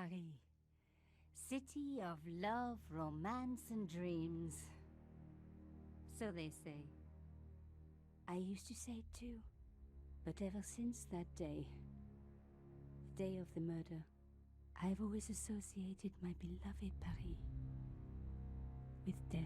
Paris. City of love, romance and dreams. So they say. I used to say it too. But ever since that day, the day of the murder, I've always associated my beloved Paris with death.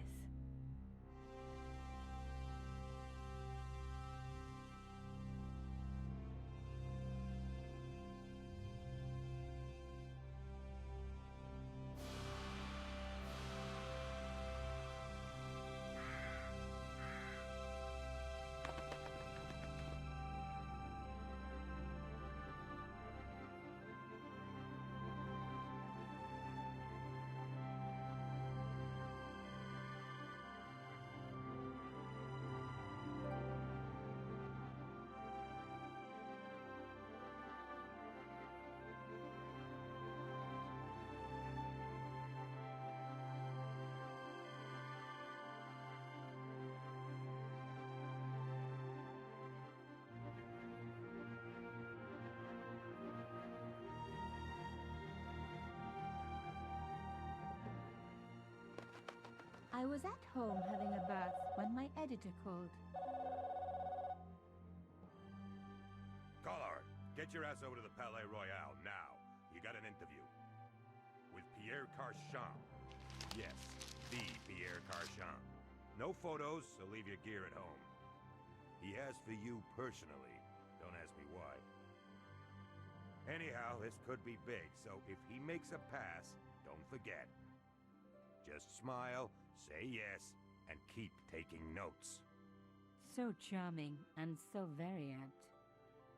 I was at home having a bath when my editor called. Collard, get your ass over to the Palais Royale now. You got an interview. With Pierre Carchon. Yes, the Pierre Carchon. No photos, so leave your gear at home. He asked for you personally. Don't ask me why. Anyhow, this could be big, so if he makes a pass, don't forget. Just smile, say yes, and keep taking notes. So charming and so very apt.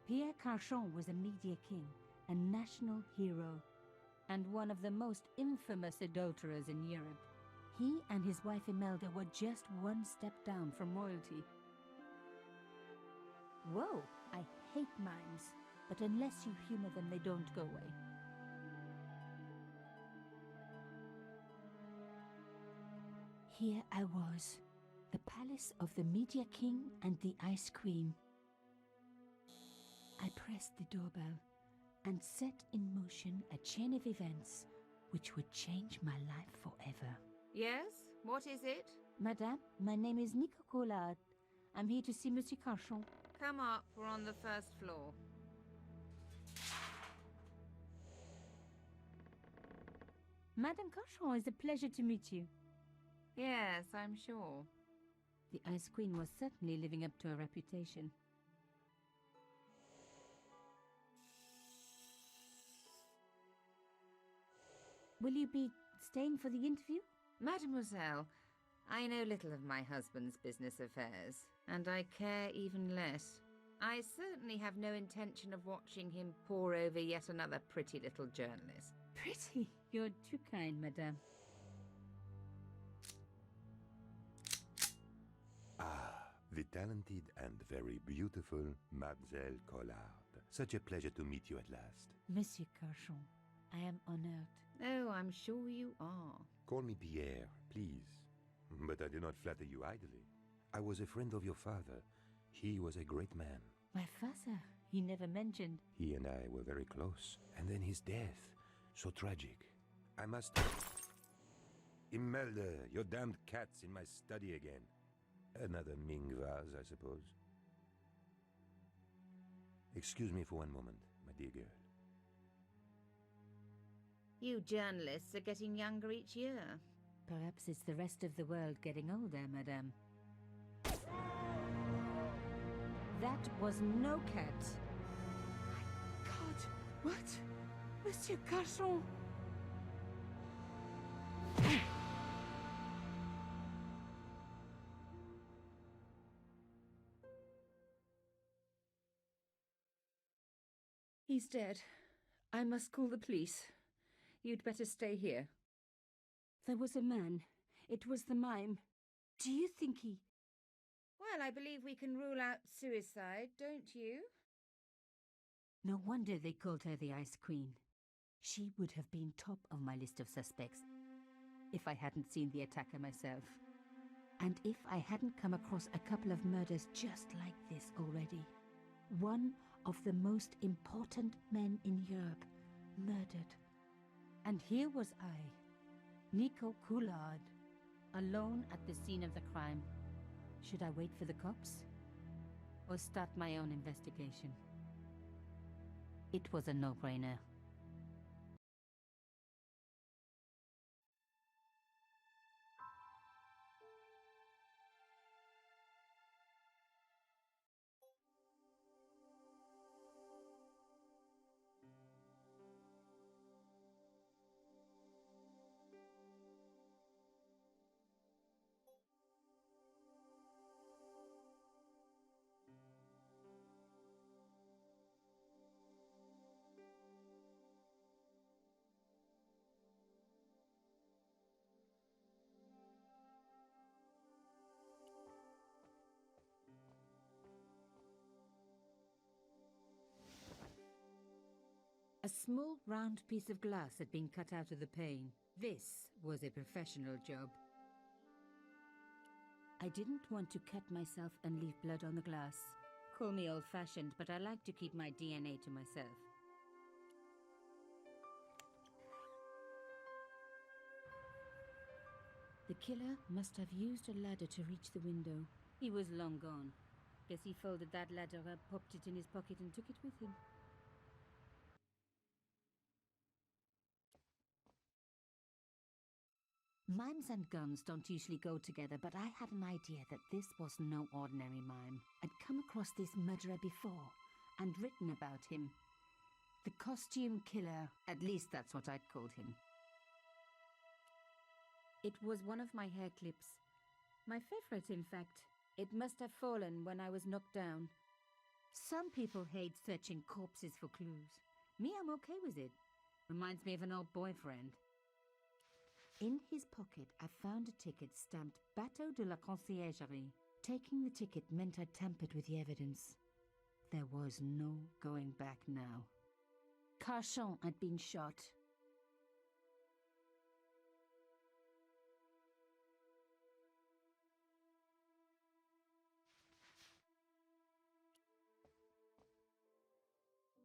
Pierre Carchon was a media king, a national hero, and one of the most infamous adulterers in Europe. He and his wife Imelda were just one step down from royalty. Whoa, I hate mimes, but unless you humor them, they don't go away. Here I was, the palace of the Media King and the Ice Queen. I pressed the doorbell and set in motion a chain of events which would change my life forever. Yes? What is it? Madame, my name is Nico. I'm here to see Monsieur Carchon. Come up, we're on the first floor. Madame Carchon, it's a pleasure to meet you. Yes, I'm sure. The Ice Queen was certainly living up to her reputation. Will you be staying for the interview? Mademoiselle, I know little of my husband's business affairs, and I care even less. I certainly have no intention of watching him pore over yet another pretty little journalist. Pretty? You're too kind, madame. Ah, the talented and very beautiful Mademoiselle Collard. Such a pleasure to meet you at last. Monsieur Carchon, I am honored. Oh, I'm sure you are. Call me Pierre, please. But I do not flatter you idly. I was a friend of your father. He was a great man. My father, he never mentioned. He and I were very close. And then his death. So tragic. I must... Imelda, your damned cat's in my study again. Another Ming vase, I suppose. Excuse me for one moment, my dear girl. You journalists are getting younger each year. Perhaps it's the rest of the world getting older, madame. That was no cat. My God, what? Monsieur Carchon! He's dead. I must call the police. You'd better stay here. There was a man. It was the mime. Do you think he... Well, I believe we can rule out suicide, don't you? No wonder they called her the Ice Queen. She would have been top of my list of suspects if I hadn't seen the attacker myself. And if I hadn't come across a couple of murders just like this already. One of the most important men in Europe murdered And here was I, Nico Coulard, alone at the scene of the crime. Should I wait for the cops? Or start my own investigation? It was a no-brainer. A small round piece of glass had been cut out of the pane. This was a professional job. I didn't want to cut myself and leave blood on the glass. Call me old-fashioned, but I like to keep my DNA to myself. The killer must have used a ladder to reach the window. He was long gone. Guess he folded that ladder up, popped it in his pocket and took it with him. Mimes and guns don't usually go together, but I had an idea that this was no ordinary mime. I'd come across this murderer before and written about him. The costume killer, at least that's what I'd called him. It was one of my hair clips. My favorite, in fact. It must have fallen when I was knocked down. Some people hate searching corpses for clues. Me, I'm okay with it. Reminds me of an old boyfriend. In his pocket, I found a ticket stamped Bateau de la Conciergerie. Taking the ticket meant I'd tampered with the evidence. There was no going back now. Carchon had been shot.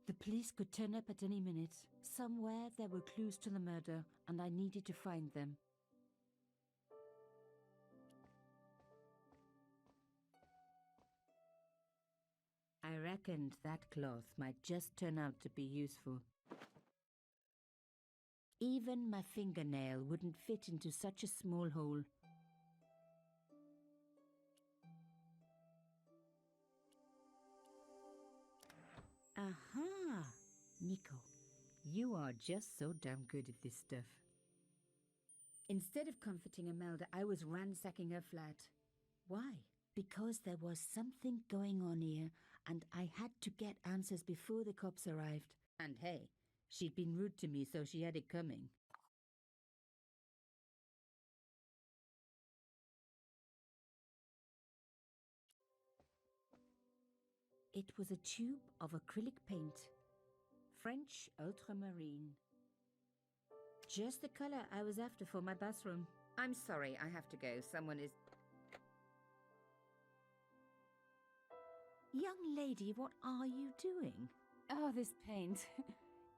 The police could turn up at any minute. Somewhere there were clues to the murder, and I needed to find them. I reckoned that cloth might just turn out to be useful. Even my fingernail wouldn't fit into such a small hole. Aha! Nico, you are just so damn good at this stuff. Instead of comforting Imelda, I was ransacking her flat. Why? Because there was something going on here, and I had to get answers before the cops arrived. And hey, she'd been rude to me, so she had it coming. It was a tube of acrylic paint. French ultramarine. Just the color I was after for my bathroom. I'm sorry, I have to go. Someone is... Young lady, what are you doing? Oh, this paint.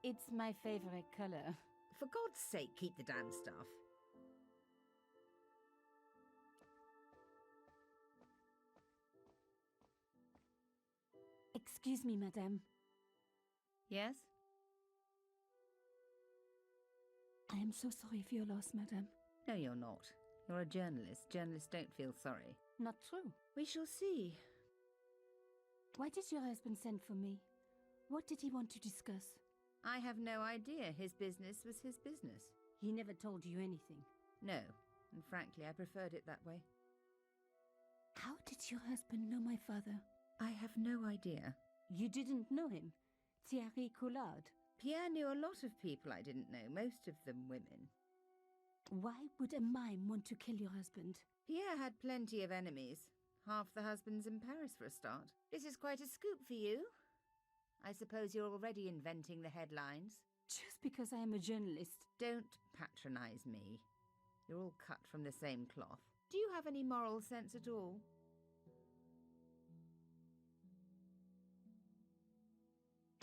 It's my favorite color. For God's sake, keep the damn stuff. Excuse me, madame. Yes? I am so sorry for your loss, madame. No, you're not. You're a journalist. Journalists don't feel sorry. Not true. We shall see. Why did your husband send for me? What did he want to discuss? I have no idea. His business was his business. He never told you anything. No, and frankly, I preferred it that way. How did your husband know my father? I have no idea. You didn't know him? Thierry Coulard? Pierre knew a lot of people I didn't know, most of them women. Why would a mime want to kill your husband? Pierre had plenty of enemies. Half the husbands in Paris for a start. This is quite a scoop for you. I suppose you're already inventing the headlines. Just because I am a journalist. Don't patronize me. You're all cut from the same cloth. Do you have any moral sense at all?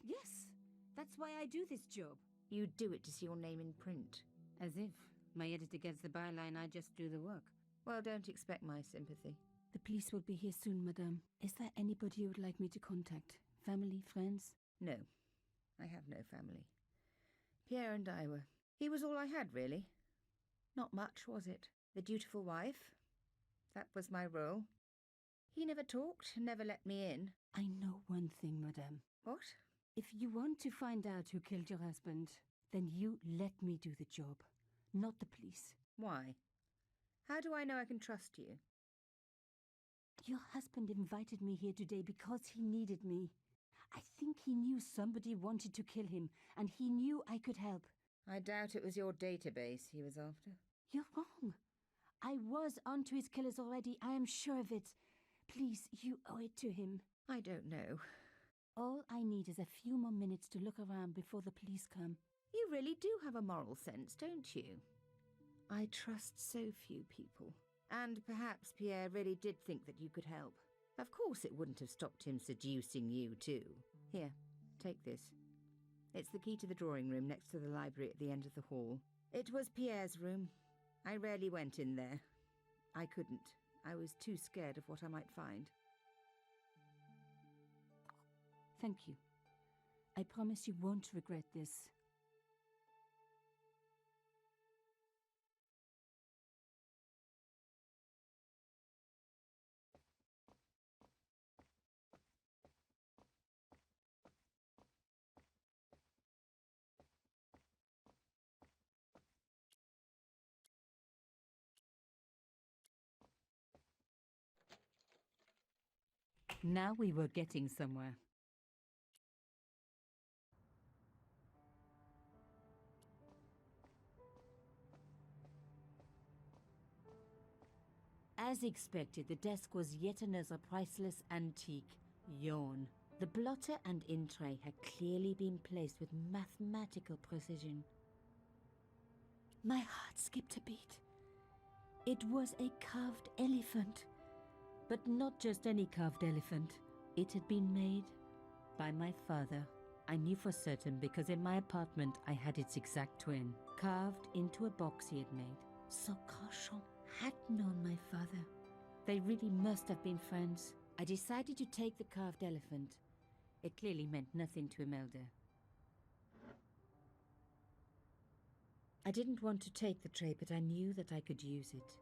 Yes, that's why I do this job. You do it to see your name in print. As if my editor gets the byline, I just do the work. Well, don't expect my sympathy. The police will be here soon, madame. Is there anybody you would like me to contact? Family, friends? No, I have no family. Pierre and I were... He was all I had, really. Not much, was it? The dutiful wife. That was my role. He never talked, never let me in. I know one thing, madame. What? If you want to find out who killed your husband, then you let me do the job, not the police. Why? How do I know I can trust you? Your husband invited me here today because he needed me. I think he knew somebody wanted to kill him, and he knew I could help. I doubt it was your database he was after. You're wrong. I was onto his killers already, I am sure of it. Please, you owe it to him. I don't know. All I need is a few more minutes to look around before the police come. You really do have a moral sense, don't you? I trust so few people. And perhaps Pierre really did think that you could help. Of course it wouldn't have stopped him seducing you too. Here, take this. It's the key to the drawing room next to the library at the end of the hall. It was Pierre's room. I rarely went in there. I couldn't. I was too scared of what I might find. Thank you. I promise you won't regret this. Now we were getting somewhere. As expected, the desk was yet another priceless antique. Yawn. The blotter and in tray had clearly been placed with mathematical precision. My heart skipped a beat. It was a carved elephant. But not just any carved elephant. It had been made by my father. I knew for certain because in my apartment I had its exact twin, carved into a box he had made. So Carchon had known my father. They really must have been friends. I decided to take the carved elephant. It clearly meant nothing to Imelda. I didn't want to take the tray, but I knew that I could use it.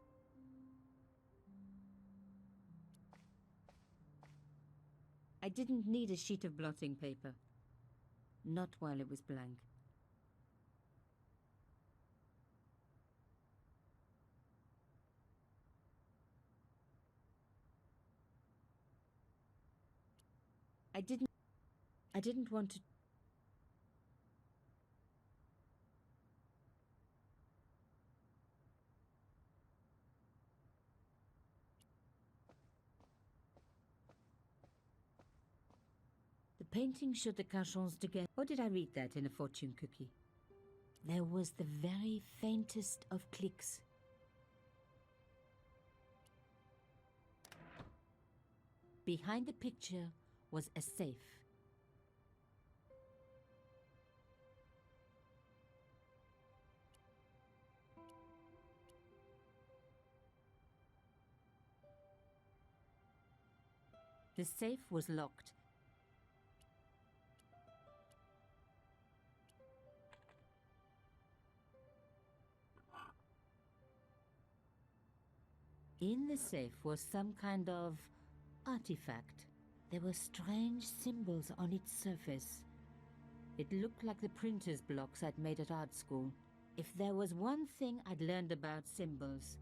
I didn't need a sheet of blotting paper. Not while it was blank. I didn't want to... The painting showed the Carchons together. Or did I read that in a fortune cookie? There was the very faintest of clicks. Behind the picture was a safe. The safe was locked. In the safe was some kind of artifact. There were strange symbols on its surface. It looked like the printer's blocks I'd made at art school. If there was one thing I'd learned about symbols,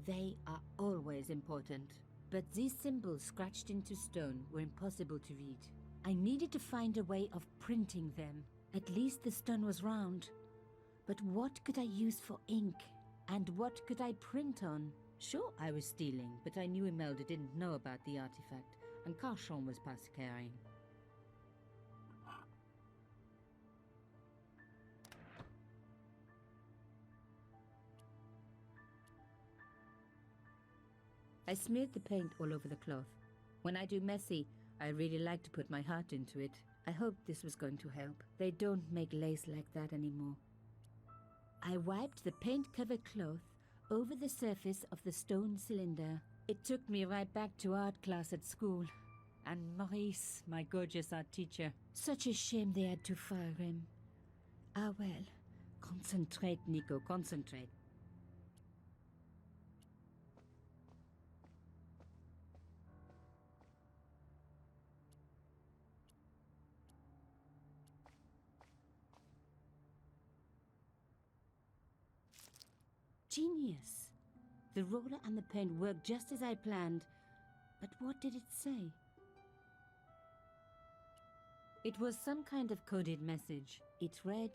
they are always important. But these symbols scratched into stone were impossible to read. I needed to find a way of printing them. At least the stone was round. But what could I use for ink? And what could I print on? Sure, I was stealing, but I knew Imelda didn't know about the artifact, and Carchon was past caring. I smeared the paint all over the cloth. When I do messy, I really like to put my heart into it. I hoped this was going to help. They don't make lace like that anymore. I wiped the paint-covered cloth over the surface of the stone cylinder. It took me right back to art class at school. And Maurice, my gorgeous art teacher. Such a shame they had to fire him. Ah well, concentrate, Nico, concentrate. Genius! The roller and the paint worked just as I planned. But what did it say? It was some kind of coded message. It read,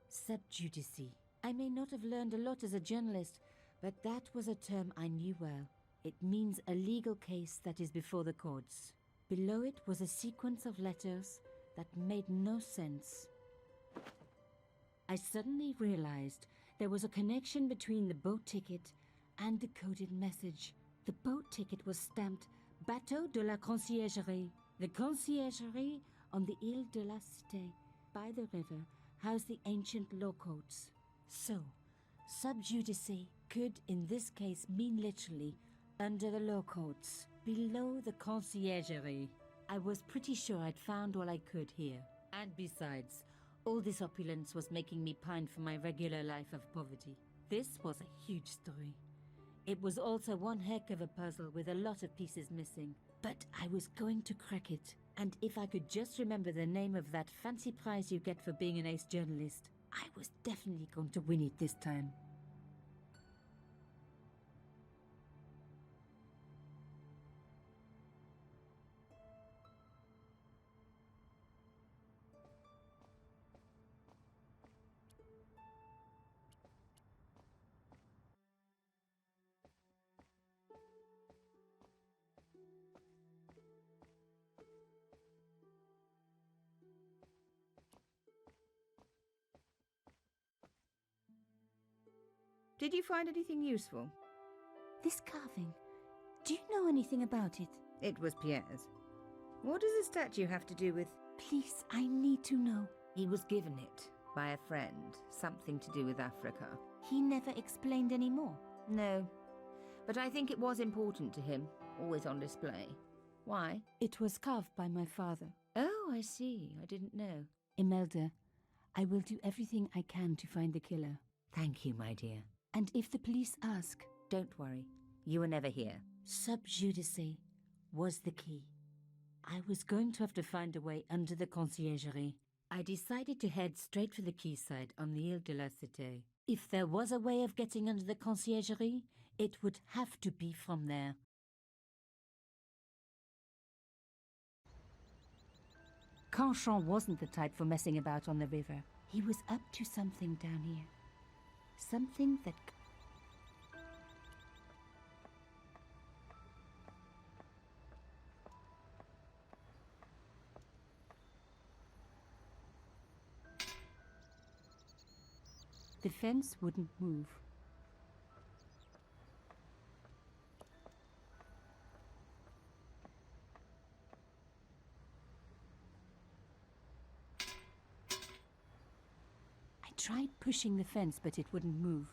subjudice. I may not have learned a lot as a journalist, but that was a term I knew well. It means a legal case that is before the courts. Below it was a sequence of letters that made no sense. I suddenly realized there was a connection between the boat ticket and the coded message. The boat ticket was stamped Bateau de la Conciergerie. The Conciergerie on the Ile de la Cité, by the river, housed the ancient law courts. So, subjudice could in this case mean literally under the law courts, below the Conciergerie. I was pretty sure I'd found all I could here. And besides, all this opulence was making me pine for my regular life of poverty. This was a huge story. It was also one heck of a puzzle with a lot of pieces missing. But I was going to crack it. And if I could just remember the name of that fancy prize you get for being an ace journalist, I was definitely going to win it this time. Did you find anything useful? This carving, do you know anything about it? It was Pierre's. What does the statue have to do with... Please, I need to know. He was given it by a friend, something to do with Africa. He never explained any more. No, but I think it was important to him, always on display. Why? It was carved by my father. Oh, I see. I didn't know. Imelda, I will do everything I can to find the killer. Thank you, my dear. And if the police ask, don't worry. You were never here. Subjudice was the key. I was going to have to find a way under the Conciergerie. I decided to head straight for the quayside on the Ile de la Cité. If there was a way of getting under the Conciergerie, it would have to be from there. Canchon wasn't the type for messing about on the river. He was up to something down here. Something that... The fence wouldn't move. I tried pushing the fence, but it wouldn't move.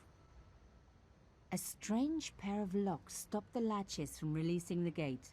A strange pair of locks stopped the latches from releasing the gate.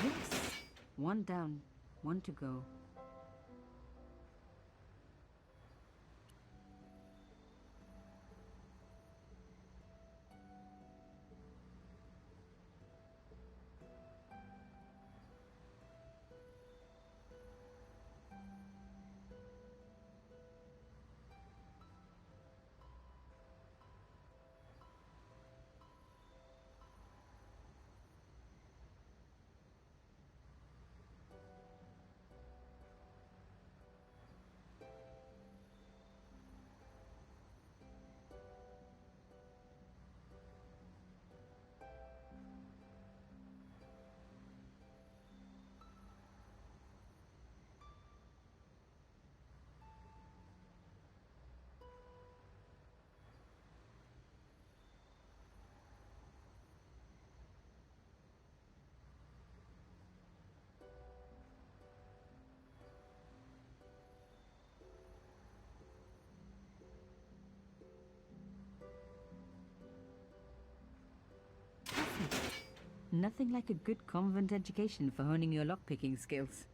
Yes, one down. want to go. Nothing like a good convent education for honing your lockpicking skills.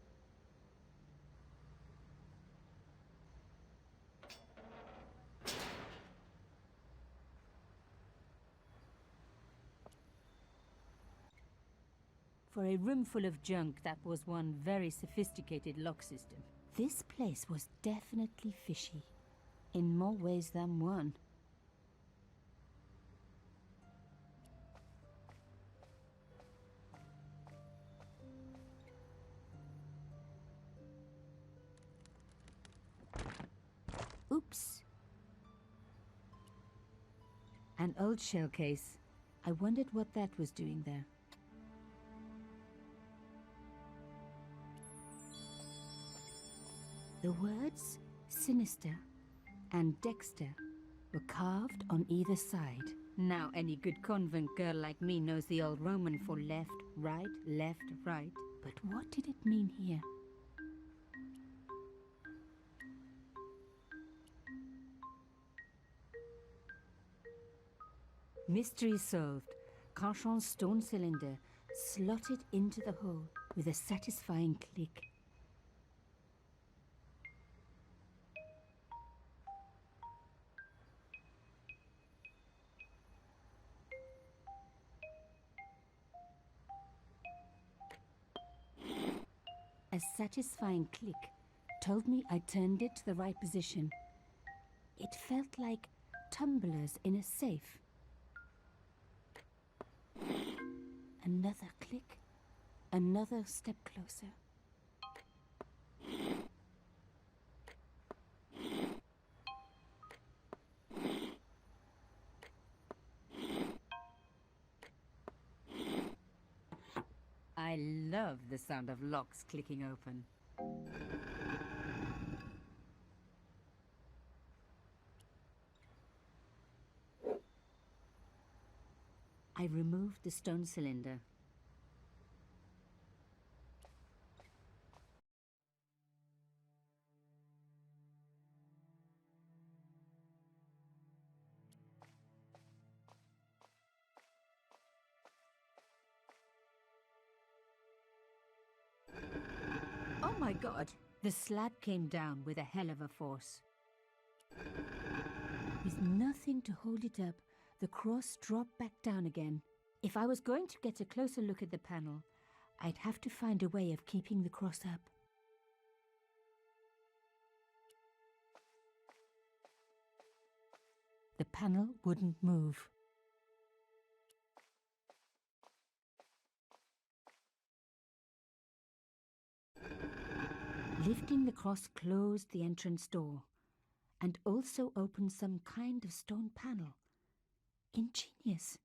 For a room full of junk, that was one very sophisticated lock system. This place was definitely fishy, in more ways than one. Oops. An old shell case. I wondered what that was doing there. The words sinister and Dexter were carved on either side. Now any good convent girl like me knows the old Roman for left, right, left, right. But what did it mean here? Mystery solved. Carchon's stone cylinder slotted into the hole with a satisfying click. A satisfying click told me I turned it to the right position. It felt like tumblers in a safe. Another click, another step closer. I love the sound of locks clicking open. I removed the stone cylinder. Oh my God! The slab came down with a hell of a force. With nothing to hold it up, the cross dropped back down again. If I was going to get a closer look at the panel, I'd have to find a way of keeping the cross up. The panel wouldn't move. Lifting the cross closed the entrance door and also opened some kind of stone panel. Ingenious.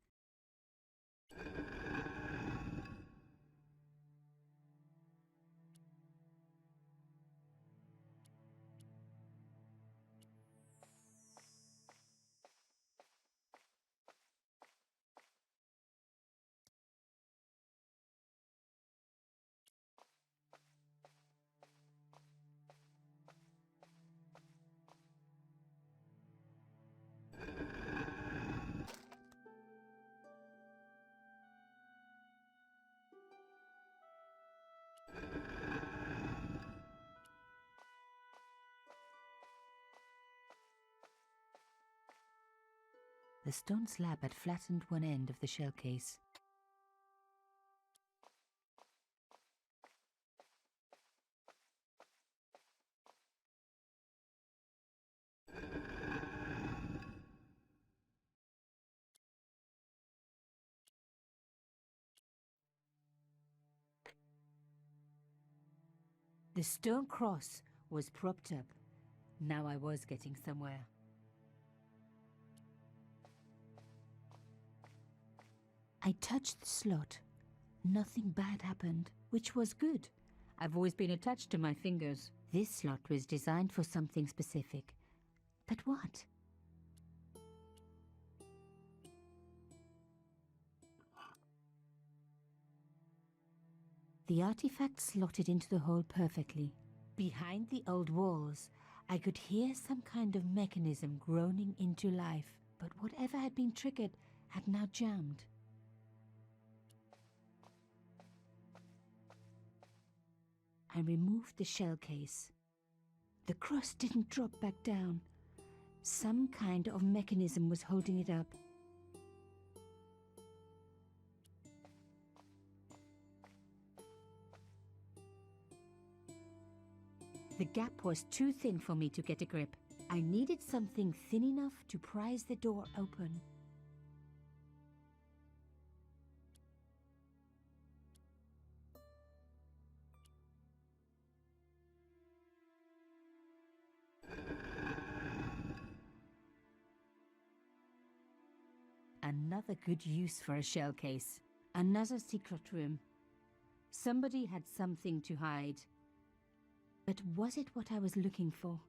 The stone slab had flattened one end of the shell case. The stone cross was propped up. Now I was getting somewhere. I touched the slot. Nothing bad happened, which was good. I've always been attached to my fingers. This slot was designed for something specific. But what? The artifact slotted into the hole perfectly. Behind the old walls, I could hear some kind of mechanism groaning into life, but whatever had been triggered had now jammed. I removed the shell case. The cross didn't drop back down. Some kind of mechanism was holding it up. The gap was too thin for me to get a grip. I needed something thin enough to prise the door open. Another good use for a shell case. Another secret room. Somebody had something to hide. But was it what I was looking for?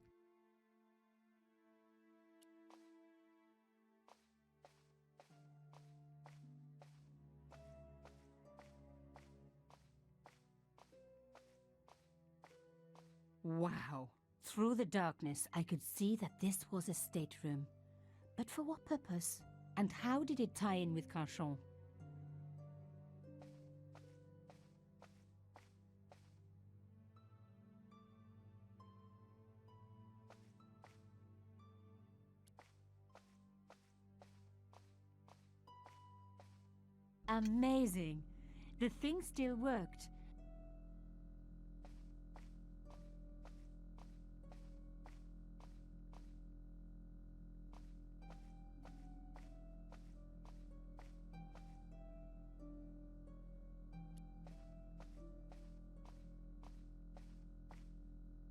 Wow! Through the darkness, I could see that this was a stateroom. But for what purpose? And how did it tie in with Carchon? Amazing! The thing still worked.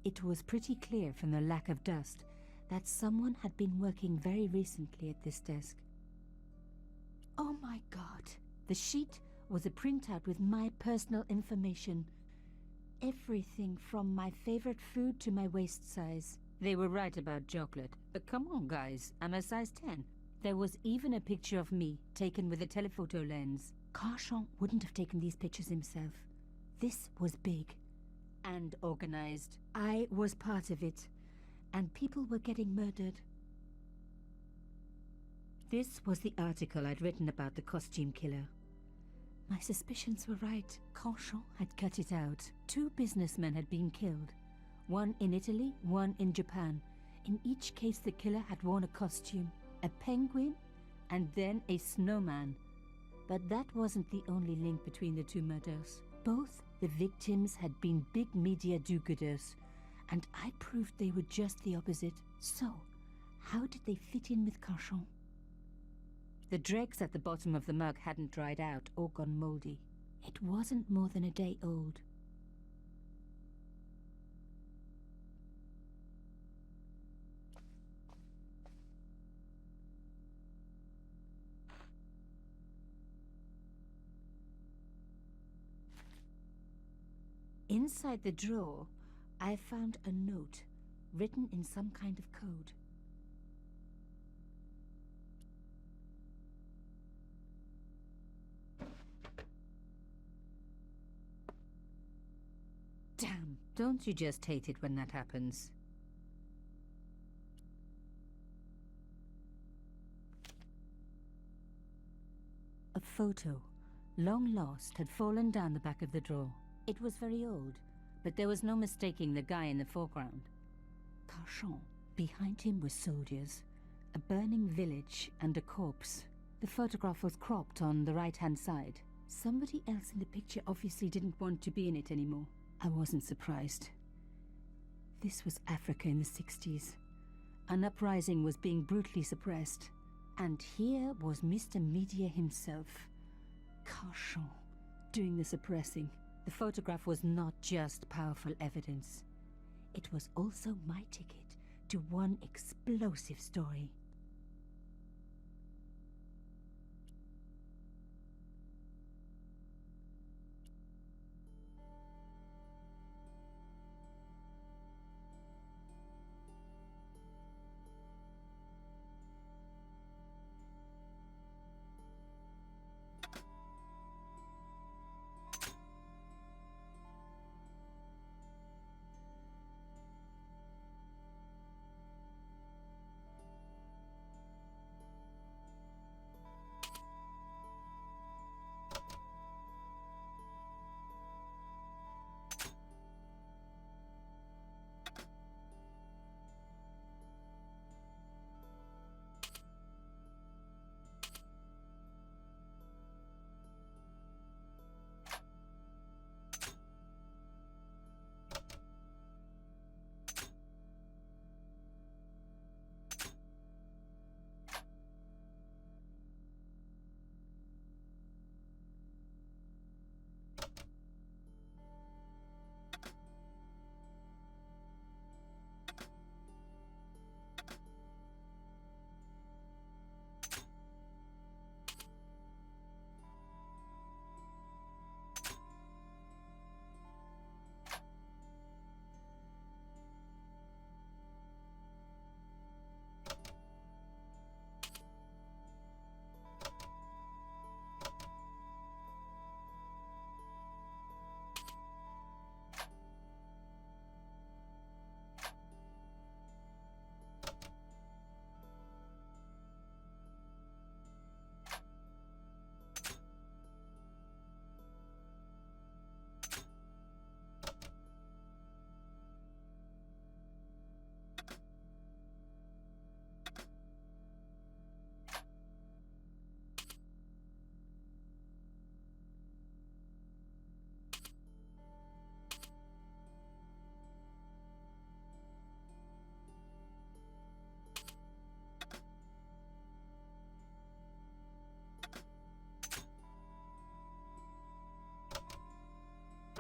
It was pretty clear from the lack of dust that someone had been working very recently at this desk. Oh my God! The sheet was a printout with my personal information. Everything from my favorite food to my waist size. They were right about chocolate, but come on guys, I'm a size 10. There was even a picture of me, taken with a telephoto lens. Carchon wouldn't have taken these pictures himself. This was big. And organized. I was part of it. And people were getting murdered. This was the article I'd written about the costume killer. My suspicions were right. Carchon had cut it out. 2 businessmen had been killed. One in Italy, one in Japan. In each case the killer had worn a costume. A penguin, and then a snowman. But that wasn't the only link between the 2 murders. Both the victims had been big media do-gooders, and I proved they were just the opposite. So, how did they fit in with Carchon? The dregs at the bottom of the mug hadn't dried out or gone moldy. It wasn't more than a day old. Inside the drawer, I found a note written in some kind of code. Damn, don't you just hate it when that happens? A photo, long lost, had fallen down the back of the drawer. It was very old, but there was no mistaking the guy in the foreground. Carchon. Behind him were soldiers. a burning village and a corpse. The photograph was cropped on the right-hand side. Somebody else in the picture obviously didn't want to be in it anymore. I wasn't surprised. This was Africa in the 60s. An uprising was being brutally suppressed. And here was Mr. Media himself, Carchon, doing the suppressing. The photograph was not just powerful evidence. It was also my ticket to one explosive story.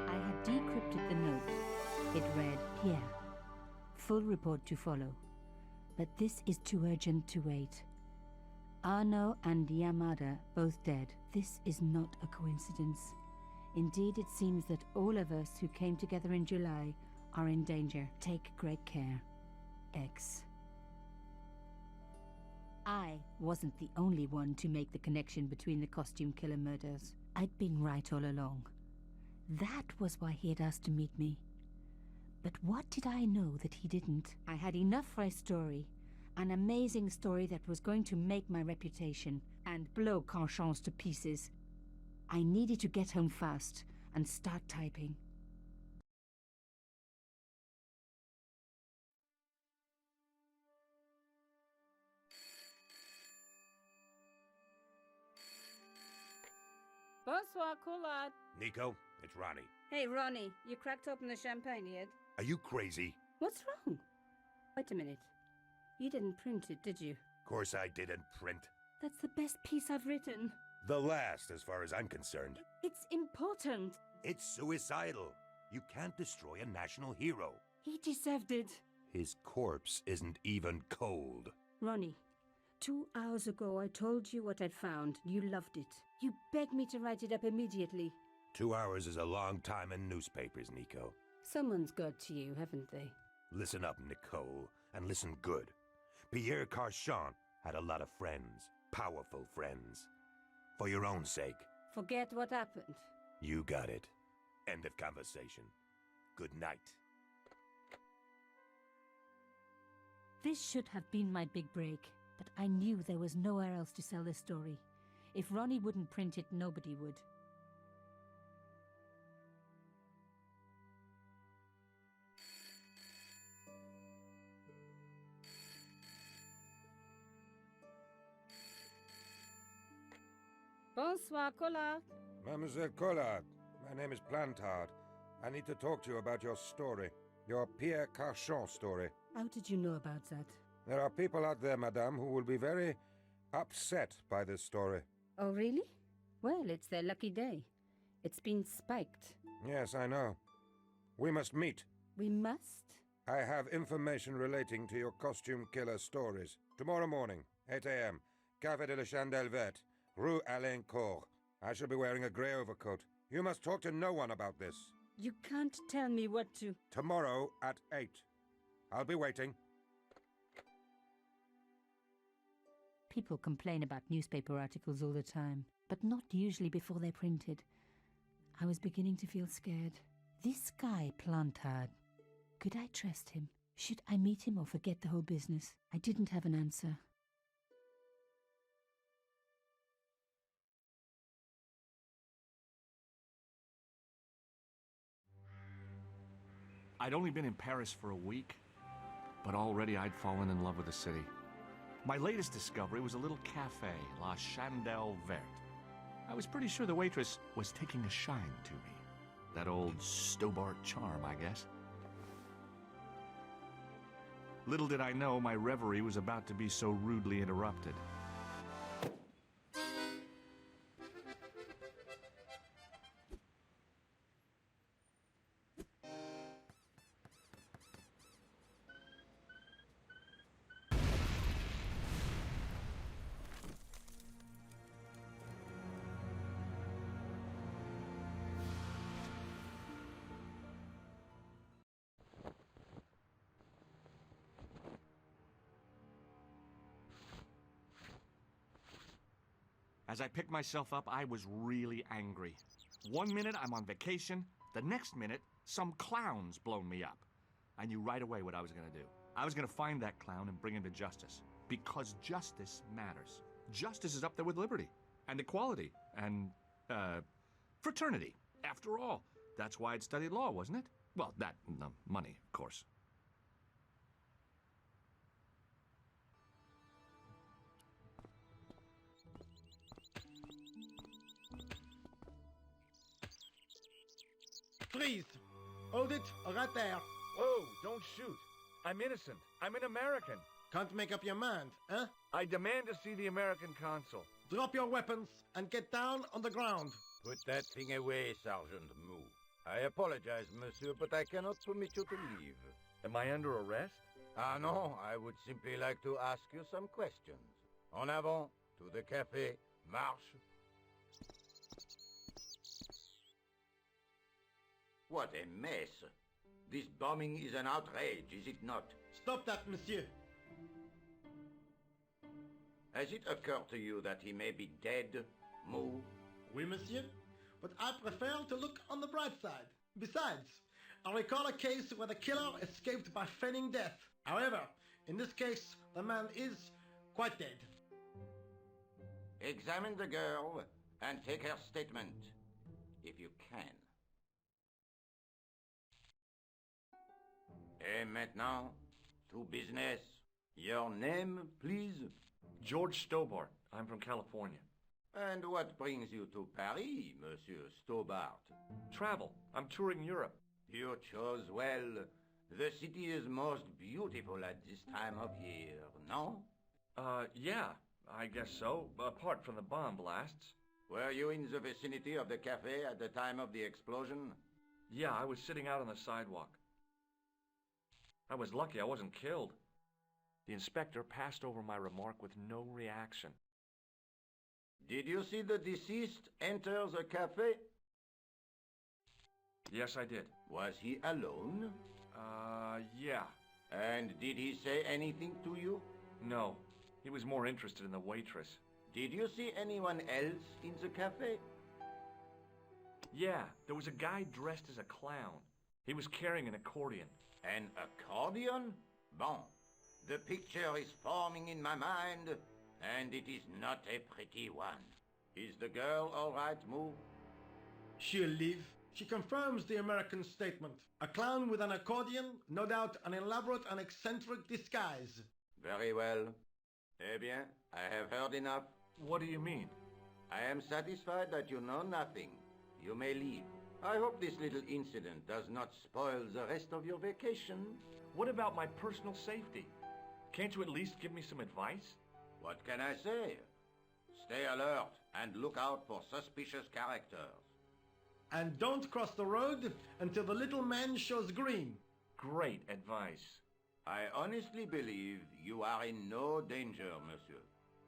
I had decrypted the note. It read, Pierre, full report to follow. But this is too urgent to wait. Arno and Yamada both dead. This is not a coincidence. Indeed, it seems that all of us who came together in July are in danger. Take great care. X. I wasn't the only one to make the connection between the costume killer murders. I'd been right all along. That was why he had asked to meet me. But what did I know that he didn't? I had enough for a story. An amazing story that was going to make my reputation and blow Carchon's to pieces. I needed to get home fast and start typing. Bonsoir, Collard. Nico, it's Ronnie. Hey, Ronnie, you cracked open the champagne yet? Are you crazy? What's wrong? Wait a minute. You didn't print it, did you? Course I didn't print. That's the best piece I've written. The last, as far as I'm concerned. It's important. It's suicidal. You can't destroy a national hero. He deserved it. His corpse isn't even cold. Ronnie, 2 hours ago I told you what I'd found. You loved it. You begged me to write it up immediately. 2 hours is a long time in newspapers, Nico. Someone's got to you, haven't they? Listen up, Nicole, and listen good. Pierre Carchon had a lot of friends. Powerful friends. For your own sake. Forget what happened. You got it. End of conversation. Good night. This should have been my big break, but I knew there was nowhere else to sell this story. If Ronnie wouldn't print it, nobody would. Bonsoir, Collard. Mademoiselle Collard, my name is Plantard. I need to talk to you about your story. Your Pierre Carchon story. How did you know about that? There are people out there, madame, who will be very upset by this story. Oh, really? Well, it's their lucky day. It's been spiked. Yes, I know. We must meet. We must? I have information relating to your costume killer stories. Tomorrow morning, 8 a.m., Café de la Chandelle Verte, Rue Alain Court. I shall be wearing a grey overcoat. You must talk to no one about this. You can't tell me what to... Tomorrow at 8. I'll be waiting. People complain about newspaper articles all the time, but not usually before they're printed. I was beginning to feel scared. This guy, Plantard, could I trust him? Should I meet him or forget the whole business? I didn't have an answer. I'd only been in Paris for a week, but already I'd fallen in love with the city. My latest discovery was a little café, La Chandelle Verte. I was pretty sure the waitress was taking a shine to me. That old Stobart charm, I guess. Little did I know my reverie was about to be so rudely interrupted. As I picked myself up, I was really angry. One minute I'm on vacation, the next minute some clown's blown me up. I knew right away what I was gonna do. I was gonna find that clown and bring him to justice. Because justice matters. Justice is up there with liberty, and equality, and, fraternity. After all, that's why I'd studied law, wasn't it? Well, that, and the money, of course. Freeze! Hold it, right there. Whoa, don't shoot. I'm innocent. I'm an American. Can't make up your mind, huh? I demand to see the American consul. Drop your weapons and get down on the ground. Put that thing away, Sergeant Mou. I apologize, monsieur, but I cannot permit you to leave. Am I under arrest? Ah, no, I would simply like to ask you some questions. En avant, to the café, marche. What a mess. This bombing is an outrage, is it not? Stop that, monsieur. Has it occurred to you that he may be dead, Mou? Oui, monsieur. But I prefer to look on the bright side. Besides, I recall a case where the killer escaped by feigning death. However, in this case, the man is quite dead. Examine the girl and take her statement, if you can. Et maintenant, to business. Your name, please? George Stobart. I'm from California. And what brings you to Paris, Monsieur Stobart? Travel. I'm touring Europe. You chose well. The city is most beautiful at this time of year, no? Yeah, I guess so, apart from the bomb blasts. Were you in the vicinity of the café at the time of the explosion? Yeah, I was sitting out on the sidewalk. I was lucky I wasn't killed. The inspector passed over my remark with no reaction. Did you see the deceased enter the café? Yes, I did. Was he alone? Yeah. And did he say anything to you? No. He was more interested in the waitress. Did you see anyone else in the café? Yeah, there was a guy dressed as a clown. He was carrying an accordion. An accordion? Bon. The picture is forming in my mind, and it is not a pretty one. Is the girl all right, Mou? She'll leave. She confirms the American statement. A clown with an accordion, no doubt an elaborate and eccentric disguise. Very well. Eh bien, I have heard enough. What do you mean? I am satisfied that you know nothing. You may leave. I hope this little incident does not spoil the rest of your vacation. What about my personal safety? Can't you at least give me some advice? What can I say? Stay alert and look out for suspicious characters. And don't cross the road until the little man shows green. Great advice. I honestly believe you are in no danger, monsieur.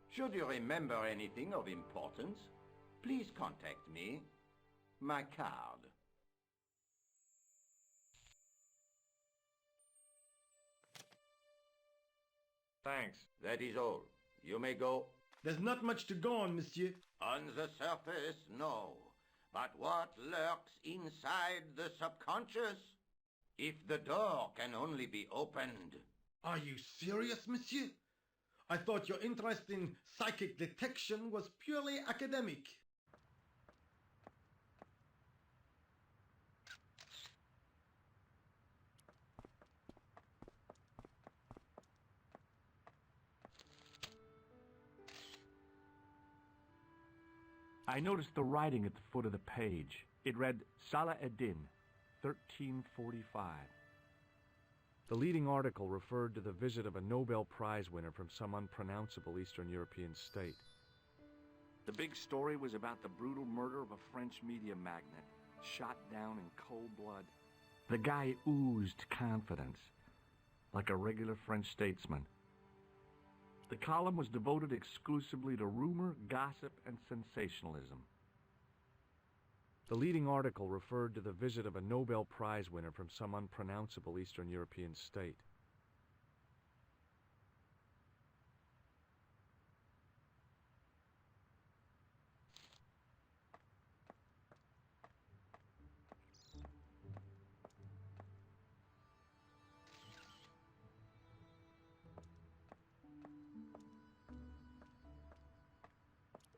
Should you remember anything of importance, please contact me. My card. Thanks. That is all. You may go. There's not much to go on, monsieur. On the surface, no. But what lurks inside the subconscious? If the door can only be opened... Are you serious, monsieur? I thought your interest in psychic detection was purely academic. I noticed the writing at the foot of the page. It read, Salah Eddin, 1345. The leading article referred to the visit of a Nobel Prize winner from some unpronounceable Eastern European state. The big story was about the brutal murder of a French media magnate, shot down in cold blood. The guy oozed confidence, like a regular French statesman. The column was devoted exclusively to rumor, gossip, and sensationalism. The leading article referred to the visit of a Nobel Prize winner from some unpronounceable Eastern European state.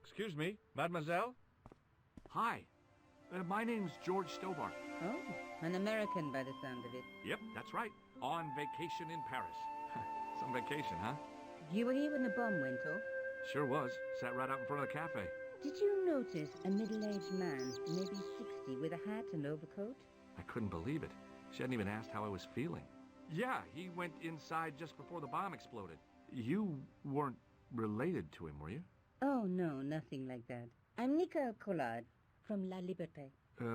Excuse me, mademoiselle? Hi. My name's George Stobart. Oh, an American by the sound of it. Yep, that's right. On vacation in Paris. Some vacation, huh? You were here when the bomb went off? Sure was. Sat right out in front of the cafe. Did you notice a middle-aged man, maybe 60, with a hat and overcoat? I couldn't believe it. She hadn't even asked how I was feeling. Yeah, he went inside just before the bomb exploded. You weren't related to him, were you? Oh, no, nothing like that. I'm Nico Collard from La Liberté.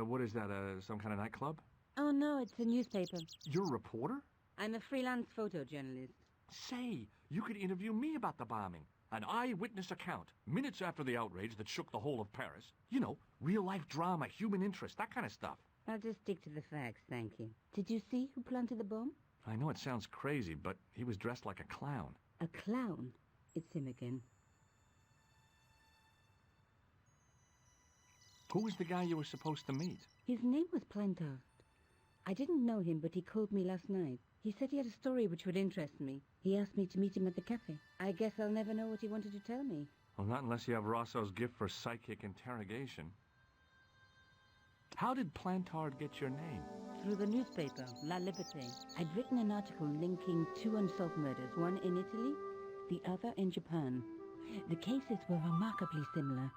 What is that, some kind of nightclub? Oh, no, it's a newspaper. You're a reporter? I'm a freelance photojournalist. Say, you could interview me about the bombing. An eyewitness account, minutes after the outrage that shook the whole of Paris. You know, real-life drama, human interest, that kind of stuff. I'll just stick to the facts, thank you. Did you see who planted the bomb? I know it sounds crazy, but he was dressed like a clown. A clown? It's him again. Who was the guy you were supposed to meet? His name was Planeta. I didn't know him, but he called me last night. He said he had a story which would interest me. He asked me to meet him at the cafe. I guess I'll never know what he wanted to tell me. Well, not unless you have Rosso's gift for psychic interrogation. How did Plantard get your name? Through the newspaper, La Liberté. I'd written an article linking two unsolved murders, one in Italy, the other in Japan. The cases were remarkably similar.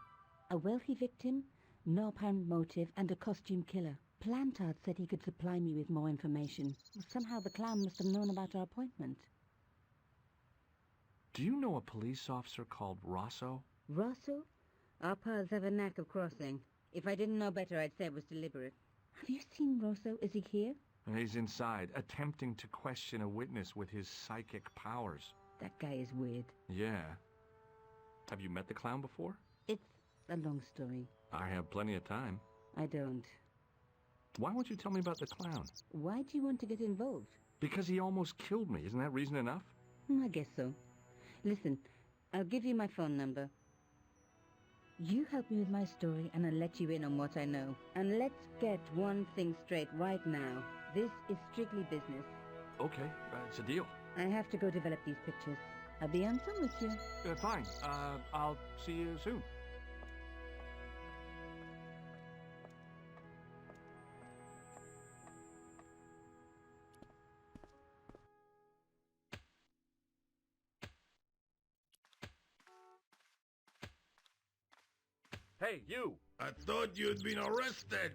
A wealthy victim, no apparent motive, and a costume killer. Plantard said he could supply me with more information. Somehow the clown must have known about our appointment. Do you know a police officer called Rosso? Rosso? Our paths have a knack of crossing. If I didn't know better, I'd say it was deliberate. Have you seen Rosso? Is he here? He's inside, attempting to question a witness with his psychic powers. That guy is weird. Yeah. Have you met the clown before? It's a long story. I have plenty of time. I don't. Why won't you tell me about the clown? Why do you want to get involved? Because he almost killed me. Isn't that reason enough? I guess so. Listen, I'll give you my phone number. You help me with my story and I'll let you in on what I know. And let's get one thing straight right now. This is strictly business. Okay, it's a deal. I have to go develop these pictures. I'll be on phone with you. Fine. I'll see you soon. Hey, you! I thought you'd been arrested.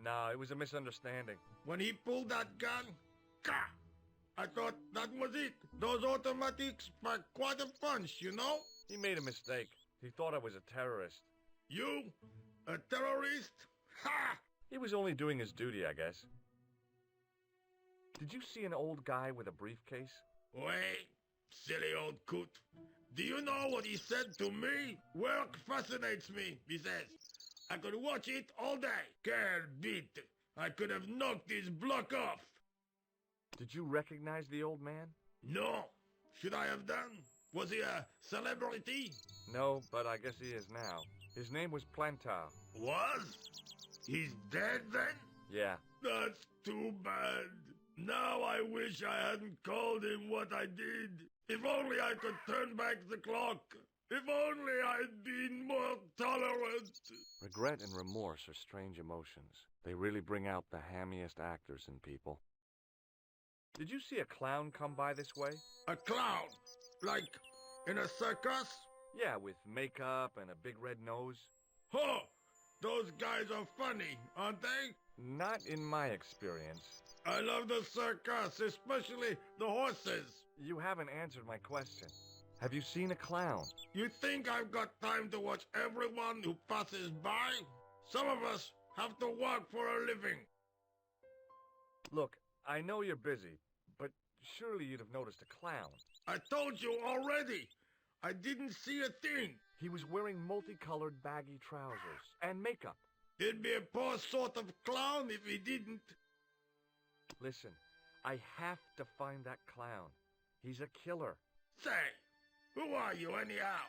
No, it was a misunderstanding. When he pulled that gun, ka! I thought that was it. Those automatics pack quite a punch, you know? He made a mistake. He thought I was a terrorist. You? A terrorist? Ha! He was only doing his duty, I guess. Did you see an old guy with a briefcase? Wait, silly old coot. Do you know what he said to me? Work fascinates me, he says. I could watch it all day. Quel bit. I could have knocked his block off. Did you recognize the old man? No. Should I have done? Was he a celebrity? No, but I guess he is now. His name was Planeta. Was? He's dead then? Yeah. That's too bad. Now I wish I hadn't called him what I did. If only I could turn back the clock. If only I'd been more tolerant. Regret and remorse are strange emotions. They really bring out the hammiest actors in people. Did you see a clown come by this way? A clown? Like in a circus? Yeah, with makeup and a big red nose. Oh, those guys are funny, aren't they? Not in my experience. I love the circus, especially the horses. You haven't answered my question. Have you seen a clown? You think I've got time to watch everyone who passes by? Some of us have to work for a living. Look, I know you're busy, but surely you'd have noticed a clown. I told you already. I didn't see a thing. He was wearing multicolored baggy trousers and makeup. He'd be a poor sort of clown if he didn't. Listen, I have to find that clown. He's a killer. Say, who are you anyhow?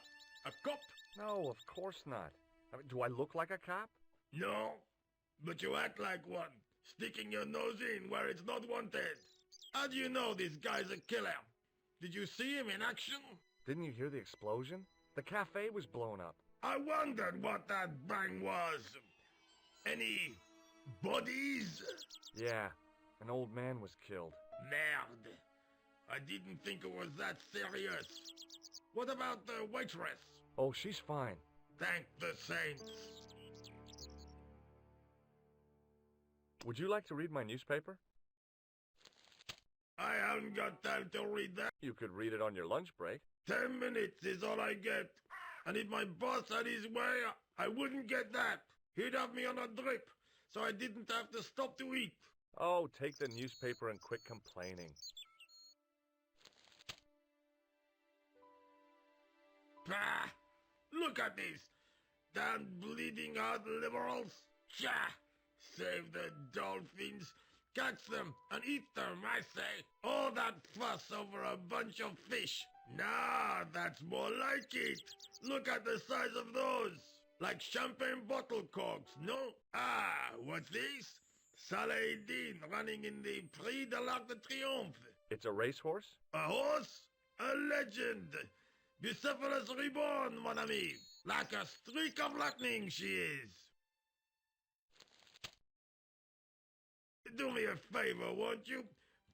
A cop? No, of course not. I mean, do I look like a cop? No, but you act like one, sticking your nose in where it's not wanted. How do you know this guy's a killer? Did you see him in action? Didn't you hear the explosion? The café was blown up. I wondered what that bang was. Any bodies? Yeah, an old man was killed. Merde. I didn't think it was that serious. What about the waitress? Oh, she's fine. Thank the saints. Would you like to read my newspaper? I haven't got time to read that. You could read it on your lunch break. 10 minutes is all I get. And if my boss had his way, I wouldn't get that. He'd have me on a drip, so I didn't have to stop to eat. Oh, take the newspaper and quit complaining. Pah! Look at this. Damn bleeding heart liberals. Tcha! Save the dolphins. Catch them and eat them, I say. All that fuss over a bunch of fish. Nah, that's more like it. Look at the size of those. Like champagne bottle corks, no? Ah, what's this? Saladin running in the Prix de l'Arc de Triomphe. It's a racehorse? A horse? A legend. Bucephalus reborn, mon ami. Like a streak of lightning she is. Do me a favor, won't you?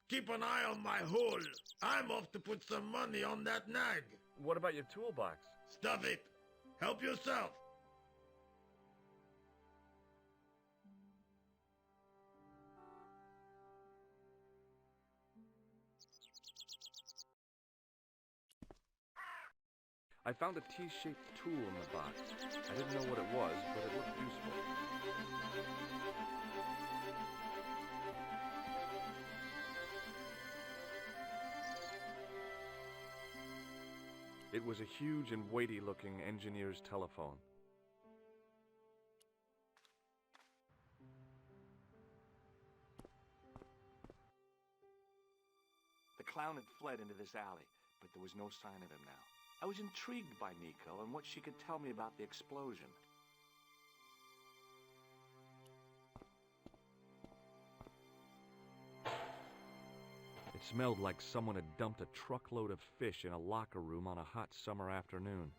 Keep an eye on my hole. I'm off to put some money on that nag. What about your toolbox? Stuff it. Help yourself. I found a T-shaped tool in the box. I didn't know what it was, but it looked useful. It was a huge and weighty-looking engineer's telephone. The clown had fled into this alley, but there was no sign of him now. I was intrigued by Nico and what she could tell me about the explosion. It smelled like someone had dumped a truckload of fish in a locker room on a hot summer afternoon.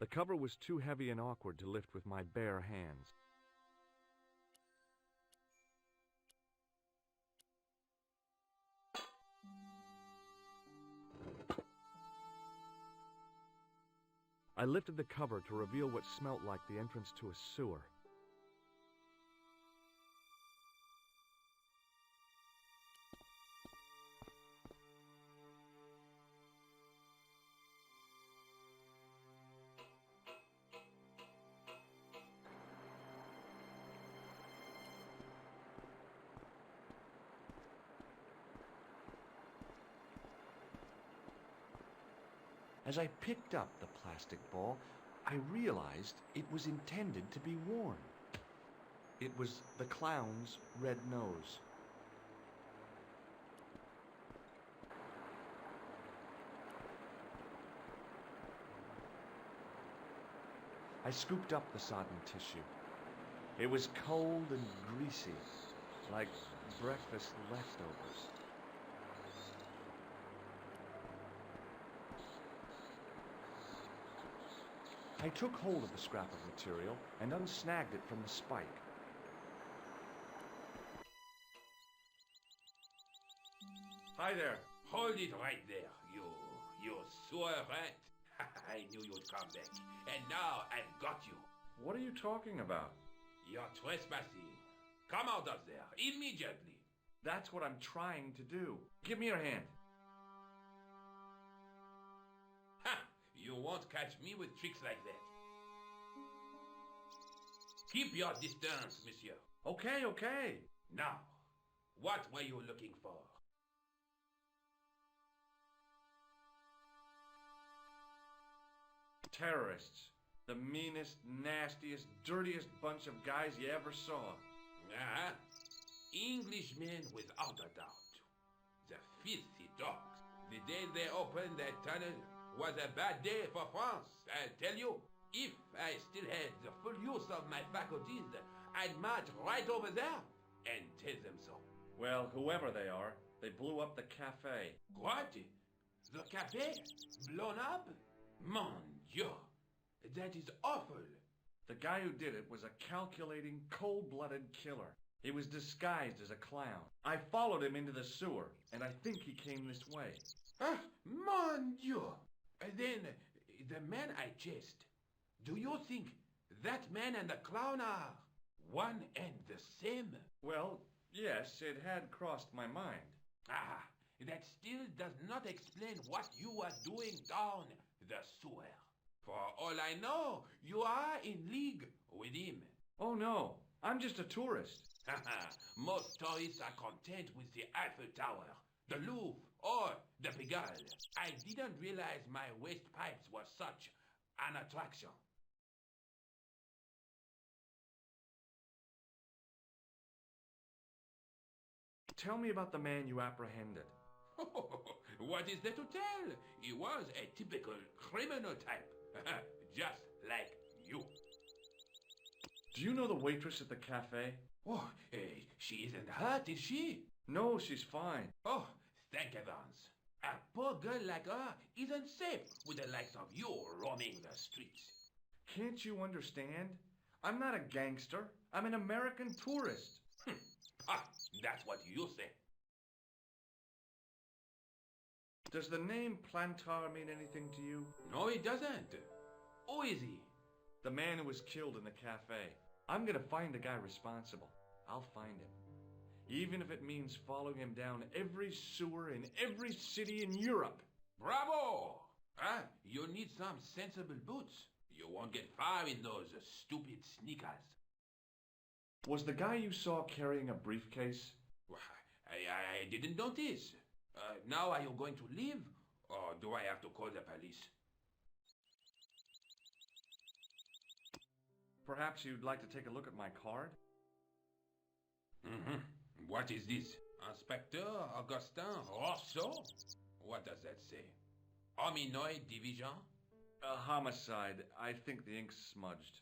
The cover was too heavy and awkward to lift with my bare hands. I lifted the cover to reveal what smelt like the entrance to a sewer. As I picked up the plastic ball, I realized it was intended to be worn. It was the clown's red nose. I scooped up the sodden tissue. It was cold and greasy, like breakfast leftovers. I took hold of the scrap of material and unsnagged it from the spike. Hi there. Hold it right there, you sewer rat. I knew you'd come back, and now I've got you. What are you talking about? You're trespassing. Come out of there, immediately. That's what I'm trying to do. Give me your hand. Ha! You won't catch me with tricks like that. Keep your distance, monsieur. Okay, okay. Now, what were you looking for? Terrorists. The meanest, nastiest, dirtiest bunch of guys you ever saw. Ah, Englishmen without a doubt. The filthy dogs. The day they opened that tunnel was a bad day for France, I'll tell you. If I still had the full use of my faculties, I'd march right over there and tell them so. Well, whoever they are, they blew up the cafe. What? The café? Blown up? Mon Dieu, that is awful. The guy who did it was a calculating, cold-blooded killer. He was disguised as a clown. I followed him into the sewer, and I think he came this way. Ah, mon Dieu. Then, the man I chased, do you think that man and the clown are one and the same? Well, yes, it had crossed my mind. Ah, that still does not explain what you are doing down the sewer. For all I know, you are in league with him. Oh no, I'm just a tourist. Most tourists are content with the Eiffel Tower, the Louvre, or the Pigalle. I didn't realize my waste pipes were such an attraction. Tell me about the man you apprehended. What is there to tell? He was a typical criminal type. Just like you. Do you know the waitress at the cafe? Oh, she isn't hurt, is she? No, she's fine. Oh, thank heavens. A poor girl like her isn't safe with the likes of you roaming the streets. Can't you understand? I'm not a gangster. I'm an American tourist. Ah, that's what you say. Does the name Plantar mean anything to you? No, it doesn't. Who is he? The man who was killed in the cafe. I'm gonna find the guy responsible. I'll find him. Even if it means following him down every sewer in every city in Europe. Bravo! Ah, you need some sensible boots. You won't get far in those stupid sneakers. Was the guy you saw carrying a briefcase? Well, I didn't notice. Now are you going to leave? Or do I have to call the police? Perhaps you'd like to take a look at my card? Mm-hmm. What is this? Inspector Augustin Rousseau? What does that say? Hominoid Division? A homicide. I think the ink's smudged.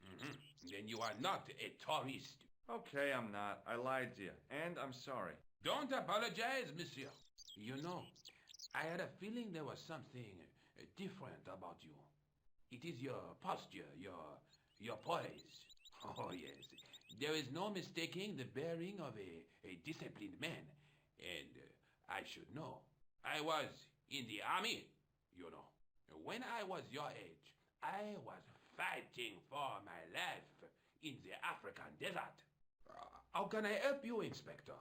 Mm-hmm. Then you are not a tourist. Okay, I'm not. I lied to you, and I'm sorry. Don't apologize, monsieur. You know, I had a feeling there was something different about you. It is your posture, your poise. Oh, yes. There is no mistaking the bearing of a disciplined man. And I should know. I was in the army, you know. When I was your age, I was fighting for my life in the African desert. How can I help you, Inspector?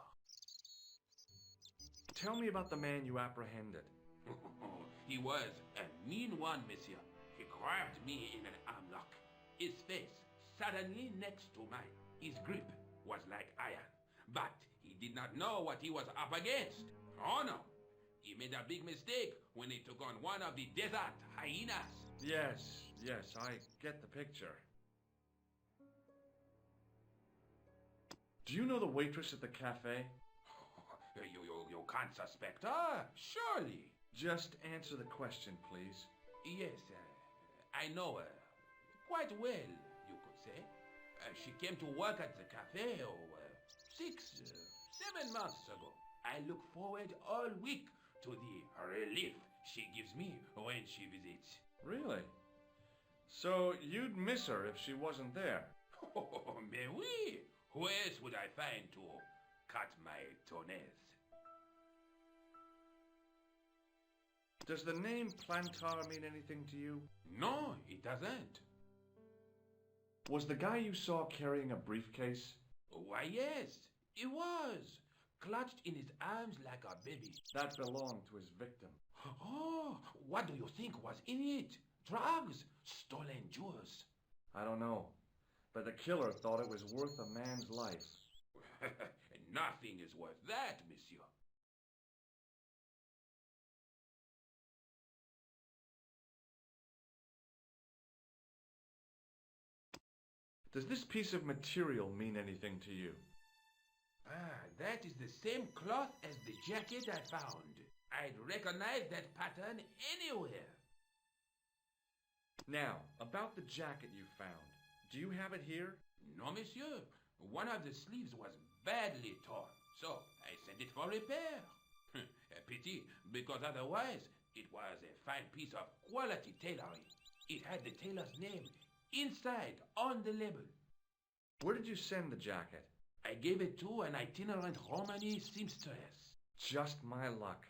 Tell me about the man you apprehended. He was a mean one, monsieur. He grabbed me in an armlock. His face suddenly next to mine. His grip was like iron. But he did not know what he was up against. Oh no. He made a big mistake when he took on one of the desert hyenas. Yes, I get the picture. Do you know the waitress at the cafe? You can't suspect her, surely. Just answer the question, please. Yes, I know her. Quite well, you could say. She came to work at the cafe 7 months ago. I look forward all week to the relief she gives me when she visits. Really? So you'd miss her if she wasn't there? Oh, mais oui. Who else would I find to cut my toenails? Does the name Plantar mean anything to you? No, it doesn't. Was the guy you saw carrying a briefcase? Why, yes, he was. Clutched in his arms like a baby. That belonged to his victim. Oh, what do you think was in it? Drugs? Stolen jewels? I don't know. But the killer thought it was worth a man's life. Nothing is worth that, monsieur. Does this piece of material mean anything to you? That is the same cloth as the jacket I found. I'd recognize that pattern anywhere. Now, about the jacket you found. Do you have it here? No, monsieur. One of the sleeves was badly torn, so I sent it for repair. A pity, because otherwise it was a fine piece of quality tailoring. It had the tailor's name inside on the label. Where did you send the jacket? I gave it to an itinerant Romany seamstress. Just my luck.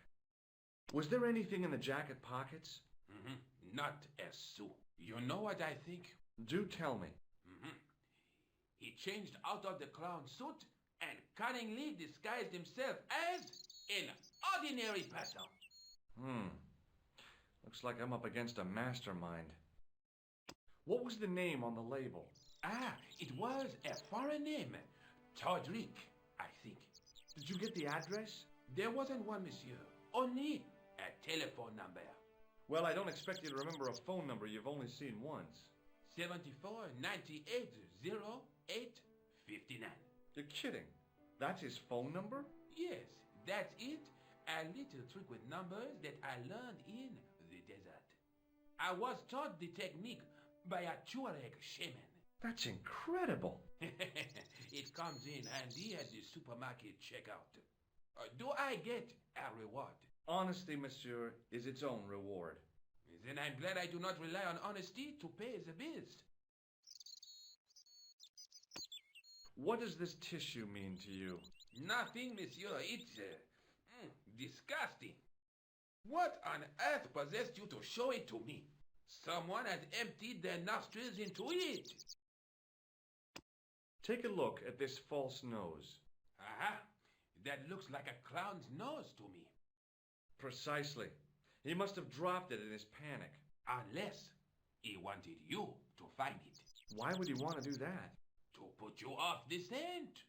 Was there anything in the jacket pockets? Not a sou. You know what I think? Do tell me. He changed out of the clown suit and cunningly disguised himself as an ordinary person. Looks like I'm up against a mastermind. What was the name on the label? It was a foreign name. Todrick, I think. Did you get the address? There wasn't one, monsieur. Only a telephone number. Well, I don't expect you to remember a phone number you've only seen once. 74 98 08 59. You're kidding. That's his phone number? Yes, that's it. A little trick with numbers that I learned in the desert. I was taught the technique by a Tuareg shaman. That's incredible. It comes in handy at the supermarket checkout. Do I get a reward? Honesty, monsieur, is its own reward. Then I'm glad I do not rely on honesty to pay the bills. What does this tissue mean to you? Nothing, monsieur. It's disgusting. What on earth possessed you to show it to me? Someone has emptied their nostrils into it. Take a look at this false nose. That looks like a clown's nose to me. Precisely. He must have dropped it in his panic. Unless he wanted you to find it. Why would he want to do that? To put you off the scent.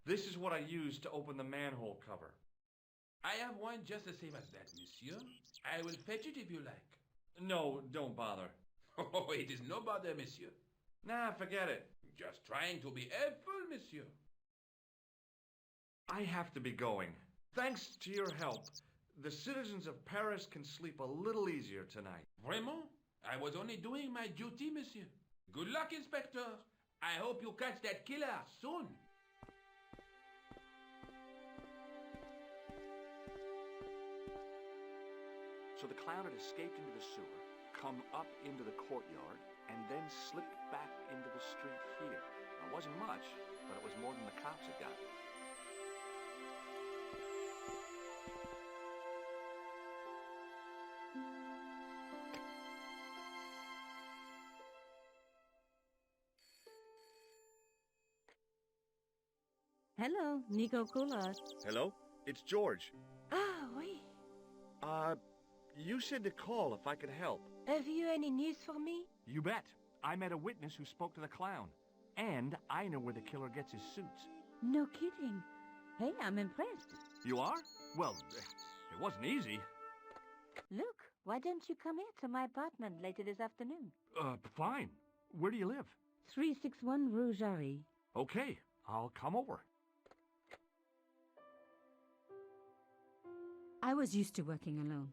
This is what I used to open the manhole cover. I have one just the same as that, monsieur. I will fetch it if you like. No, don't bother. Oh, it is no bother, monsieur. Nah, forget it. Just trying to be helpful, monsieur. I have to be going. Thanks to your help, the citizens of Paris can sleep a little easier tonight. Vraiment? I was only doing my duty, monsieur. Good luck, Inspector. I hope you catch that killer soon. So the clown had escaped into the sewer, come up into the courtyard, and then slipped back into the street here. It wasn't much, but it was more than the cops had got. Hello, Nico Collard. Hello? It's George. Ah, oui. You said to call if I could help. Have you any news for me? You bet. I met a witness who spoke to the clown. And I know where the killer gets his suits. No kidding. Hey, I'm impressed. You are? Well, it wasn't easy. Look, why don't you come here to my apartment later this afternoon? Fine. Where do you live? 361 Rue Jarry. Okay, I'll come over. I was used to working alone,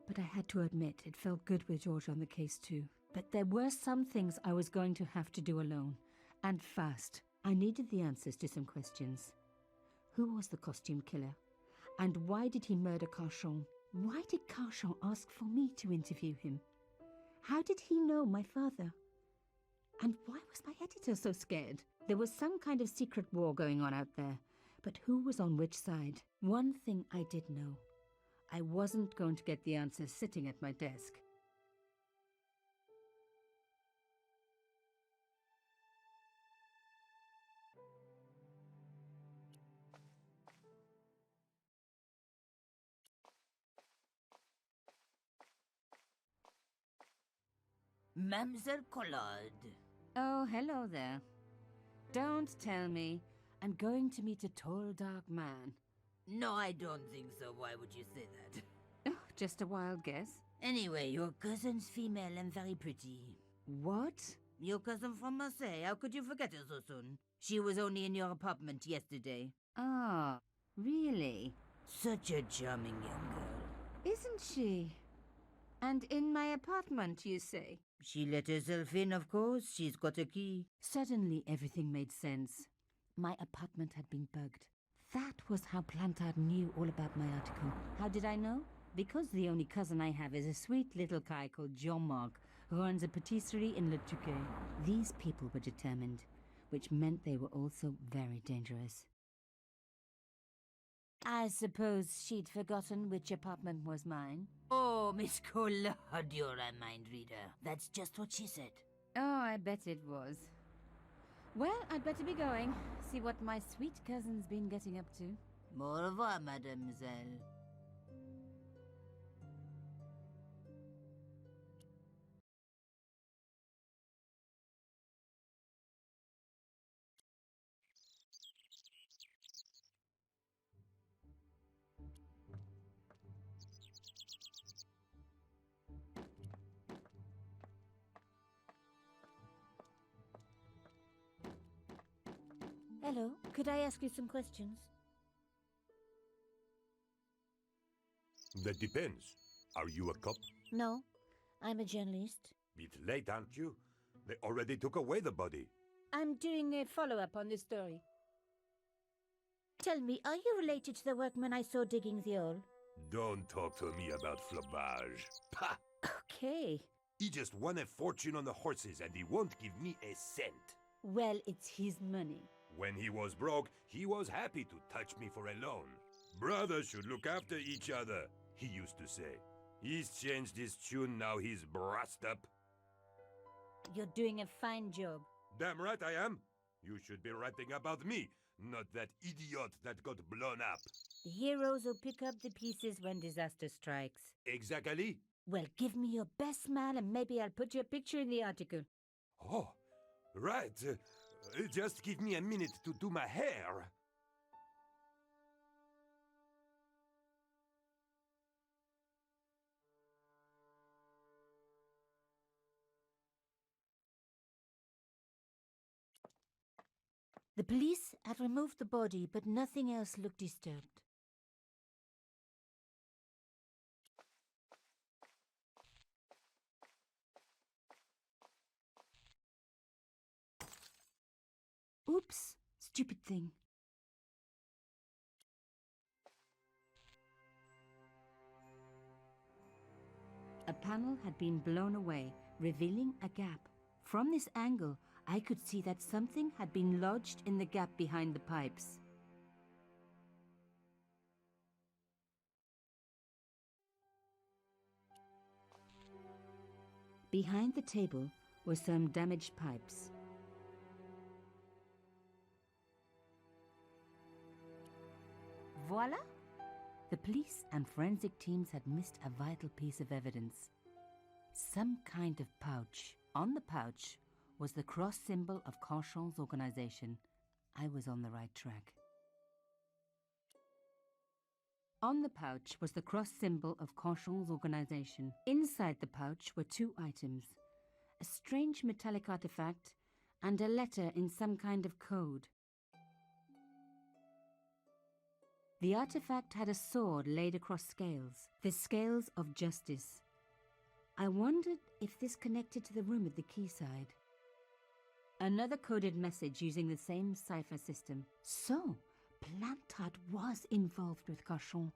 but I had to admit it felt good with George on the case too. But there were some things I was going to have to do alone, and fast. I needed the answers to some questions. Who was the costume killer? And why did he murder Carchon? Why did Carchon ask for me to interview him? How did he know my father? And why was my editor so scared? There was some kind of secret war going on out there, but who was on which side? One thing I did know. I wasn't going to get the answers sitting at my desk. Mademoiselle Collard. Oh, hello there. Don't tell me I'm going to meet a tall, dark man. No, I don't think so. Why would you say that? Oh, just a wild guess. Anyway, your cousin's female and very pretty. What? Your cousin from Marseille. How could you forget her so soon? She was only in your apartment yesterday. Ah, really? Such a charming young girl. Isn't she? And in my apartment, you say? She let herself in, of course. She's got a key. Suddenly, everything made sense. My apartment had been bugged. That was how Plantard knew all about my article. How did I know? Because the only cousin I have is a sweet little guy called Jean-Marc, who runs a patisserie in Le Touquet. These people were determined, which meant they were also very dangerous. I suppose she'd forgotten which apartment was mine. Oh, Miss Collard, you're a mind reader. That's just what she said. Oh, I bet it was. Well, I'd better be going. See what my sweet cousin's been getting up to. Au revoir, mademoiselle. Hello, could I ask you some questions? That depends. Are you a cop? No, I'm a journalist. Bit late, aren't you? They already took away the body. I'm doing a follow-up on this story. Tell me, are you related to the workman I saw digging the hole? Don't talk to me about flambage. Pah! Okay. He just won a fortune on the horses and he won't give me a cent. Well, it's his money. When he was broke, he was happy to touch me for a loan. Brothers should look after each other, he used to say. He's changed his tune, now he's brassed up. You're doing a fine job. Damn right I am. You should be writing about me, not that idiot that got blown up. The heroes who pick up the pieces when disaster strikes. Exactly. Well, give me your best smile and maybe I'll put your picture in the article. Oh, right. Just give me a minute to do my hair. The police have removed the body, but nothing else looked disturbed. Oops, stupid thing. A panel had been blown away, revealing a gap. From this angle, I could see that something had been lodged in the gap behind the pipes. Behind the table were some damaged pipes. Voila! The police and forensic teams had missed a vital piece of evidence. Some kind of pouch. On the pouch was the cross symbol of Carchon's organization. I was on the right track. On the pouch was the cross symbol of Carchon's organization. Inside the pouch were two items: a strange metallic artifact and a letter in some kind of code. The artifact had a sword laid across scales, the scales of justice. I wondered if this connected to the room at the quayside. Another coded message using the same cipher system. So, Planeta was involved with Carchon.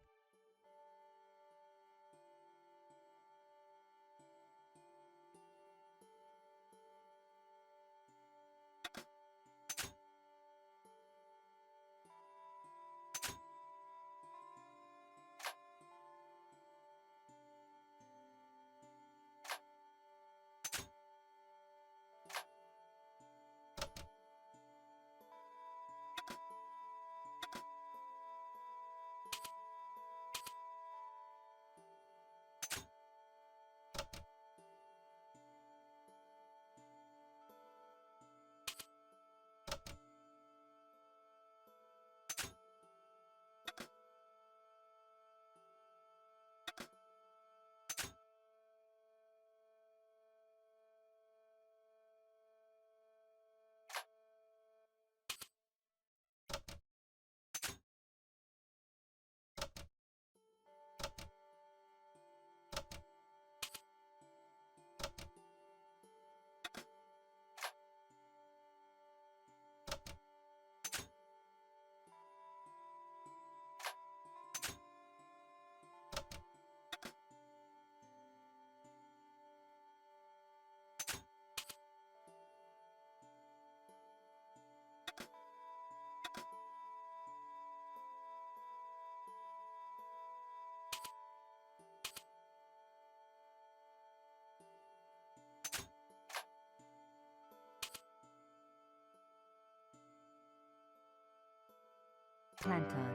Planeta.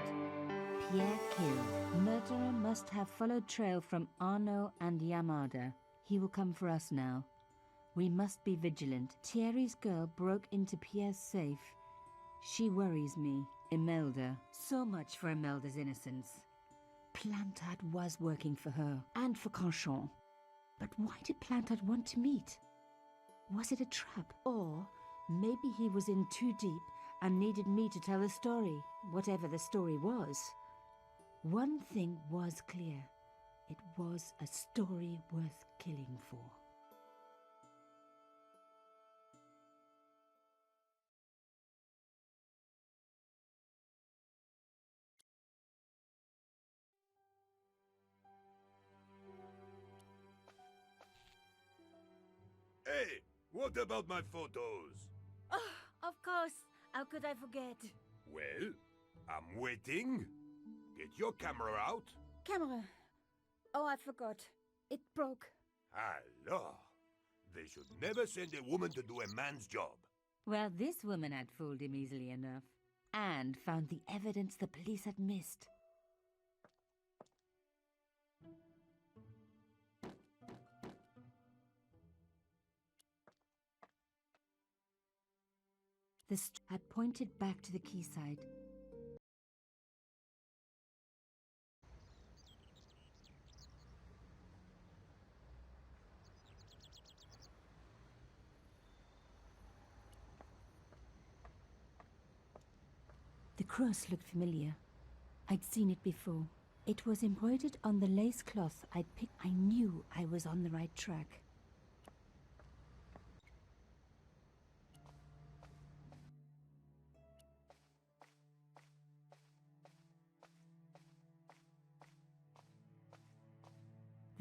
Pierre killed. Murderer must have followed trail from Arnaud and Yamada. He will come for us now. We must be vigilant. Thierry's girl broke into Pierre's safe. She worries me. Imelda. So much for Imelda's innocence. Planeta was working for her, and for Carchon. But why did Planeta want to meet? Was it a trap? Or maybe he was in too deep and needed me to tell the story, whatever the story was. One thing was clear. It was a story worth killing for. Hey, what about my photos? Oh, of course. How could I forget? Well, I'm waiting. Get your camera out. Camera. Oh, I forgot. It broke. Alors, they should never send a woman to do a man's job. Well, this woman had fooled him easily enough, and found the evidence the police had missed. The had pointed back to the quayside. The cross looked familiar. I'd seen it before. It was embroidered on the lace cloth I'd picked. I knew I was on the right track.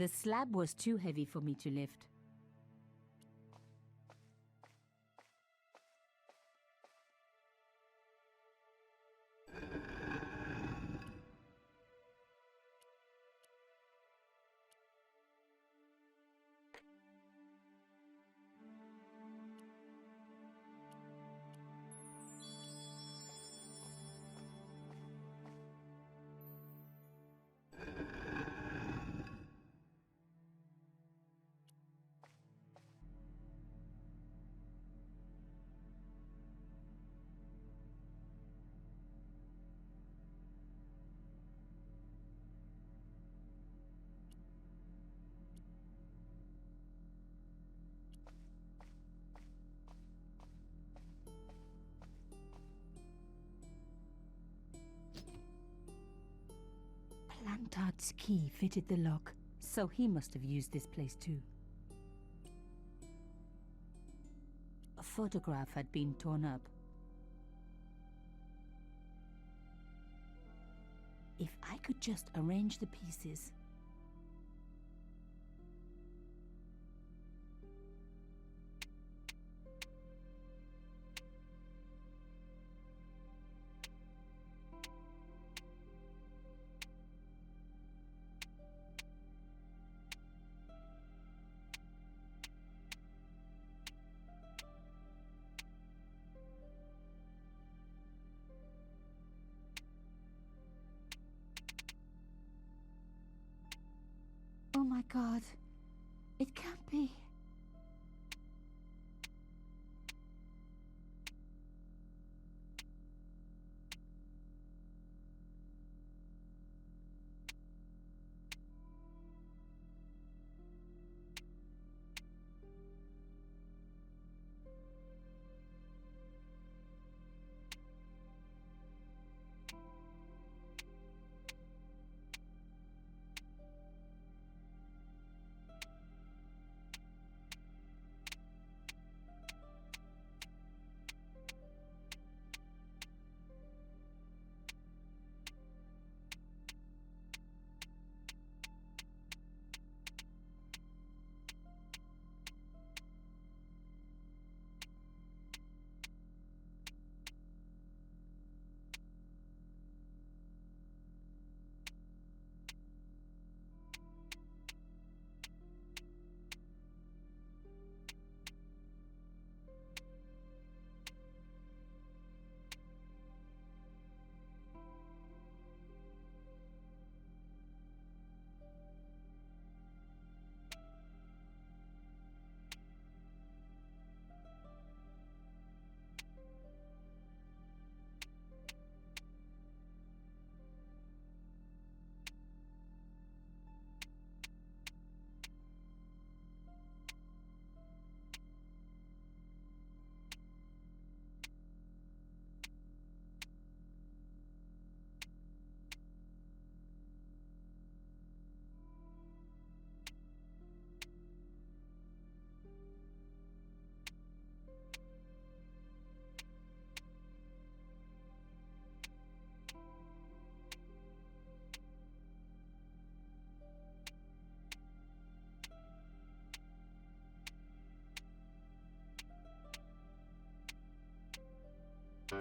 The slab was too heavy for me to lift. Plantard's key fitted the lock, so he must have used this place too. A photograph had been torn up. If I could just arrange the pieces. Oh my God, it can't be.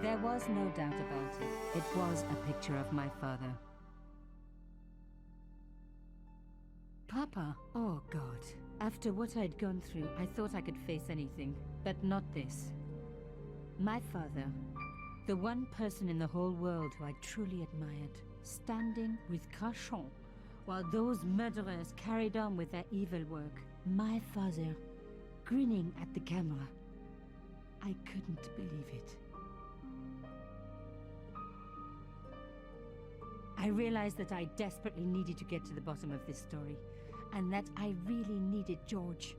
There was no doubt about it. It was a picture of my father. Papa, oh God. After what I'd gone through, I thought I could face anything, but not this. My father, the one person in the whole world who I truly admired, standing with Cachon, while those murderers carried on with their evil work. My father, grinning at the camera. I couldn't believe it. I realized that I desperately needed to get to the bottom of this story, and that I really needed George.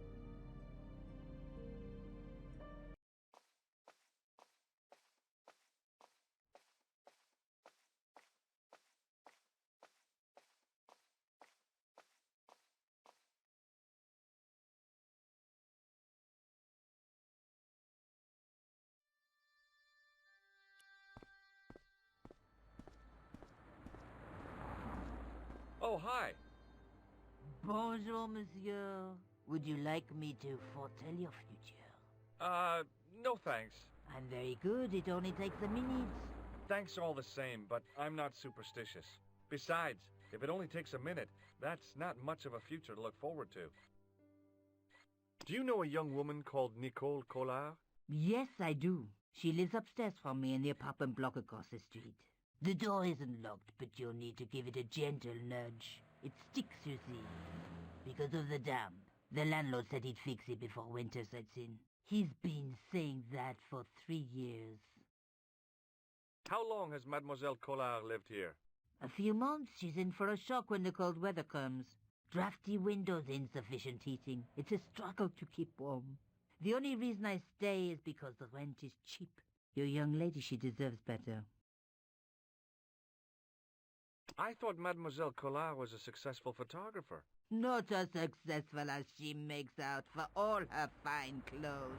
Oh, hi. Bonjour, monsieur. Would you like me to foretell your future? No thanks. I'm very good. It only takes a minute. Thanks all the same, but I'm not superstitious. Besides, if it only takes a minute, that's not much of a future to look forward to. Do you know a young woman called Nicole Collard? Yes, I do. She lives upstairs from me in the apartment block across the street. The door isn't locked, but you'll need to give it a gentle nudge. It sticks, you see, because of the damp. The landlord said he'd fix it before winter sets in. He's been saying that for 3 years. How long has Mademoiselle Collard lived here? A few months. She's in for a shock when the cold weather comes. Drafty windows, insufficient heating. It's a struggle to keep warm. The only reason I stay is because the rent is cheap. Your young lady, she deserves better. I thought Mademoiselle Collard was a successful photographer. Not as successful as she makes out for all her fine clothes.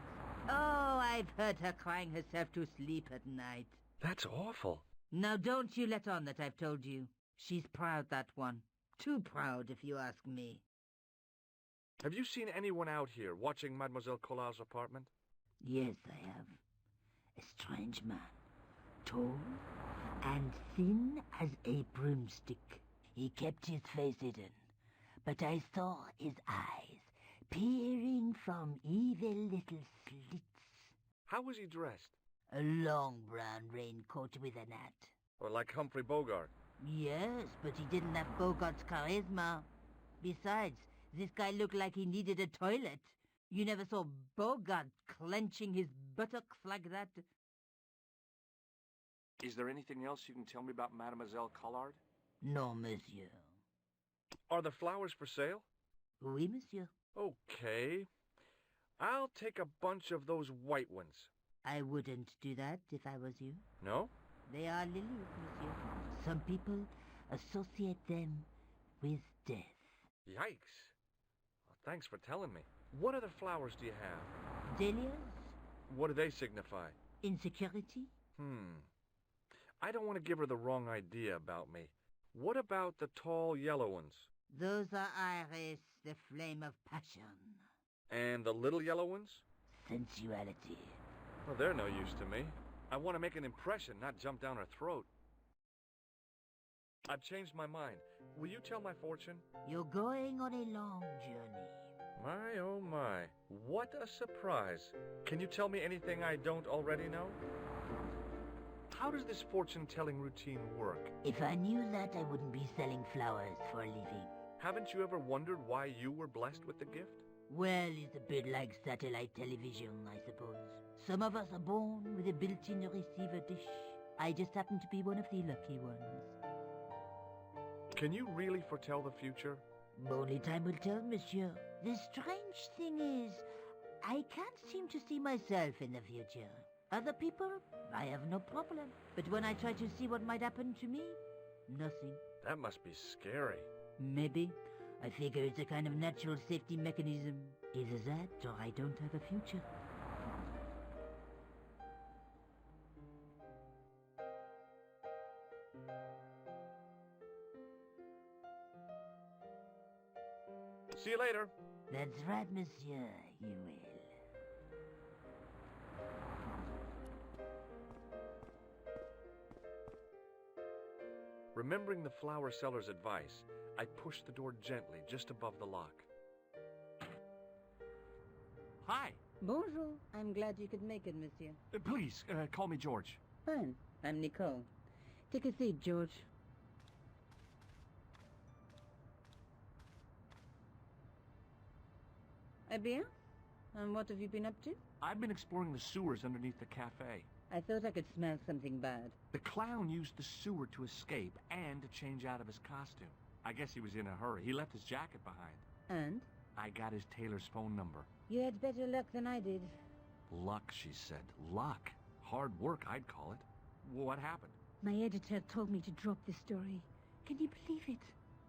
Oh, I've heard her crying herself to sleep at night. That's awful. Now don't you let on that I've told you. She's proud, that one. Too proud, if you ask me. Have you seen anyone out here watching Mademoiselle Collard's apartment? Yes, I have. A strange man. Tall and thin as a broomstick. He kept his face hidden, but I saw his eyes peering from evil little slits. How was he dressed? A long brown raincoat with an hat. Or like Humphrey Bogart? Yes, but he didn't have Bogart's charisma. Besides, this guy looked like he needed a toilet. You never saw Bogart clenching his buttocks like that. Is there anything else you can tell me about Mademoiselle Collard? No, monsieur. Are the flowers for sale? Oui, monsieur. Okay. I'll take a bunch of those white ones. I wouldn't do that if I was you. No? They are lilies, monsieur. Some people associate them with death. Yikes. Well, thanks for telling me. What other flowers do you have? Dahlias? What do they signify? Insecurity? I don't want to give her the wrong idea about me. What about the tall yellow ones? Those are iris, the flame of passion. And the little yellow ones? Sensuality. Well, they're no use to me. I want to make an impression, not jump down her throat. I've changed my mind. Will you tell my fortune? You're going on a long journey. My, oh my. What a surprise. Can you tell me anything I don't already know? How does this fortune-telling routine work? If I knew that, I wouldn't be selling flowers for a living. Haven't you ever wondered why you were blessed with the gift? Well, it's a bit like satellite television, I suppose. Some of us are born with a built-in receiver dish. I just happen to be one of the lucky ones. Can you really foretell the future? Only time will tell, monsieur. The strange thing is, I can't seem to see myself in the future. Other people, I have no problem. But when I try to see what might happen to me, nothing. That must be scary. Maybe. I figure it's a kind of natural safety mechanism. Either that, or I don't have a future. See you later. That's right, monsieur. You will. Remembering the flower seller's advice, I pushed the door gently just above the lock. Hi. Bonjour. I'm glad you could make it, monsieur. Please, call me George. Fine. I'm Nicole. Take a seat, George. Eh bien? And what have you been up to? I've been exploring the sewers underneath the cafe. I thought I could smell something bad. The clown used the sewer to escape and to change out of his costume. I guess he was in a hurry. He left his jacket behind. And? I got his tailor's phone number. You had better luck than I did. Luck, she said. Luck. Hard work, I'd call it. What happened? My editor told me to drop the story. Can you believe it?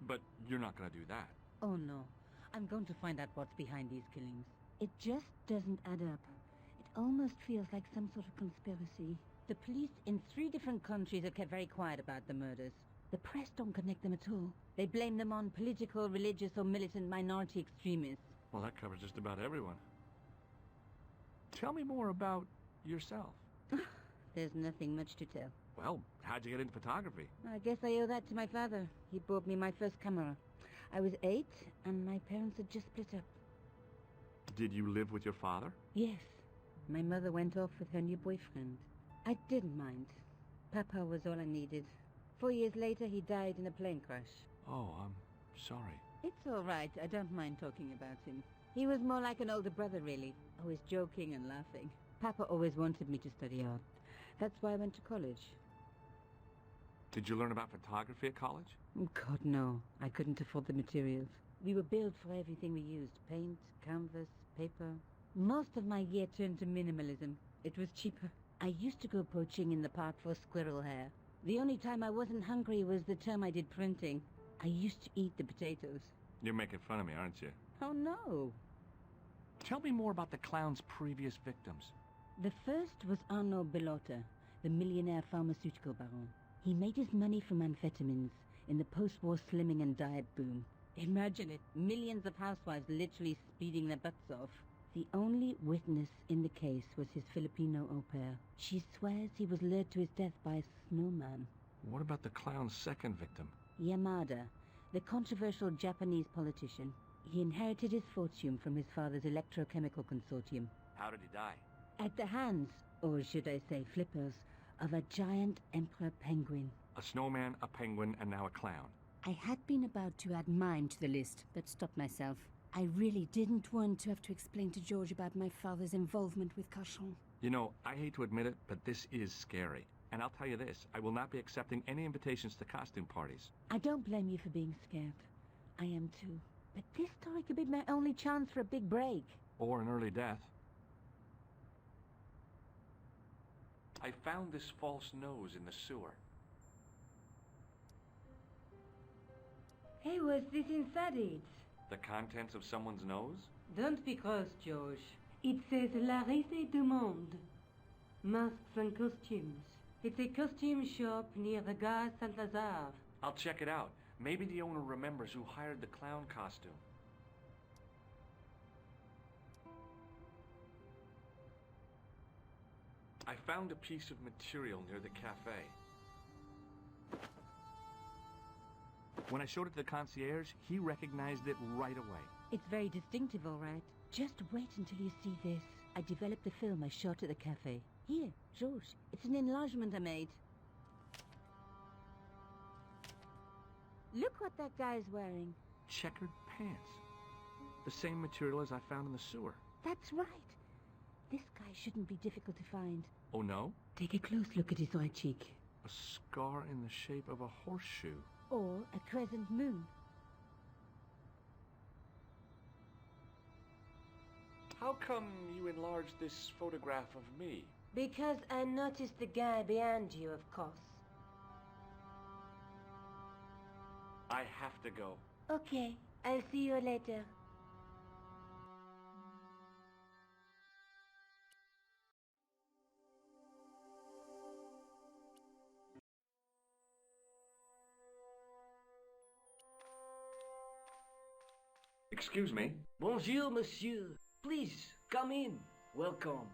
But you're not going to do that. Oh, no. I'm going to find out what's behind these killings. It just doesn't add up. It almost feels like some sort of conspiracy. The police in 3 different countries have kept very quiet about the murders. The press don't connect them at all. They blame them on political, religious, or militant minority extremists. Well, that covers just about everyone. Tell me more about yourself. There's nothing much to tell. Well, how'd you get into photography? I guess I owe that to my father. He bought me my first camera. I was 8, and my parents had just split up. Did you live with your father? Yes. My mother went off with her new boyfriend. I didn't mind. Papa was all I needed. 4 years later, he died in a plane crash. Oh, I'm sorry. It's all right. I don't mind talking about him. He was more like an older brother, really. Always joking and laughing. Papa always wanted me to study art. That's why I went to college. Did you learn about photography at college? God, no. I couldn't afford the materials. We were billed for everything we used. Paint, canvas, paper. Most of my year turned to minimalism. It was cheaper. I used to go poaching in the park for squirrel hair. The only time I wasn't hungry was the term I did printing. I used to eat the potatoes. You're making fun of me, aren't you? Oh, no. Tell me more about the clown's previous victims. The first was Arnaud Bellotta, the millionaire pharmaceutical baron. He made his money from amphetamines in the post-war slimming and diet boom. Imagine it, millions of housewives literally speeding their butts off. The only witness in the case was his Filipino au pair. She swears he was lured to his death by a snowman. What about the clown's second victim? Yamada, the controversial Japanese politician. He inherited his fortune from his father's electrochemical consortium. How did he die? At the hands, or should I say flippers, of a giant emperor penguin. A snowman, a penguin, and now a clown. I had been about to add mine to the list, but stopped myself. I really didn't want to have to explain to George about my father's involvement with Cachon. You know, I hate to admit it, but this is scary. And I'll tell you this, I will not be accepting any invitations to costume parties. I don't blame you for being scared. I am too. But this story could be my only chance for a big break. Or an early death. I found this false nose in the sewer. Hey, what's this inside it? The contents of someone's nose? Don't be cross, George. It says La Risée du Monde. Masks and costumes. It's a costume shop near the Gare Saint-Lazare. I'll check it out. Maybe the owner remembers who hired the clown costume. I found a piece of material near the cafe. When I showed it to the concierge, he recognized it right away. It's very distinctive, all right. Just wait until you see this. I developed the film I shot at the cafe. Here, George, it's an enlargement I made. Look what that guy's wearing. Checkered pants. The same material as I found in the sewer. That's right. This guy shouldn't be difficult to find. Oh, no? Take a close look at his right cheek. A scar in the shape of a horseshoe. Or a crescent moon. How come you enlarged this photograph of me? Because I noticed the guy behind you, of course. I have to go. Okay, I'll see you later. Excuse me? Bonjour, monsieur. Please, come in. Welcome.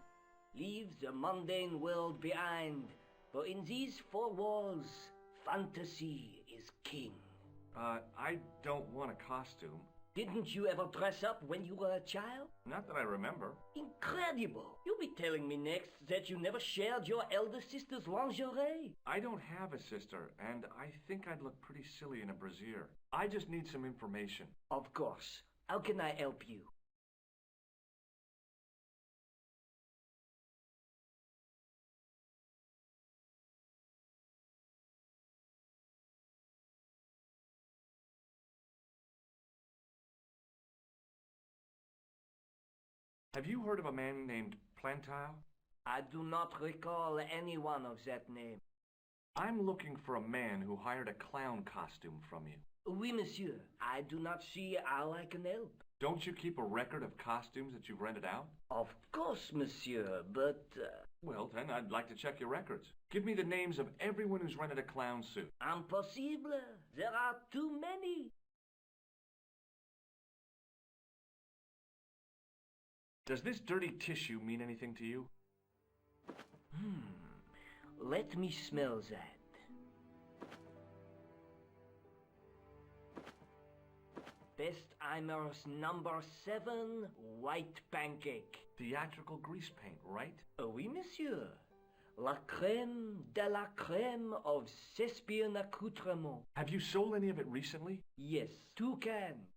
Leave the mundane world behind, for in these four walls, fantasy is king. I don't want a costume. Didn't you ever dress up when you were a child? Not that I remember. Incredible! You'll be telling me next that you never shared your elder sister's lingerie. I don't have a sister, and I think I'd look pretty silly in a brassiere. I just need some information. Of course. How can I help you? Have you heard of a man named Planeta? I do not recall anyone of that name. I'm looking for a man who hired a clown costume from you. Oui, monsieur. I do not see how I can help. Don't you keep a record of costumes that you've rented out? Of course, monsieur, but Well, then, I'd like to check your records. Give me the names of everyone who's rented a clown suit. Impossible. There are too many. Does this dirty tissue mean anything to you? Let me smell that. Bestheimer's number 7 white pancake. Theatrical grease paint, right? Oui, monsieur. La crème de la crème of Thespian accoutrement. Have you sold any of it recently? Yes, 2 cans.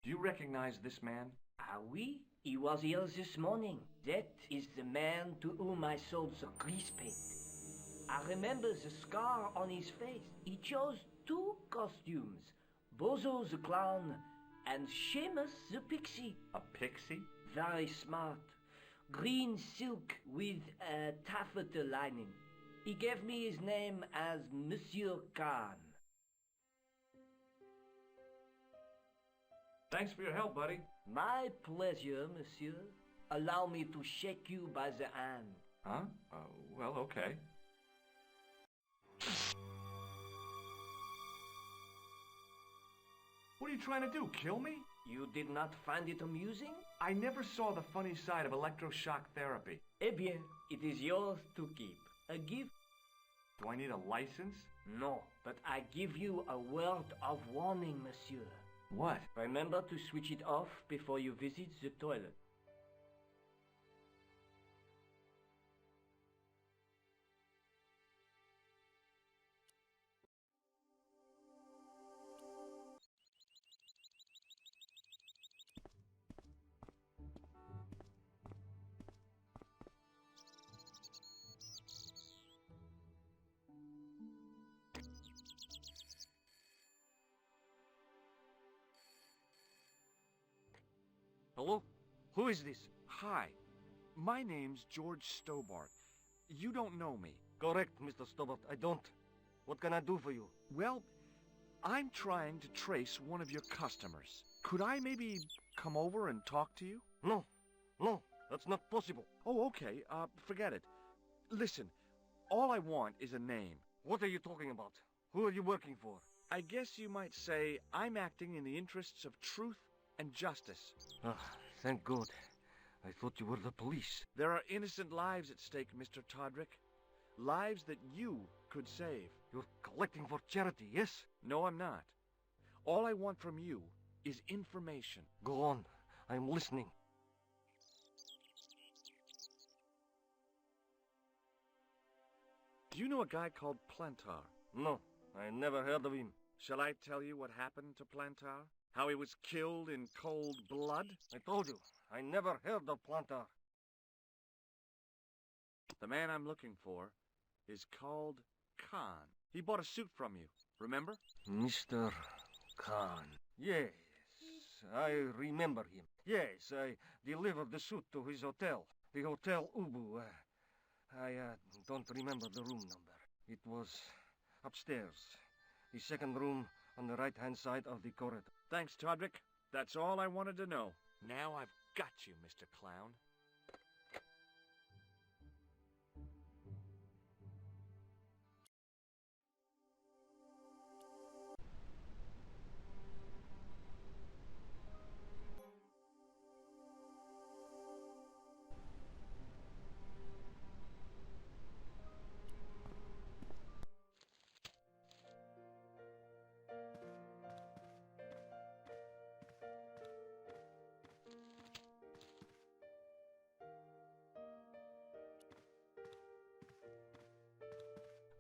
Do you recognize this man? Ah oui, he was here this morning. That is the man to whom I sold the grease paint. I remember the scar on his face. He chose 2 costumes. Bozo the clown and Seamus the pixie. A pixie? Very smart. Green silk with a taffeta lining. He gave me his name as Monsieur Khan. Thanks for your help, buddy. My pleasure, monsieur. Allow me to shake you by the hand. Huh? Well, okay. What are you trying to do, kill me? You did not find it amusing? I never saw the funny side of electroshock therapy. Eh bien, it is yours to keep. A gift? Do I need a license? No, but I give you a word of warning, monsieur. What? Remember to switch it off before you visit the toilet. Hello? Who is this? Hi. My name's George Stobart. You don't know me. Correct, Mr. Stobart. I don't. What can I do for you? Well, I'm trying to trace one of your customers. Could I maybe come over and talk to you? No. No, that's not possible. Oh, okay. Forget it. Listen, all I want is a name. What are you talking about? Who are you working for? I guess you might say I'm acting in the interests of truth and justice. Ah, thank God. I thought you were the police. There are innocent lives at stake, Mr. Todrick. Lives that you could save. You're collecting for charity, yes? No, I'm not. All I want from you is information. Go on. I'm listening. Do you know a guy called Plantar? No, I never heard of him. Shall I tell you what happened to Plantar? How he was killed in cold blood? I told you, I never heard of Plantar. The man I'm looking for is called Khan. He bought a suit from you, remember? Mr. Khan. Yes, I remember him. Yes, I delivered the suit to his hotel. The Hotel Ubu. I don't remember the room number. It was upstairs. The second room on the right-hand side of the corridor. Thanks, Todrick. That's all I wanted to know. Now I've got you, Mr. Clown.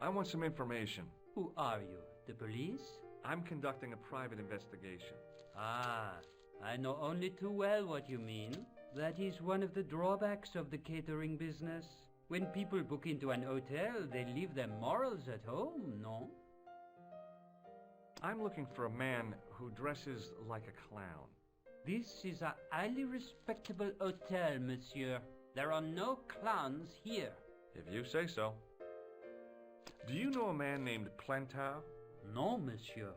I want some information. Who are you? The police? I'm conducting a private investigation. Ah, I know only too well what you mean. That is one of the drawbacks of the catering business. When people book into an hotel, they leave their morals at home, no? I'm looking for a man who dresses like a clown. This is a highly respectable hotel, monsieur. There are no clowns here. If you say so. Do you know a man named Plantar? No, monsieur.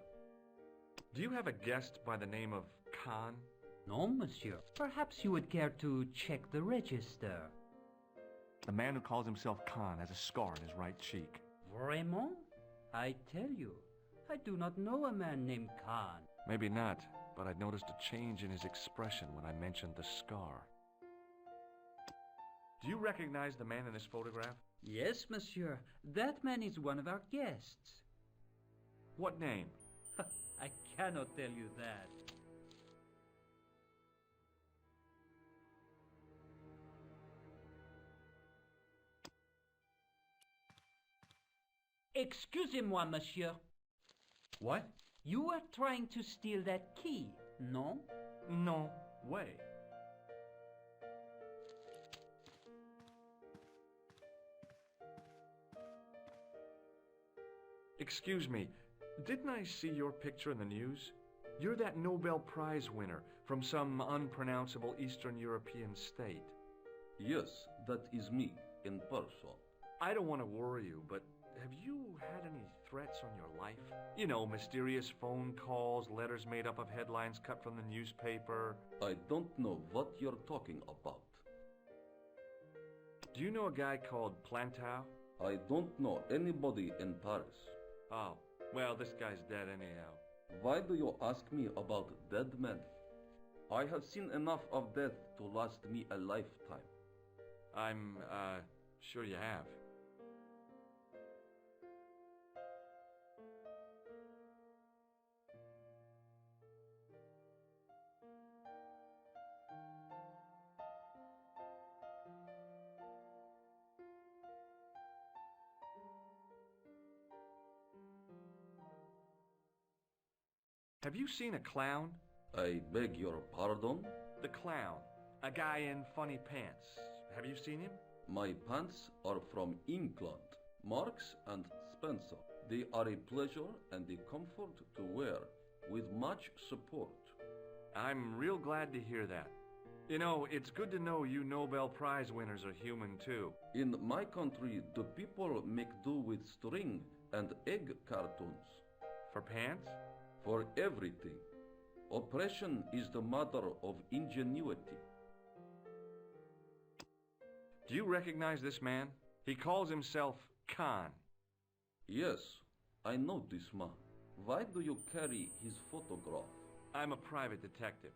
Do you have a guest by the name of Khan? No, monsieur. Perhaps you would care to check the register. The man who calls himself Khan has a scar on his right cheek. Vraiment? I tell you, I do not know a man named Khan. Maybe not, but I noticed a change in his expression when I mentioned the scar. Do you recognize the man in this photograph? Yes, monsieur. That man is one of our guests. What name? I cannot tell you that. Excusez-moi, monsieur. What? You are trying to steal that key, no? No way. Excuse me, didn't I see your picture in the news? You're that Nobel Prize winner from some unpronounceable Eastern European state. Yes, that is me, in person. I don't want to worry you, but have you had any threats on your life? You know, mysterious phone calls, letters made up of headlines cut from the newspaper. I don't know what you're talking about. Do you know a guy called Planeta? I don't know anybody in Paris. Oh, well, this guy's dead anyhow. Why do you ask me about dead men? I have seen enough of death to last me a lifetime. I'm, sure you have. Have you seen a clown? I beg your pardon? The clown. A guy in funny pants. Have you seen him? My pants are from England, Marks and Spencer. They are a pleasure and a comfort to wear, with much support. I'm real glad to hear that. You know, it's good to know you Nobel Prize winners are human too. In my country, the people make do with string and egg cartoons. For pants? For everything. Oppression is the mother of ingenuity. Do you recognize this man? He calls himself Khan. Yes, I know this man. Why do you carry his photograph? I'm a private detective.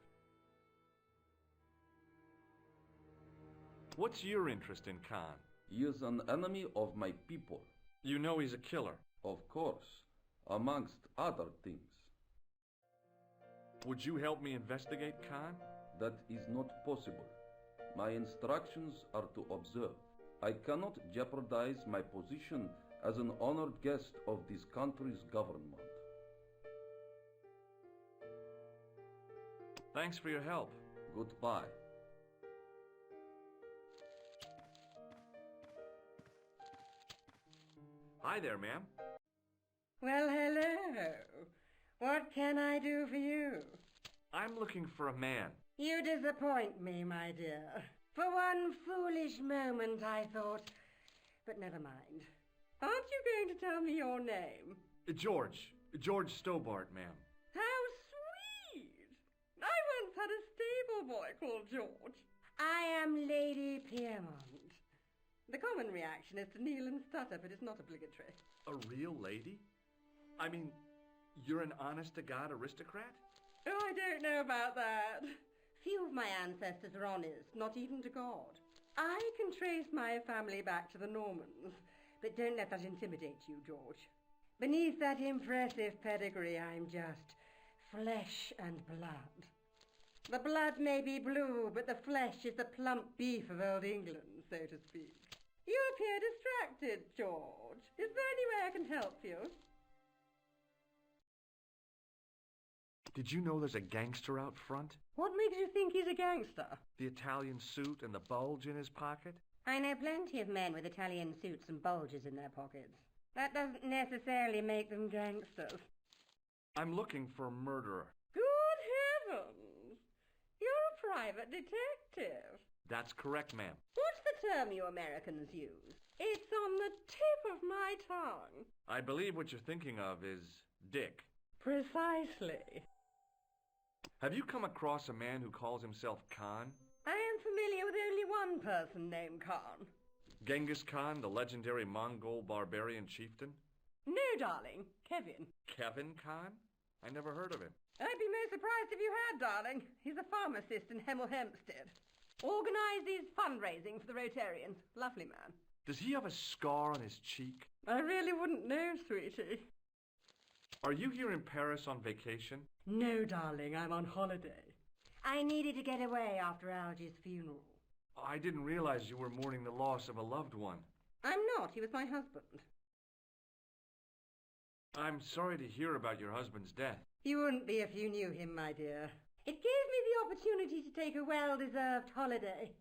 What's your interest in Khan? He is an enemy of my people. You know he's a killer? Of course, amongst other things. Would you help me investigate Khan? That is not possible. My instructions are to observe. I cannot jeopardize my position as an honored guest of this country's government. Thanks for your help. Goodbye. Hi there, ma'am. Well, hello. What can I do for you? I'm looking for a man. You disappoint me, my dear. For one foolish moment I thought... But never mind. Aren't you going to tell me your name? George. George Stobart, ma'am. How sweet! I once had a stable boy called George. I am Lady Piermont. The common reaction is to kneel and stutter, but it's not obligatory. A real lady? I mean, you're an honest-to-God aristocrat? Oh, I don't know about that. Few of my ancestors are honest, not even to God. I can trace my family back to the Normans, but don't let that intimidate you, George. Beneath that impressive pedigree, I'm just flesh and blood. The blood may be blue, but the flesh is the plump beef of old England, so to speak. You appear distracted, George. Is there any way I can help you? Did you know there's a gangster out front? What makes you think he's a gangster? The Italian suit and the bulge in his pocket? I know plenty of men with Italian suits and bulges in their pockets. That doesn't necessarily make them gangsters. I'm looking for a murderer. Good heavens! You're a private detective. That's correct, ma'am. What's the term you Americans use? It's on the tip of my tongue. I believe what you're thinking of is dick. Precisely. Have you come across a man who calls himself Khan? I am familiar with only one person named Khan. Genghis Khan, the legendary Mongol barbarian chieftain? No, darling. Kevin. Kevin Khan? I never heard of him. I'd be most surprised if you had, darling. He's a pharmacist in Hemel Hempstead. Organises fundraising for the Rotarians. Lovely man. Does he have a scar on his cheek? I really wouldn't know, sweetie. Are you here in Paris on vacation? No, darling, I'm on holiday. I needed to get away after Algy's funeral. I didn't realize you were mourning the loss of a loved one. I'm not. He was my husband. I'm sorry to hear about your husband's death. You wouldn't be if you knew him, my dear. It gave me the opportunity to take a well-deserved holiday.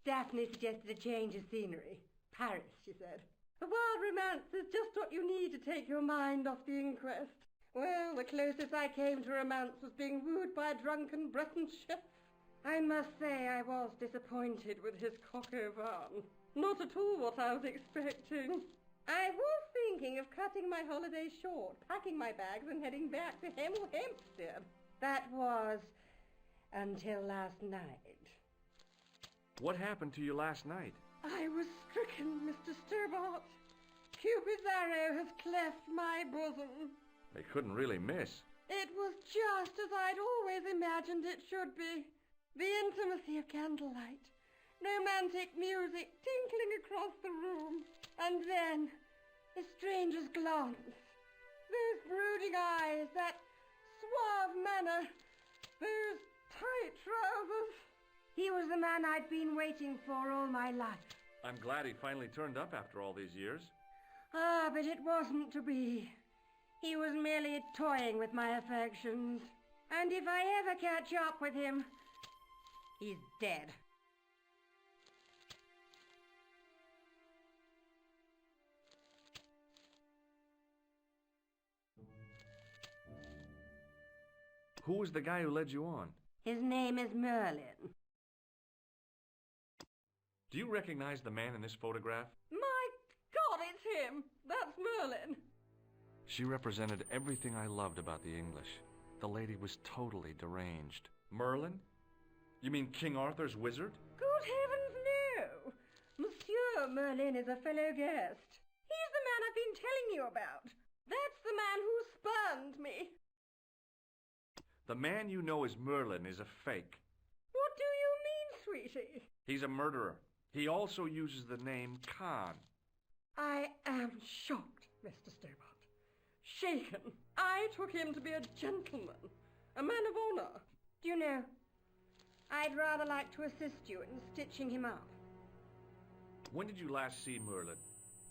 Daphne suggested a change of scenery. Paris, she said. A wild romance is just what you need to take your mind off the inquest. Well, the closest I came to romance was being wooed by a drunken Breton chef. I must say I was disappointed with his coq au vin. Not at all what I was expecting. I was thinking of cutting my holiday short, packing my bags and heading back to Hemel Hempstead. That was until last night. What happened to you last night? I was stricken, Mr. Stobart. Cupid's arrow has cleft my bosom. They couldn't really miss. It was just as I'd always imagined it should be. The intimacy of candlelight, romantic music tinkling across the room, and then a stranger's glance. Those brooding eyes, that suave manner, those tight trousers. He was the man I'd been waiting for all my life. I'm glad he finally turned up after all these years. Ah, but it wasn't to be. He was merely toying with my affections. And if I ever catch up with him, he's dead. Who was the guy who led you on? His name is Merlin. Do you recognize the man in this photograph? My God, it's him! That's Merlin! She represented everything I loved about the English. The lady was totally deranged. Merlin? You mean King Arthur's wizard? Good heavens, no! Monsieur Merlin is a fellow guest. He's the man I've been telling you about. That's the man who spurned me. The man you know as Merlin is a fake. What do you mean, sweetie? He's a murderer. He also uses the name Khan. I am shocked, Mr. Stobart. Shaken. I took him to be a gentleman, a man of honour. Do you know, I'd rather like to assist you in stitching him up. When did you last see Merlin?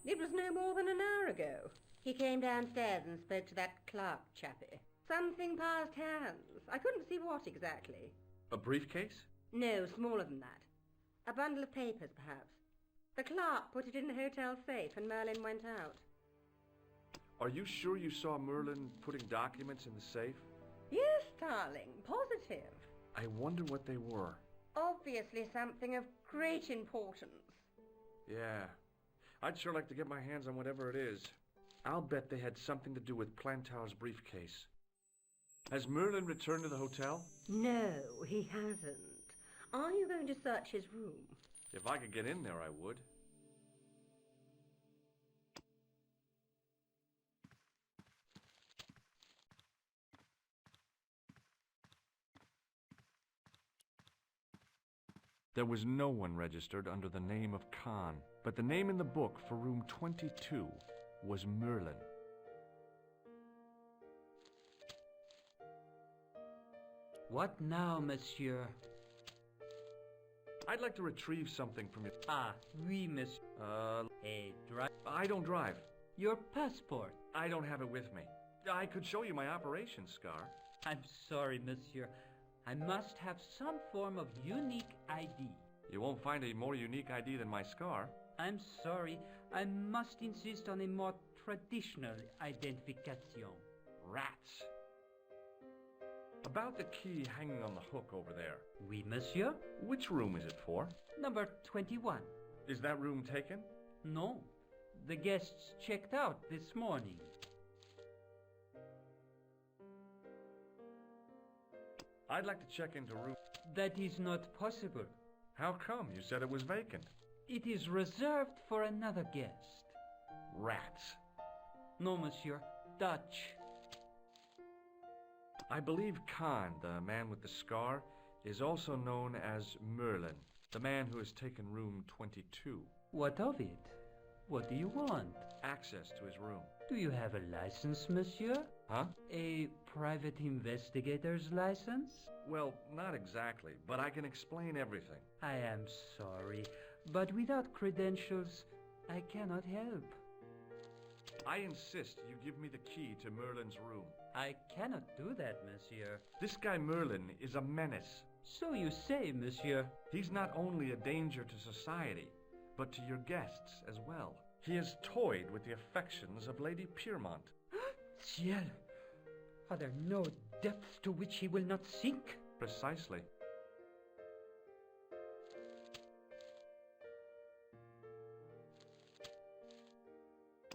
It was no more than an hour ago. He came downstairs and spoke to that clerk chappie. Something passed hands. I couldn't see what exactly. A briefcase? No, smaller than that. A bundle of papers, perhaps. The clerk put it in the hotel safe and Merlin went out. Are you sure you saw Merlin putting documents in the safe? Yes, darling, positive. I wonder what they were. Obviously something of great importance. Yeah. I'd sure like to get my hands on whatever it is. I'll bet they had something to do with Plantow's briefcase. Has Merlin returned to the hotel? No, he hasn't. Are you going to search his room? If I could get in there, I would. There was no one registered under the name of Khan, but the name in the book for room 22 was Merlin. What now, monsieur? I'd like to retrieve something from you. Ah, oui, monsieur. I don't drive. Your passport. I don't have it with me. I could show you my operation scar. I'm sorry, monsieur. I must have some form of unique ID. You won't find a more unique ID than my scar. I'm sorry. I must insist on a more traditional identification. Rats. About the key hanging on the hook over there. Oui, monsieur. Which room is it for? Number 21. Is that room taken? No. The guests checked out this morning. I'd like to check into room... That is not possible. How come? You said it was vacant. It is reserved for another guest. Rats. No, monsieur. Dutch. I believe Khan, the man with the scar, is also known as Merlin, the man who has taken room 22. What of it? What do you want? Access to his room. Do you have a license, monsieur? Huh? A private investigator's license? Well, not exactly, but I can explain everything. I am sorry, but without credentials, I cannot help. I insist you give me the key to Merlin's room. I cannot do that, monsieur. This guy Merlin is a menace. So you say, monsieur. He's not only a danger to society, but to your guests as well. He has toyed with the affections of Lady Piermont. Ciel! Are there no depths to which he will not sink? Precisely.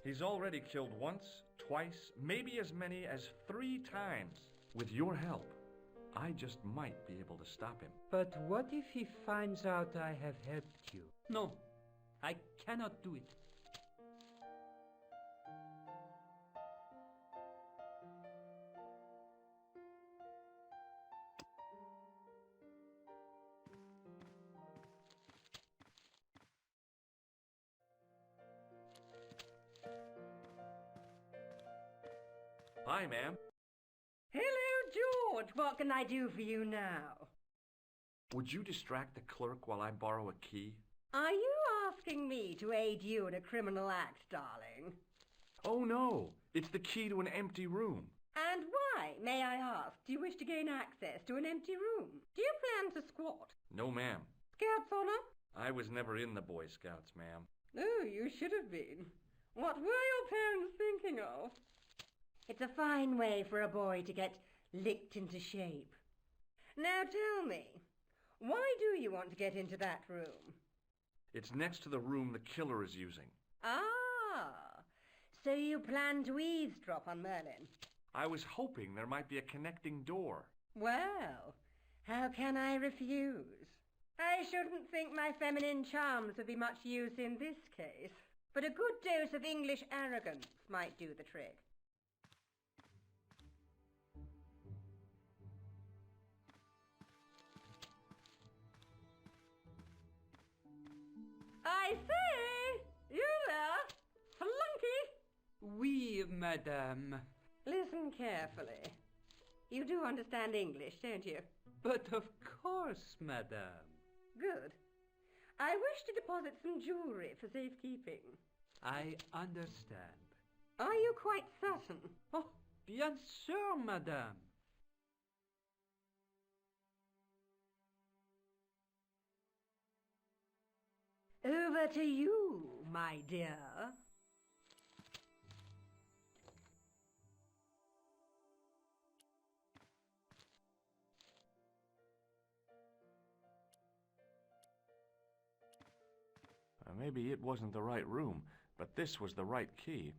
He's already killed once, twice, maybe as many as 3 times. With your help, I just might be able to stop him. But what if he finds out I have helped you? No, I cannot do it. Hi, ma'am. Hello, George. What can I do for you now? Would you distract the clerk while I borrow a key? Are you asking me to aid you in a criminal act, darling? Oh, no. It's the key to an empty room. And why, may I ask, do you wish to gain access to an empty room? Do you plan to squat? No, ma'am. Scouts honor? I was never in the Boy Scouts, ma'am. Oh, you should have been. What were your parents thinking of? It's a fine way for a boy to get licked into shape. Now tell me, why do you want to get into that room? It's next to the room the killer is using. Ah, so you plan to eavesdrop on Merlin? I was hoping there might be a connecting door. Well, how can I refuse? I shouldn't think my feminine charms would be much use in this case, but a good dose of English arrogance might do the trick. I say! You there? Flunky! Oui, madame. Listen carefully. You do understand English, don't you? But of course, madame. Good. I wish to deposit some jewellery for safekeeping. I understand. Are you quite certain? Oh, bien sûr, madame. Over to you, my dear. Maybe it wasn't the right room, but this was the right key.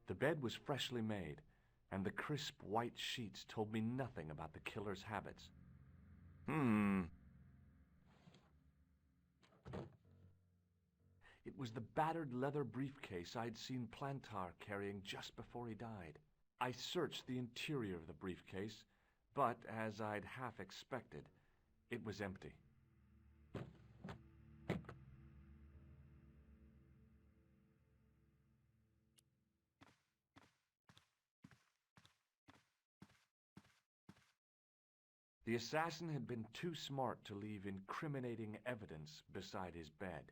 The bed was freshly made, and the crisp white sheets told me nothing about the killer's habits. It was the battered leather briefcase I'd seen Plantar carrying just before he died. I searched the interior of the briefcase, but as I'd half expected, it was empty. The assassin had been too smart to leave incriminating evidence beside his bed.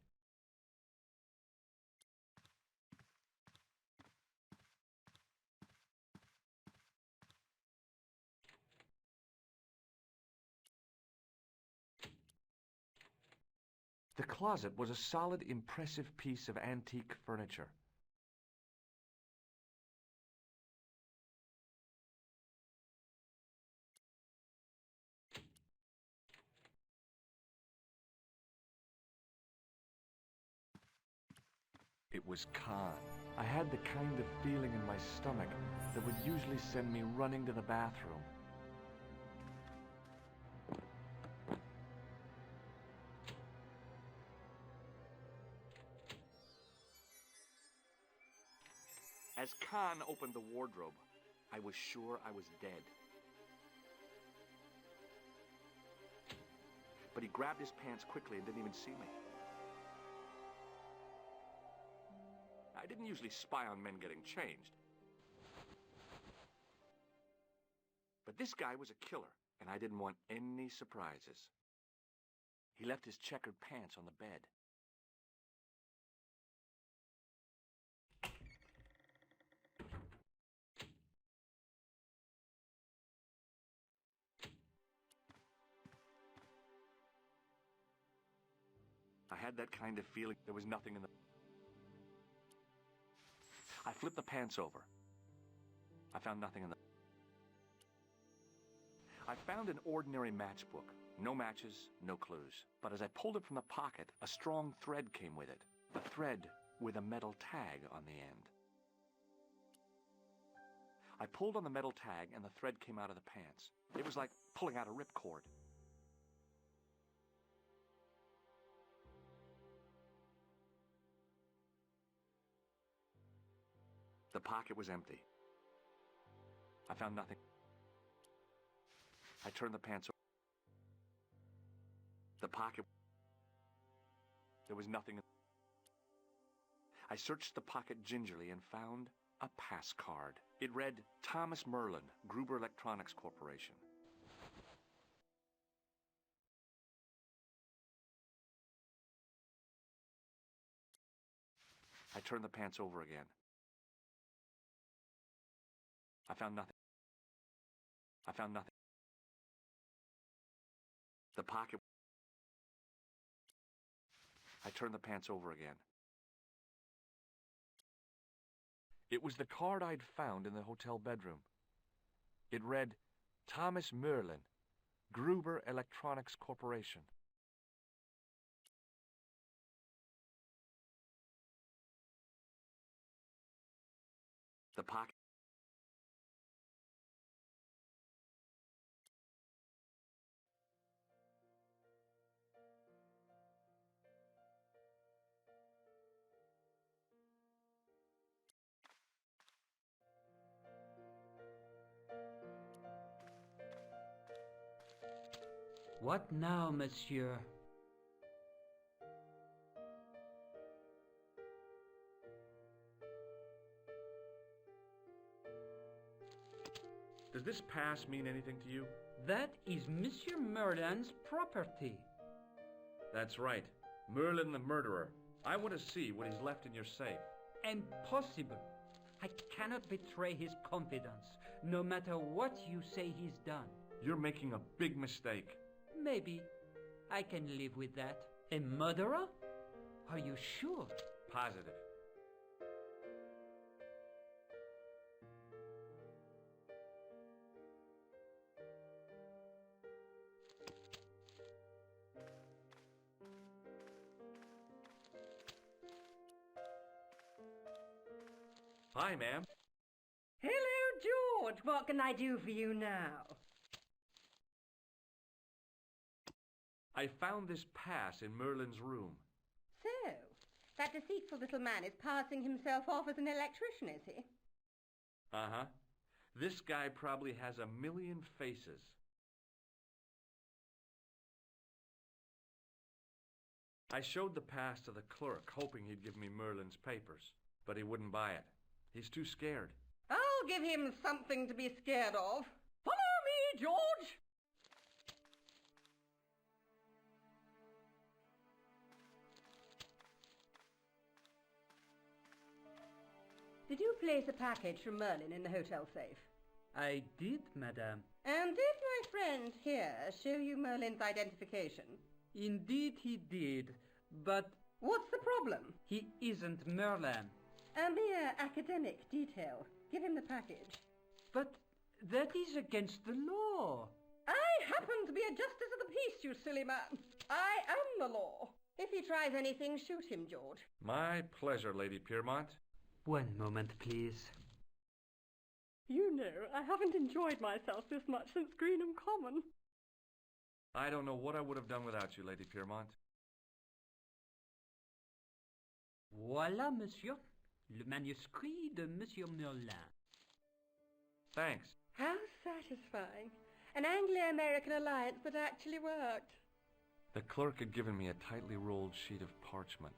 The closet was a solid, impressive piece of antique furniture. It was Khan. I had the kind of feeling in my stomach that would usually send me running to the bathroom. As Khan opened the wardrobe, I was sure I was dead. But he grabbed his pants quickly and didn't even see me. I didn't usually spy on men getting changed. But this guy was a killer, and I didn't want any surprises. He left his checkered pants on the bed. I had that kind of feeling there was nothing in the... I flipped the pants over. I found nothing in the... I found an ordinary matchbook. No matches, no clues. But as I pulled it from the pocket, a strong thread came with it. A thread with a metal tag on the end. I pulled on the metal tag and the thread came out of the pants. It was like pulling out a ripcord. The pocket was empty. I found nothing. I turned the pants over. The pocket... There was nothing. I searched the pocket gingerly and found a pass card. It read, Thomas Merlin, Gruber Electronics Corporation. I turned the pants over again. I found nothing. I found nothing. The pocket... I turned the pants over again. It was the card I'd found in the hotel bedroom. It read, Thomas Merlin, Gruber Electronics Corporation. The pocket... What now, monsieur? Does this pass mean anything to you? That is Monsieur Merlin's property. That's right. Merlin the murderer. I want to see what he's left in your safe. Impossible. I cannot betray his confidence, no matter what you say he's done. You're making a big mistake. Maybe. I can live with that. A murderer? Are you sure? Positive. Hi, ma'am. Hello, George. What can I do for you now? I found this pass in Merlin's room. So, that deceitful little man is passing himself off as an electrician, is he? Uh-huh. This guy probably has a million faces. I showed the pass to the clerk, hoping he'd give me Merlin's papers, but he wouldn't buy it. He's too scared. I'll give him something to be scared of. Follow me, George! Did you place a package from Merlin in the hotel safe? I did, madame. And did my friend here show you Merlin's identification? Indeed he did, but... What's the problem? He isn't Merlin. A mere academic detail. Give him the package. But that is against the law. I happen to be a justice of the peace, you silly man. I am the law. If he tries anything, shoot him, George. My pleasure, Lady Piermont. One moment, please. You know, I haven't enjoyed myself this much since Greenham Common. I don't know what I would have done without you, Lady Piermont. Voilà, monsieur. Le manuscrit de Monsieur Merlin. Thanks. How satisfying. An Anglo-American alliance that actually worked. The clerk had given me a tightly rolled sheet of parchment.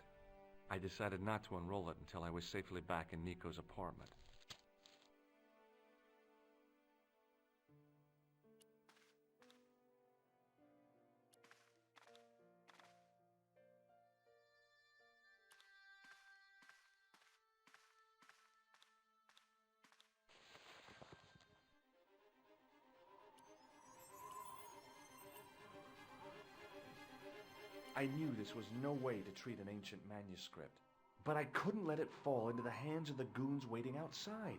I decided not to unroll it until I was safely back in Nico's apartment. I knew this was no way to treat an ancient manuscript, but I couldn't let it fall into the hands of the goons waiting outside.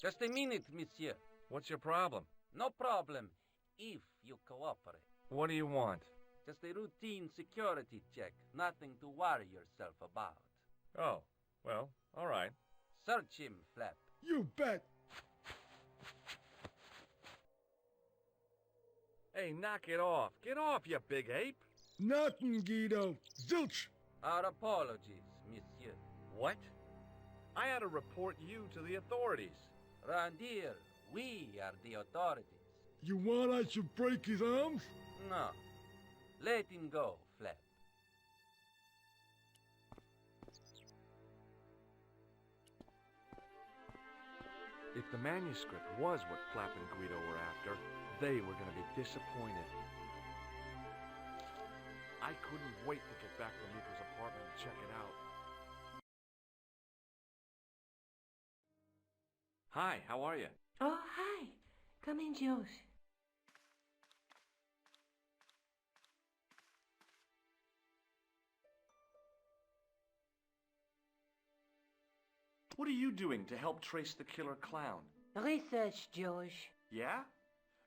Just a minute, monsieur. What's your problem? No problem, if you cooperate. What do you want? Just a routine security check. Nothing to worry yourself about. Oh, well, all right. Search him, Flap. You bet. Hey, knock it off. Get off, you big ape. Nothing, Guido. Zilch. Our apologies, monsieur. What? I had to report you to the authorities. Randir, we are the authorities. You want I should break his arms? No. Let him go, Flap. If the manuscript was what Flap and Guido were after, they were going to be disappointed. I couldn't wait to get back to Nico's apartment and check it out. Hi, how are you? Oh, hi. Come in, George. What are you doing to help trace the killer clown? Research, George. Yeah?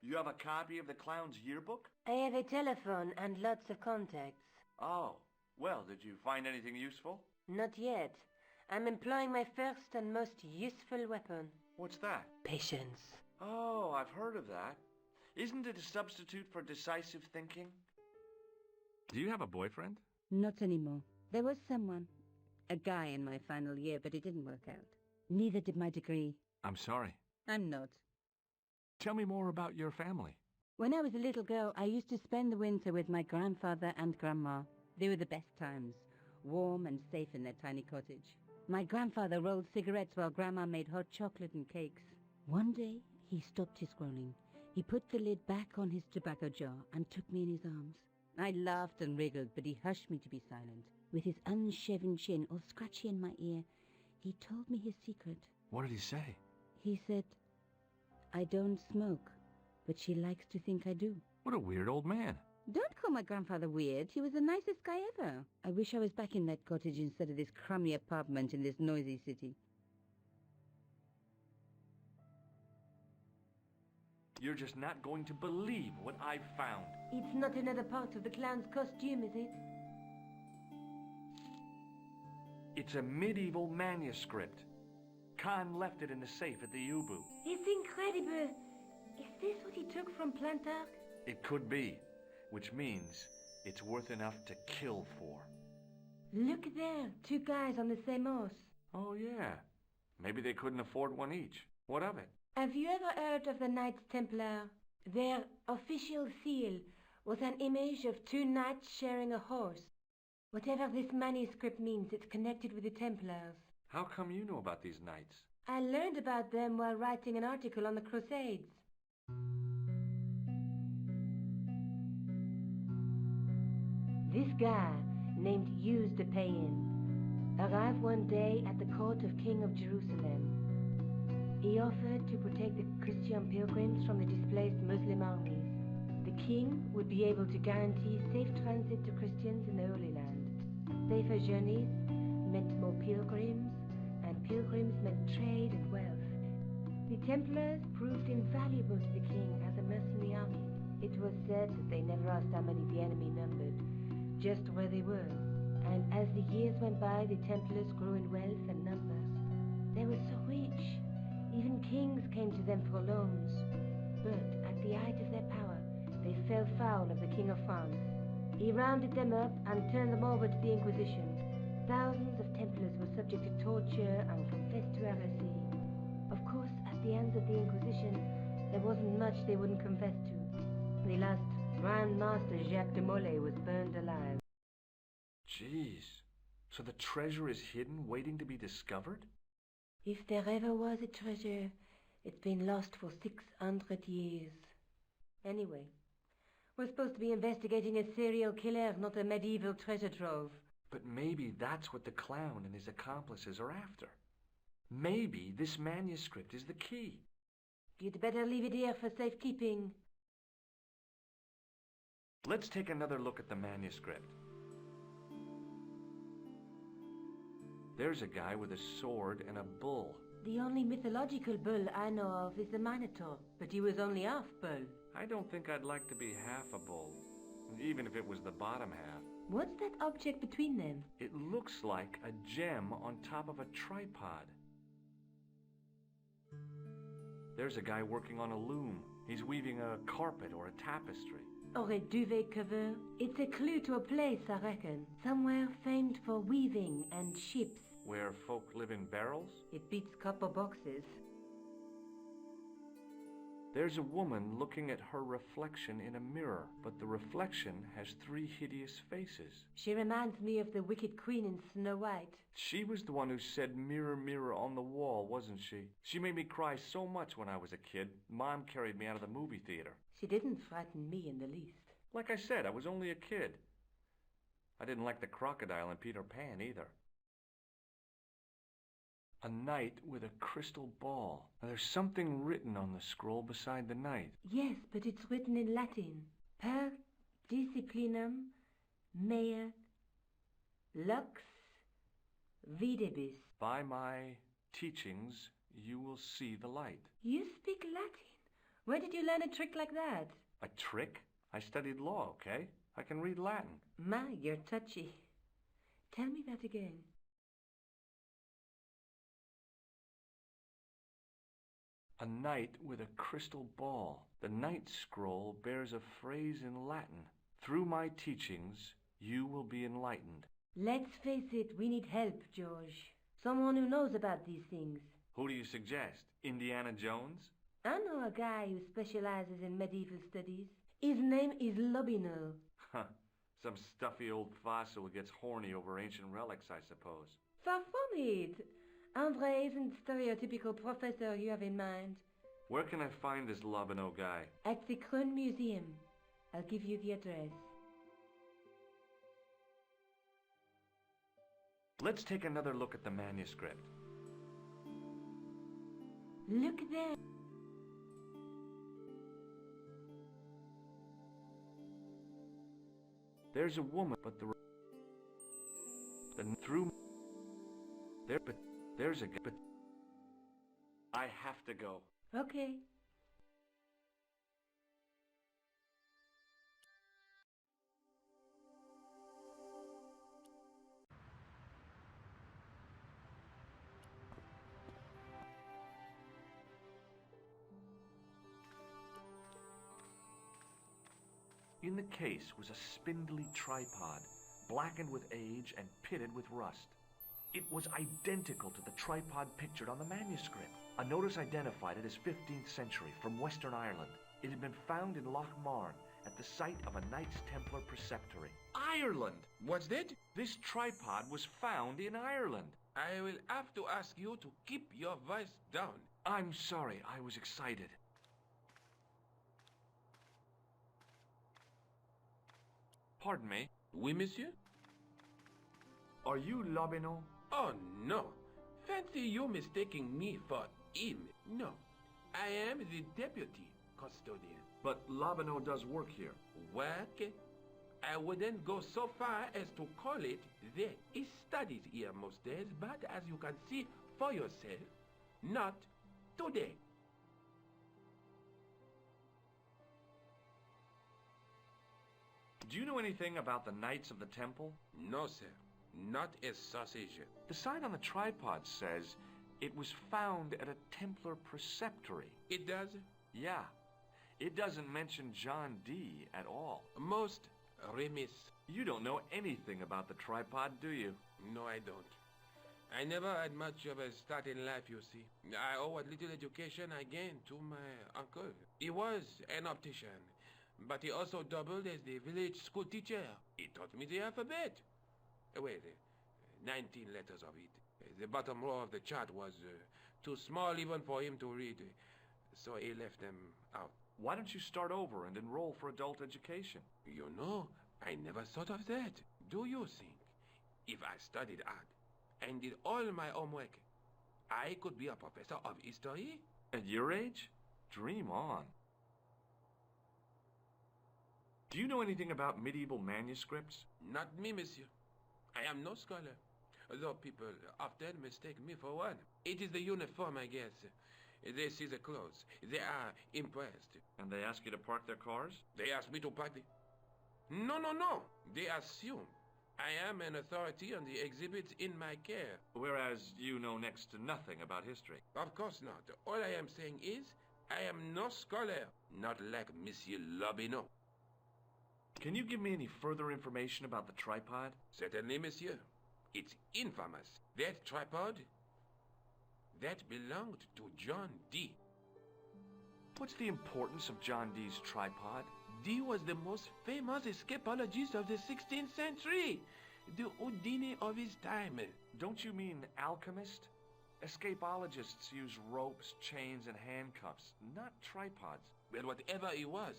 You have a copy of the clown's yearbook? I have a telephone and lots of contacts. Oh, well, did you find anything useful? Not yet. I'm employing my first and most useful weapon. What's that? Patience. Oh, I've heard of that. Isn't it a substitute for decisive thinking? Do you have a boyfriend? Not anymore. There was someone. A guy in my final year, but it didn't work out. Neither did my degree. I'm sorry. I'm not. Tell me more about your family. When I was a little girl, I used to spend the winter with my grandfather and grandma. They were the best times, warm and safe in their tiny cottage. My grandfather rolled cigarettes while Grandma made hot chocolate and cakes. One day, he stopped his scrolling. He put the lid back on his tobacco jar and took me in his arms. I laughed and wriggled, but he hushed me to be silent. With his unshaven chin all scratchy in my ear, he told me his secret. What did he say? He said, I don't smoke, but she likes to think I do. What a weird old man. Don't call my grandfather weird. He was the nicest guy ever. I wish I was back in that cottage instead of this crummy apartment in this noisy city. You're just not going to believe what I've found. It's not another part of the clown's costume, is it? It's a medieval manuscript. Khan left it in the safe at the Ubu. It's incredible. Is this what he took from Planeta? It could be, which means it's worth enough to kill for. Look there, two guys on the same horse. Oh, yeah. Maybe they couldn't afford one each. What of it? Have you ever heard of the Knights Templar? Their official seal was an image of two knights sharing a horse. Whatever this manuscript means, it's connected with the Templars. How come you know about these knights? I learned about them while writing an article on the Crusades. This guy, named Hughes de Payen, arrived one day at the court of King of Jerusalem. He offered to protect the Christian pilgrims from the displaced Muslim armies. The king would be able to guarantee safe transit to Christians in the Holy Land. Safer journeys meant more pilgrims, and pilgrims meant trade and wealth. The Templars proved invaluable to the king as a mercenary army. It was said that they never asked how many the enemy numbered, just where they were. And as the years went by, the Templars grew in wealth and numbers. They were so rich, even kings came to them for loans. But at the height of their power, they fell foul of the King of France. He rounded them up and turned them over to the Inquisition. Thousands of Templars were subject to torture and confessed to heresy. Of course, at the hands of the Inquisition, there wasn't much they wouldn't confess to. The last Grand Master Jacques de Molay was burned alive. Jeez. So the treasure is hidden, waiting to be discovered? If there ever was a treasure, it's been lost for 600 years. Anyway, we're supposed to be investigating a serial killer, not a medieval treasure trove. But maybe that's what the clown and his accomplices are after. Maybe this manuscript is the key. You'd better leave it here for safekeeping. Let's take another look at the manuscript. There's a guy with a sword and a bull. The only mythological bull I know of is the Minotaur, but he was only half bull. I don't think I'd like to be half a bull, even if it was the bottom half. What's that object between them? It looks like a gem on top of a tripod. There's a guy working on a loom. He's weaving a carpet or a tapestry. Or a duvet cover. It's a clue to a place, I reckon. Somewhere famed for weaving and ships. Where folk live in barrels? It beats copper boxes. There's a woman looking at her reflection in a mirror, but the reflection has 3 hideous faces. She reminds me of the Wicked Queen in Snow White. She was the one who said, "Mirror, mirror on the wall," wasn't she? She made me cry so much when I was a kid. Mom carried me out of the movie theater. She didn't frighten me in the least. Like I said, I was only a kid. I didn't like the crocodile in Peter Pan either. A knight with a crystal ball. Now, there's something written on the scroll beside the knight. Yes, but it's written in Latin. Per disciplinam mea lux videbis. By my teachings, you will see the light. You speak Latin? Where did you learn a trick like that? A trick? I studied law, okay? I can read Latin. My, you're touchy. Tell me that again. A knight with a crystal ball. The knight's scroll bears a phrase in Latin. Through my teachings, you will be enlightened. Let's face it, we need help, George. Someone who knows about these things. Who do you suggest? Indiana Jones? I know a guy who specializes in medieval studies. His name is Lobino. Huh. Some stuffy old fossil who gets horny over ancient relics, I suppose. Far from it. Andre isn't the stereotypical professor you have in mind. Where can I find this Lobino guy? At the Kroon Museum. I'll give you the address. Let's take another look at the manuscript. Look there. There's a woman, but through there, but there's a but I have to go. Okay. In the case was a spindly tripod, blackened with age and pitted with rust. It was identical to the tripod pictured on the manuscript. A notice identified it as 15th century from Western Ireland. It had been found in Loch Marne at the site of a Knights Templar preceptory. Ireland! What's that? This tripod was found in Ireland. I will have to ask you to keep your voice down. I'm sorry, I was excited. Pardon me? Oui, monsieur? Are you Lobineau? Oh, no. Fancy you mistaking me for him. No. I am the deputy custodian. But Lobineau does work here. Work? I wouldn't go so far as to call it that. He studies here most days, but as you can see for yourself, not today. Do you know anything about the Knights of the Temple? No, sir. Not a sausage. The sign on the tripod says it was found at a Templar preceptory. It does? Yeah. It doesn't mention John Dee at all. Most remiss. You don't know anything about the tripod, do you? No, I don't. I never had much of a start in life, you see. I owe what little education I gained to my uncle. He was an optician, but he also doubled as the village school teacher. He taught me the alphabet. Well, 19 letters of it. The bottom row of the chart was too small even for him to read, so he left them out. Why don't you start over and enroll for adult education? You know, I never thought of that. Do you think if I studied hard and did all my homework, I could be a professor of history? At your age? Dream on. Do you know anything about medieval manuscripts? Not me, monsieur. I am no scholar, though people often mistake me for one. It is the uniform, I guess. They see the clothes. They are impressed. And they ask you to park their cars? They ask me to park the... No. They assume I am an authority on the exhibits in my care. Whereas you know next to nothing about history. Of course not. All I am saying is, I am no scholar, not like Monsieur Lobineau. Can you give me any further information about the tripod? Certainly, monsieur. It's infamous. That tripod, that belonged to John Dee. What's the importance of John Dee's tripod? Dee was the most famous escapologist of the 16th century. The Houdini of his time. Don't you mean alchemist? Escapologists use ropes, chains, and handcuffs, not tripods. Well, whatever he was,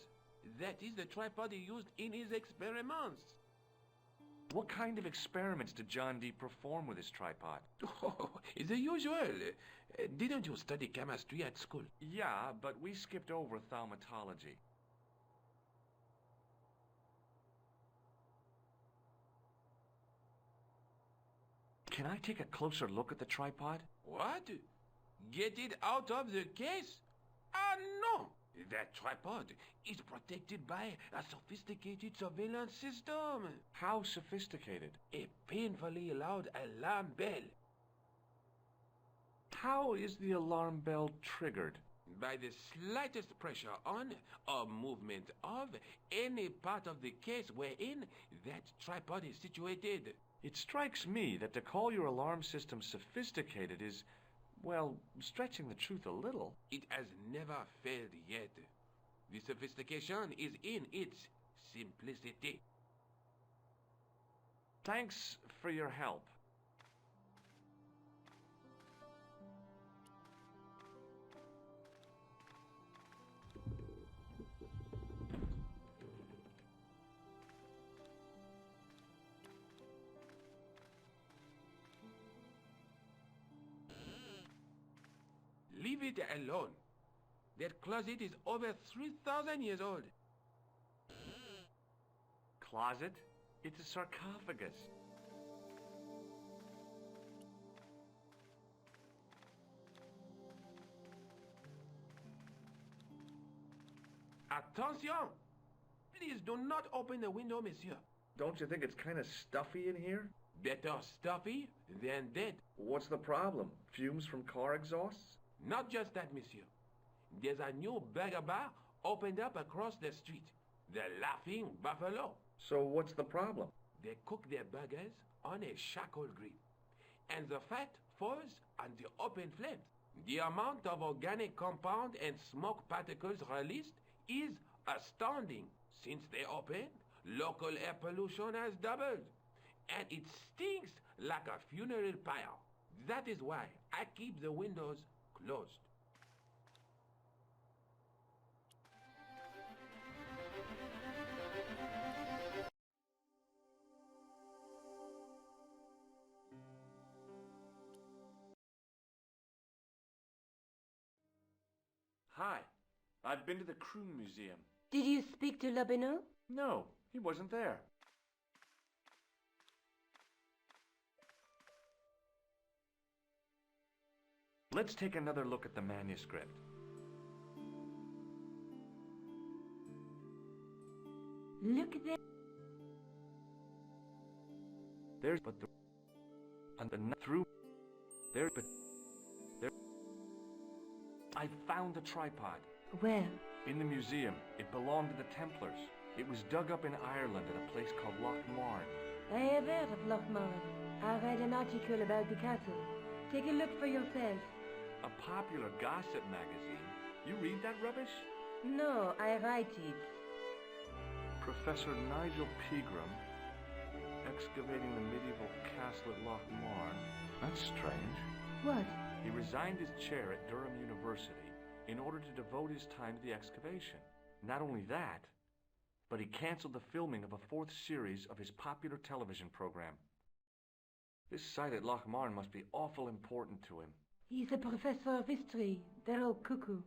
that is the tripod he used in his experiments. What kind of experiments did John Dee perform with his tripod? Oh, the usual. Didn't you study chemistry at school? Yeah, but we skipped over thaumatology. Can I take a closer look at the tripod? What? Get it out of the case? Ah, no! That tripod is protected by a sophisticated surveillance system. How sophisticated? A painfully loud alarm bell. How is the alarm bell triggered? By the slightest pressure on or movement of any part of the case wherein that tripod is situated. It strikes me that to call your alarm system sophisticated is, well, stretching the truth a little. It has never failed yet. The sophistication is in its simplicity. Thanks for your help. Leave it alone. That closet is over 3,000 years old. Closet? It's a sarcophagus. Attention! Please do not open the window, monsieur. Don't you think it's kind of stuffy in here? Better stuffy than dead. What's the problem? Fumes from car exhausts? Not just that, monsieur. There's a new burger bar opened up across the street. The Laughing Buffalo. So what's the problem? They cook their burgers on a charcoal grill. And the fat falls on the open flames. The amount of organic compound and smoke particles released is astounding. Since they opened, local air pollution has doubled. And it stinks like a funeral pyre. That is why I keep the windows closed. Hi. I've been to the Crew Museum. Did you speak to Lobino? No, he wasn't there. Let's take another look at the manuscript. Look there. There's but the and the through there but there. I found the tripod. Where? In the museum. It belonged to the Templars. It was dug up in Ireland at a place called Loch Marne. I have heard of Loch Marne. I read an article about the castle. Take a look for yourself. A popular gossip magazine. You read that rubbish? No, I write it. Professor Nigel Pegram, excavating the medieval castle at Loch Marne. That's strange. What? He resigned his chair at Durham University in order to devote his time to the excavation. Not only that, but he canceled the filming of a 4th series of his popular television program. This site at Loch Marne must be awful important to him. He's a professor of history. They're all cuckoo.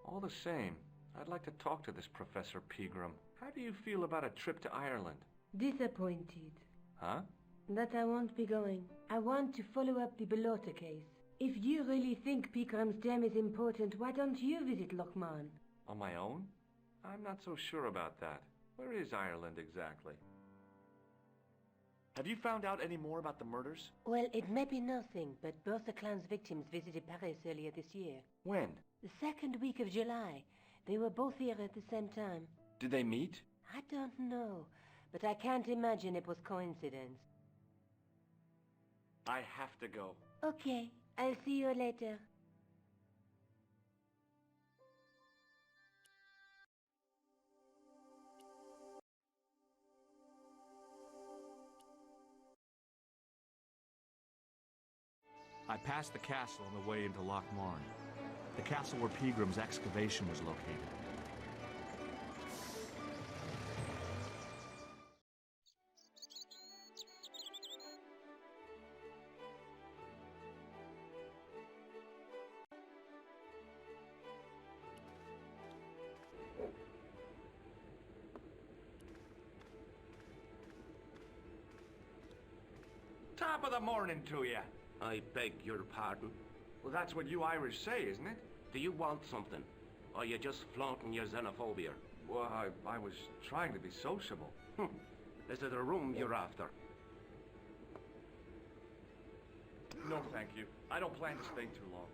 All the same, I'd like to talk to this Professor Pegram. How do you feel about a trip to Ireland? Disappointed. Huh? That I won't be going. I want to follow up the Belota case. If you really think Pegram's gem is important, why don't you visit Loch Marne? On my own? I'm not so sure about that. Where is Ireland exactly? Have you found out any more about the murders? Well, it may be nothing, but both the clan's victims visited Paris earlier this year. When? The 2nd week of July. They were both here at the same time. Did they meet? I don't know, but I can't imagine it was coincidence. I have to go. Okay, I'll see you later. I passed the castle on the way into Loch Marne. The castle where Pegram's excavation was located. Top of the morning to you. I beg your pardon. Well, that's what you Irish say, isn't it? Do you want something? Or are you just flaunting your xenophobia? Well, I was trying to be sociable. Is it a room you're after? No, thank you. I don't plan to stay too long.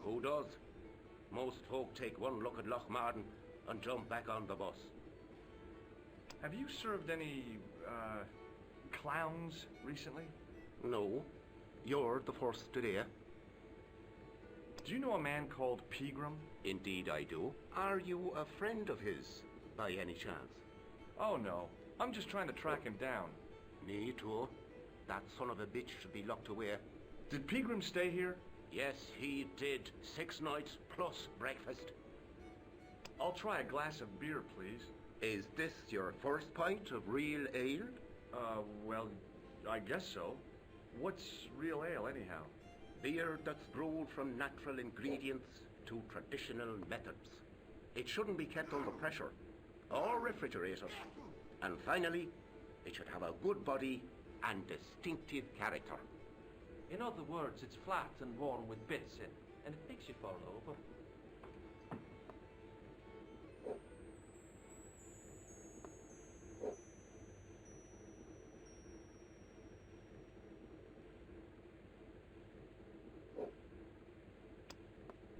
Who does? Most folk take one look at Loch Marne and jump back on the bus. Have you served any, clowns recently? No. You're the first today. Do you know a man called Pegram? Indeed I do. Are you a friend of his, by any chance? Oh, no. I'm just trying to track him down. Me too. That son of a bitch should be locked away. Did Pegram stay here? Yes, he did. 6 nights plus breakfast. I'll try a glass of beer, please. Is this your first pint of real ale? Well, I guess so. What's real ale, anyhow? Beer that's brewed from natural ingredients to traditional methods. It shouldn't be kept under pressure or refrigerated. And finally, it should have a good body and distinctive character. In other words, it's flat and worn with bits in, and it makes you fall over.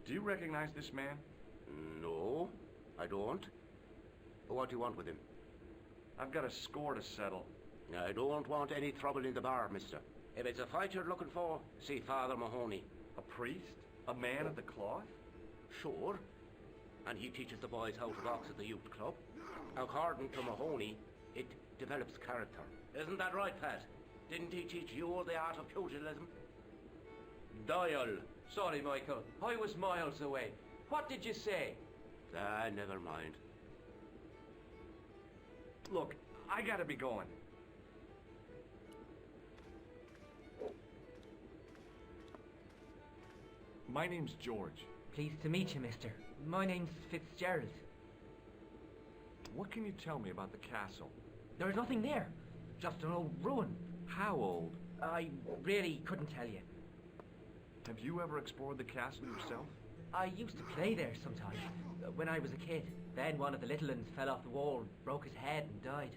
Do you recognize this man? No, I don't. What do you want with him? I've got a score to settle. I don't want any trouble in the bar, mister. If it's a fight you're looking for, see Father Mahoney. A priest? A man of the cloth? Sure. and he teaches the boys how to box at the youth club. According to Mahoney, it develops character. Isn't that right, Pat? Didn't he teach you all the art of pugilism? Doyle. Sorry, Michael. I was miles away. What did you say? Ah, never mind. Look, I gotta be going. My name's George. Pleased to meet you, mister. My name's Fitzgerald. What can you tell me about the castle? There's nothing there. Just an old ruin. How old? I really couldn't tell you. Have you ever explored the castle yourself? I used to play there sometimes, when I was a kid. Then one of the little ones fell off the wall, broke his head and died.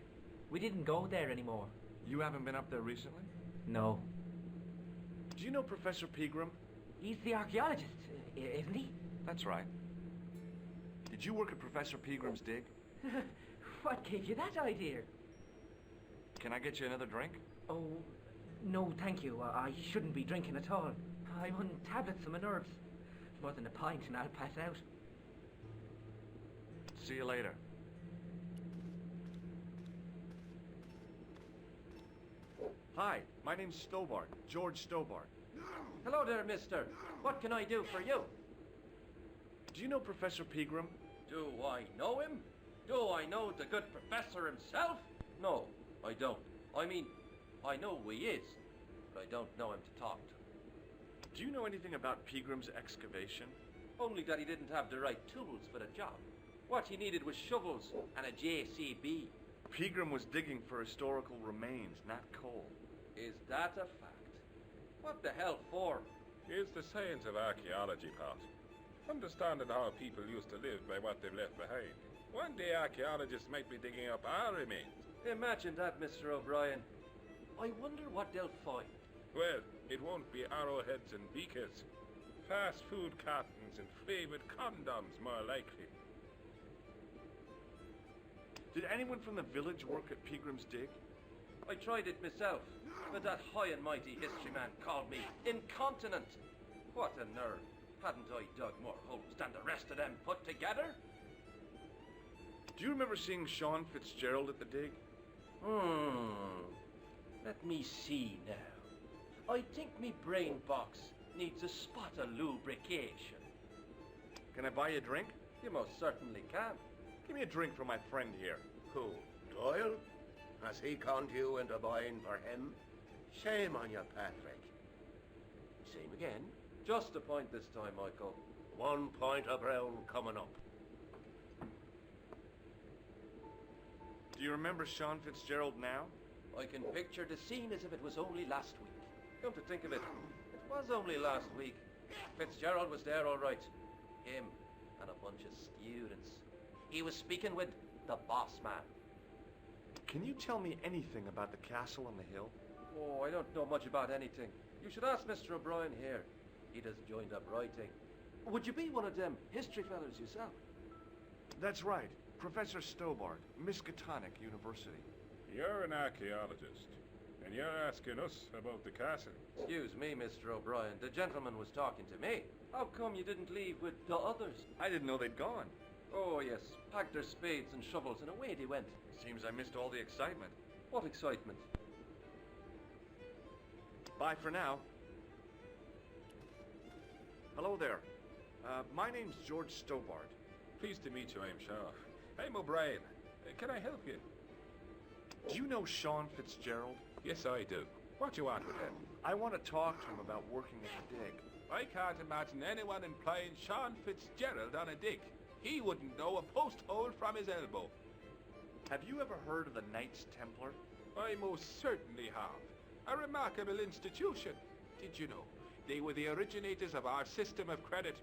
We didn't go there anymore. You haven't been up there recently? No. Do you know Professor Pegram? He's the archaeologist, isn't he? That's right. Did you work at Professor Pegram's dig? What gave you that idea? Can I get you another drink? Oh, no, thank you. I shouldn't be drinking at all. I'm on tablets for my nerves. More than a pint and I'll pass out. See you later. Hi, my name's Stobart, George Stobart. Hello there, mister. What can I do for you? Do you know Professor Pegram? Do I know him? Do I know the good professor himself? No, I don't. I mean, I know who he is, but I don't know him to talk to. Do you know anything about Pegram's excavation? Only that he didn't have the right tools for the job. What he needed was shovels and a JCB. Pegram was digging for historical remains, not coal. Is that a fact? What the hell for? It's the science of archaeology, Pat. Understanding how people used to live by what they've left behind. One day archaeologists might be digging up our remains. Imagine that, Mr. O'Brien. I wonder what they'll find. Well, it won't be arrowheads and beakers. Fast food cartons and flavoured condoms, more likely. Did anyone from the village work at Pegram's dig? I tried it myself, but that high and mighty history man called me incontinent. What a nerve. Hadn't I dug more holes than the rest of them put together? Do you remember seeing Sean Fitzgerald at the dig? Let me see now. I think me brain box needs a spot of lubrication. Can I buy you a drink? You most certainly can. Give me a drink for my friend here. Who? Doyle? Has he conned you into buying for him? Shame on you, Patrick. Same again. Just a point this time, Michael. 1 point of brown coming up. Do you remember Sean Fitzgerald now? I can picture the scene as if it was only last week. Come to think of it, it was only last week. Fitzgerald was there all right. Him and a bunch of students. He was speaking with the boss man. Can you tell me anything about the castle on the hill? Oh, I don't know much about anything. You should ask Mr. O'Brien here. He just joined up writing. Would you be one of them history fellas yourself? That's right. Professor Stobart, Miskatonic University. You're an archaeologist, and you're asking us about the castle. Excuse me, Mr. O'Brien. The gentleman was talking to me. How come you didn't leave with the others? I didn't know they'd gone. Oh, yes. Packed their spades and shovels and away they went. Seems I missed all the excitement. What excitement? Bye for now. Hello there. My name's George Stobart. Pleased to meet you, I'm sure. I'm O'Brien. Can I help you? Do you know Sean Fitzgerald? Yes, I do. What do you want with him? I want to talk to him about working at the dig. I can't imagine anyone employing Sean Fitzgerald on a dig. He wouldn't know a post hole from his elbow. Have you ever heard of the Knights Templar? I most certainly have. A remarkable institution. Did you know? They were the originators of our system of credit.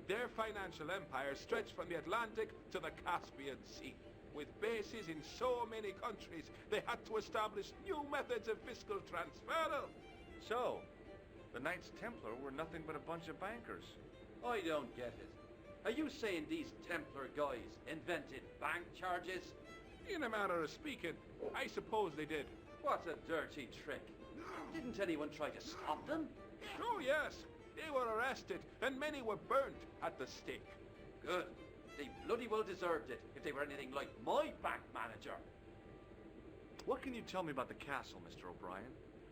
Their financial empire stretched from the Atlantic to the Caspian Sea. With bases in so many countries, they had to establish new methods of fiscal transfer. So, the Knights Templar were nothing but a bunch of bankers. I don't get it. Are you saying these Templar guys invented bank charges? In a manner of speaking, I suppose they did. What a dirty trick. Didn't anyone try to stop them? Oh, yes. They were arrested, and many were burnt at the stake. Good. They bloody well deserved it if they were anything like my bank manager. What can you tell me about the castle, Mr. O'Brien?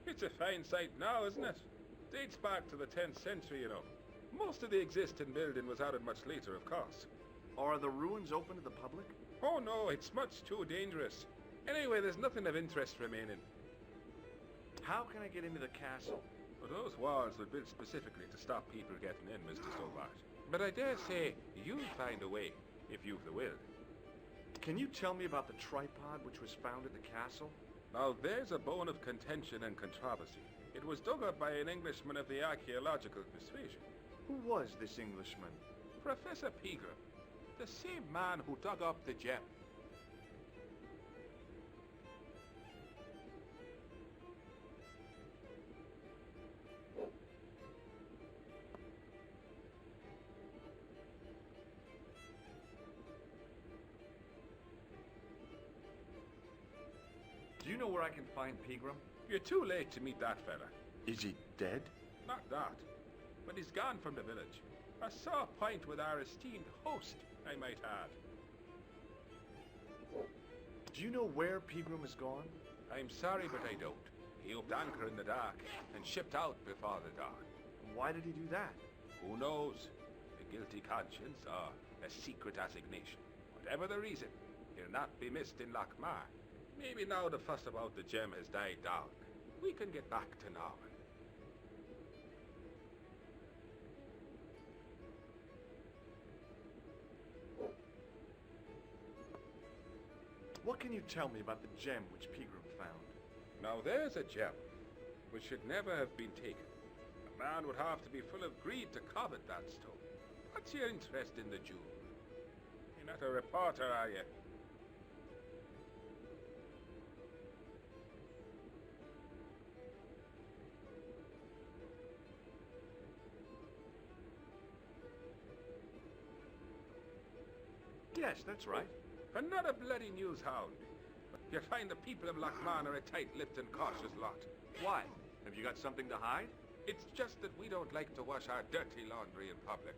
It's a fine sight now, isn't it? Dates back to the 10th century, you know. Most of the existing building was added much later, of course. Are the ruins open to the public? Oh no, it's much too dangerous. Anyway, there's nothing of interest remaining. How can I get into the castle? Well, those walls were built specifically to stop people getting in, Mr. Stobart. But I dare say you'll find a way, if you've the will. Can you tell me about the tripod which was found at the castle? Now, there's a bone of contention and controversy. It was dug up by an Englishman of the archaeological persuasion. Who was this Englishman? Professor Pegram, the same man who dug up the gem. Do you know where I can find Pegram? You're too late to meet that fella. Is he dead? Not that. But he's gone from the village. A sore point with our esteemed host, I might add. Do you know where Pegram has gone? I'm sorry, but I don't. He upped anchor in the dark and shipped out before the dawn. Why did he do that? Who knows? A guilty conscience or a secret assignation. Whatever the reason, he'll not be missed in Lochmar. Maybe now the fuss about the gem has died down, we can get back to normal. What can you tell me about the gem which Pegram found? Now there's a gem which should never have been taken. A man would have to be full of greed to covet that stone. What's your interest in the jewel? You're not a reporter, are you? Yes, that's right. And not a bloody news hound. You'll find the people of Lochmar are a tight-lipped and cautious lot. Why? Have you got something to hide? It's just that we don't like to wash our dirty laundry in public.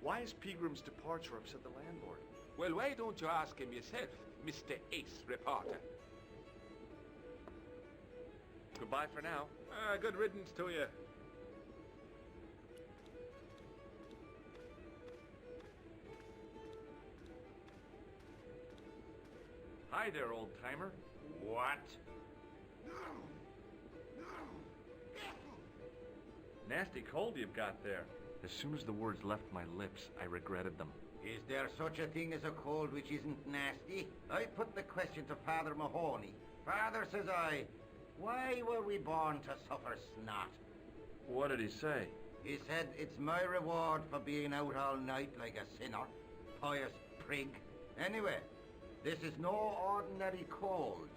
Why has Pegram's departure upset the landlord? Well, why don't you ask him yourself, Mr. Ace Reporter? Goodbye for now. Good riddance to you. Hi there, old-timer. What? Nasty cold you've got there. As soon as the words left my lips, I regretted them. Is there such a thing as a cold which isn't nasty? I put the question to Father Mahoney. Father, says I, why were we born to suffer snot? What did he say? He said it's my reward for being out all night like a sinner. Pious prig. Anyway, this is no ordinary cold.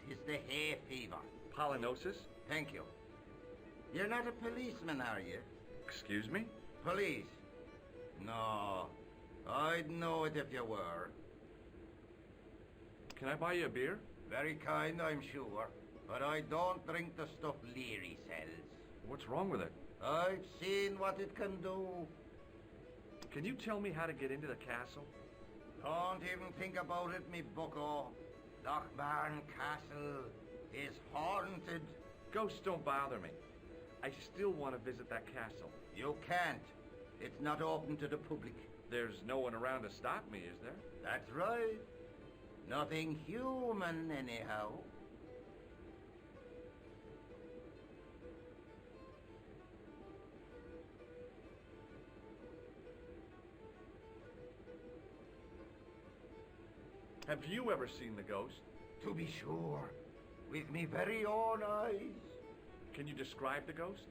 'Tis the hay fever. Pollinosis? Thank you. You're not a policeman, are you? Excuse me? Police? No. I'd know it if you were. Can I buy you a beer? Very kind, I'm sure. But I don't drink the stuff Leary sells. What's wrong with it? I've seen what it can do. Can you tell me how to get into the castle? Don't even think about it, me bucko. Lochmarn Castle is haunted. Ghosts don't bother me. I still want to visit that castle. You can't. It's not open to the public. There's no one around to stop me, is there? That's right. Nothing human, anyhow. Have you ever seen the ghost? To be sure. With me very own eyes. Can you describe the ghost?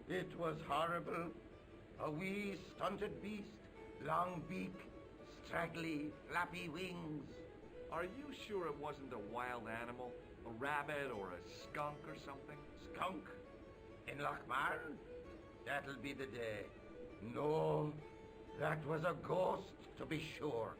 It was horrible. A wee stunted beast. Long beak. Straggly, flappy wings. Are you sure it wasn't a wild animal? A rabbit or a skunk or something? Skunk? In Lochmarn? That'll be the day. No, that was a ghost, to be sure.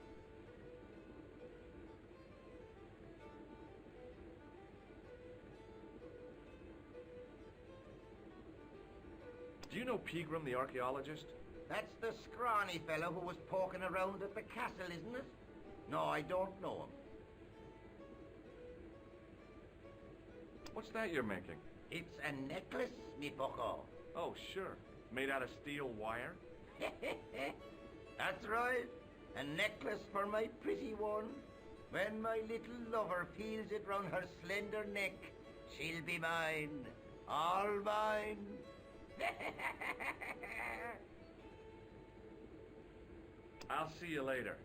Do you know Pegram, the archaeologist? That's the scrawny fellow who was poking around at the castle, isn't it? No, I don't know him. What's that you're making? It's a necklace, me bucko. Oh, sure. Made out of steel wire? That's right. A necklace for my pretty one. When my little lover feels it round her slender neck, she'll be mine. All mine. I'll see you later.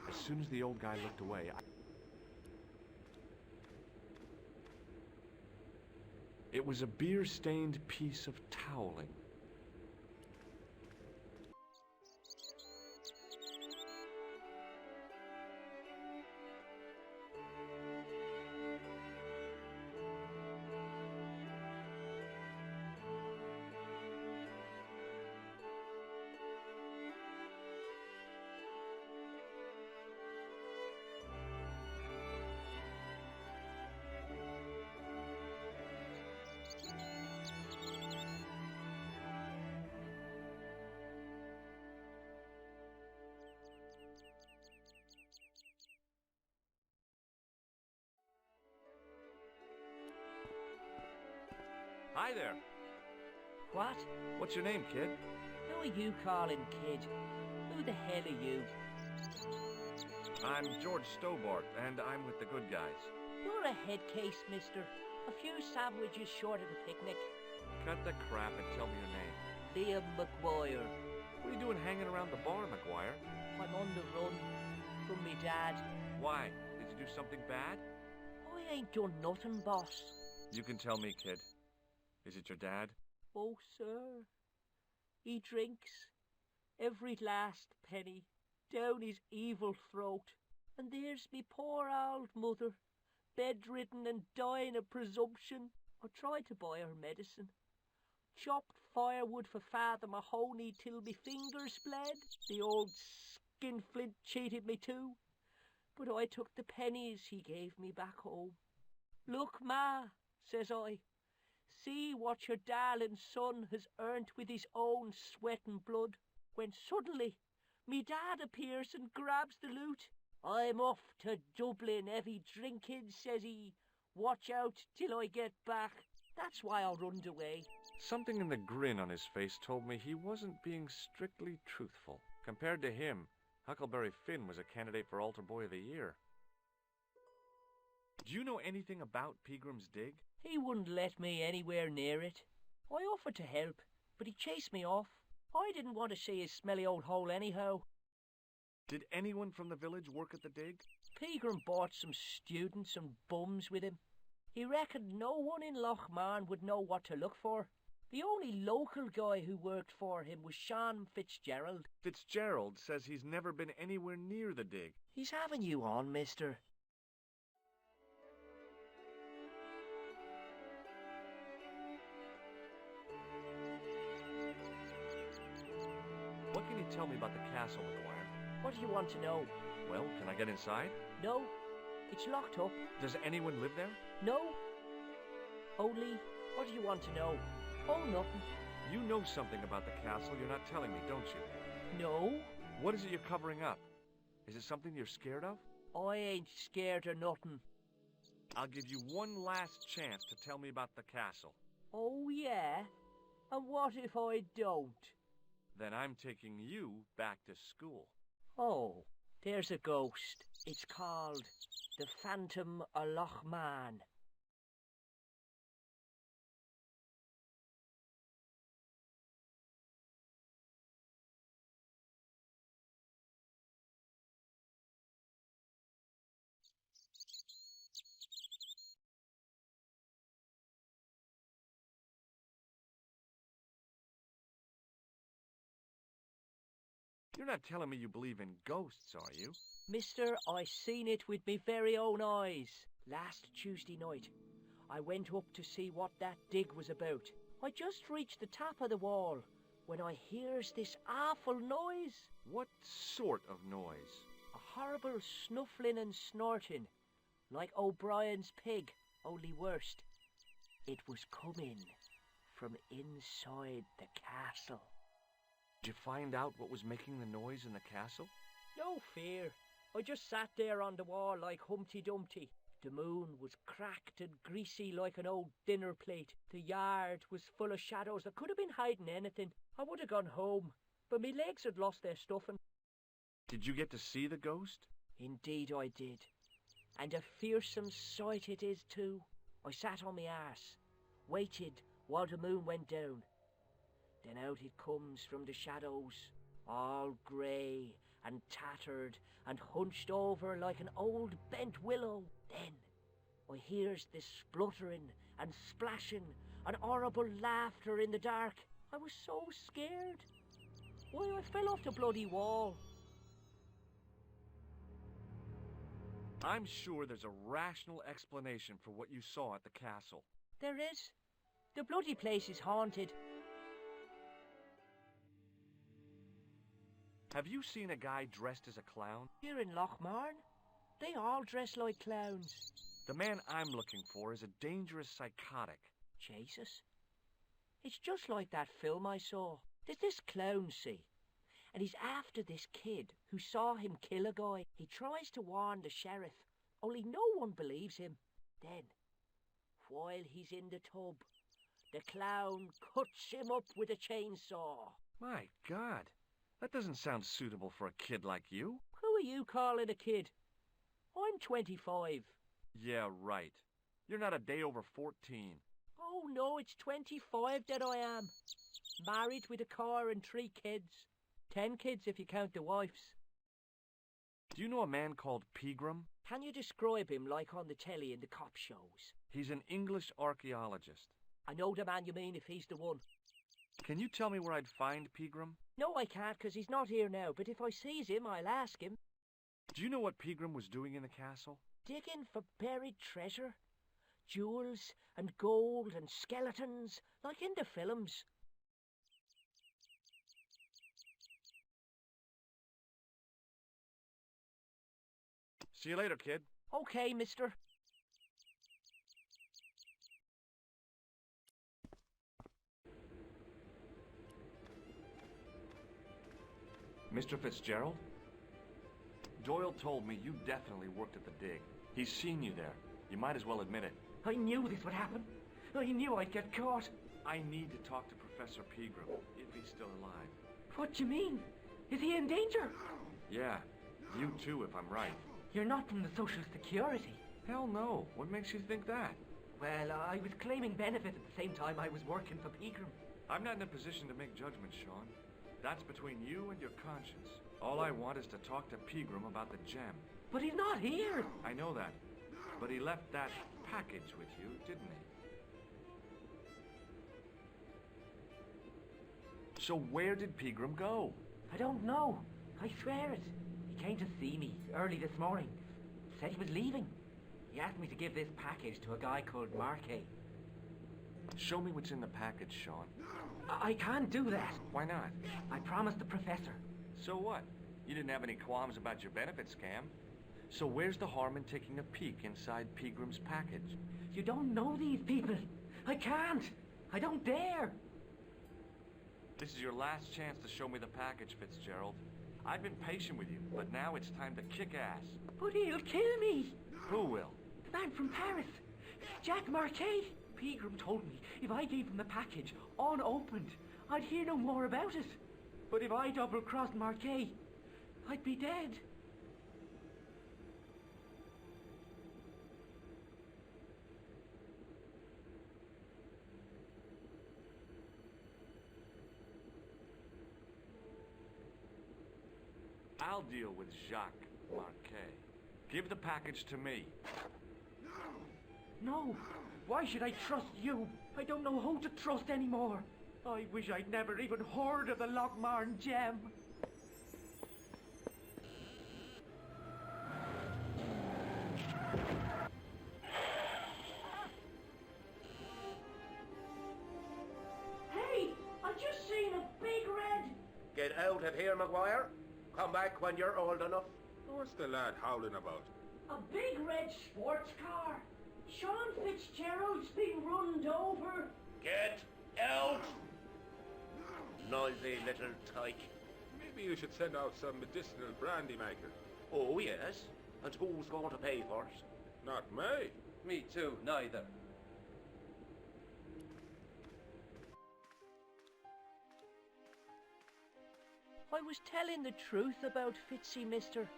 As soon as the old guy looked away, it was a beer-stained piece of toweling. Hi there. What? What's your name, kid? Who are you calling kid? Who the hell are you? I'm George Stobart, and I'm with the good guys. You're a head case, mister. A few sandwiches short of a picnic. Cut the crap and tell me your name. Liam McGuire. What are you doing hanging around the bar, McGuire? I'm on the run from me dad. Why? Did you do something bad? I ain't done nothing, boss. You can tell me, kid. Is it your dad? Oh, sir. He drinks every last penny down his evil throat. And there's me poor old mother, bedridden and dying of presumption. I tried to buy her medicine. Chopped firewood for Father Mahoney till me fingers bled. The old skinflint cheated me too. But I took the pennies he gave me back home. Look, Ma, says I. See what your darling son has earned with his own sweat and blood. When suddenly, me dad appears and grabs the loot. I'm off to Dublin, heavy drinking, says he. Watch out till I get back. That's why I runned away. Something in the grin on his face told me he wasn't being strictly truthful. Compared to him, Huckleberry Finn was a candidate for Altar Boy of the Year. Do you know anything about Peagram's Dig? He wouldn't let me anywhere near it. I offered to help, but he chased me off. I didn't want to see his smelly old hole anyhow. Did anyone from the village work at the dig? Peagram bought some students and bums with him. He reckoned no one in Lochmarn would know what to look for. The only local guy who worked for him was Sean Fitzgerald. Fitzgerald says he's never been anywhere near the dig. He's having you on, mister. What can you tell me about the castle, McGuire? What do you want to know? Well, can I get inside? No, it's locked up. Does anyone live there? No. Only, what do you want to know? Oh, nothing. You know something about the castle you're not telling me, don't you? No. What is it you're covering up? Is it something you're scared of? I ain't scared of nothing. I'll give you one last chance to tell me about the castle. Oh, yeah? And what if I don't? Then I'm taking you back to school. Oh, there's a ghost. It's called the Phantom of Lochmarn. You're not telling me you believe in ghosts, are you? Mister, I seen it with me very own eyes. Last Tuesday night, I went up to see what that dig was about. I just reached the top of the wall when I hears this awful noise. What sort of noise? A horrible snuffling and snorting, like O'Brien's pig, only worst. It was coming from inside the castle. Did you find out what was making the noise in the castle? No fear. I just sat there on the wall like Humpty Dumpty. The moon was cracked and greasy like an old dinner plate. The yard was full of shadows. I could have been hiding anything. I would have gone home, but my legs had lost their stuffing. Did you get to see the ghost? Indeed I did. And a fearsome sight it is too. I sat on my arse, waited while the moon went down. Then out it comes from the shadows, all grey and tattered and hunched over like an old bent willow. Then I hears this spluttering and splashing and horrible laughter in the dark. I was so scared. Why, I fell off the bloody wall. I'm sure there's a rational explanation for what you saw at the castle. There is. The bloody place is haunted. Have you seen a guy dressed as a clown? Here in Lochmarn, they all dress like clowns. The man I'm looking for is a dangerous psychotic. Jesus. It's just like that film I saw. There's this clown, see, and he's after this kid who saw him kill a guy. He tries to warn the sheriff, only no one believes him. Then, while he's in the tub, the clown cuts him up with a chainsaw. My God, that doesn't sound suitable for a kid like you. Who are you calling a kid? I'm 25. Yeah, right. You're not a day over 14. Oh no, it's 25 that I am. Married with a car and 3 kids. 10 kids if you count the wives. Do you know a man called Pegram? Can you describe him like on the telly in the cop shows? He's an English archaeologist. I know the man you mean if he's the one. Can you tell me where I'd find Pegram? No, I can't, 'cause he's not here now, but if I sees him, I'll ask him. Do you know what Pegram was doing in the castle? Digging for buried treasure. Jewels and gold and skeletons, like in the films. See you later, kid. Okay, mister. Mr. Fitzgerald? Doyle told me you definitely worked at the dig. He's seen you there. You might as well admit it. I knew this would happen. I knew I'd get caught. I need to talk to Professor Pegram, if he's still alive. What do you mean? Is he in danger? Yeah, you too, if I'm right. You're not from the Social Security. Hell no. What makes you think that? Well, I was claiming benefit at the same time I was working for Pegram. I'm not in a position to make judgments, Sean. That's between you and your conscience. All I want is to talk to Pegram about the gem. But he's not here. I know that. But he left that package with you, didn't he? So where did Pegram go? I don't know. I swear it. He came to see me early this morning. Said he was leaving. He asked me to give this package to a guy called Marquet. Show me what's in the package, Sean. I can't do that. Why not? I promised the professor. So what? You didn't have any qualms about your benefit scam. So where's the harm in taking a peek inside Pegram's package? You don't know these people. I can't. I don't dare. This is your last chance to show me the package, Fitzgerald. I've been patient with you, but now it's time to kick ass. But he'll kill me. Who will? The man from Paris. Jack Marquet. Pegram told me if I gave him the package unopened, I'd hear no more about it. But if I double-crossed Marquet, I'd be dead. I'll deal with Jacques Marquet. Give the package to me. No. Why should I trust you? I don't know who to trust anymore. I wish I'd never even heard of the Lochmarn gem. Hey, I just seen a big red. Get out of here, Maguire. Come back when you're old enough. What's the lad howling about? A big red sports car. Sean Fitzgerald's been runned over. Get out! Noisy little tyke. Maybe you should send out some medicinal brandy maker. Oh, yes? And who's going to pay for it? Not me. Me too, neither. I was telling the truth about Fitzy, mister.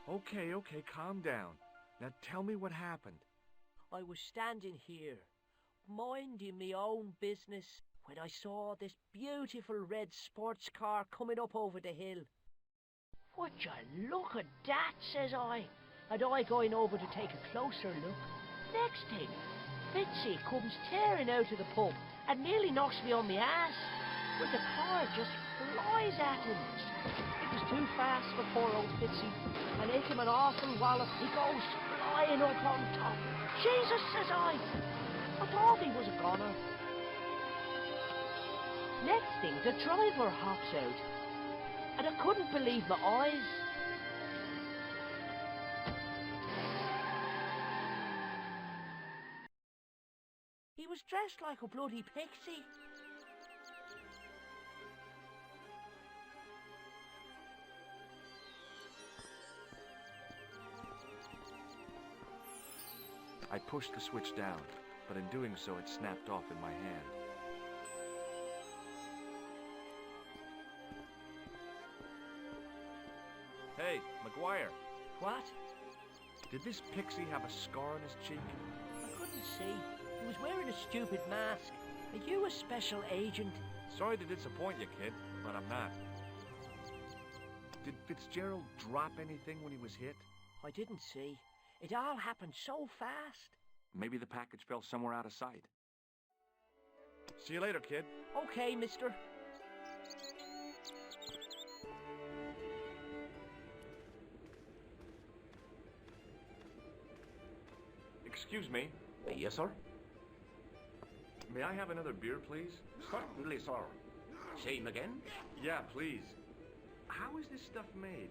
Okay, calm down. Now tell me what happened. I was standing here, minding me own business, when I saw this beautiful red sports car coming up over the hill. Would you look at that, says I, and I going over to take a closer look. Next thing, Fitzy comes tearing out of the pub and nearly knocks me on my ass, but the car just flies at him. It was too fast for poor old Fitzy, and hit him an awful wallop. He goes flying up on top. Jesus, says I thought he was a goner. Next thing, the driver hops out, and I couldn't believe my eyes. He was dressed like a bloody pixie. I pushed the switch down, but in doing so it snapped off in my hand. Hey, McGuire. What? Did this pixie have a scar on his cheek? I couldn't see. He was wearing a stupid mask. Are you a special agent? Sorry to disappoint you, kid, but I'm not. Did Fitzgerald drop anything when he was hit? I didn't see. It all happened so fast. Maybe the package fell somewhere out of sight. See you later, kid. Okay, mister. Excuse me. Yes, sir? May I have another beer, please? Certainly, sir. Same again? Yeah, please. How is this stuff made?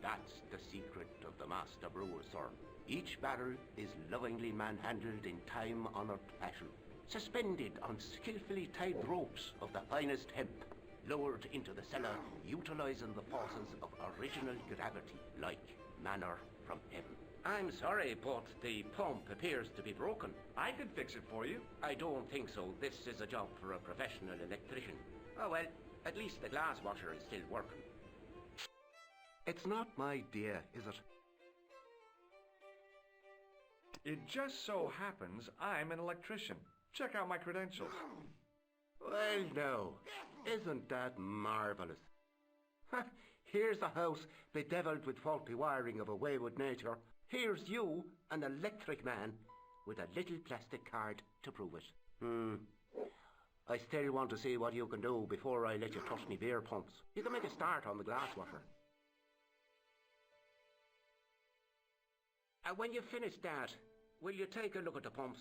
That's the secret of the master brewer, sir. Each barrel is lovingly manhandled in time-honored fashion, suspended on skillfully tied ropes of the finest hemp, lowered into the cellar, utilizing the forces of original gravity, like manna from heaven. I'm sorry, but the pump appears to be broken. I could fix it for you. I don't think so. This is a job for a professional electrician. Oh well, at least the glass washer is still working. It's not my dear, is it? It just so happens I'm an electrician. Check out my credentials. Well, no. Isn't that marvelous? Here's a house bedeviled with faulty wiring of a wayward nature. Here's you, an electric man, with a little plastic card to prove it. I still want to see what you can do before I let you touch me beer pumps. You can make a start on the glass washer. When you finish that, will you take a look at the pumps?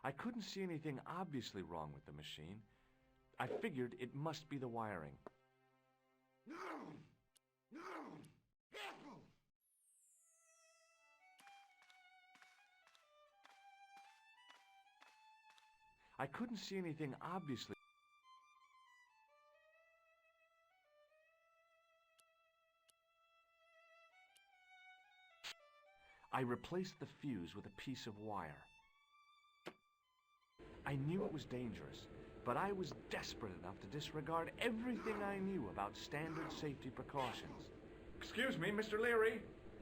I couldn't see anything obviously wrong with the machine. I figured it must be the wiring. I couldn't see anything obviously. I replaced the fuse with a piece of wire. I knew it was dangerous, but I was desperate enough to disregard everything I knew about standard safety precautions. Excuse me, Mr. Leary.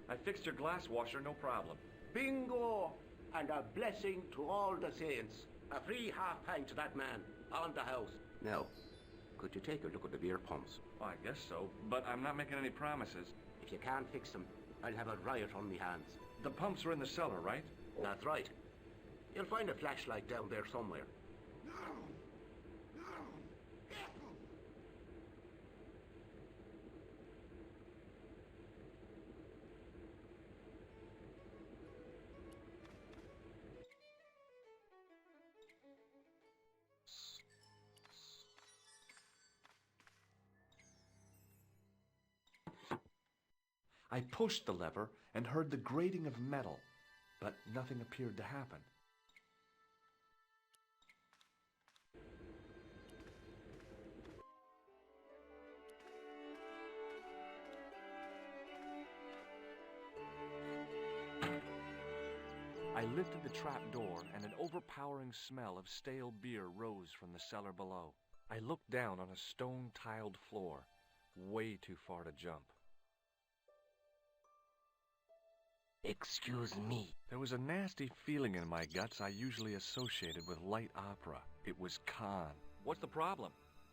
I fixed your glass washer, no problem. Bingo! And a blessing to all the saints. A free half pint to that man, on the house. Now, could you take a look at the beer pumps? Well, I guess so, but I'm not making any promises. If you can't fix them, I'll have a riot on me hands. The pumps are in the cellar, right? That's right. You'll find a flashlight down there somewhere. I pushed the lever and heard the grating of metal, but nothing appeared to happen. I lifted the trap door, and an overpowering smell of stale beer rose from the cellar below. I looked down on a stone-tiled floor, way too far to jump. Excuse me. There was a nasty feeling in my guts I usually associated with light opera. It was Khan. What's the problem?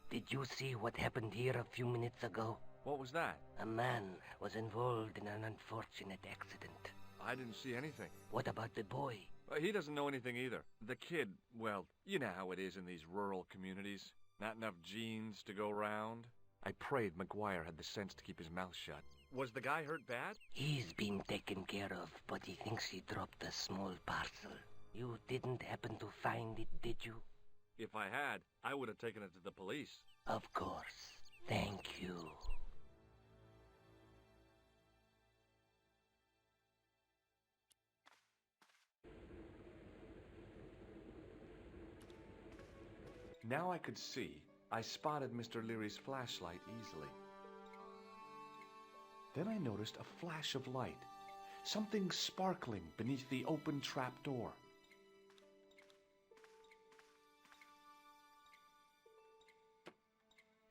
Did you see what happened here a few minutes ago? What was that? A man was involved in an unfortunate accident. I didn't see anything. What about the boy? He doesn't know anything either. The kid, well, you know how it is in these rural communities. Not enough genes to go round. I prayed McGuire had the sense to keep his mouth shut. Was the guy hurt bad? He's been taken care of, but he thinks he dropped a small parcel. You didn't happen to find it, did you? If I had, I would have taken it to the police. Of course. Thank you. Now I could see. I spotted Mr. Leary's flashlight easily. Then I noticed a flash of light. Something sparkling beneath the open trapdoor.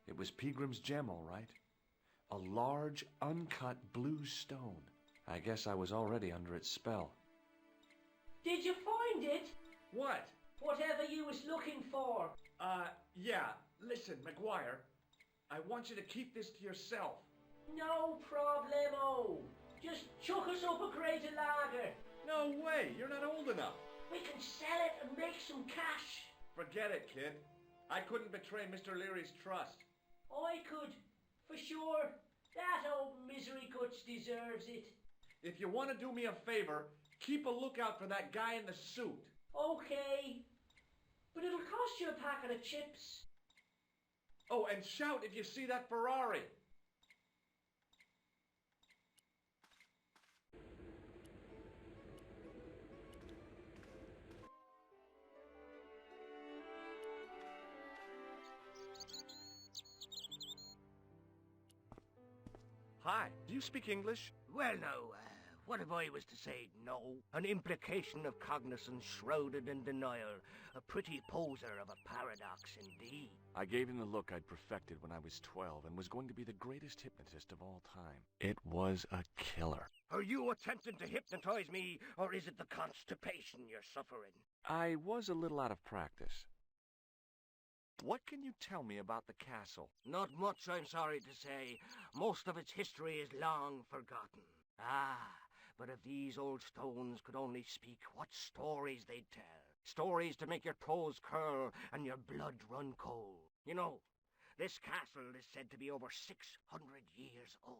It was Peagram's gem, all right. A large, uncut blue stone. I guess I was already under its spell. Did you find it? What? Whatever you was looking for. Yeah. Listen, McGuire. I want you to keep this to yourself. No problemo. Just chuck us up a crate of lager. No way. You're not old enough. We can sell it and make some cash. Forget it, kid. I couldn't betray Mr. Leary's trust. I could, for sure. That old misery guts deserves it. If you want to do me a favor, keep a lookout for that guy in the suit. Okay. But it'll cost you a packet of chips. Oh, and shout if you see that Ferrari. Hi, do you speak English? Well, now, what if I was to say no? An implication of cognizance shrouded in denial. A pretty poser of a paradox indeed. I gave him the look I'd perfected when I was 12 and was going to be the greatest hypnotist of all time. It was a killer. Are you attempting to hypnotize me, or is it the constipation you're suffering? I was a little out of practice. What can you tell me about the castle? Not much, I'm sorry to say. Most of its history is long forgotten. But if these old stones could only speak, what stories they'd tell. Stories to make your toes curl and your blood run cold. You know, this castle is said to be over 600 years old.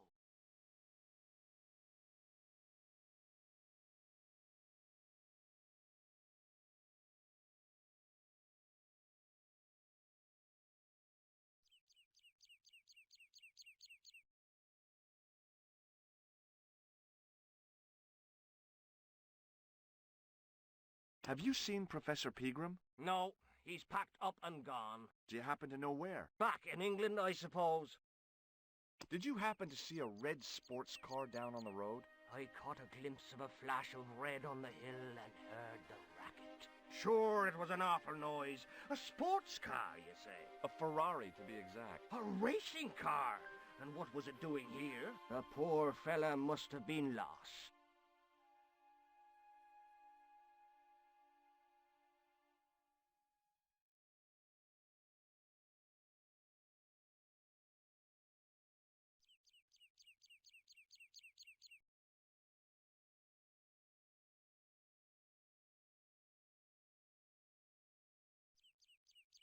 Have you seen Professor Peagram? No, he's packed up and gone. Do you happen to know where? Back in England, I suppose. Did you happen to see a red sports car down on the road? I caught a glimpse of a flash of red on the hill and heard the racket. Sure, it was an awful noise. A sports car, you say? A Ferrari, to be exact. A racing car? And what was it doing here? The poor fella must have been lost.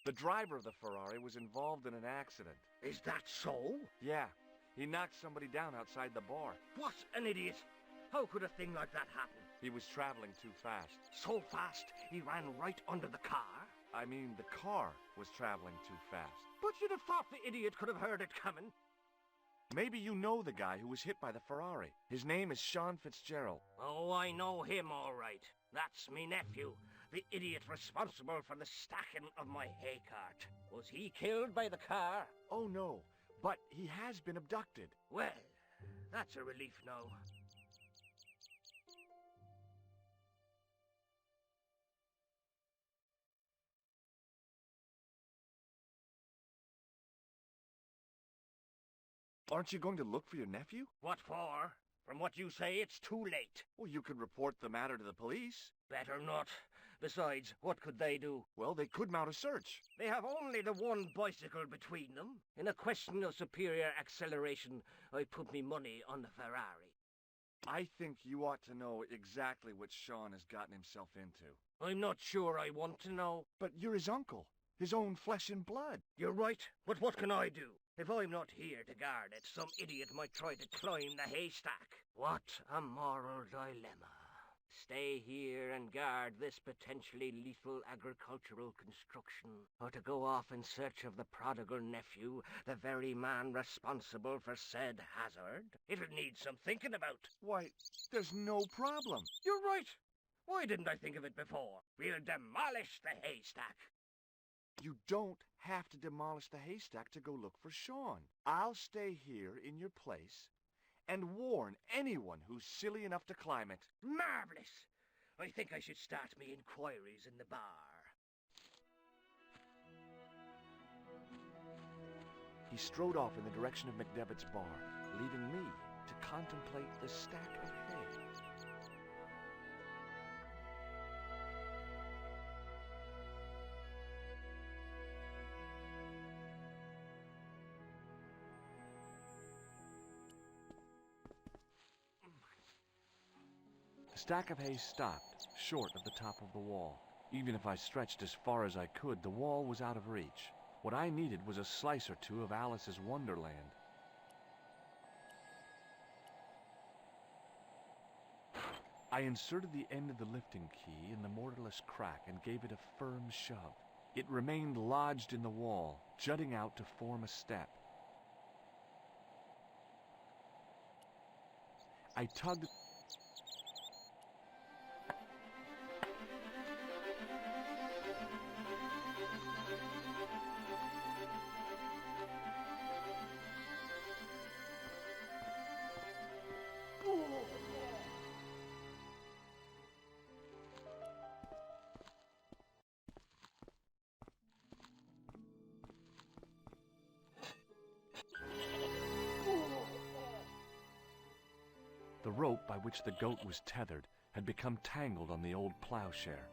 The driver of the Ferrari was involved in an accident. Is that so? Yeah. He knocked somebody down outside the bar. What an idiot! How could a thing like that happen? He was traveling too fast. So fast, he ran right under the car? I mean, the car was traveling too fast. But you'd have thought the idiot could have heard it coming. Maybe you know the guy who was hit by the Ferrari. His name is Sean Fitzgerald. Oh, I know him all right. That's me nephew, the idiot responsible for the stacking of my hay cart. Was he killed by the car? Oh, no, but he has been abducted. Well, that's a relief now. Aren't you going to look for your nephew? What for? From what you say, it's too late. Well, you could report the matter to the police. Better not. Besides, what could they do? Well, they could mount a search. They have only the one bicycle between them. In a question of superior acceleration, I put me money on the Ferrari. I think you ought to know exactly what Sean has gotten himself into. I'm not sure I want to know. But you're his uncle, his own flesh and blood. You're right, but what can I do? If I'm not here to guard it, some idiot might try to climb the haystack. What a moral dilemma. Stay here and guard this potentially lethal agricultural construction, or to go off in search of the prodigal nephew, the very man responsible for said hazard? It'll need some thinking about. Why, there's no problem. You're right. Why didn't I think of it before? We'll demolish the haystack. You don't have to demolish the haystack to go look for Sean. I'll stay here in your place and warn anyone who's silly enough to climb it. Marvellous! I think I should start me inquiries in the bar. He strode off in the direction of McDevitt's bar, leaving me to contemplate the stack of hay. The stack of hay stopped, short of the top of the wall. Even if I stretched as far as I could, the wall was out of reach. What I needed was a slice or two of Alice's Wonderland. I inserted the end of the lifting key in the mortarless crack and gave it a firm shove. It remained lodged in the wall, jutting out to form a step. I tugged... The rope by which the goat was tethered had become tangled on the old plowshare.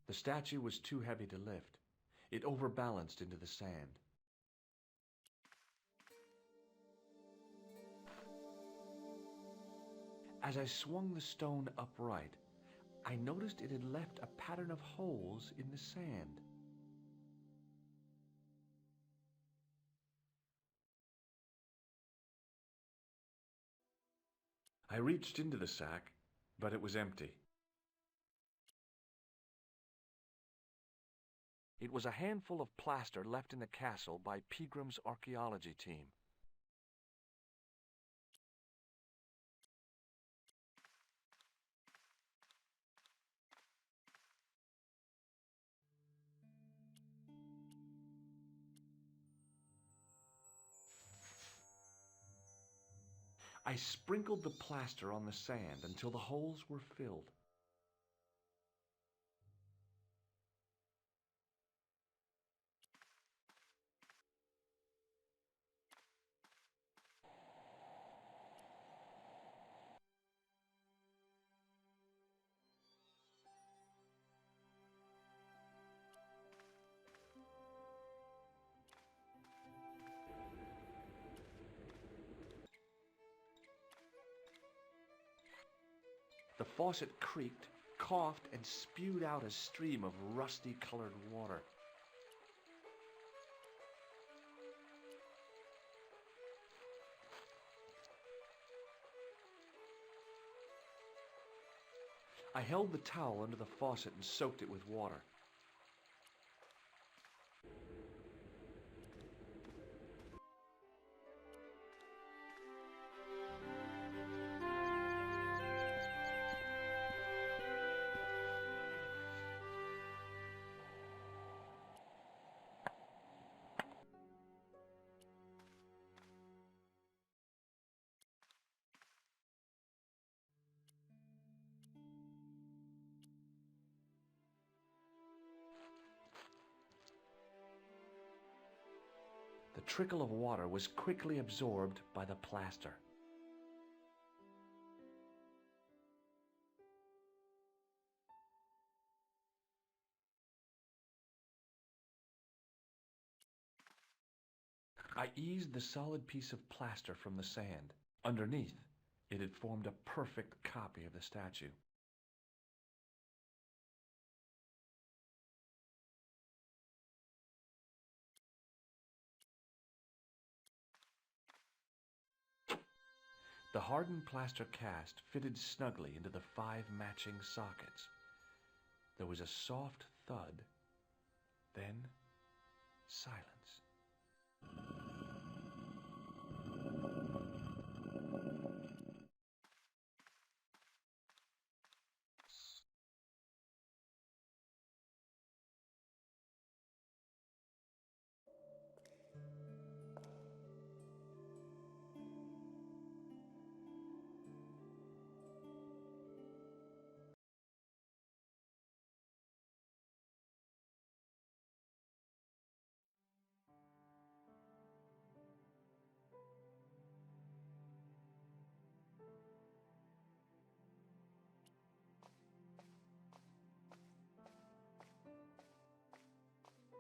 The statue was too heavy to lift. It overbalanced into the sand. As I swung the stone upright, I noticed it had left a pattern of holes in the sand. I reached into the sack, but it was empty. It was a handful of plaster left in the castle by Pegram's archaeology team. I sprinkled the plaster on the sand until the holes were filled. The faucet creaked, coughed, and spewed out a stream of rusty-colored water. I held the towel under the faucet and soaked it with water. The trickle of water was quickly absorbed by the plaster. I eased the solid piece of plaster from the sand. Underneath, it had formed a perfect copy of the statue. The hardened plaster cast fitted snugly into the 5 matching sockets. There was a soft thud, then silence.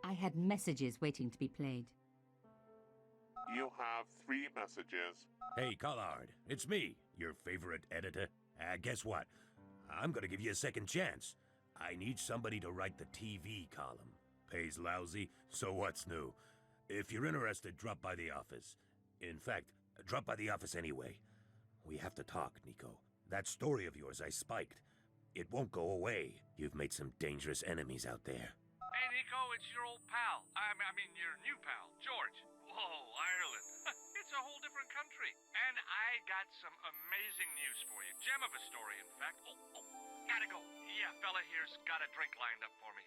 I had messages waiting to be played. You have 3 messages. Hey, Collard, it's me, your favorite editor. Guess what? I'm gonna give you a second chance. I need somebody to write the TV column. Pays lousy, so what's new? If you're interested, drop by the office. In fact, drop by the office anyway. We have to talk, Nico. That story of yours I spiked. It won't go away. You've made some dangerous enemies out there. Hey, Nico, it's your old pal. I mean, your new pal, George. Whoa, Ireland. It's a whole different country. And I got some amazing news for you. Gem of a story, in fact. Oh, gotta go. Yeah, fella here's got a drink lined up for me.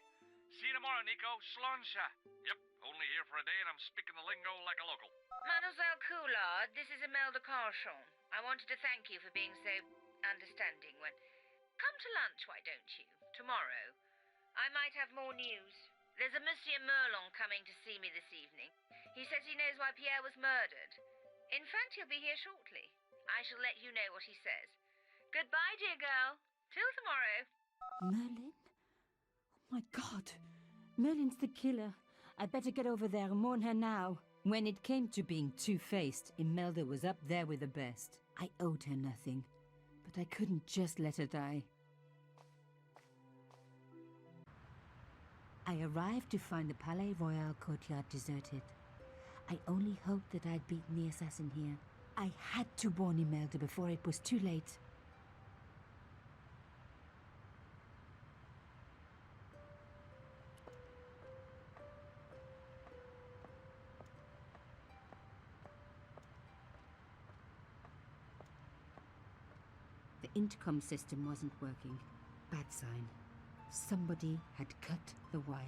See you tomorrow, Nico. Slonsha. Yep, only here for a day and I'm speaking the lingo like a local. Mademoiselle Coulard, this is Imelda Carchon. I wanted to thank you for being so understanding when... Come to lunch, why don't you? Tomorrow. I might have more news. There's a Monsieur Merlon coming to see me this evening. He says he knows why Pierre was murdered. In fact, he'll be here shortly. I shall let you know what he says. Goodbye, dear girl. Till tomorrow. Merlin? Oh my God. Merlin's the killer. I better get over there and warn her now. When it came to being two-faced, Imelda was up there with the best. I owed her nothing, but I couldn't just let her die. I arrived to find the Palais Royale courtyard deserted. I only hoped that I'd beaten the assassin here. I had to warn Imelda before it was too late. The intercom system wasn't working. Bad sign. Somebody had cut the wire.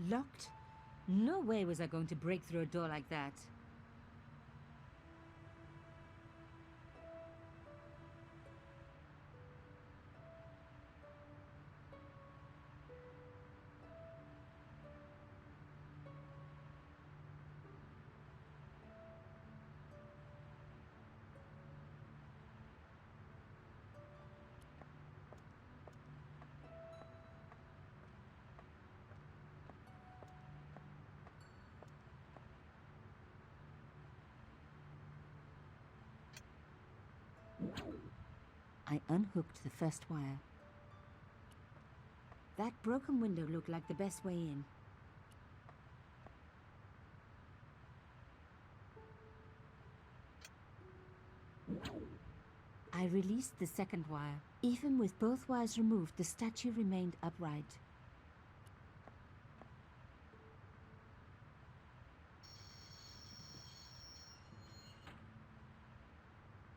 Locked? No way was I going to break through a door like that. I unhooked the first wire. That broken window looked like the best way in. I released the second wire. Even with both wires removed, the statue remained upright.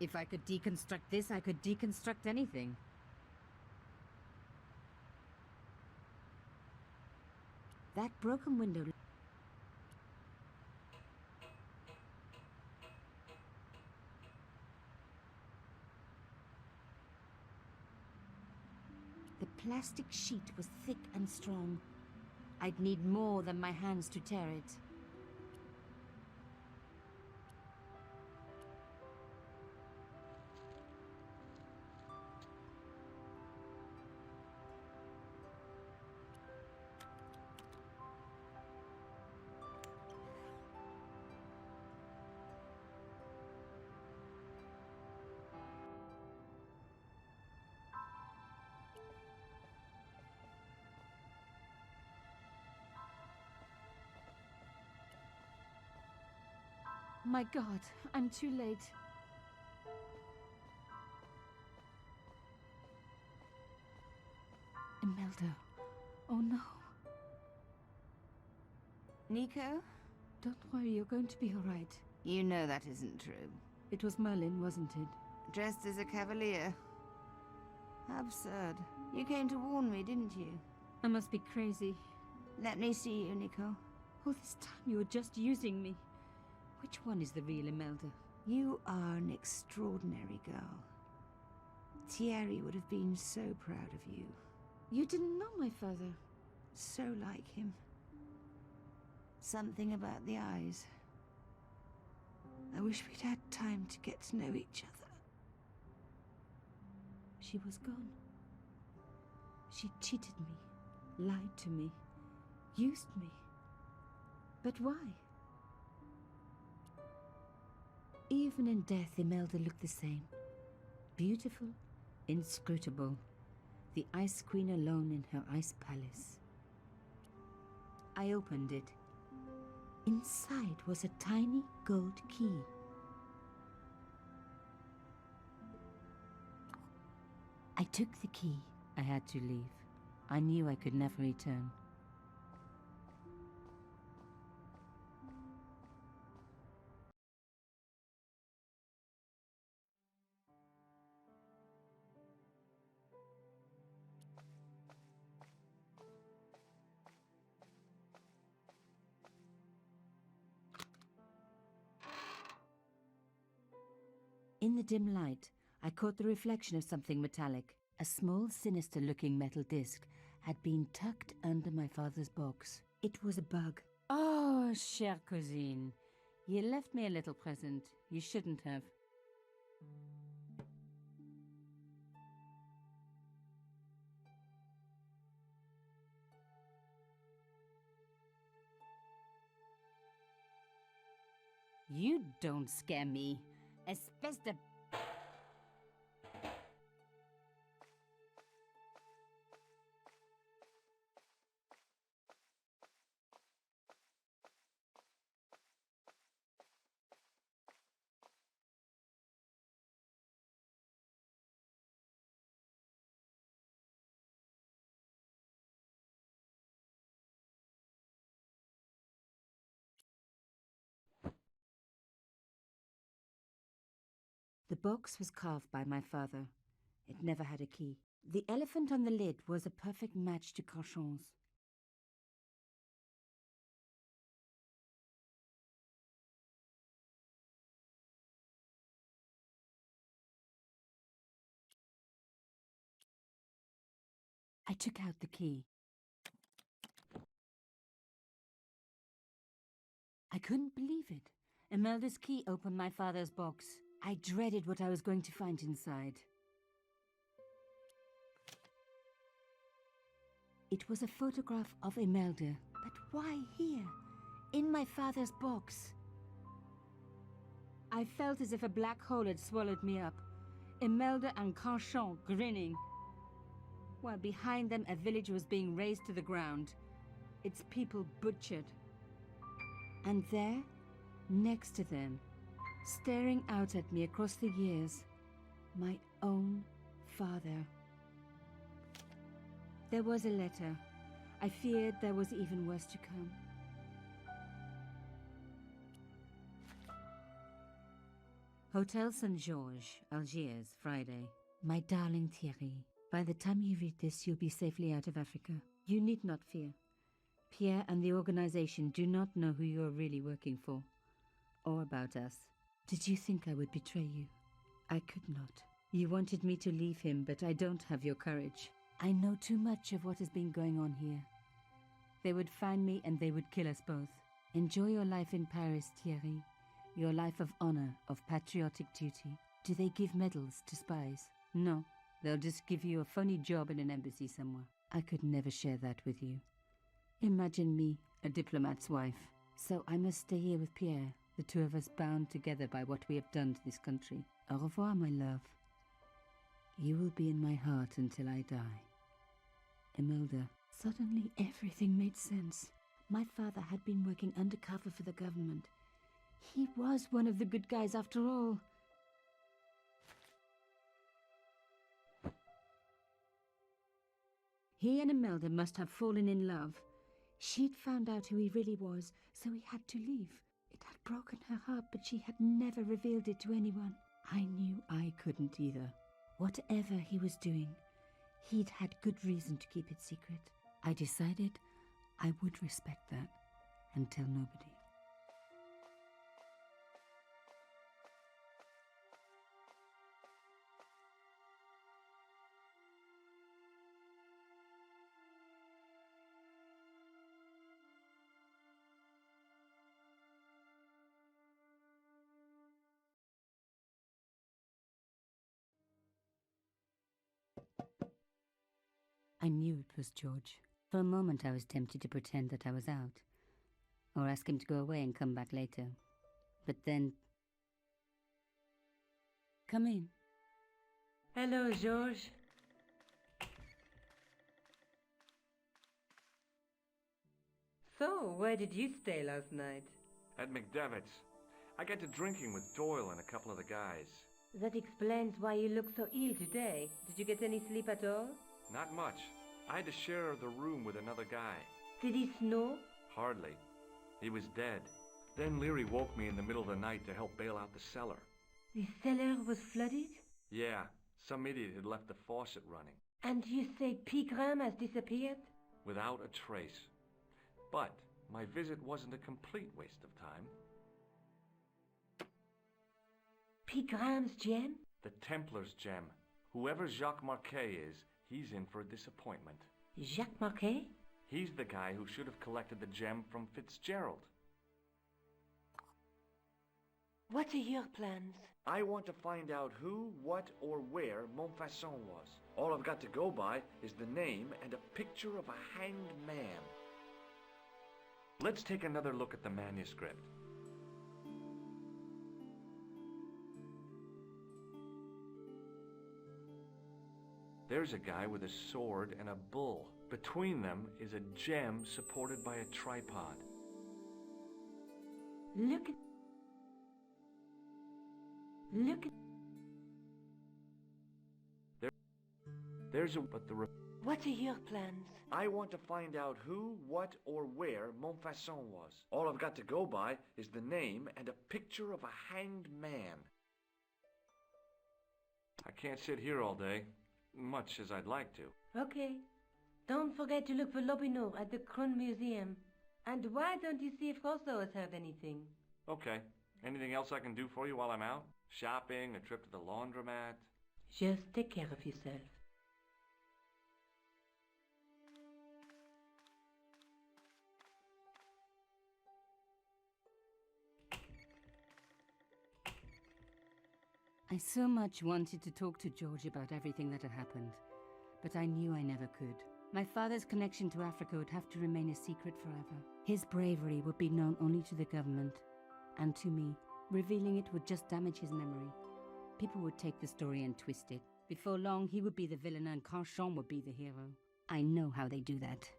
If I could deconstruct this, I could deconstruct anything. That broken window... The plastic sheet was thick and strong. I'd need more than my hands to tear it. My God, I'm too late. Imelda. Oh no. Nico? Don't worry, you're going to be all right. You know that isn't true. It was Merlin, wasn't it? Dressed as a cavalier. How absurd. You came to warn me, didn't you? I must be crazy. Let me see you, Nico. All this time you were just using me. Which one is the real Imelda? You are an extraordinary girl. Thierry would have been so proud of you. You didn't know my father. So like him. Something about the eyes. I wish we'd had time to get to know each other. She was gone. She cheated me, lied to me, used me. But why? Even in death, Imelda looked the same. Beautiful, inscrutable. The Ice Queen alone in her ice palace. I opened it. Inside was a tiny gold key. I took the key. I had to leave. I knew I could never return. In the dim light, I caught the reflection of something metallic. A small, sinister-looking metal disc had been tucked under my father's box. It was a bug. Oh, chère cousine. You left me a little present. You shouldn't have. You don't scare me. Espèce de... The box was carved by my father. It never had a key. The elephant on the lid was a perfect match to Carchon's. I took out the key. I couldn't believe it. Imelda's key opened my father's box. I dreaded what I was going to find inside. It was a photograph of Imelda. But why here? In my father's box? I felt as if a black hole had swallowed me up. Imelda and Carchon grinning, while behind them a village was being razed to the ground, its people butchered. And there, next to them, staring out at me across the years, my own father. There was a letter. I feared there was even worse to come. Hotel St. Georges, Algiers, Friday. My darling Thierry, by the time you read this, you'll be safely out of Africa. You need not fear. Pierre and the organization do not know who you're really working for, or about us. Did you think I would betray you? I could not. You wanted me to leave him, but I don't have your courage. I know too much of what has been going on here. They would find me and they would kill us both. Enjoy your life in Paris, Thierry. Your life of honor, of patriotic duty. Do they give medals to spies? No, they'll just give you a phony job in an embassy somewhere. I could never share that with you. Imagine me, a diplomat's wife. So I must stay here with Pierre, the two of us bound together by what we have done to this country. Au revoir, my love. You will be in my heart until I die. Imelda. Suddenly everything made sense. My father had been working undercover for the government. He was one of the good guys after all. He and Imelda must have fallen in love. She'd found out who he really was, so he had to leave. It had broken her heart, but she had never revealed it to anyone. I knew I couldn't either. Whatever he was doing, he'd had good reason to keep it secret. I decided I would respect that and tell nobody. I knew it was George. For a moment I was tempted to pretend that I was out, or ask him to go away and come back later. But then... Come in. Hello, George. So, where did you stay last night? At McDevitt's. I got to drinking with Doyle and a couple of the guys. That explains why you look so ill today. Did you get any sleep at all? Not much. I had to share the room with another guy. Did he snore? Hardly. He was dead. Then Leary woke me in the middle of the night to help bail out the cellar. The cellar was flooded? Yeah, some idiot had left the faucet running. And you say Pigram has disappeared? Without a trace. But my visit wasn't a complete waste of time. Pigram's gem? The Templars' gem. Whoever Jacques Marquet is, he's in for a disappointment. Jacques Marquet? He's the guy who should have collected the gem from Fitzgerald. What are your plans? I want to find out who, what, or where Montfaucon was. All I've got to go by is the name and a picture of a hanged man. Let's take another look at the manuscript. There's a guy with a sword and a bull. Between them is a gem supported by a tripod. Look at... There's a... But the... What are your plans? I want to find out who, what, or where Montfaucon was. All I've got to go by is the name and a picture of a hanged man. I can't sit here all day, much as I'd like to. Okay. Don't forget to look for Lobinot at the Krun Museum. And why don't you see if Rosso has heard anything? Okay. Anything else I can do for you while I'm out? Shopping, a trip to the laundromat? Just take care of yourself. I so much wanted to talk to George about everything that had happened, but I knew I never could. My father's connection to Africa would have to remain a secret forever. His bravery would be known only to the government and to me. Revealing it would just damage his memory. People would take the story and twist it. Before long, he would be the villain and Carchon would be the hero. I know how they do that.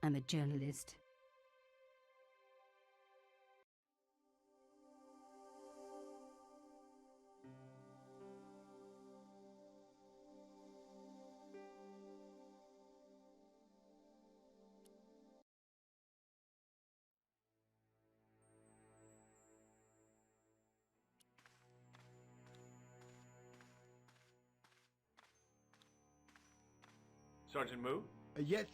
I'm a journalist. Sergeant Moo? Yes?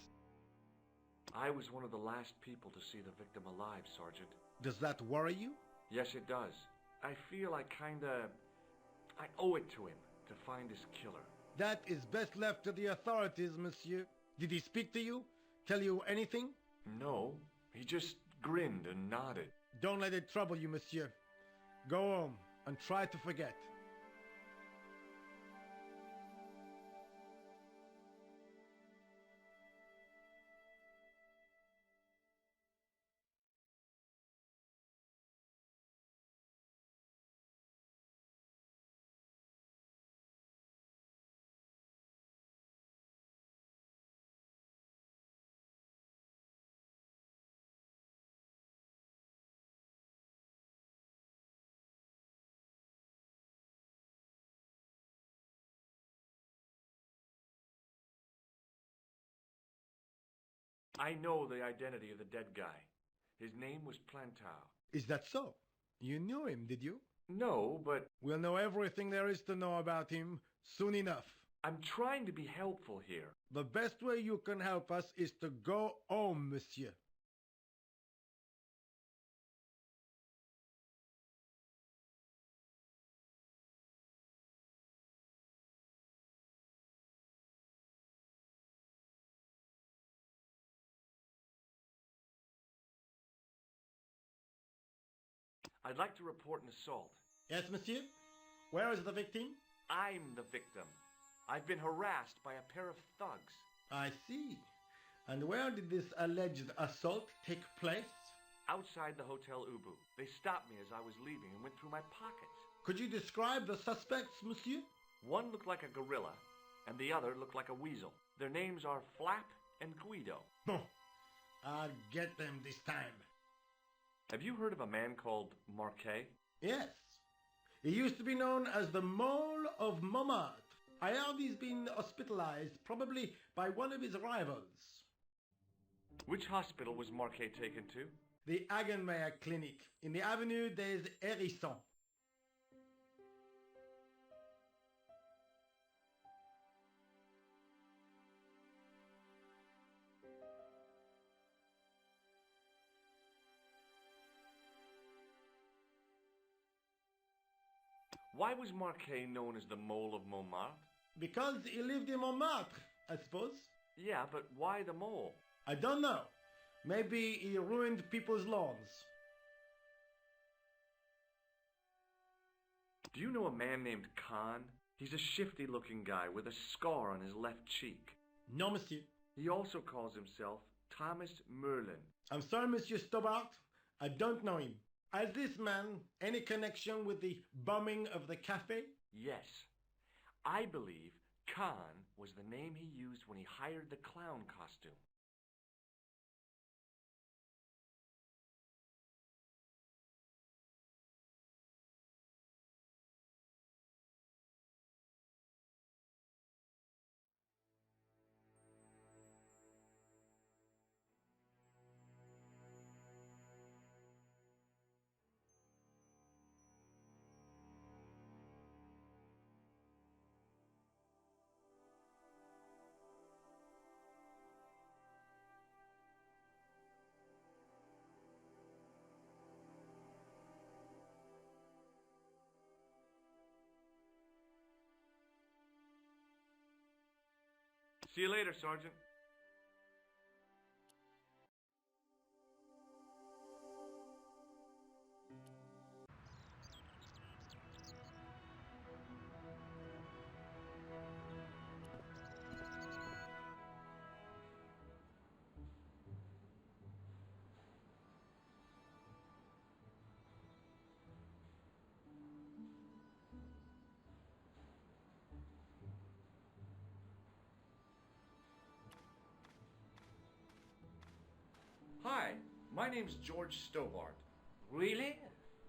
I was one of the last people to see the victim alive, Sergeant. Does that worry you? Yes, it does. I feel I owe it to him to find his killer. That is best left to the authorities, monsieur. Did he speak to you? Tell you anything? No, he just grinned and nodded. Don't let it trouble you, monsieur. Go home and try to forget. I know the identity of the dead guy. His name was Planeta. Is that so? You knew him, did you? No, but... We'll know everything there is to know about him soon enough. I'm trying to be helpful here. The best way you can help us is to go home, monsieur. I'd like to report an assault. Yes, monsieur? Where is the victim? I'm the victim. I've been harassed by a pair of thugs. I see. And where did this alleged assault take place? Outside the Hotel Ubu. They stopped me as I was leaving and went through my pockets. Could you describe the suspects, monsieur? One looked like a gorilla, and the other looked like a weasel. Their names are Flap and Guido. Oh, I'll get them this time. Have you heard of a man called Marquet? Yes. He used to be known as the Mole of Montmartre. I heard he's been hospitalized, probably by one of his rivals. Which hospital was Marquet taken to? The Hagenmeyer Clinic, in the Avenue des Hérissons. Why was Marquet known as the Mole of Montmartre? Because he lived in Montmartre, I suppose. Yeah, but why the mole? I don't know. Maybe he ruined people's lawns. Do you know a man named Khan? He's a shifty-looking guy with a scar on his left cheek. No, monsieur. He also calls himself Thomas Merlin. I'm sorry, Monsieur Stobart. I don't know him. Has this man any connection with the bombing of the café? Yes. I believe Khan was the name he used when he hired the clown costume. See you later, Sergeant. Hi, my name's George Stobart. Really?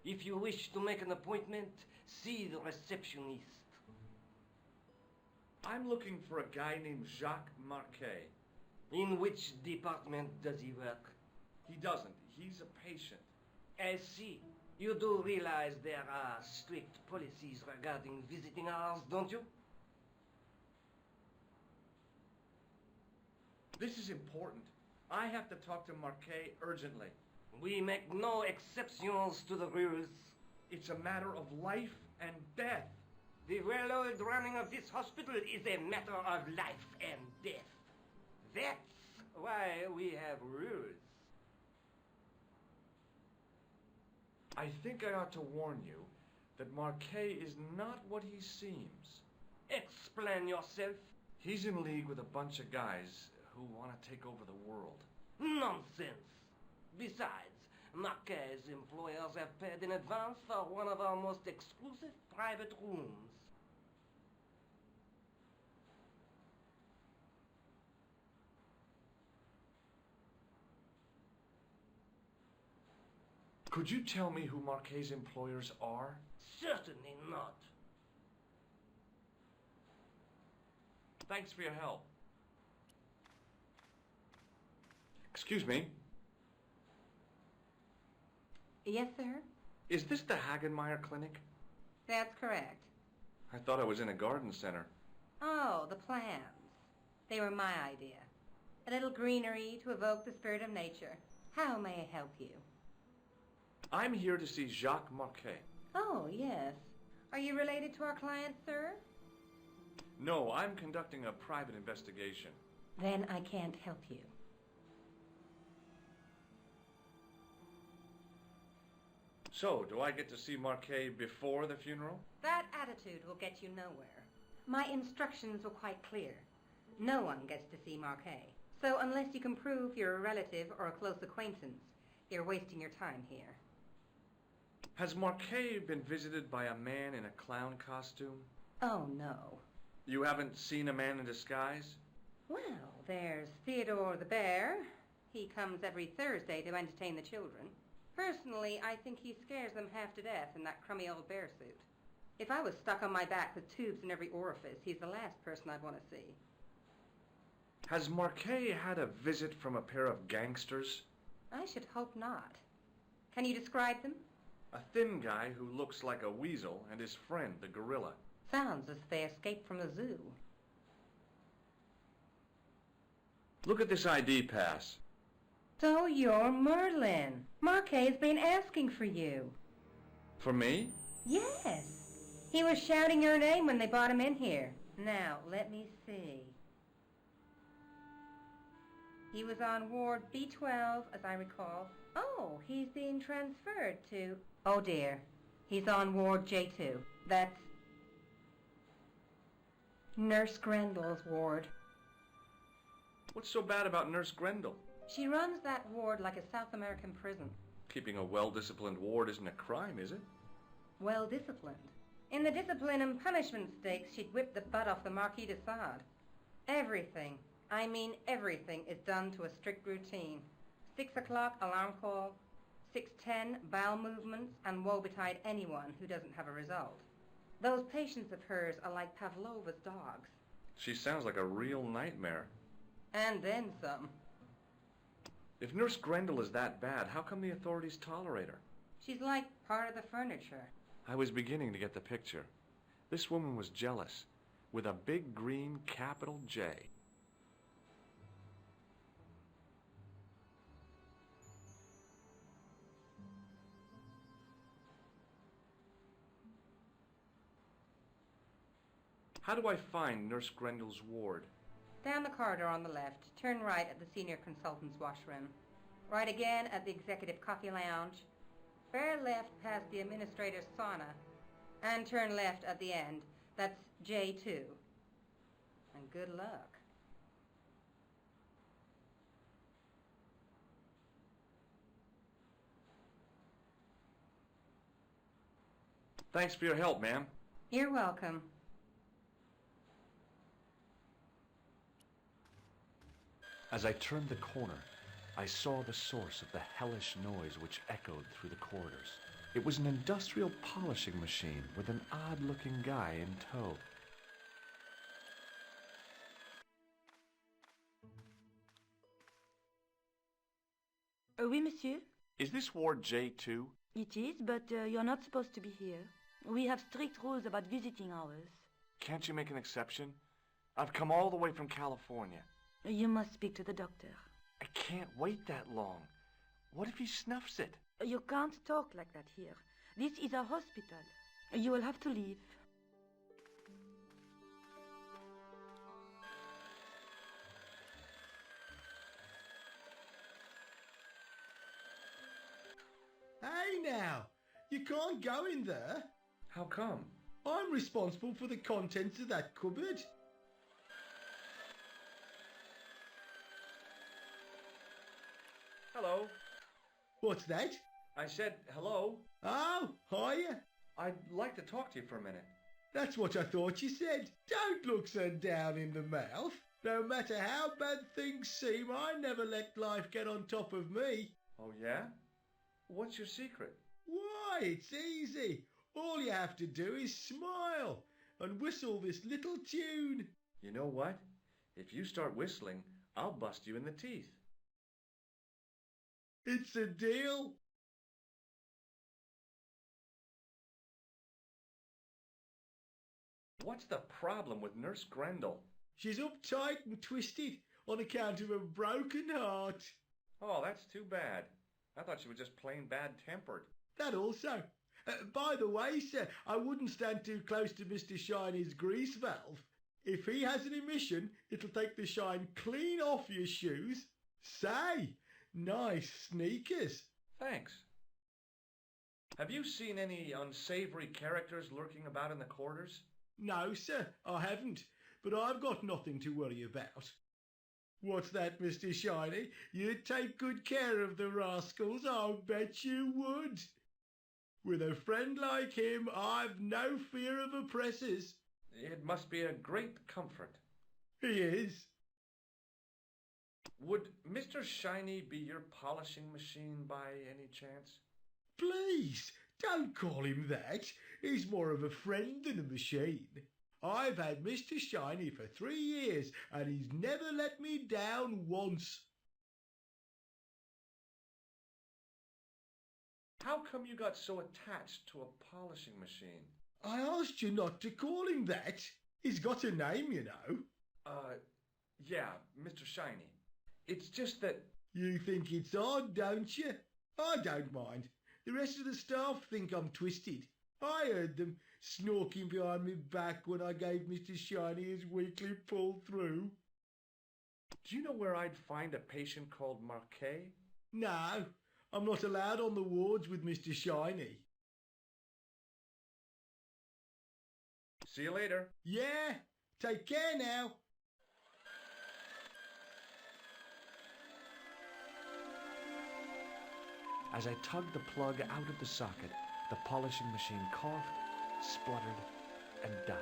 If you wish to make an appointment, see the receptionist. I'm looking for a guy named Jacques Marquet. In which department does he work? He doesn't. He's a patient. I see. You do realize there are strict policies regarding visiting hours, don't you? This is important. I have to talk to Marquet urgently. We make no exceptions to the rules. It's a matter of life and death. The well-oiled running of this hospital is a matter of life and death. That's why we have rules. I think I ought to warn you that Marquet is not what he seems. Explain yourself. He's in league with a bunch of guys who want to take over the world. Nonsense. Besides, Marquet's employers have paid in advance for one of our most exclusive private rooms. Could you tell me who Marquet's employers are? Certainly not. Thanks for your help. Excuse me. Yes, sir? Is this the Hagenmeyer Clinic? That's correct. I thought I was in a garden center. Oh, the plans. They were my idea. A little greenery to evoke the spirit of nature. How may I help you? I'm here to see Jacques Marquet. Oh, yes. Are you related to our client, sir? No, I'm conducting a private investigation. Then I can't help you. So, do I get to see Marquet before the funeral? That attitude will get you nowhere. My instructions were quite clear. No one gets to see Marquet. So unless you can prove you're a relative or a close acquaintance, you're wasting your time here. Has Marquet been visited by a man in a clown costume? Oh, no. You haven't seen a man in disguise? Well, there's Theodore the Bear. He comes every Thursday to entertain the children. Personally, I think he scares them half to death in that crummy old bear suit. If I was stuck on my back with tubes in every orifice, he's the last person I'd want to see. Has Marquet had a visit from a pair of gangsters? I should hope not. Can you describe them? A thin guy who looks like a weasel and his friend, the gorilla. Sounds as if they escaped from the zoo. Look at this ID pass. So you're Merlin. Marquet's been asking for you. For me? Yes. He was shouting your name when they brought him in here. Now, let me see. He was on Ward B12, as I recall. Oh, he's being transferred to... Oh, dear. He's on Ward J2. That's Nurse Grendel's ward. What's so bad about Nurse Grendel? She runs that ward like a South American prison. Keeping a well-disciplined ward isn't a crime, is it? Well disciplined. In the discipline and punishment stakes, she'd whip the butt off the Marquis de Sade. Everything, I mean everything, is done to a strict routine. 6 o'clock alarm call, 6:10 bowel movements, and woe betide anyone who doesn't have a result. Those patients of hers are like Pavlova's dogs. She sounds like a real nightmare. And then some. If Nurse Grendel is that bad, how come the authorities tolerate her? She's like part of the furniture. I was beginning to get the picture. This woman was jealous, with a big green capital J. How do I find Nurse Grendel's ward? Down the corridor on the left, turn right at the senior consultant's washroom. Right again at the executive coffee lounge. Bear left past the administrator's sauna. And turn left at the end. That's J2. And good luck. Thanks for your help, ma'am. You're welcome. As I turned the corner, I saw the source of the hellish noise which echoed through the corridors. It was an industrial polishing machine with an odd-looking guy in tow. Oui, monsieur. Is this Ward J2? It is, but you're not supposed to be here. We have strict rules about visiting hours. Can't you make an exception? I've come all the way from California. You must speak to the doctor. I can't wait that long. What if he snuffs it? You can't talk like that here. This is a hospital. You will have to leave. Hey now, you can't go in there. How come? I'm responsible for the contents of that cupboard. Hello. What's that? I said hello. Oh, hiya. I'd like to talk to you for a minute. That's what I thought you said. Don't look so down in the mouth. No matter how bad things seem, I never let life get on top of me. Oh, yeah? What's your secret? Why, it's easy. All you have to do is smile and whistle this little tune. You know what? If you start whistling, I'll bust you in the teeth. It's a deal. What's the problem with Nurse Grendel? She's uptight and twisted on account of a broken heart. Oh, that's too bad. I thought she was just plain bad-tempered. That also. By the way, sir, I wouldn't stand too close to Mr. Shiny's grease valve. If he has an emission, it'll take the shine clean off your shoes. Say, nice sneakers. Thanks. Have you seen any unsavory characters lurking about in the corridors? No, sir, I haven't. But I've got nothing to worry about. What's that, Mr. Shiny? You'd take good care of the rascals, I'll bet you would. With a friend like him, I've no fear of oppressors. It must be a great comfort. He is. Would Mr. Shiny be your polishing machine by any chance? Please, don't call him that. He's more of a friend than a machine. I've had Mr. Shiny for 3 years, and he's never let me down once. How come you got so attached to a polishing machine? I asked you not to call him that. He's got a name, you know. Yeah, Mr. Shiny. It's just that... You think it's odd, don't you? I don't mind. The rest of the staff think I'm twisted. I heard them snorking behind me back when I gave Mr. Shiny his weekly pull-through. Do you know where I'd find a patient called Marquet? No, I'm not allowed on the wards with Mr. Shiny. See you later. Yeah, take care now. As I tugged the plug out of the socket, the polishing machine coughed, spluttered, and died.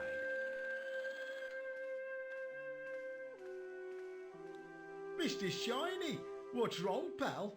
Mr. Shiny, what's wrong, pal?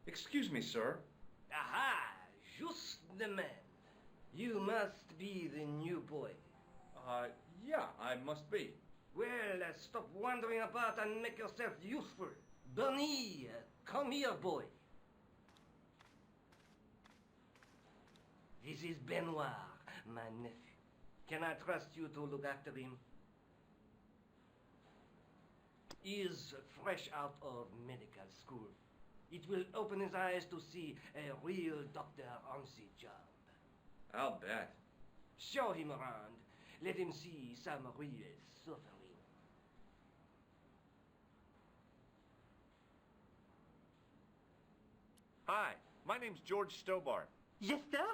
Excuse me, sir. Aha! Just the man. You must be the new boy. Yeah, I must be. Well, stop wandering about and make yourself useful. Bunny, come here, boy. This is Benoit, my nephew. Can I trust you to look after him? He is fresh out of medical school. It will open his eyes to see a real doctor on the job. I'll bet. Show him around. Let him see some real suffering. Hi, my name's George Stobart. Yes, sir?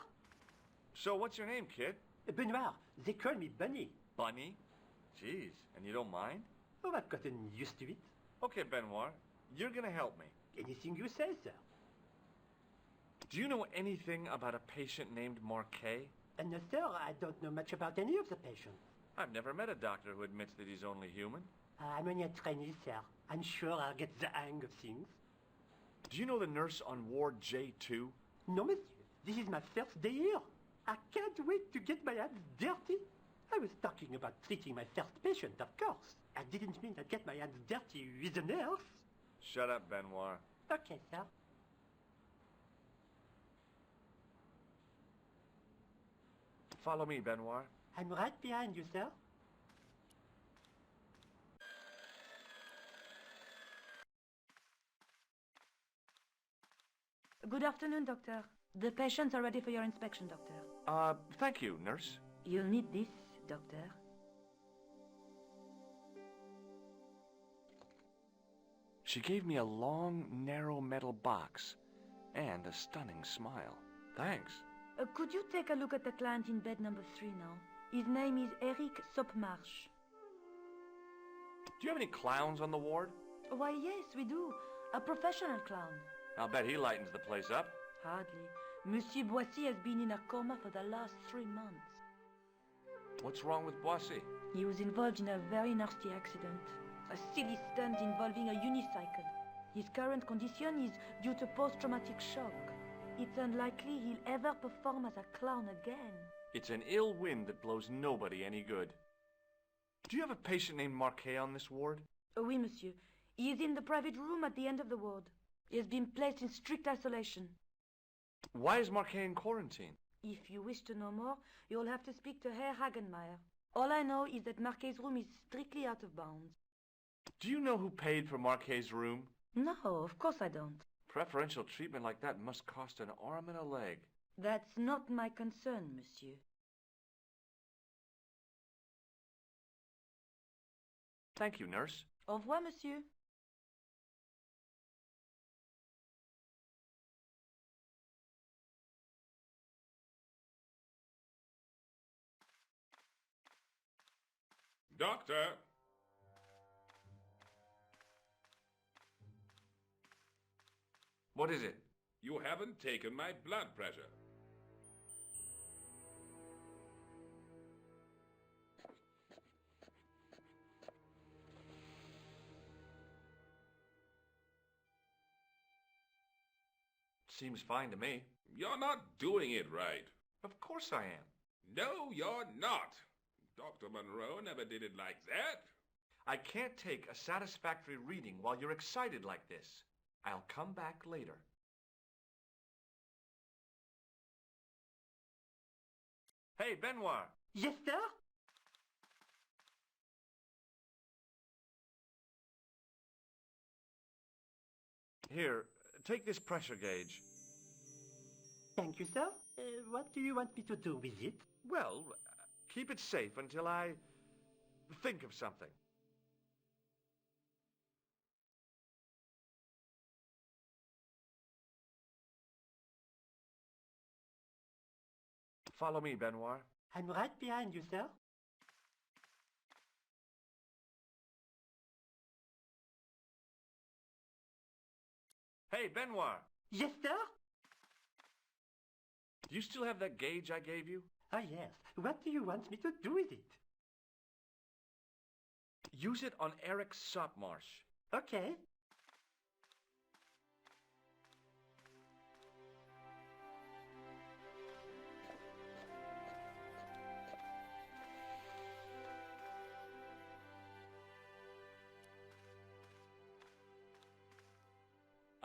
So what's your name, kid? Benoit. They call me Bunny. Bunny? Jeez, and you don't mind? Oh, I've gotten used to it. Okay, Benoit, you're gonna help me. Anything you say, sir. Do you know anything about a patient named Marquet? No, sir, I don't know much about any of the patients. I've never met a doctor who admits that he's only human. I'm only a trainee, sir. I'm sure I'll get the hang of things. Do you know the nurse on Ward J2? No, monsieur. This is my first day here. I can't wait to get my hands dirty. I was talking about treating my first patient, of course. I didn't mean I'd get my hands dirty with a nurse. Shut up, Benoit. Okay, sir. Follow me, Benoit. I'm right behind you, sir. Good afternoon, doctor. The patients are ready for your inspection, doctor. Thank you, nurse. You'll need this, doctor. She gave me a long, narrow metal box and a stunning smile. Thanks. Could you take a look at the client in bed number 3 now? His name is Eric Sopmarsh. Do you have any clowns on the ward? Why, yes, we do. A professional clown. I'll bet he lightens the place up. Hardly. Monsieur Boissy has been in a coma for the last 3 months. What's wrong with Boissy? He was involved in a very nasty accident. A silly stunt involving a unicycle. His current condition is due to post-traumatic shock. It's unlikely he'll ever perform as a clown again. It's an ill wind that blows nobody any good. Do you have a patient named Marquet on this ward? Oui, monsieur. He is in the private room at the end of the ward. He has been placed in strict isolation. Why is Marquet in quarantine? If you wish to know more, you'll have to speak to Herr Hagenmeier. All I know is that Marquet's room is strictly out of bounds. Do you know who paid for Marquet's room? No, of course I don't. Preferential treatment like that must cost an arm and a leg. That's not my concern, monsieur. Thank you, nurse. Au revoir, monsieur. Doctor! What is it? You haven't taken my blood pressure. Seems fine to me. You're not doing it right. Of course I am. No, you're not. Dr. Monroe never did it like that. I can't take a satisfactory reading while you're excited like this. I'll come back later. Hey, Benoit. Yes, sir? Here, take this pressure gauge. Thank you, sir. What do you want me to do with it? Well, keep it safe until I think of something. Follow me, Benoit. I'm right behind you, sir. Hey, Benoit. Yes, sir? Do you still have that gauge I gave you? Oh, yes. What do you want me to do with it? Use it on Eric Sopmarsh. Okay.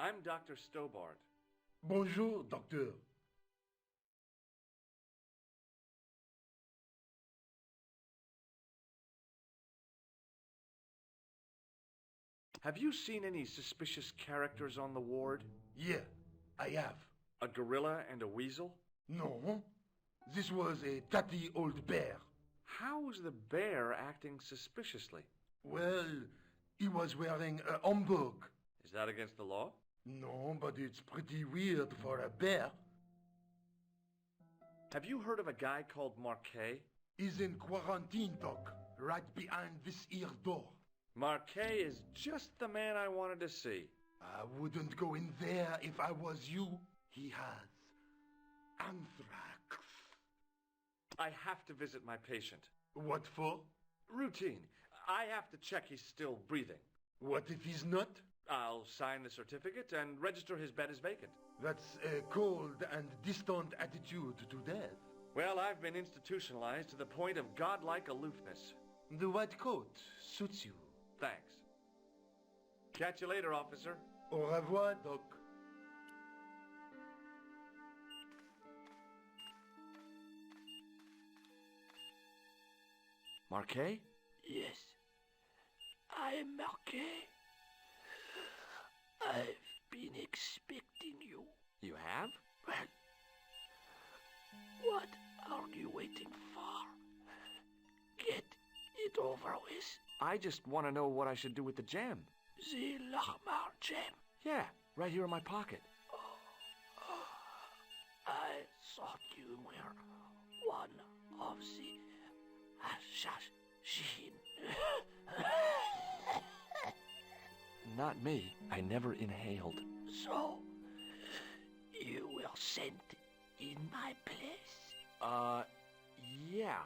I'm Dr. Stobart. Bonjour, docteur. Have you seen any suspicious characters on the ward? Yeah, I have. A gorilla and a weasel? No, this was a tatty old bear. How's the bear acting suspiciously? Well, he was wearing a homburg. Is that against the law? No, but it's pretty weird for a bear. Have you heard of a guy called Marquet? He's in quarantine, Doc, right behind this here door. Marquet is just the man I wanted to see. I wouldn't go in there if I was you. He has anthrax. I have to visit my patient. What for? Routine. I have to check he's still breathing. What if he's not? I'll sign the certificate and register his bed as vacant. That's a cold and distant attitude to death. Well, I've been institutionalized to the point of godlike aloofness. The white coat suits you. Thanks. Catch you later, officer. Au revoir, Doc. Marquet? Yes, I am Marquet. I've been expecting you. You have? Well, what are you waiting for? Get it over with. I just want to know what I should do with the gem. The Lahmar gem. Yeah, right here in my pocket. I thought you were one of the assassins. Not me. I never inhaled. So, you were sent in my place? Yeah.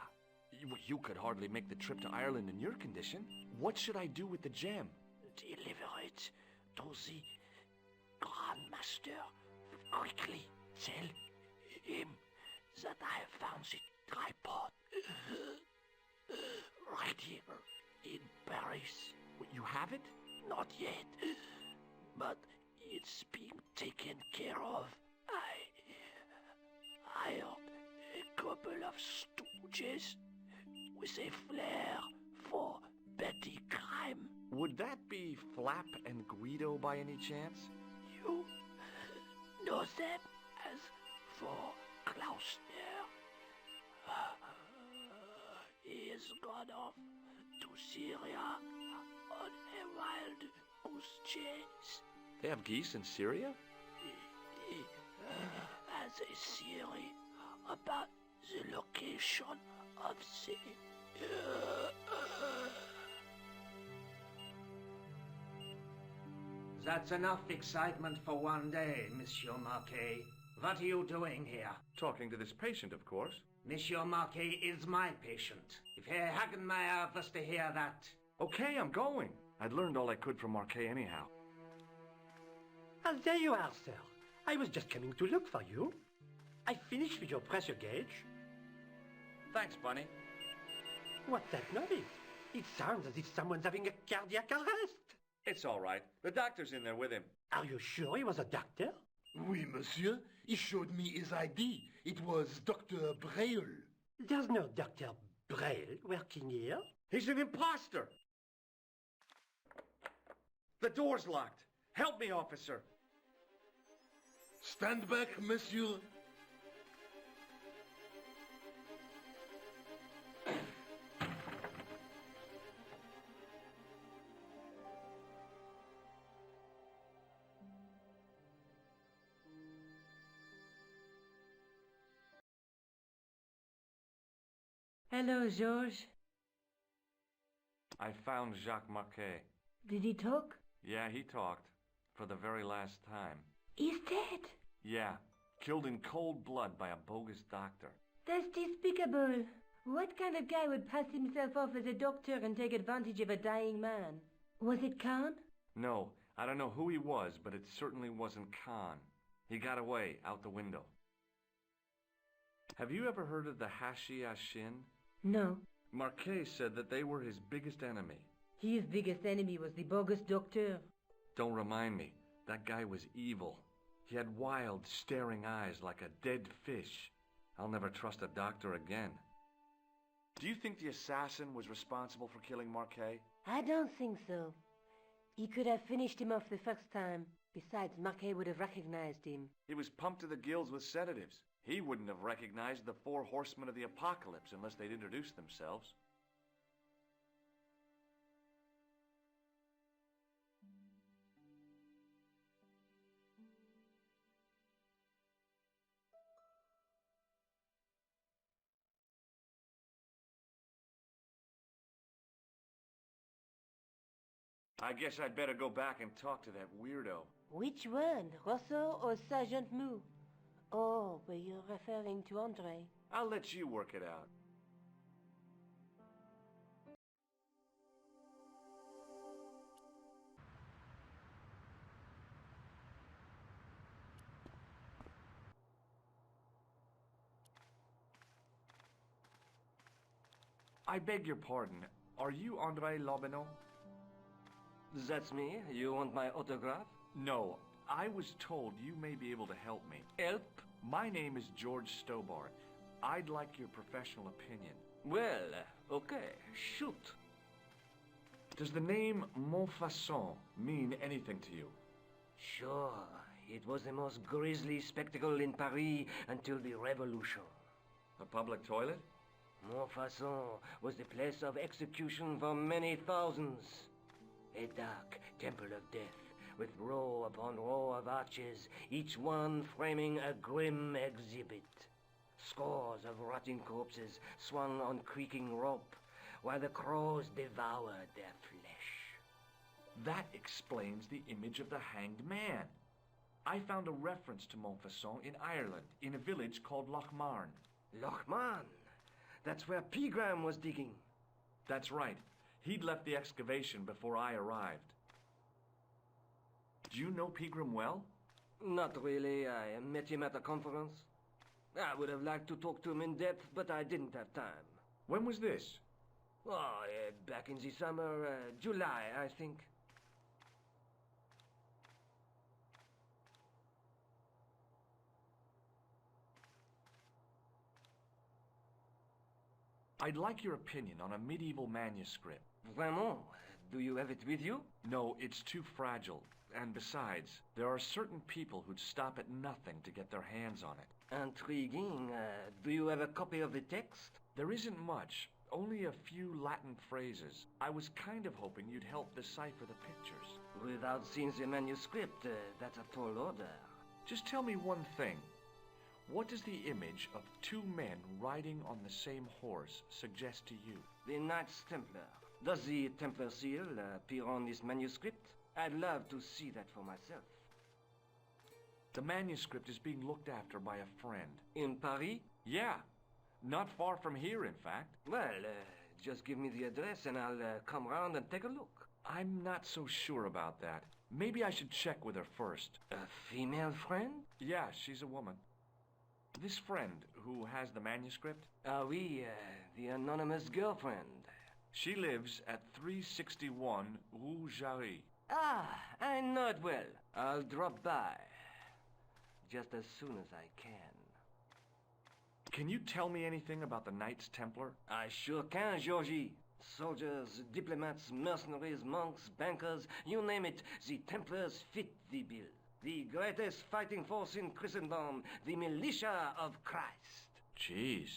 You could hardly make the trip to Ireland in your condition. What should I do with the gem? Deliver it to the Grandmaster. Quickly tell him that I have found the tripod right here in Paris. You have it? Not yet, but it's being taken care of. I hired a couple of stooges with a flair for petty crime. Would that be Flap and Guido by any chance? You know them as for Klausner. He has gone off to Syria on a wild goose chase. They have geese in Syria? He has a theory about the location of the... That's enough excitement for one day, Monsieur Marquet. What are you doing here? Talking to this patient, of course. Monsieur Marquet is my patient. If Herr Hagenmeyer was to hear that... Okay, I'm going. I'd learned all I could from Marquet anyhow. Ah, there you are, sir. I was just coming to look for you. I finished with your pressure gauge. Thanks, Bunny. What's that noise? It sounds as if someone's having a cardiac arrest. It's all right. The doctor's in there with him. Are you sure he was a doctor? Oui, monsieur. He showed me his ID. It was Dr. Braille. There's no Dr. Braille working here. He's an imposter! The door's locked. Help me, officer. Stand back, monsieur. Hello, Georges. I found Jacques Marquet. Did he talk? Yeah, he talked. For the very last time. He's dead. Yeah, killed in cold blood by a bogus doctor. That's despicable. What kind of guy would pass himself off as a doctor and take advantage of a dying man? Was it Khan? No, I don't know who he was, but it certainly wasn't Khan. He got away, out the window. Have you ever heard of the Hashi Ashin? No. Marquet said that they were his biggest enemy. His biggest enemy was the bogus doctor. Don't remind me. That guy was evil. He had wild, staring eyes like a dead fish. I'll never trust a doctor again. Do you think the assassin was responsible for killing Marquet? I don't think so. He could have finished him off the first time. Besides, Marquet would have recognized him. He was pumped to the gills with sedatives. He wouldn't have recognized the 4 horsemen of the apocalypse unless they'd introduced themselves. I guess I'd better go back and talk to that weirdo. Which one, Rousseau or Sergeant Mou? Oh, but you're referring to Andre. I'll let you work it out. I beg your pardon. Are you Andre Lobineau? That's me. You want my autograph? No. I was told you may be able to help me. Help? My name is George Stobar. I'd like your professional opinion. Well, okay. Shoot. Does the name Montfaucon mean anything to you? Sure. It was the most grisly spectacle in Paris until the Revolution. A public toilet? Montfaucon was the place of execution for many thousands. A dark temple of death, with row upon row of arches, each one framing a grim exhibit. Scores of rotting corpses swung on creaking rope, while the crows devoured their flesh. That explains the image of the hanged man. I found a reference to Montfaucon in Ireland, in a village called Lochmarn. Lochmarn? That's where Pegram was digging. That's right. He'd left the excavation before I arrived. Do you know Pegram well? Not really. I met him at a conference. I would have liked to talk to him in depth, but I didn't have time. When was this? Oh, back in the summer, July, I think. I'd like your opinion on a medieval manuscript. Vraiment? Do you have it with you? No, it's too fragile. And besides, there are certain people who'd stop at nothing to get their hands on it. Intriguing. Do you have a copy of the text? There isn't much. Only a few Latin phrases. I was kind of hoping you'd help decipher the pictures. Without seeing the manuscript, that's a tall order. Just tell me one thing. What does the image of 2 men riding on the same horse suggest to you? The Knights Templar. Does the Templar seal appear on this manuscript? I'd love to see that for myself. The manuscript is being looked after by a friend. In Paris? Yeah. Not far from here, in fact. Well, just give me the address and I'll come round and take a look. I'm not so sure about that. Maybe I should check with her first. A female friend? Yeah, she's a woman. This friend who has the manuscript? Oui, the anonymous girlfriend. She lives at 361 Rue Jarry. Ah, I know it well. I'll drop by. Just as soon as I can. Can you tell me anything about the Knights Templar? I sure can, Georgie. Soldiers, diplomats, mercenaries, monks, bankers, you name it, the Templars fit the bill. The greatest fighting force in Christendom, the militia of Christ. Jeez.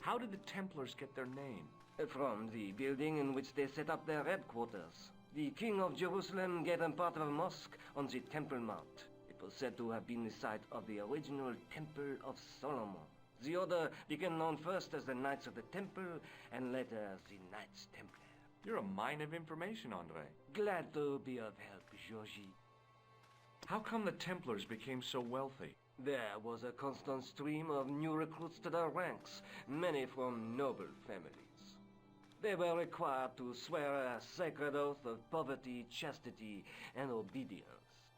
How did the Templars get their name? From the building in which they set up their headquarters. The King of Jerusalem gave them part of a mosque on the Temple Mount. It was said to have been the site of the original Temple of Solomon. The order became known first as the Knights of the Temple, and later as the Knights Templar. You're a mine of information, Andre. Glad to be of help, Georgie. How come the Templars became so wealthy? There was a constant stream of new recruits to their ranks, many from noble families. They were required to swear a sacred oath of poverty, chastity, and obedience.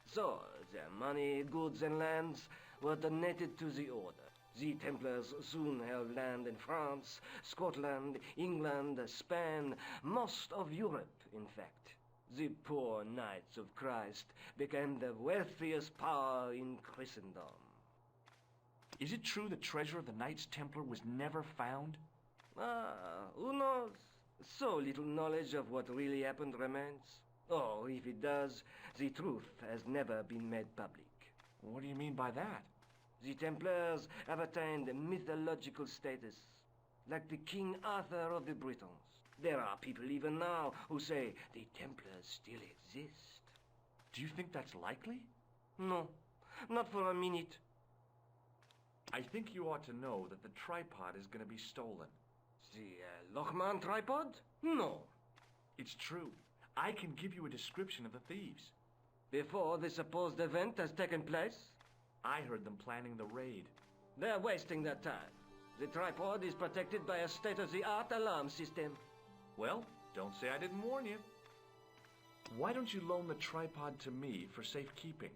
So, their money, goods, and lands were donated to the order. The Templars soon held land in France, Scotland, England, Spain, most of Europe, in fact. The poor Knights of Christ became the wealthiest power in Christendom. Is it true the treasure of the Knights Templar was never found? Who knows? So little knowledge of what really happened remains. Or, if it does, the truth has never been made public. What do you mean by that? The Templars have attained mythological status, like the King Arthur of the Britons. There are people even now who say the Templars still exist. Do you think that's likely? No, not for a minute. I think you ought to know that the tripod is going to be stolen. The Lochman tripod? No. It's true. I can give you a description of the thieves. Before the supposed event has taken place? I heard them planning the raid. They're wasting their time. The tripod is protected by a state-of-the-art alarm system. Well, don't say I didn't warn you. Why don't you loan the tripod to me for safekeeping?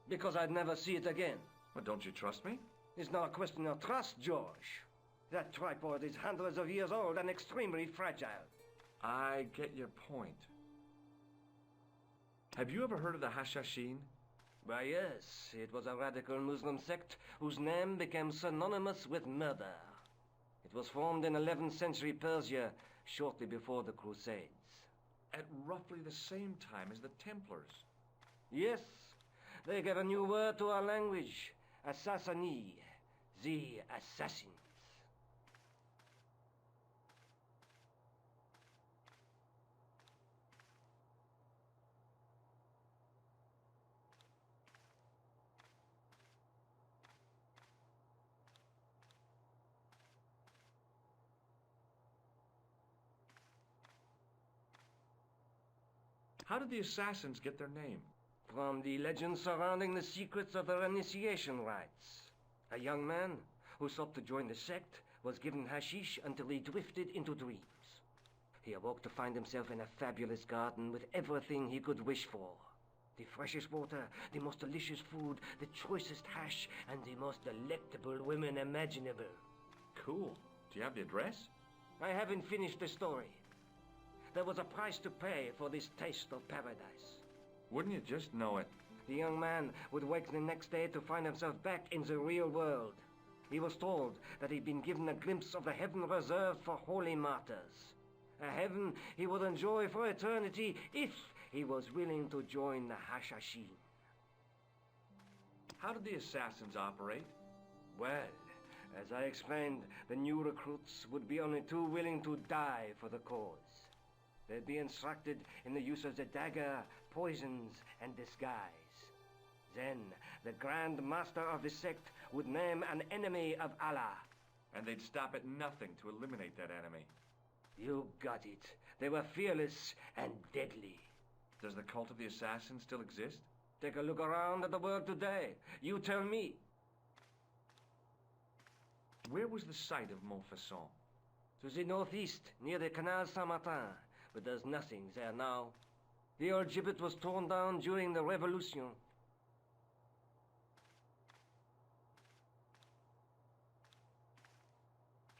Because I'd never see it again. Well, don't you trust me? It's not a question of trust, George. That tripod is hundreds of years old and extremely fragile. I get your point. Have you ever heard of the Hashashin? Why, yes. It was a radical Muslim sect whose name became synonymous with murder. It was formed in 11th century Persia, shortly before the Crusades. At roughly the same time as the Templars. Yes. They gave a new word to our language. Assassini. The assassins. How did the assassins get their name? From the legends surrounding the secrets of their initiation rites. A young man who sought to join the sect was given hashish until he drifted into dreams. He awoke to find himself in a fabulous garden with everything he could wish for. The freshest water, the most delicious food, the choicest hash, and the most delectable women imaginable. Cool. Do you have the address? I haven't finished the story. There was a price to pay for this taste of paradise. Wouldn't you just know it? The young man would wake the next day to find himself back in the real world. He was told that he'd been given a glimpse of the heaven reserved for holy martyrs. A heaven he would enjoy for eternity if he was willing to join the Hashashin. How did the assassins operate? Well, as I explained, the new recruits would be only too willing to die for the cause. They'd be instructed in the use of the dagger, poisons, and disguise. Then, the Grand Master of the sect would name an enemy of Allah. And they'd stop at nothing to eliminate that enemy. You got it. They were fearless and deadly. Does the cult of the assassins still exist? Take a look around at the world today. You tell me. Where was the site of Montfaucon? To the northeast, near the Canal Saint-Martin. But there's nothing there now. The old gibbet was torn down during the Revolution.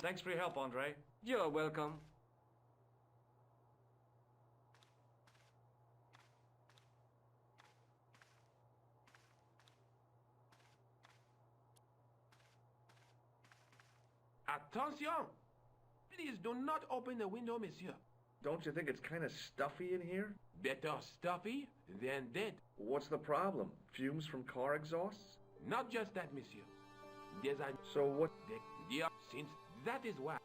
Thanks for your help, Andre. You're welcome. Attention! Please do not open the window, monsieur. Don't you think it's kind of stuffy in here? Better stuffy than dead. What's the problem? Fumes from car exhausts? Not just that, monsieur. There's a... So what... Yeah, since that is why...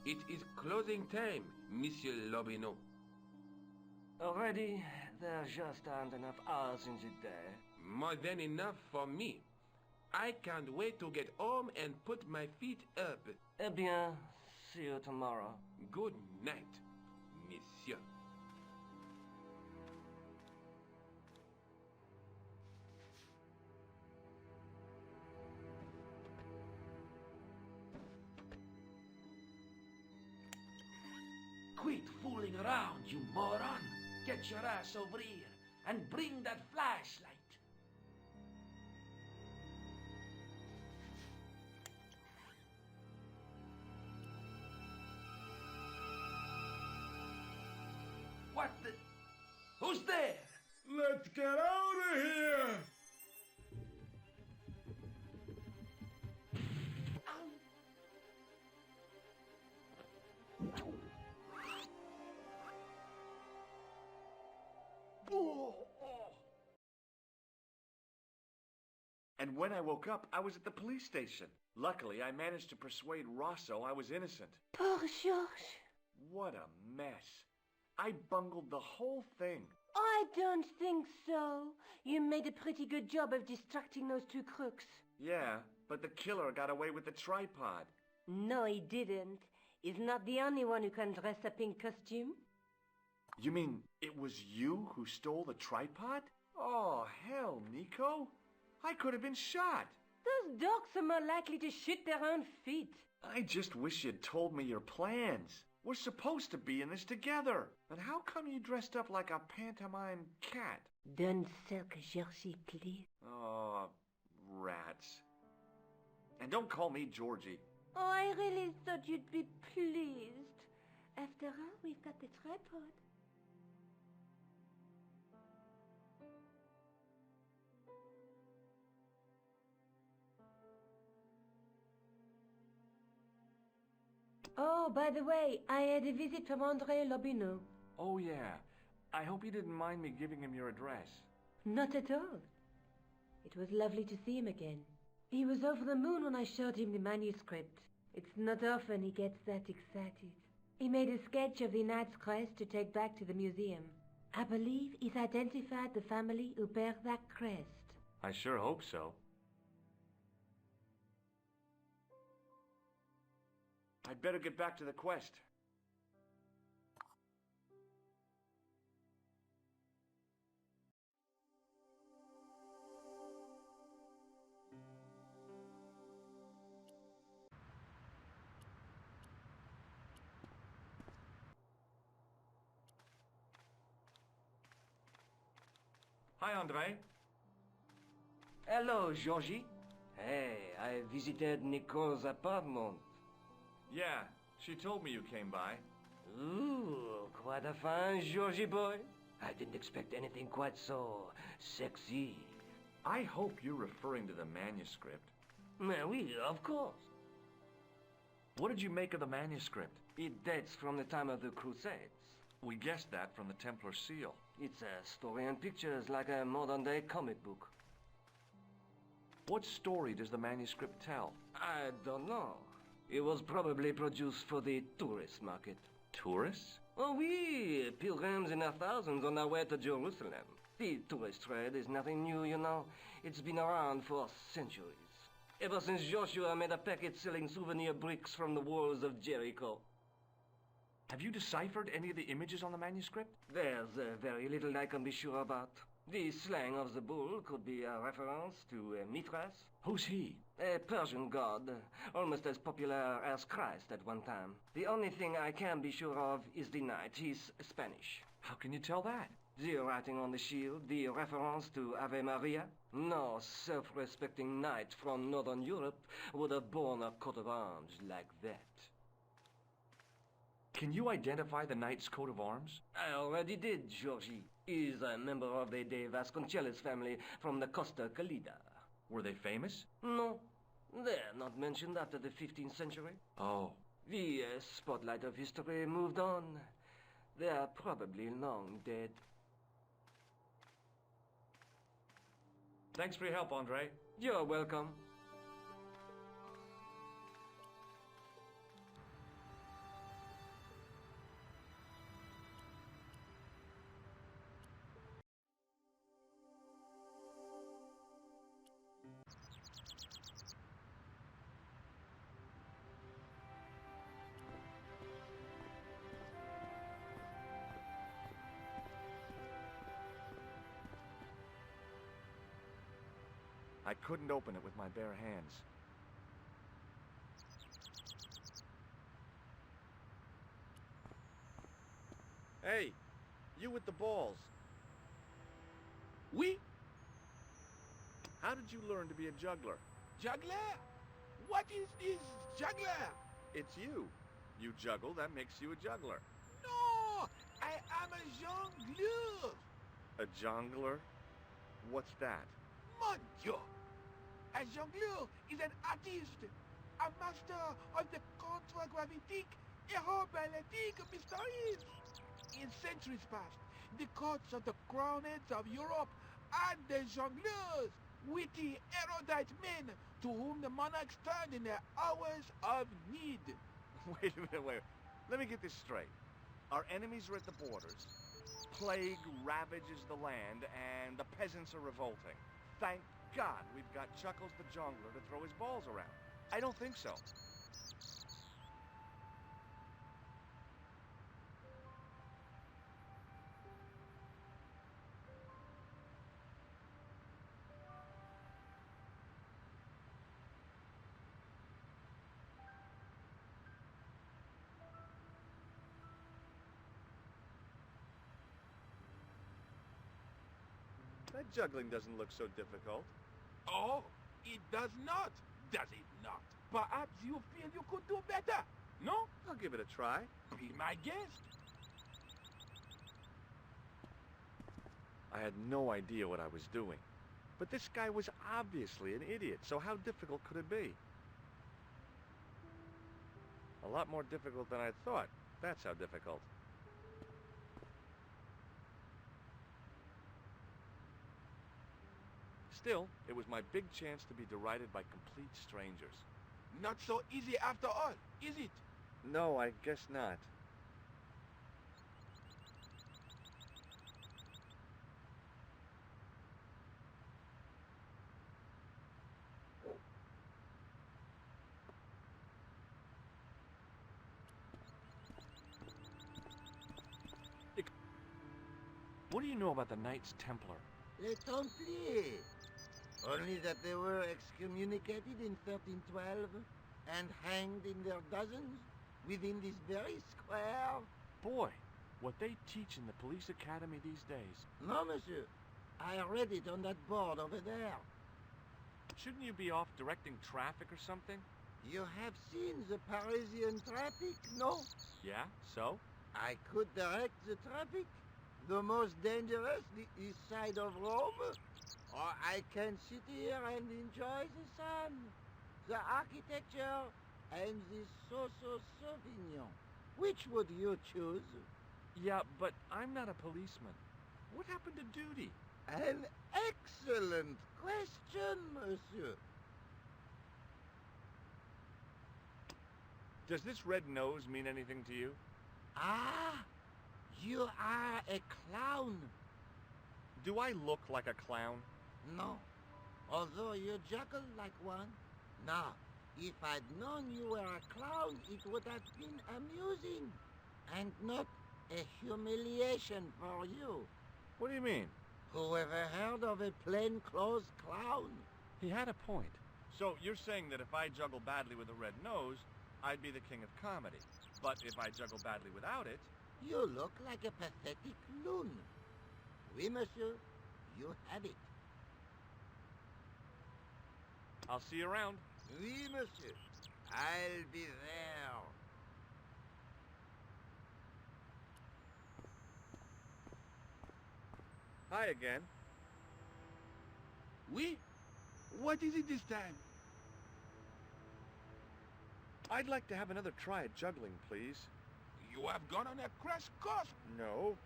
It is closing time, Monsieur Lobineau. Already, there just aren't enough hours in the day. More than enough for me. I can't wait to get home and put my feet up. Eh bien, see you tomorrow. Good night, monsieur. Quit fooling around, you moron! Get your ass over here and bring that flashlight. What the? Who's there? Let's get out of here! And when I woke up, I was at the police station. Luckily, I managed to persuade Rosso I was innocent. Poor George. What a mess. I bungled the whole thing. I don't think so. You made a pretty good job of distracting those two crooks. Yeah, but the killer got away with the tripod. No, he didn't. He's not the only one who can dress up in costume. You mean it was you who stole the tripod? Oh, hell, Nico. I could have been shot. Those dogs are more likely to shoot their own feet. I just wish you'd told me your plans. We're supposed to be in this together. And how come you dressed up like a pantomime cat? Don't sulk, Georgie, please. Oh, rats. And don't call me Georgie. Oh, I really thought you'd be pleased. After all, we've got the tripod. Oh, by the way, I had a visit from André Lobineau. Oh, yeah. I hope you didn't mind me giving him your address. Not at all. It was lovely to see him again. He was over the moon when I showed him the manuscript. It's not often he gets that excited. He made a sketch of the knight's crest to take back to the museum. I believe he's identified the family who bear that crest. I sure hope so. I'd better get back to the quest. Hi, André. Hello, Georgie. Hey, I visited Nico's apartment. Yeah, she told me you came by. Ooh, quite a fine Georgie boy. I didn't expect anything quite so sexy. I hope you're referring to the manuscript. Oui, of course. What did you make of the manuscript? It dates from the time of the Crusades. We guessed that from the Templar seal. It's a story and pictures like a modern-day comic book. What story does the manuscript tell? I don't know. It was probably produced for the tourist market. Tourists? Oh, oui, pilgrims in their thousands on their way to Jerusalem. The tourist trade is nothing new, you know. It's been around for centuries. Ever since Joshua made a packet selling souvenir bricks from the walls of Jericho. Have you deciphered any of the images on the manuscript? There's very little I can be sure about. The slang of the bull could be a reference to Mithras. Who's he? A Persian god, almost as popular as Christ at one time. The only thing I can be sure of is the knight. He's Spanish. How can you tell that? The writing on the shield, the reference to Ave Maria. No self-respecting knight from Northern Europe would have borne a coat of arms like that. Can you identify the knight's coat of arms? I already did, Georgie. He's a member of the De Vasconcelos family from the Costa Calida. Were they famous? No, they're not mentioned after the 15th century. Oh. The spotlight of history moved on. They're probably long dead. Thanks for your help, André. You're welcome. I couldn't open it with my bare hands. Hey, you with the balls. Oui? How did you learn to be a juggler? Juggler? What is this juggler? It's you. You juggle, that makes you a juggler. No! I am a jongleur! A jongler? What's that? Mon Dieu! A jongleur is an artist, a master of the contragravitique aeroballatique mysteries. In centuries past, the courts of the crownheads of Europe had the jongleurs, witty, erudite men to whom the monarchs turned in their hours of need. Wait a minute, wait. Let me get this straight. Our enemies are at the borders. Plague ravages the land, and the peasants are revolting. Thank God we've got Chuckles the Jongler to throw his balls around. I don't think so. That juggling doesn't look so difficult. Oh, it does not, does it not? Perhaps you feel you could do better, no? I'll give it a try. Be my guest. I had no idea what I was doing. But this guy was obviously an idiot, so how difficult could it be? A lot more difficult than I thought. That's how difficult. Still, it was my big chance to be derided by complete strangers. Not so easy after all, is it? No, I guess not. What do you know about the Knights Templar? Les Templiers. Only that they were excommunicated in 1312 and hanged in their dozens within this very square. Boy, what they teach in the police academy these days. No, monsieur. I read it on that board over there. Shouldn't you be off directing traffic or something? You have seen the Parisian traffic, no? Yeah, so? I could direct the traffic. The most dangerous, the east side of Rome. Or I can sit here and enjoy the sun, the architecture, and the Sauvignon. Which would you choose? Yeah, but I'm not a policeman. What happened to duty? An excellent question, monsieur. Does this red nose mean anything to you? Ah, you are a clown. Do I look like a clown? No, although you juggle like one. Now, if I'd known you were a clown, it would have been amusing, and not a humiliation for you. What do you mean? Whoever heard of a plainclothes clown? He had a point. So you're saying that if I juggle badly with a red nose, I'd be the king of comedy. But if I juggle badly without it... You look like a pathetic loon. Oui, monsieur, you have it. I'll see you around. Oui, monsieur. I'll be there. Hi again. Oui? What is it this time? I'd like to have another try at juggling, please. You have gone on a crash course. No.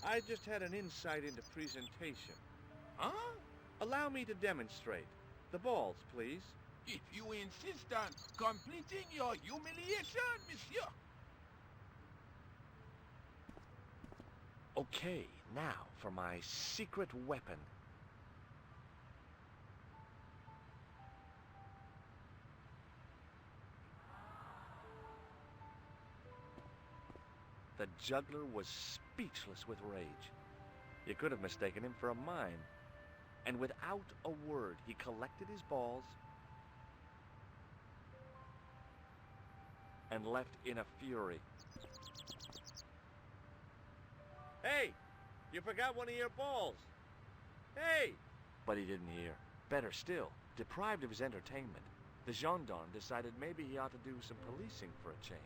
I just had an insight into presentation. Huh? Allow me to demonstrate. The balls, please. If you insist on completing your humiliation, monsieur. Okay, now for my secret weapon. The juggler was speechless with rage. You could have mistaken him for a mime. and without a word, he collected his balls and left in a fury. Hey! You forgot one of your balls! Hey! But he didn't hear. Better still, deprived of his entertainment, the gendarme decided maybe he ought to do some policing for a change.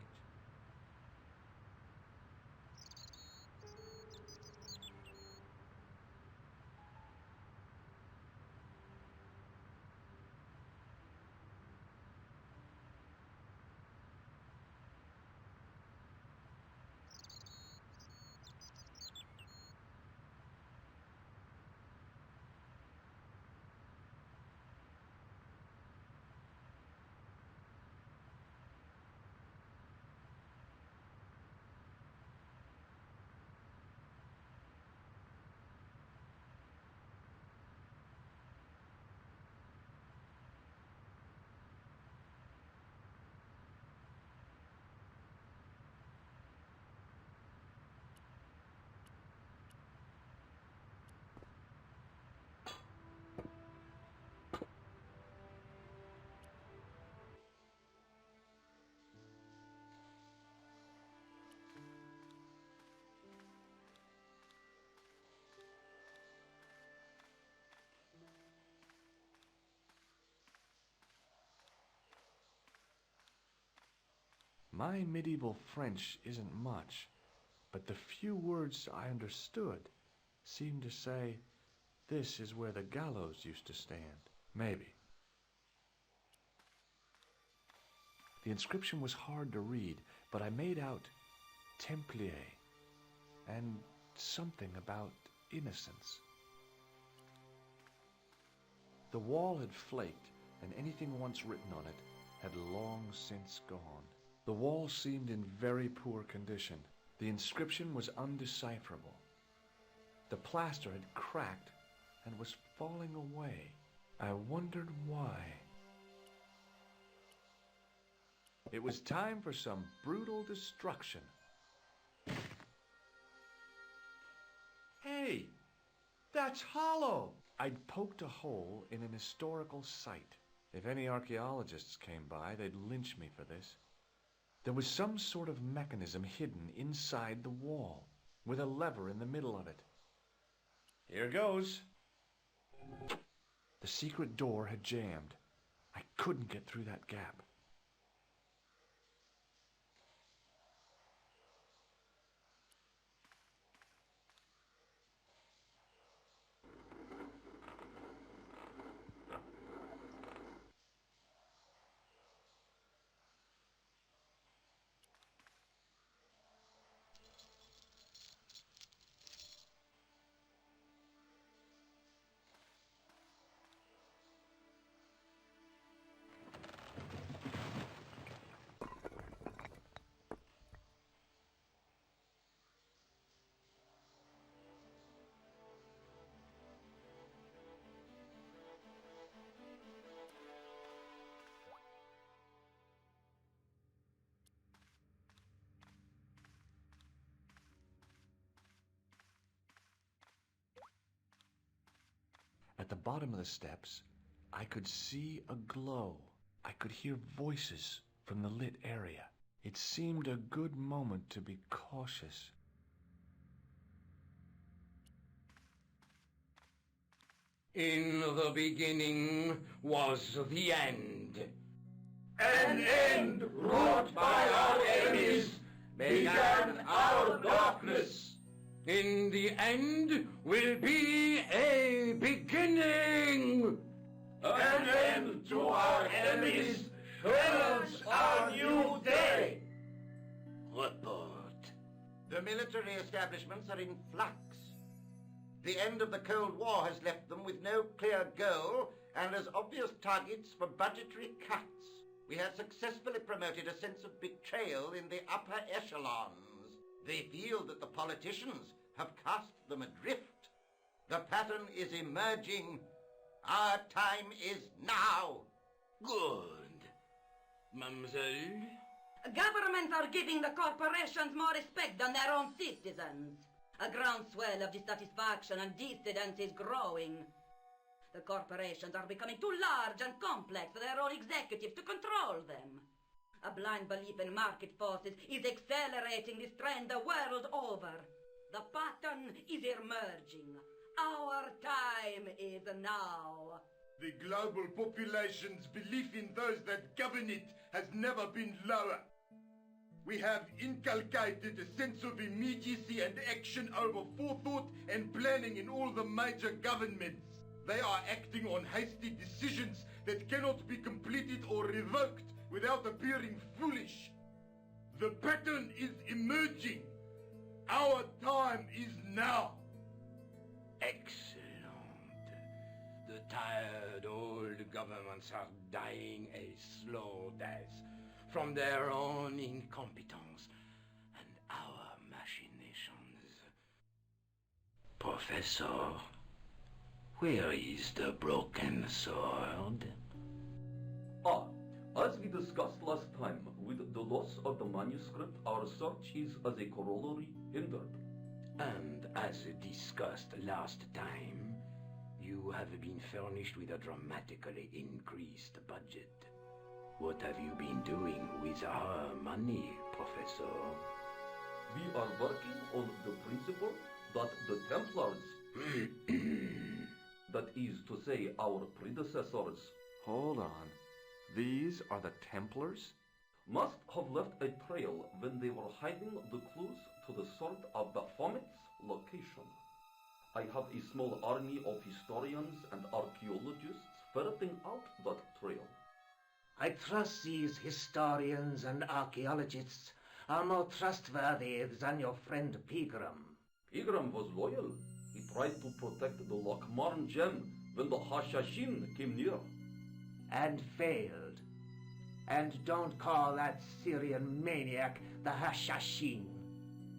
My medieval French isn't much, but the few words I understood seemed to say, "This is where the gallows used to stand." Maybe. The inscription was hard to read, but I made out Templier and something about innocence. The wall had flaked, and anything once written on it had long since gone. The wall seemed in very poor condition. The inscription was undecipherable. The plaster had cracked and was falling away. I wondered why. It was time for some brutal destruction. Hey, that's hollow! I'd poked a hole in an historical site. If any archaeologists came by, they'd lynch me for this. There was some sort of mechanism hidden inside the wall, with a lever in the middle of it. Here goes. The secret door had jammed. I couldn't get through that gap. At the bottom of the steps, I could see a glow. I could hear voices from the lit area. It seemed a good moment to be cautious. In the beginning was the end. An end wrought by our enemies began our darkness. In the end will be a beginning. An end to our enemies heralds our new day. Report. The military establishments are in flux. The end of the Cold War has left them with no clear goal and as obvious targets for budgetary cuts. We have successfully promoted a sense of betrayal in the upper echelons. They feel that the politicians have cast them adrift. The pattern is emerging. Our time is now. Good. Mademoiselle? Governments are giving the corporations more respect than their own citizens. A groundswell of dissatisfaction and dissidence is growing. The corporations are becoming too large and complex for their own executives to control them. A blind belief in market forces is accelerating this trend the world over. The pattern is emerging. Our time is now. The global population's belief in those that govern it has never been lower. We have inculcated a sense of immediacy and action over forethought and planning in all the major governments. They are acting on hasty decisions that cannot be completed or revoked without appearing foolish. The pattern is emerging. Our time is now. Excellent. The tired old governments are dying a slow death from their own incompetence and our machinations. Professor, where is the broken sword? As we discussed last time, with the loss of the manuscript, our search is as a corollary hindered. And as discussed last time, you have been furnished with a dramatically increased budget. What have you been doing with our money, Professor? We are working on the principle that the Templars, that is to say our predecessors, Hold on. These are the Templars? must have left a trail when they were hiding the clues to the sword of Baphomet's location. I have a small army of historians and archaeologists ferreting out that trail. I trust these historians and archaeologists are more trustworthy than your friend Pegram. Pegram was loyal. He tried to protect the Lochmarn gem when the Hashashin came near. And failed. And don't call that Syrian maniac the Hashashin.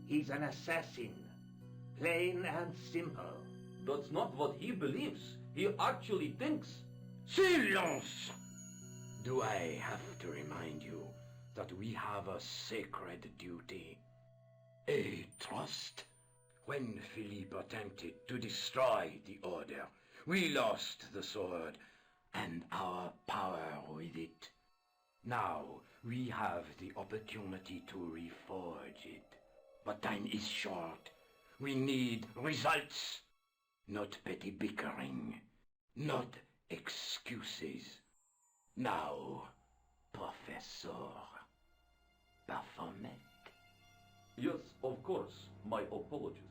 He's an assassin. Plain and simple. That's not what he believes. He actually thinks. Silence! Do I have to remind you that we have a sacred duty? A trust? When Philippe attempted to destroy the Order, we lost the sword and our power with it. Now we have the opportunity to reforge it. But time is short. We need results, not petty bickering, not excuses. Now, Professor Baphomet. Yes, of course, my apologies.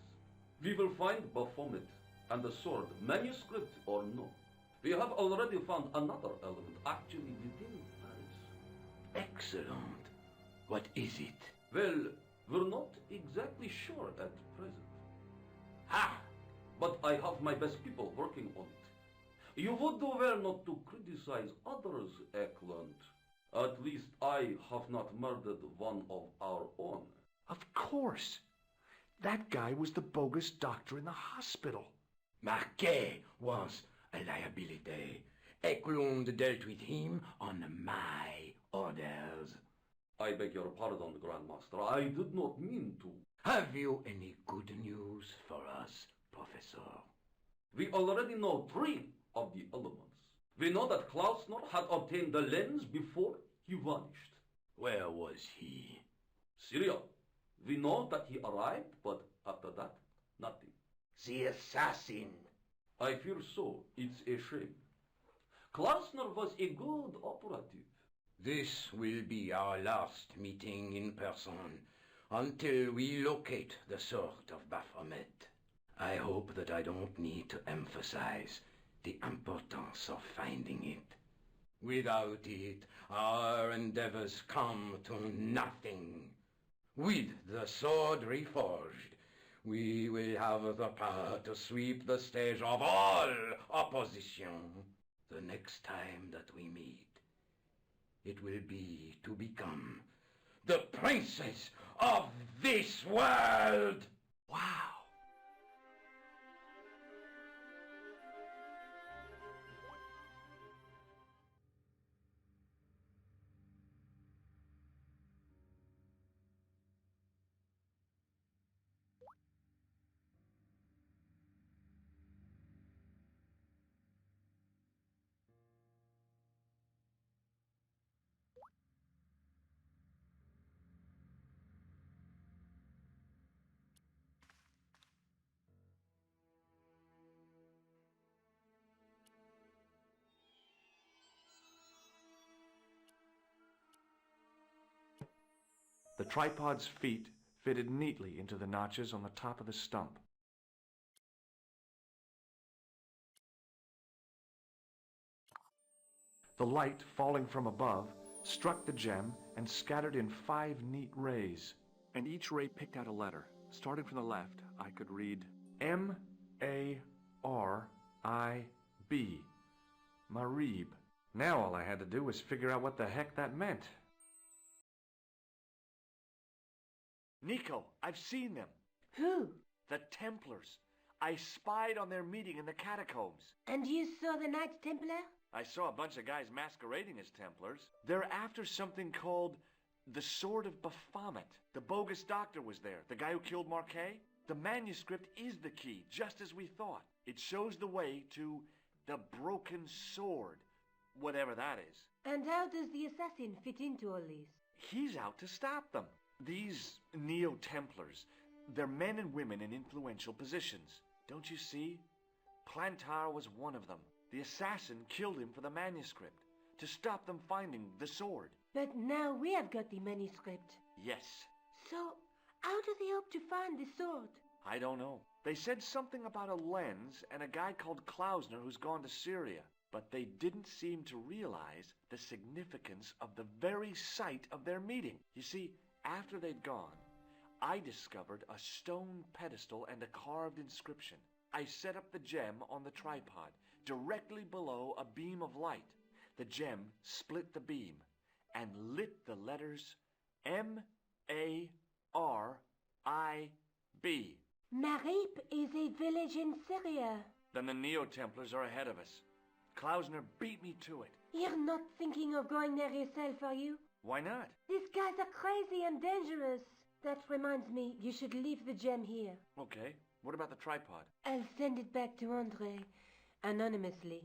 We will find Baphomet and the sword, manuscript or no. We have already found another element actually within Paris. Excellent. What is it? Well, we're not exactly sure at present. Ha! But I have my best people working on it. You would do well not to criticize others, Eklund. At least I have not murdered one of our own. Of course. That guy was the bogus doctor in the hospital. Marquet was a liability. Eklund dealt with him on my orders. I beg your pardon, Grandmaster. I did not mean to. Have you any good news for us, Professor? We already know 3 of the elements. We know that Klausner had obtained the lens before he vanished. Where was he? Syria. We know that he arrived, but after that, nothing. The assassin. I fear so. It's a shame. Klausner was a good operative. This will be our last meeting in person until we locate the sword of Baphomet. I hope that I don't need to emphasize the importance of finding it. Without it, our endeavors come to nothing. With the sword reforged, we will have the power to sweep the stage of all opposition the next time that we meet. It will be to become the princes of this world! Wow. The tripod's feet fitted neatly into the notches on the top of the stump. The light, falling from above, struck the gem and scattered in 5 neat rays. And each ray picked out a letter. Starting from the left, I could read M-A-R-I-B. Marib. Now all I had to do was figure out what the heck that meant. Nico, I've seen them. Who? The Templars. I spied on their meeting in the catacombs. And you saw the Knights Templar? I saw a bunch of guys masquerading as Templars. They're after something called the Sword of Baphomet. The bogus doctor was there, the guy who killed Marquet. The manuscript is the key, just as we thought. It shows the way to the broken sword, whatever that is. And how does the assassin fit into all this? He's out to stop them. These Neo-Templars, they're men and women in influential positions. Don't you see? Plantar was one of them. The assassin killed him for the manuscript, to stop them finding the sword. But now we have got the manuscript. Yes. So, how do they hope to find the sword? I don't know. They said something about a lens and a guy called Klausner who's gone to Syria. But they didn't seem to realize the significance of the very site of their meeting. You see, after they'd gone, I discovered a stone pedestal and a carved inscription. I set up the gem on the tripod, directly below a beam of light. The gem split the beam and lit the letters M-A-R-I-B. Marib is a village in Syria. Then the Neo-Templars are ahead of us. Klausner beat me to it. You're not thinking of going there yourself, are you? Why not? These guys are crazy and dangerous. That reminds me, you should leave the gem here. Okay. What about the tripod? I'll send it back to André, anonymously.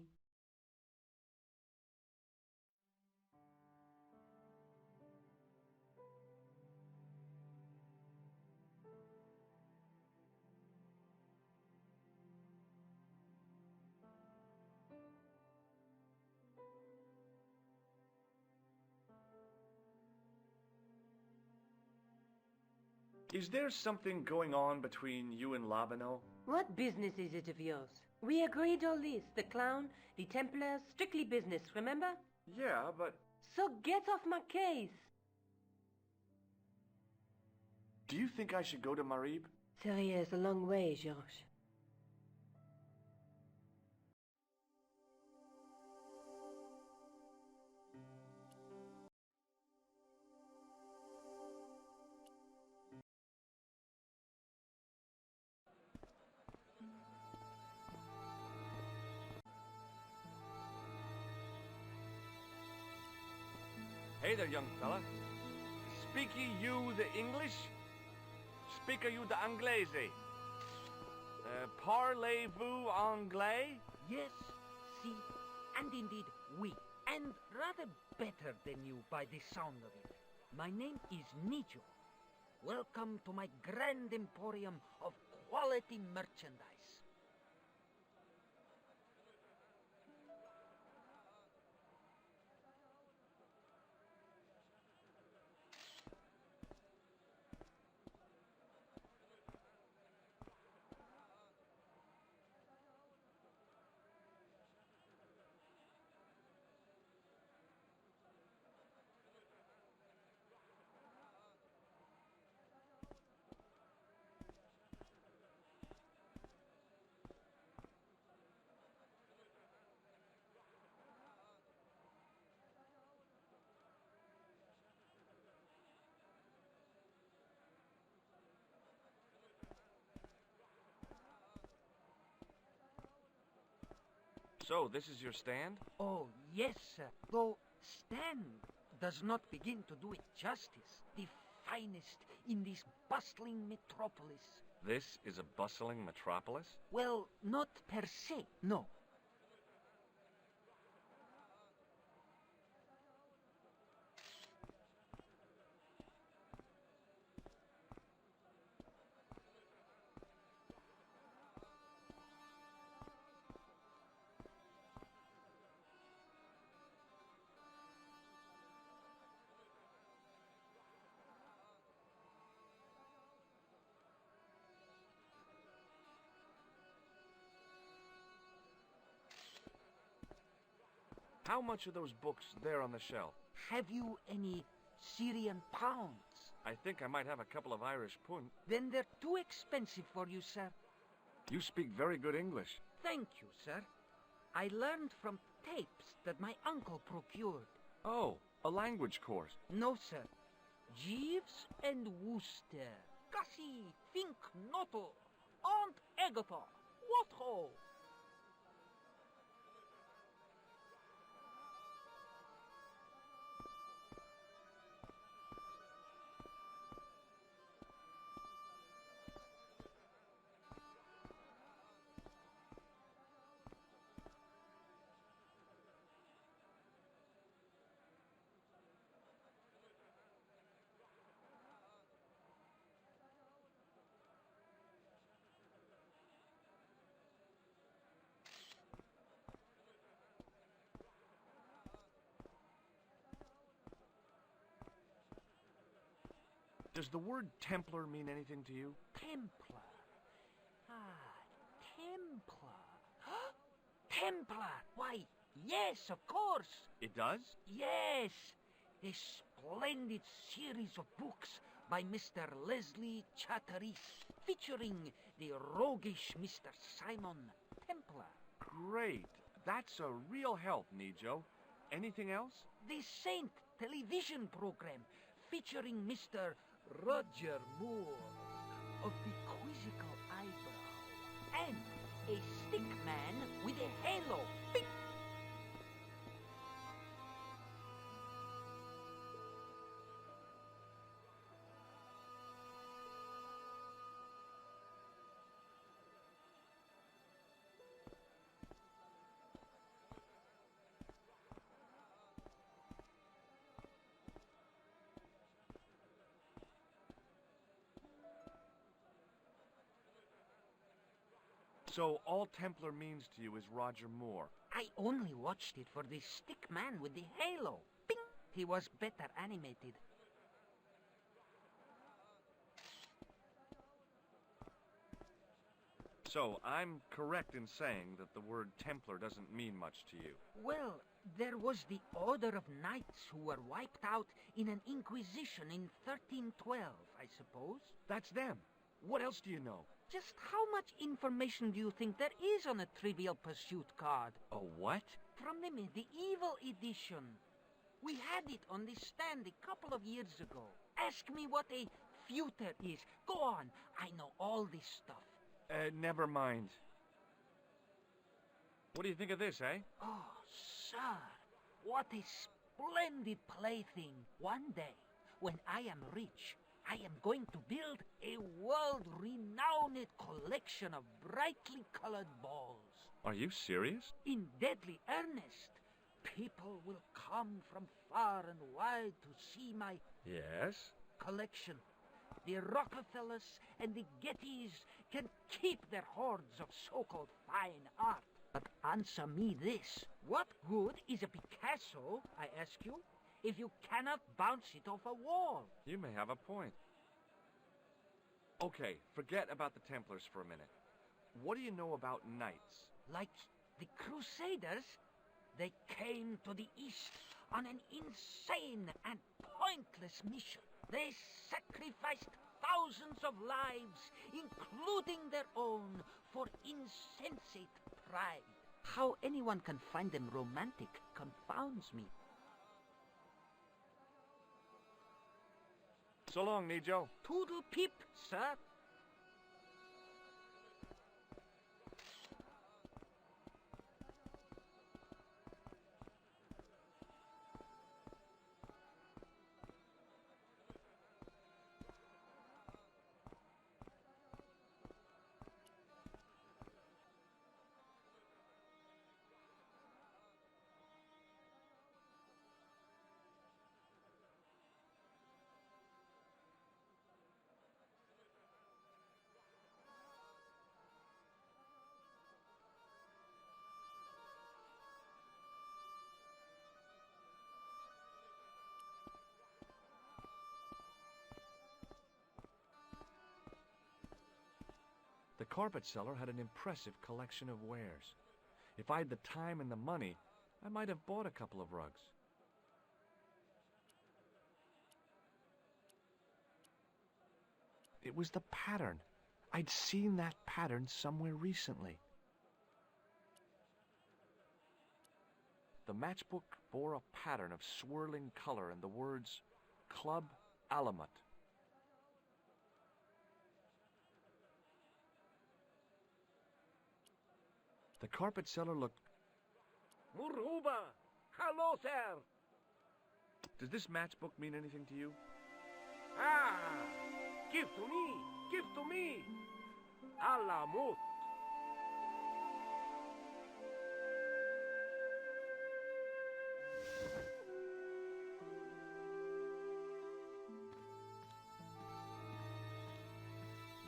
Is there something going on between you and Labano? What business is it of yours? We agreed all this. The clown, the Templars, strictly business, remember? Yeah, but... So get off my case. Do you think I should go to Marib? Syria is a long way, Georges. Hey there, young fella. Speaky you the English? Speaker you the Anglaise? Parlez-vous anglais? Yes, si, and indeed oui, and rather better than you by the sound of it. My name is Nico. Welcome to my grand emporium of quality merchandise. So, this is your stand? Oh, yes, sir. Though stand does not begin to do it justice. The finest in this bustling metropolis. This is a bustling metropolis? Well, not per se, no. How much are those books there on the shelf? Have you any Syrian pounds? I think I might have a couple of Irish pund. Then they're too expensive for you, sir. You speak very good English. Thank you, sir. I learned from tapes that my uncle procured. Oh, a language course. No, sir. Jeeves and Wooster. Gussie, Fink, Noto, Aunt Agatha. What ho? Does the word Templar mean anything to you? Templar. Templar. Templar! Why, yes, of course. It does? Yes. A splendid series of books by Mr. Leslie Chatteris, featuring the roguish Mr. Simon Templar. Great. That's a real help, Nico. Anything else? The Saint television program, featuring Mr. Roger Moore of the quizzical eyebrow and a stick man with a halo. Bing! So all Templar means to you is Roger Moore. I only watched it for the stick man with the halo. Bing! He was better animated. So I'm correct in saying that the word Templar doesn't mean much to you. Well, there was the Order of Knights who were wiped out in an Inquisition in 1312, I suppose. That's them. What else do you know? Just how much information do you think there is on a Trivial Pursuit card? A what? From the medieval edition. We had it on the stand a couple of years ago. Ask me what a feuter is. Go on, I know all this stuff. Never mind. What do you think of this, eh? Oh, sir, what a splendid plaything. One day, when I am rich, I am going to build a world-renowned collection of brightly colored balls. Are you serious? In deadly earnest. People will come from far and wide to see my... Yes? ...collection. The Rockefellers and the Gettys can keep their hordes of so-called fine art. But answer me this. What good is a Picasso, I ask you, if you cannot bounce it off a wall? You may have a point. Okay, forget about the Templars for a minute. What do you know about knights? Like the Crusaders, they came to the East on an insane and pointless mission. They sacrificed thousands of lives, including their own, for insensate pride. How anyone can find them romantic confounds me. So long, Nico. Toodle pip, sir. The carpet seller had an impressive collection of wares. If I had the time and the money, I might have bought a couple of rugs. It was the pattern. I'd seen that pattern somewhere recently. The matchbook bore a pattern of swirling color and the words, Club Alamut. The carpet seller looked... Muruba! Hello, sir! Does this matchbook mean anything to you? Ah! Give to me! Give to me! Alamut!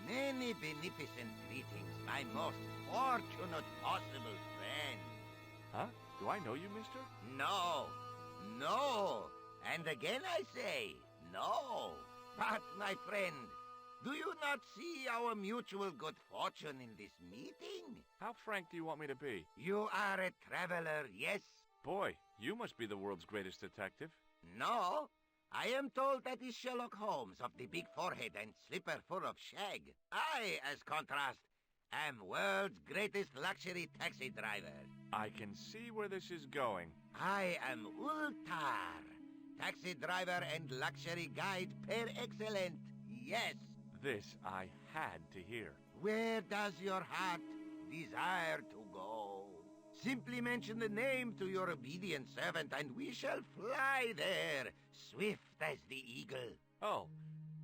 Many beneficent greetings, my most fortunate possible friend. Huh? Do I know you, mister? No, no. And again I say, no. But, my friend, do you not see our mutual good fortune in this meeting? How frank do you want me to be? You are a traveler, yes? Boy, you must be the world's greatest detective. No. I am told that is Sherlock Holmes of the big forehead and slipper full of shag. I, as contrast, am world's greatest luxury taxi driver. I can see where this is going. I am Ultar, taxi driver and luxury guide per excellence. Yes. This I had to hear. Where does your heart desire to go? Simply mention the name to your obedient servant, and we shall fly there, swift as the eagle. Oh,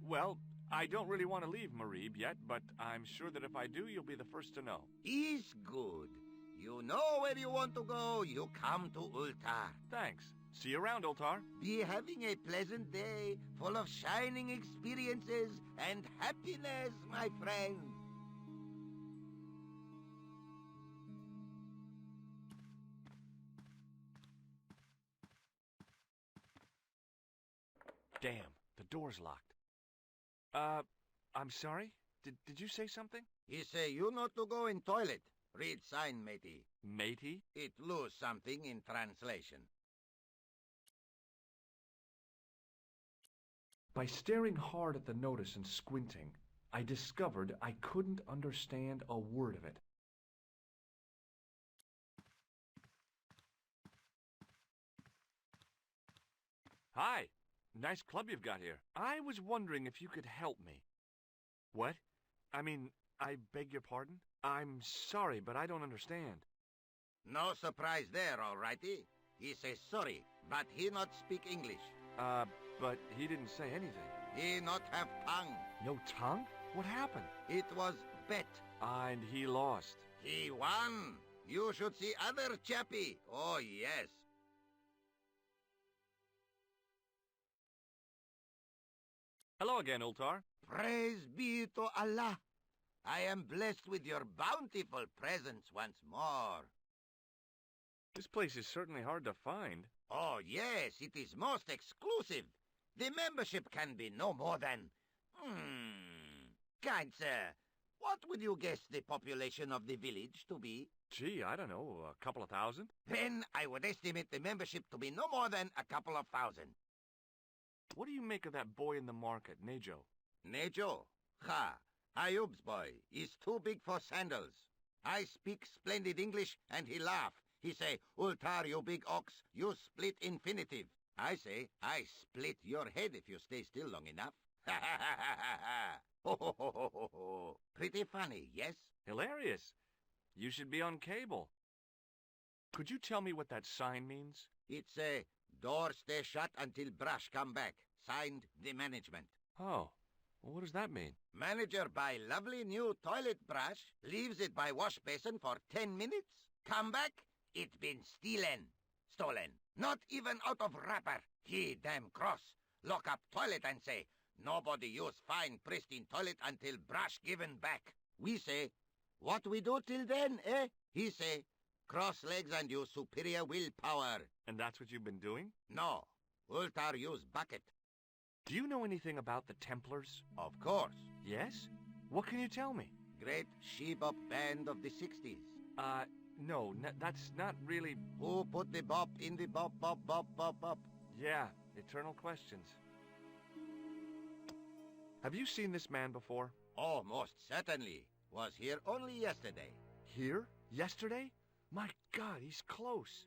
well, I don't really want to leave Marib yet, but I'm sure that if I do, you'll be the first to know. Is good. You know where you want to go, you come to Ultar. Thanks. See you around, Ultar. Be having a pleasant day, full of shining experiences and happiness, my friend. Damn, the door's locked. I'm sorry? Did you say something? He say you not to go in toilet. Read sign, matey. Matey? It lose something in translation. By staring hard at the notice and squinting, I discovered I couldn't understand a word of it. Hi. Nice club you've got here. I was wondering if you could help me. What? I mean, I beg your pardon? I'm sorry, but I don't understand. No surprise there, all righty. He says sorry, but he not speak English. But he didn't say anything. He not have tongue. No tongue? What happened? It was bet. And he lost. He won. You should see other chappie. Oh, yes. Hello again, Ultar. Praise be to Allah. I am blessed with your bountiful presence once more. This place is certainly hard to find. Oh, yes, it is most exclusive. The membership can be no more than... Kind sir, what would you guess the population of the village to be? Gee, I don't know, a couple of thousand? Then I would estimate the membership to be no more than a couple of thousand. What do you make of that boy in the market, Nejo? Nejo? Ha! Ayub's boy is too big for sandals. I speak splendid English, and he laugh. He say, Ultar, you big ox, you split infinitive. I say, I split your head if you stay still long enough. Ha ha ha ha ha ha! Ho ho ho ho ho ho! Pretty funny, yes? Hilarious. You should be on cable. Could you tell me what that sign means? It's a door stay shut until brush come back. Signed, the management. Oh, well, what does that mean? Manager buy lovely new toilet brush, leaves it by wash basin for 10 minutes. Come back, it been stolen. Not even out of wrapper. He damn cross. Lock up toilet and say, nobody use fine pristine toilet until brush given back. We say, what we do till then, eh? He say, cross legs and use superior willpower. And that's what you've been doing? No. Ultar use bucket. Do you know anything about the Templars? Of course. Yes? What can you tell me? Great she-bop band of the 60s. No, that's not really... Who put the bop in the bop, bop, bop, bop, bop? Yeah, eternal questions. Have you seen this man before? Oh, most certainly. Was here only yesterday. Here? Yesterday? My God, he's close.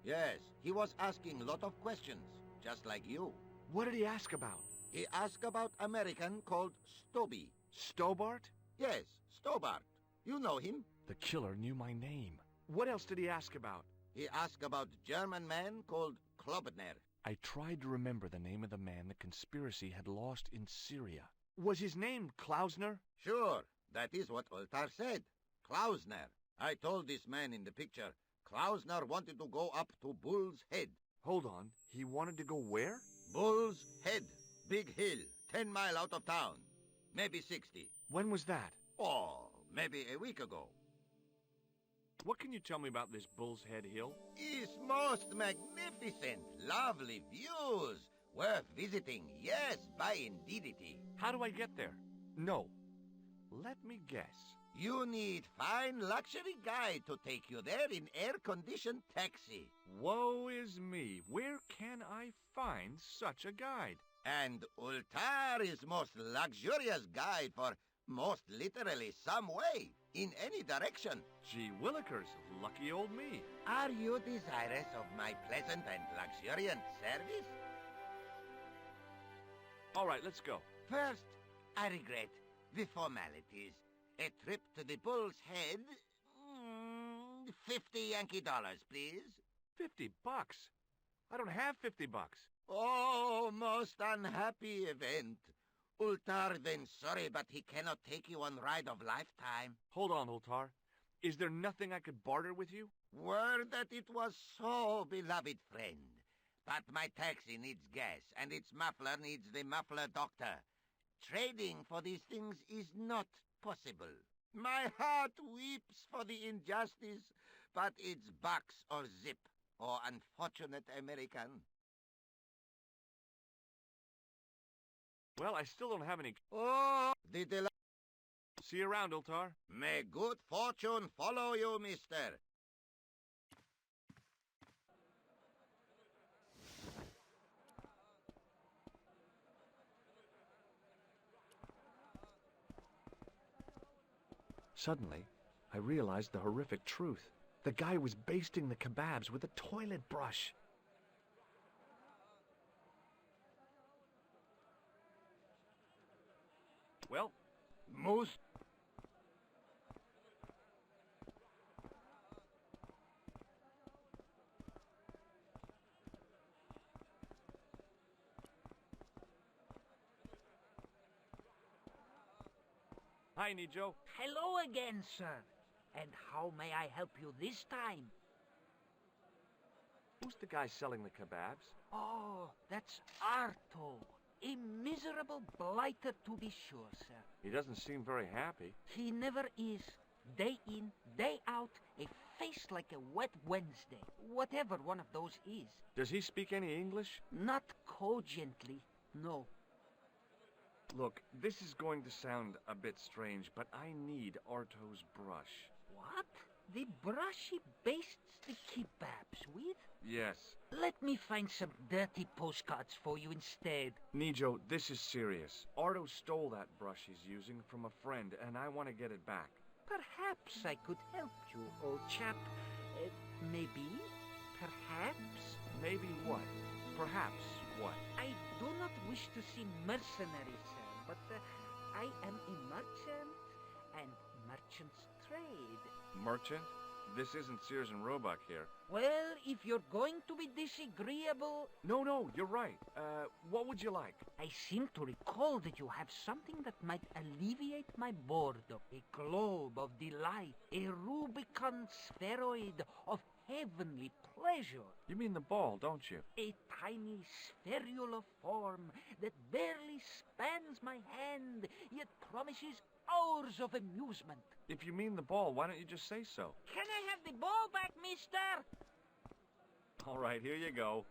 Yes, he was asking a lot of questions, just like you. What did he ask about? He asked about American called Stoby. Stobart? Yes, Stobart. You know him? The killer knew my name. What else did he ask about? He asked about German man called Klobner. I tried to remember the name of the man the conspiracy had lost in Syria. Was his name Klausner? Sure, that is what Ultar said. Klausner. I told this man in the picture, Klausner wanted to go up to Bull's Head. Hold on, he wanted to go where? Bull's Head. Big hill, 10 miles out of town. Maybe 60. When was that? Oh, maybe a week ago. What can you tell me about this Bull's Head Hill? It's most magnificent. Lovely views. Worth visiting, yes, by indeedity. How do I get there? No. Let me guess. You need fine luxury guide to take you there in air-conditioned taxi. Woe is me. Where can I find such a guide? And Ultar is most luxurious guide for most literally some way, in any direction. Gee willikers, lucky old me. Are you desirous of my pleasant and luxuriant service? All right, let's go. First, I regret the formalities. A trip to the Bull's Head, 50 Yankee dollars, please. $50? I don't have $50. Oh, most unhappy event. Ultar then sorry, but he cannot take you on ride of lifetime. Hold on, Ultar. Is there nothing I could barter with you? Word that it was so, beloved friend. But my taxi needs gas, and its muffler needs the muffler doctor. Trading for these things is not possible. My heart weeps for the injustice, but it's bucks or zip, or unfortunate American. Well, I still don't have any... Oh, the delight. See you around, Ultar. May good fortune follow you, mister. Suddenly, I realized the horrific truth. The guy was basting the kebabs with a toilet brush. Well, most... Hi, Nico. Hello again, sir. And how may I help you this time? Who's the guy selling the kebabs? Oh, that's Arto. A miserable blighter, to be sure, sir. He doesn't seem very happy. He never is. Day in, day out, a face like a wet Wednesday. Whatever one of those is. Does he speak any English? Not cogently, no. Look, this is going to sound a bit strange, but I need Arto's brush. What? The brush he bastes the kebabs with? Yes. Let me find some dirty postcards for you instead. Nico, this is serious. Arto stole that brush he's using from a friend, and I want to get it back. Perhaps I could help you, old chap. Maybe? Perhaps? Maybe what? Perhaps what? I do not wish to seem mercenary, sir, but I am a merchant, and merchants trade. Merchant? This isn't Sears and Roebuck here. Well, if you're going to be disagreeable... No, you're right. What would you like? I seem to recall that you have something that might alleviate my boredom. A globe of delight. A Rubicon spheroid of heavenly pleasure. You mean the ball, don't you? A tiny spherular form that barely spans my hand, yet promises hours of amusement. If you mean the ball, why don't you just say so? Can I have the ball back, mister? All right, here you go.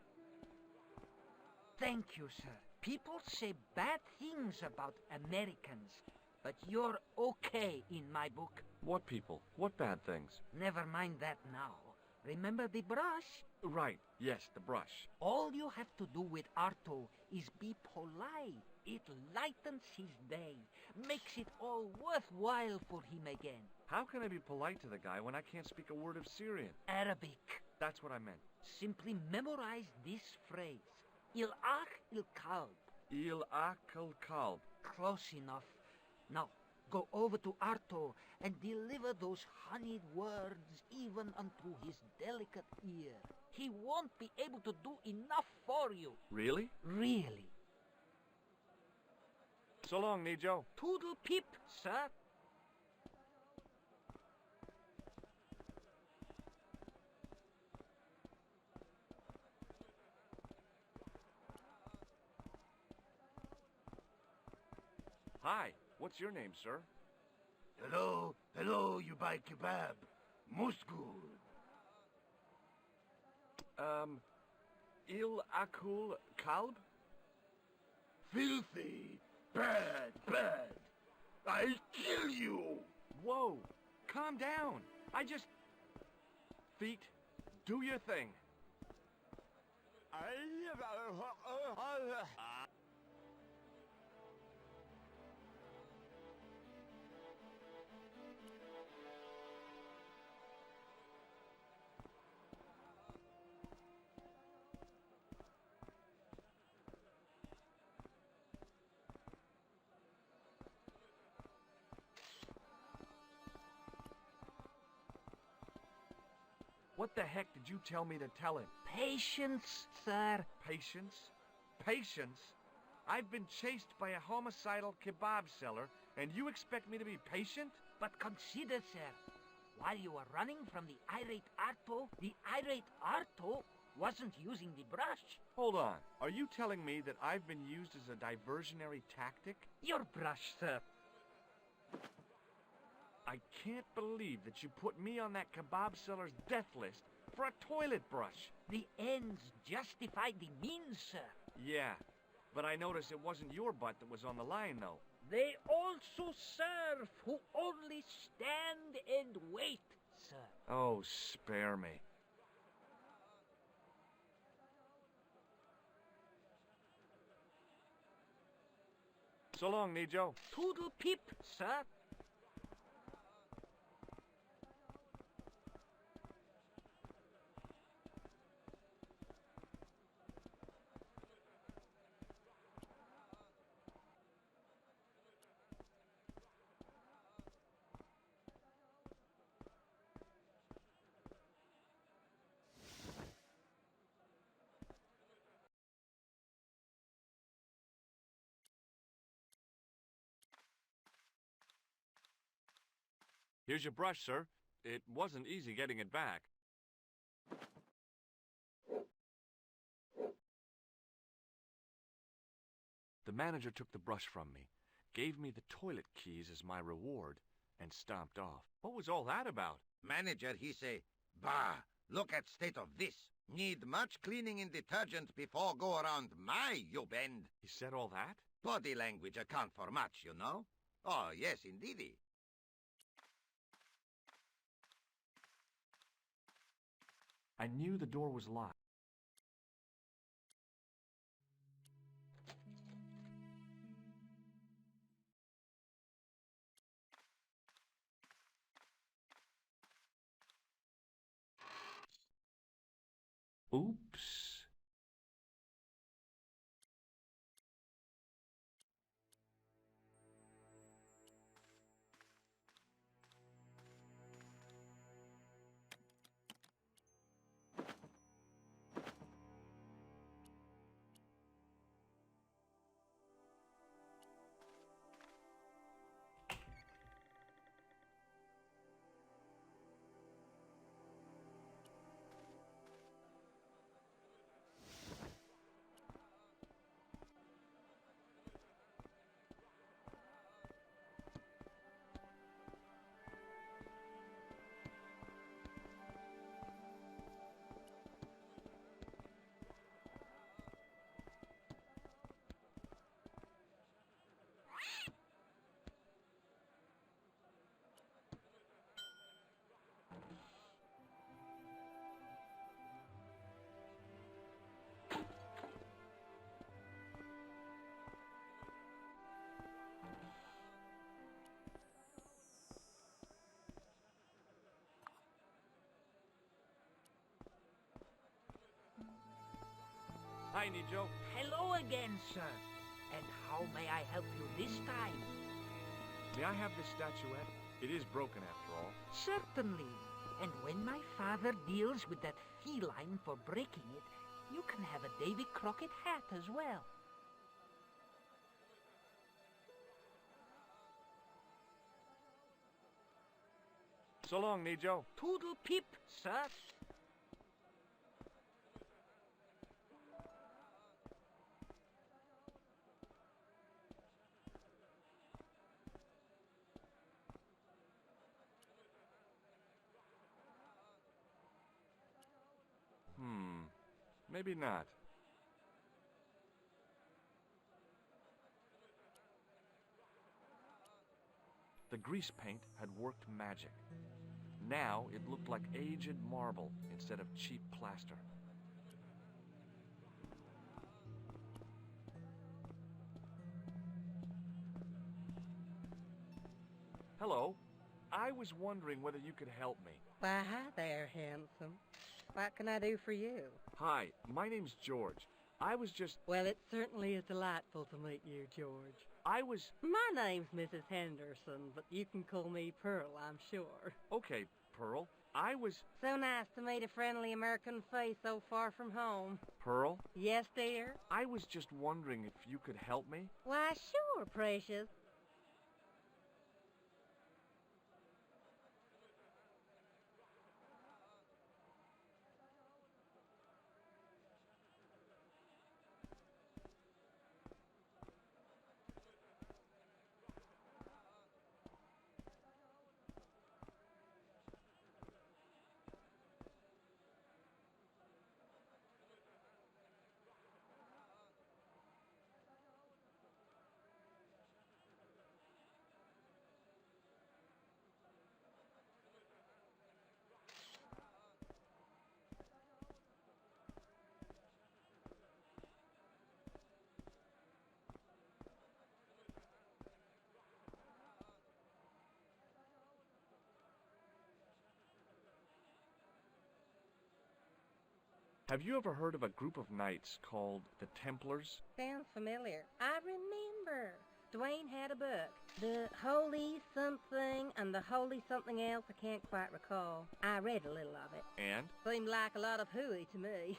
Thank you, sir. People say bad things about Americans. but you're okay in my book. What people? What bad things? Never mind that now. Remember the brush? Right, yes, the brush. All you have to do with Arto is be polite. It lightens his day, makes it all worthwhile for him again. How can I be polite to the guy when I can't speak a word of Syrian? Arabic. That's what I meant. Simply memorize this phrase. Il-ach il-kalb. Il-ach il-kalb. Close enough. Now, go over to Arto and deliver those honeyed words even unto his delicate ear. He won't be able to do enough for you. Really? Really. So long, Nico. Toodle pip, sir. Hi, what's your name, sir? Hello, hello, you buy kebab. Most good. Il-akul kalb? Filthy. Bad, bad. I'll kill you. Whoa, calm down. Feet, do your thing. What the heck did you tell me to tell him? Patience, sir. Patience? Patience? I've been chased by a homicidal kebab seller, and you expect me to be patient? But consider, sir, while you were running from the irate Arto wasn't using the brush. Hold on. Are you telling me that I've been used as a diversionary tactic? Your brush, sir. I can't believe that you put me on that kebab seller's death list for a toilet brush. The ends justify the means, sir. Yeah, but I noticed it wasn't your butt that was on the line, though. They also serve who only stand and wait, sir. Oh, spare me. So long, Nico. Toodle pip, sir. Here's your brush, sir. It wasn't easy getting it back. The manager took the brush from me, gave me the toilet keys as my reward, and stomped off. What was all that about? Manager, he say, bah, look at state of this. Need much cleaning and detergent before go around my, you bend. He said all that? Body language account for much, you know. Oh, yes, indeedy. I knew the door was locked. Oops. Hi, Nico. Hello again, sir. And how may I help you this time? May I have this statuette? It is broken after all. Certainly. And when my father deals with that feline for breaking it, you can have a Davy Crockett hat as well. So long, Nico. Toodle pip, sir. Maybe not. The grease paint had worked magic. Now it looked like aged marble instead of cheap plaster. Hello. I was wondering whether you could help me. Why, hi there, handsome. What can I do for you? Hi, my name's George. I was just... Well, it certainly is delightful to meet you, George. I was... My name's Mrs. Henderson, but you can call me Pearl, I'm sure. Okay, Pearl. I was... So nice to meet a friendly American face so far from home. Pearl? Yes, dear? I was just wondering if you could help me. Why, sure, precious. Have you ever heard of a group of knights called the Templars? Sounds familiar. I remember. Dwayne had a book. The Holy Something and the Holy Something Else, I can't quite recall. I read a little of it. And? Seemed like a lot of hooey to me.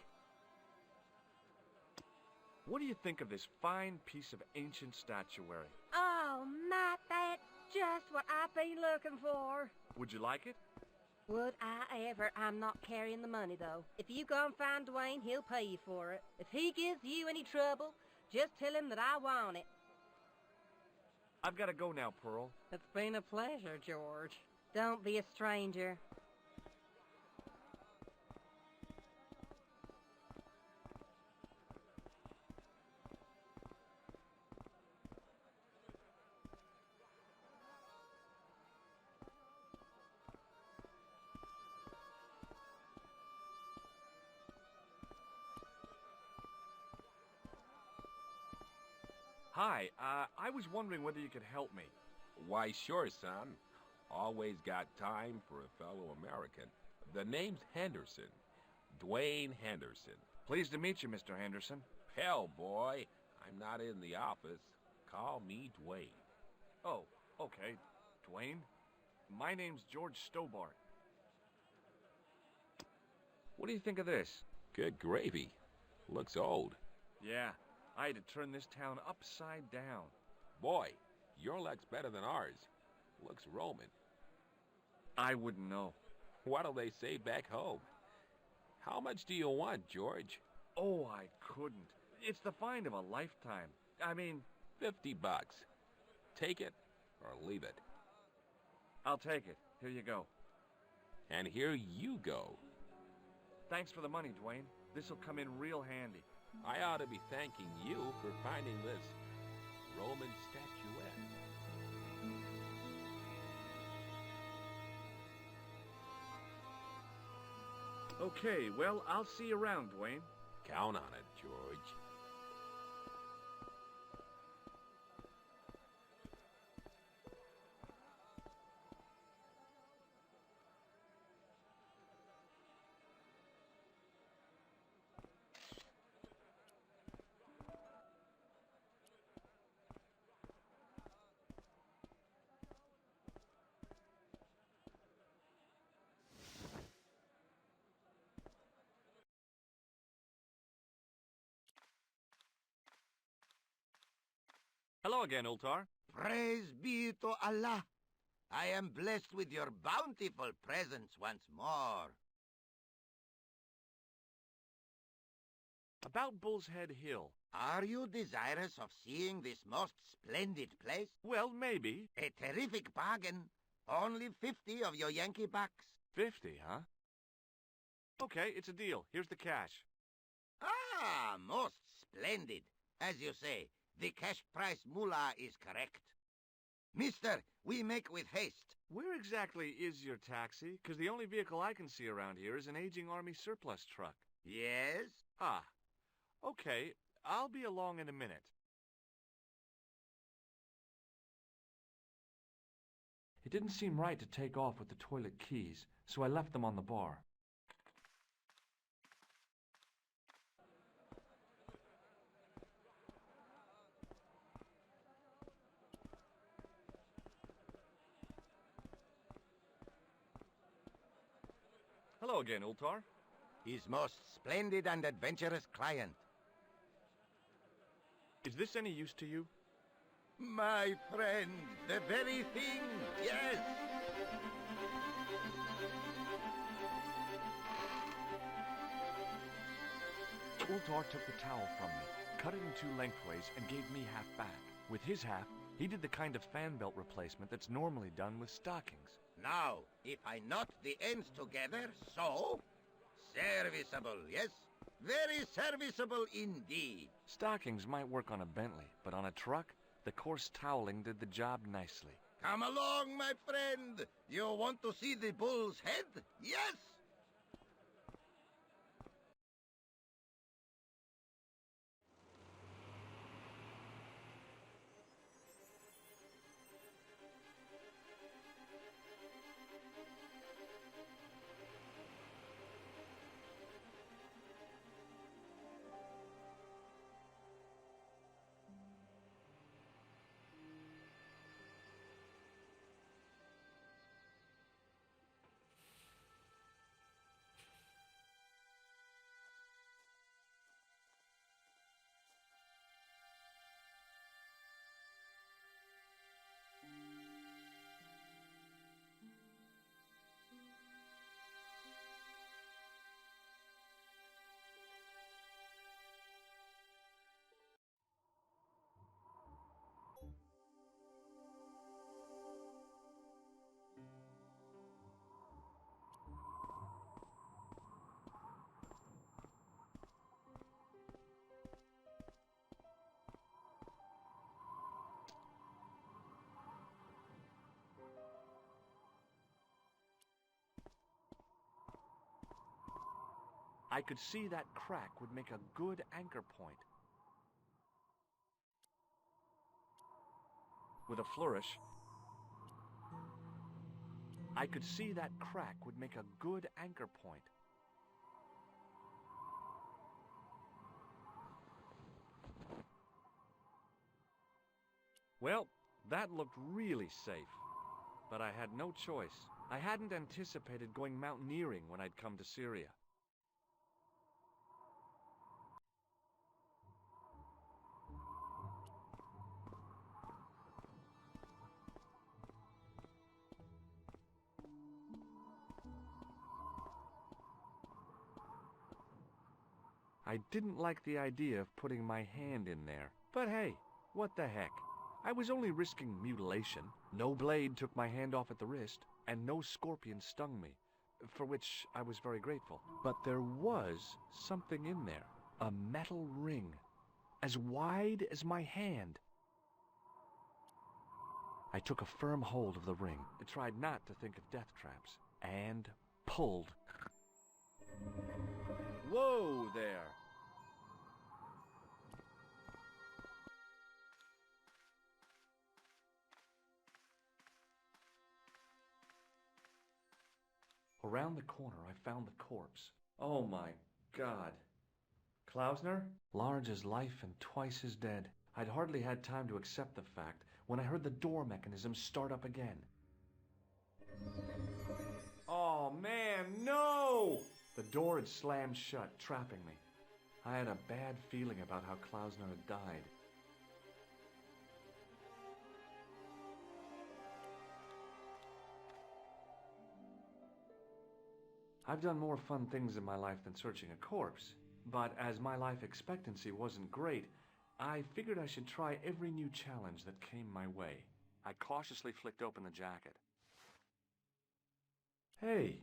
What do you think of this fine piece of ancient statuary? Oh, Matt, that's just what I've been looking for. Would you like it? Would I ever? I'm not carrying the money, though. If you go and find Dwayne, he'll pay you for it. If he gives you any trouble, just tell him that I want it. I've got to go now, Pearl. It's been a pleasure, George. Don't be a stranger. Hi, I was wondering whether you could help me. Why, sure, son. Always got time for a fellow American. The name's Henderson. Dwayne Henderson. Pleased to meet you, Mr. Henderson. Hell, boy. I'm not in the office. Call me Dwayne. Oh, okay. Dwayne. My name's George Stobart. What do you think of this? Good gravy. Looks old. Yeah, I had to turn this town upside down. Boy, your luck's better than ours. Looks Roman. I wouldn't know. What'll they say back home? How much do you want, George? Oh, I couldn't. It's the find of a lifetime. I mean... $50. Take it or leave it. I'll take it. Here you go. And here you go. Thanks for the money, Dwayne. This'll come in real handy. I ought to be thanking you for finding this Roman statuette. Okay, well, I'll see you around, Dwayne. Count on it, George. Hello again, Ultar. Praise be to Allah. I am blessed with your bountiful presence once more. About Bull's Head Hill. Are you desirous of seeing this most splendid place? Well, maybe. A terrific bargain. Only 50 of your Yankee bucks. 50, huh? Okay, it's a deal. Here's the cash. Ah, most splendid. As you say, the cash price mullah is correct. Mister, we make with haste. Where exactly is your taxi? Because the only vehicle I can see around here is an aging Army surplus truck. Yes? Ah, okay. I'll be along in a minute. It didn't seem right to take off with the toilet keys, so I left them on the bar. Hello again, Ultar. His most splendid and adventurous client. Is this any use to you? My friend, the very thing, yes! Ultar took the towel from me, cut it in two lengthways, and gave me half back. With his half, he did the kind of fan belt replacement that's normally done with stockings. Now, if I knot the ends together, so... Serviceable, yes? Very serviceable indeed. Stockings might work on a Bentley, but on a truck, the coarse toweling did the job nicely. Come along, my friend. You want to see the bull's head? Yes? I could see that crack would make a good anchor point. With a flourish, I could see that crack would make a good anchor point. Well, that looked really safe. But I had no choice. I hadn't anticipated going mountaineering when I'd come to Syria. I didn't like the idea of putting my hand in there. But hey, what the heck? I was only risking mutilation. No blade took my hand off at the wrist, and no scorpion stung me, for which I was very grateful. But there was something in there. A metal ring, as wide as my hand. I took a firm hold of the ring. I tried not to think of death traps, and pulled. Whoa there! Around the corner, I found the corpse. Oh my God. Klausner? Large as life and twice as dead. I'd hardly had time to accept the fact when I heard the door mechanism start up again. Oh man, no! The door had slammed shut, trapping me. I had a bad feeling about how Klausner had died. I've done more fun things in my life than searching a corpse, but as my life expectancy wasn't great, I figured I should try every new challenge that came my way. I cautiously flicked open the jacket. Hey,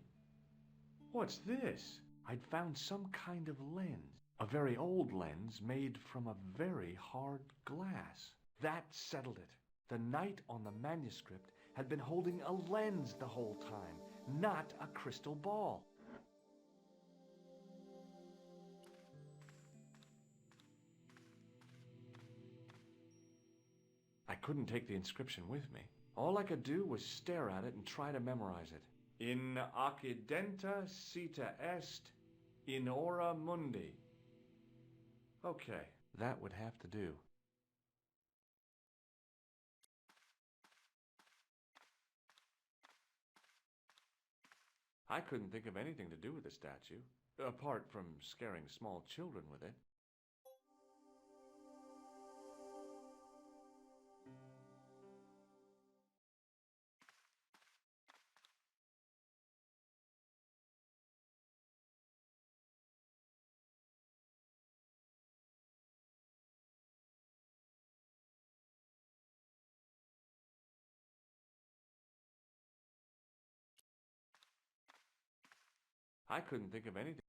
what's this? I'd found some kind of lens. A very old lens made from a very hard glass. That settled it. The knight on the manuscript had been holding a lens the whole time, not a crystal ball. I couldn't take the inscription with me. All I could do was stare at it and try to memorize it. In occidenta cita est, in ora mundi. Okay, that would have to do. I couldn't think of anything to do with the statue, apart from scaring small children with it. I couldn't think of anything.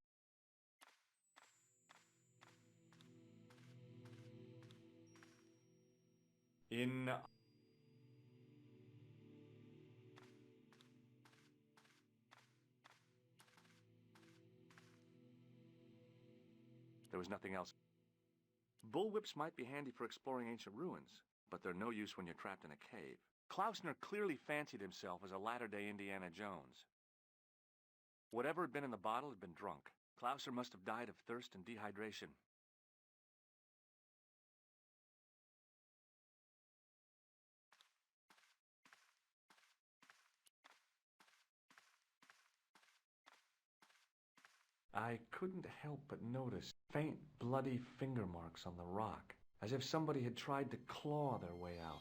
There was nothing else. Bullwhips might be handy for exploring ancient ruins, but they're no use when you're trapped in a cave. Klausner clearly fancied himself as a latter-day Indiana Jones. Whatever had been in the bottle had been drunk. Klausner must have died of thirst and dehydration. I couldn't help but notice faint, bloody finger marks on the rock, as if somebody had tried to claw their way out.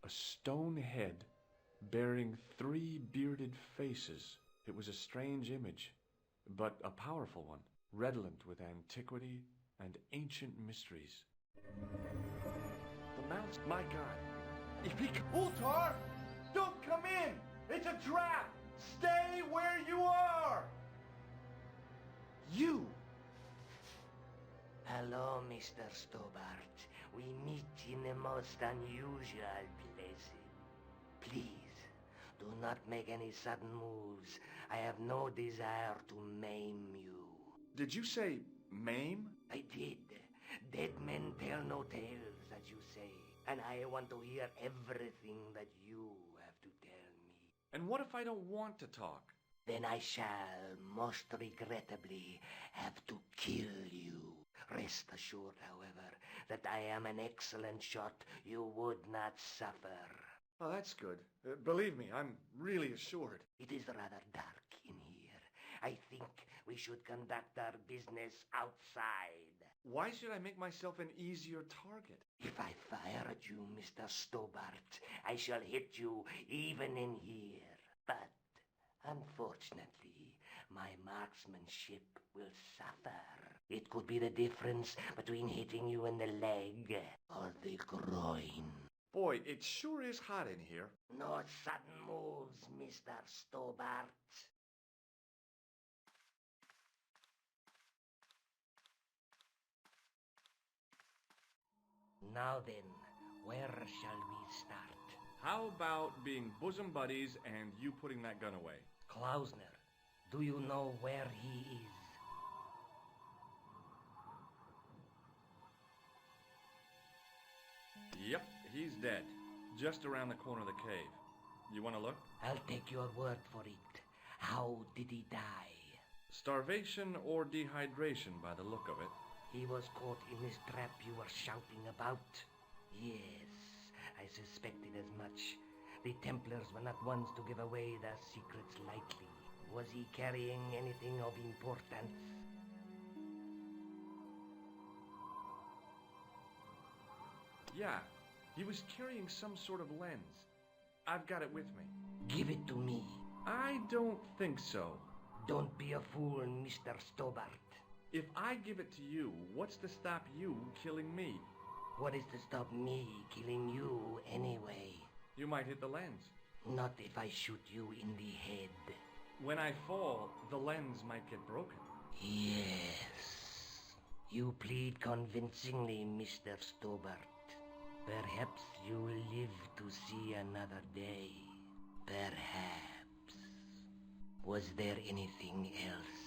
A stone head bearing 3 bearded faces. It was a strange image, but a powerful one, redolent with antiquity and ancient mysteries. The mouse, my God. Ultar! Don't come in! It's a trap! Stay where you are! You! Hello, Mr. Stobart. We meet in the most unusual places. Please, do not make any sudden moves. I have no desire to maim you. Did you say maim? I did. Dead men tell no tales, as you say. And I want to hear everything that you have to tell me. And what if I don't want to talk? Then I shall, most regrettably, have to kill you. Rest assured, however, that I am an excellent shot you would not suffer. Oh, that's good. Believe me, I'm really assured. It is rather dark in here. I think we should conduct our business outside. Why should I make myself an easier target? If I fire at you, Mr. Stobart, I shall hit you even in here. But, unfortunately, my marksmanship will suffer. It could be the difference between hitting you in the leg or the groin. Boy, it sure is hot in here. No sudden moves, Mr. Stobart. Now then, where shall we start? How about being bosom buddies and you putting that gun away? Klausner, do you know where he is? Yep, he's dead. Just around the corner of the cave. You want to look? I'll take your word for it. How did he die? Starvation or dehydration by the look of it. He was caught in this trap you were shouting about. Yes, I suspected as much. The Templars were not ones to give away their secrets lightly. Was he carrying anything of importance? Yeah, he was carrying some sort of lens. I've got it with me. Give it to me. I don't think so. Don't be a fool, Mr. Stobart. If I give it to you, what's to stop you killing me? What is to stop me killing you anyway? You might hit the lens. Not if I shoot you in the head. When I fall, the lens might get broken. Yes. You plead convincingly, Mr. Stobart. Perhaps you will live to see another day. Perhaps. Was there anything else?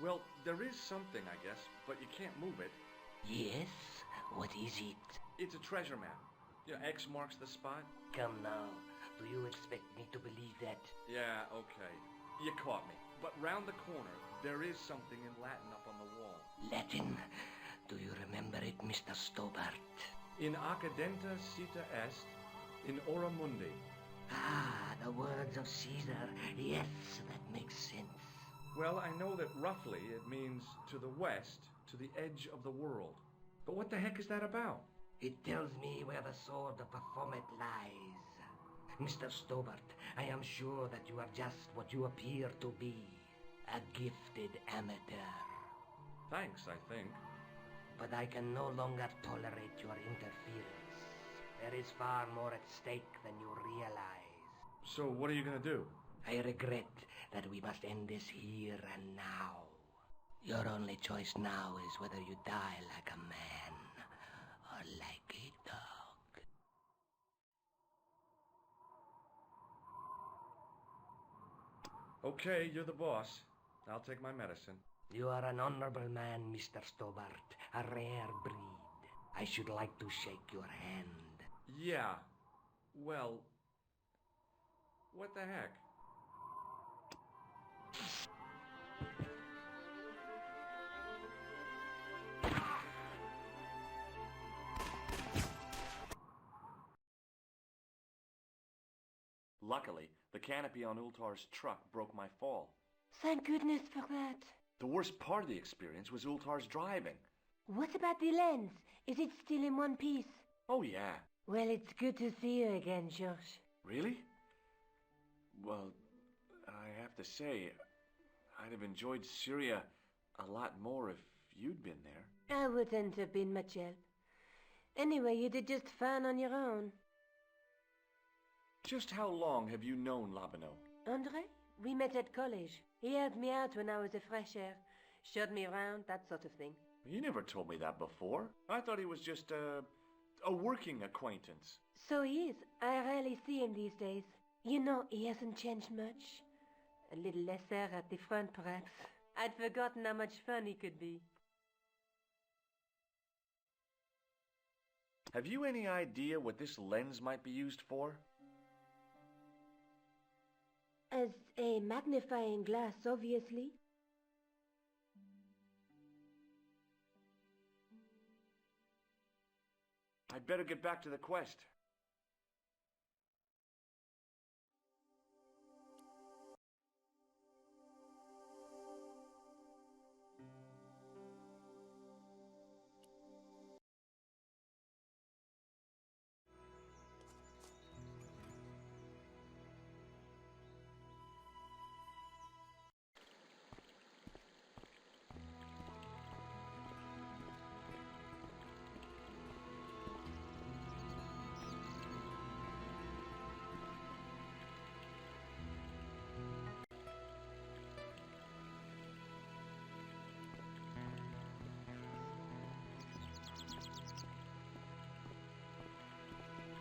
Well, there is something, I guess, but you can't move it. Yes? What is it? It's a treasure map. You know, X marks the spot. Come now. Do you expect me to believe that? Yeah, okay. You caught me. But round the corner, there is something in Latin up on the wall. Latin? Do you remember it, Mr. Stobart? In accidenta cita est, in ora mundi. Ah, the words of Caesar. Yes, that makes sense. Well, I know that roughly it means to the west, to the edge of the world. But what the heck is that about? It tells me where the sword of Baphomet lies. Mr. Stobart, I am sure that you are just what you appear to be. A gifted amateur. Thanks, I think. But I can no longer tolerate your interference. There is far more at stake than you realize. So what are you gonna do? I regret that we must end this here and now. Your only choice now is whether you die like a man or like a dog. Okay, you're the boss. I'll take my medicine. You are an honorable man, Mr. Stobart. A rare breed. I should like to shake your hand. Yeah. Well, what the heck? Luckily, the canopy on Ultar's truck broke my fall. Thank goodness for that. The worst part of the experience was Ultar's driving. What about the lens? Is it still in one piece? Oh, yeah. Well, it's good to see you again, Josh. Really? Well, I have to say, I'd have enjoyed Syria a lot more if you'd been there. I wouldn't have been much help. Anyway, you did just fine on your own. Just how long have you known Labano? Andre? We met at college. He helped me out when I was a fresh air. Showed me around, that sort of thing. You never told me that before. I thought he was just a working acquaintance. So he is. I rarely see him these days. You know, he hasn't changed much. A little lesser at the front, perhaps. I'd forgotten how much fun he could be. Have you any idea what this lens might be used for? As a magnifying glass, obviously. I'd better get back to the quest.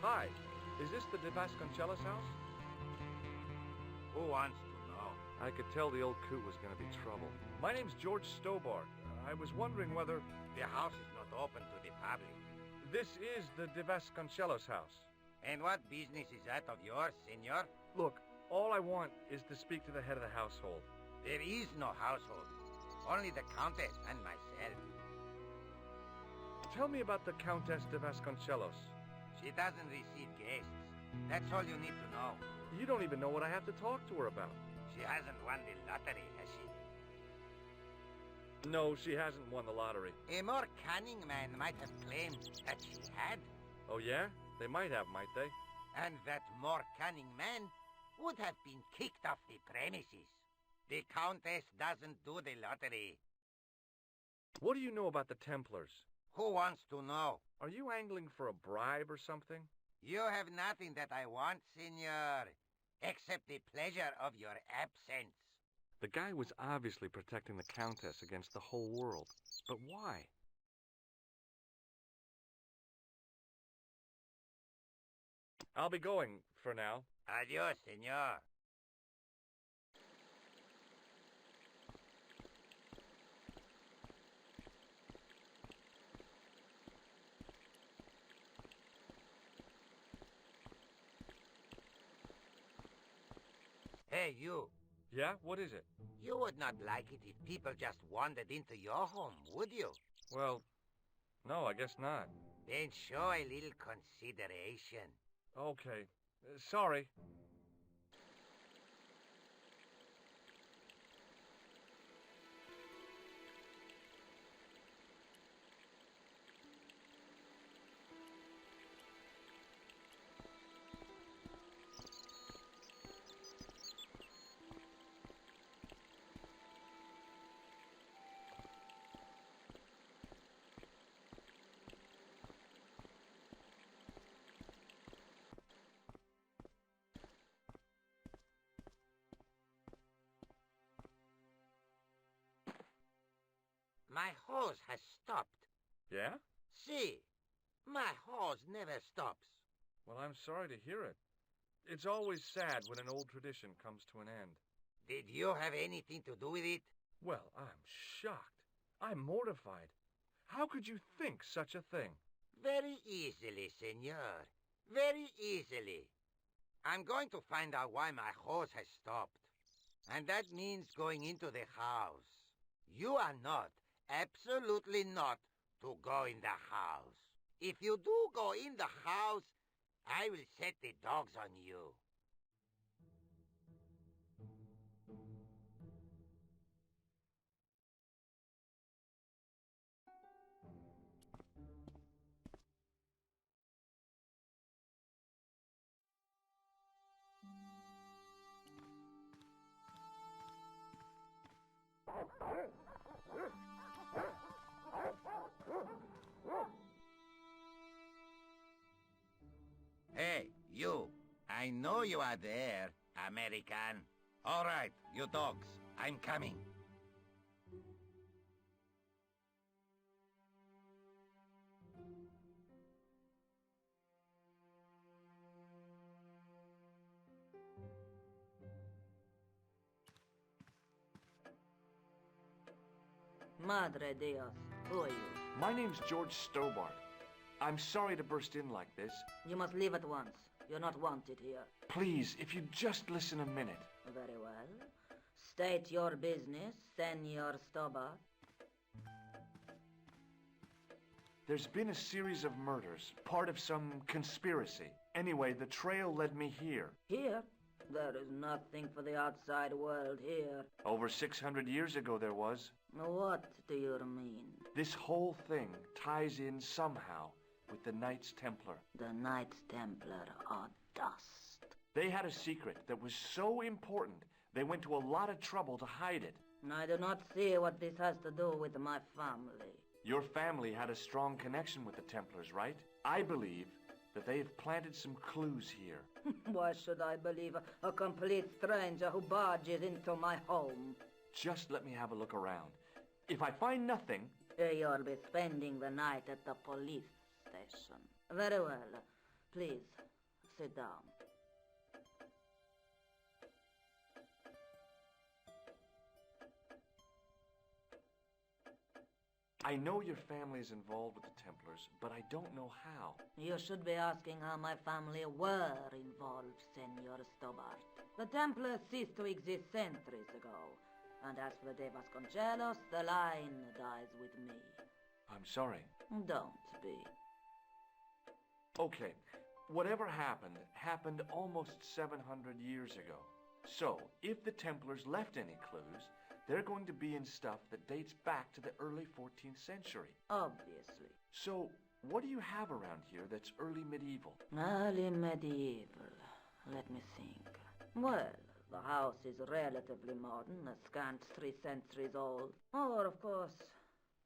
Hi, is this the De Vasconcelos house? Who wants to know? I could tell the old coot was going to be trouble. My name's George Stobart. I was wondering whether... The house is not open to the public. This is the De Vasconcelos house. And what business is that of yours, senor? Look, all I want is to speak to the head of the household. There is no household. Only the Countess and myself. Tell me about the Countess de Vasconcelos. She doesn't receive guests. That's all you need to know. You don't even know what I have to talk to her about. She hasn't won the lottery, has she? No, she hasn't won the lottery. A more cunning man might have claimed that she had, Oh, yeah? They might have, might they? and that more cunning man would have been kicked off the premises. The Countess doesn't do the lottery. What do you know about the Templars? Who wants to know? Are you angling for a bribe or something? You have nothing that I want, senor, except the pleasure of your absence. The guy was obviously protecting the Countess against the whole world. But why? I'll be going for now. Adios, senor. Hey, you. Yeah? What is it? You would not like it if people just wandered into your home, would you? Well, no, I guess not. Then show a little consideration. Okay. Sorry. My hose has stopped. Yeah? See, my hose never stops. Well, I'm sorry to hear it. It's always sad when an old tradition comes to an end. Did you have anything to do with it? Well, I'm shocked. I'm mortified. How could you think such a thing? Very easily, senor. Very easily. I'm going to find out why my hose has stopped. And that means going into the house. You are not, absolutely not, to go in the house. If you do go in the house, I will set the dogs on you. Hey, you. I know you are there, American. All right, you dogs. I'm coming. Madre Dios, who are you? My name's George Stobart. I'm sorry to burst in like this. You must leave at once. You're not wanted here. Please, if you'd just listen a minute. Very well. State your business, Senor Stobart. There's been a series of murders, part of some conspiracy. Anyway, the trail led me here. Here? There is nothing for the outside world here. Over 600 years ago there was. What do you mean? This whole thing ties in somehow with the Knights Templar. The Knights Templar are dust. They had a secret that was so important, they went to a lot of trouble to hide it. I do not see what this has to do with my family. Your family had a strong connection with the Templars, right? I believe that they have planted some clues here. Why should I believe a complete stranger who barges into my home? Just let me have a look around. If I find nothing... You'll be spending the night at the police station. Very well. Please, sit down. I know your family is involved with the Templars, but I don't know how. You should be asking how my family were involved, Senor Stobart. The Templars ceased to exist centuries ago. And as for De Vasconcelos, the line dies with me. I'm sorry. Don't be. Okay, whatever happened almost 700 years ago. So, if the Templars left any clues, they're going to be in stuff that dates back to the early 14th century. Obviously. So, what do you have around here that's early medieval? Early medieval. Let me think. Well, the house is relatively modern, a scant 3 centuries old. Or, of course,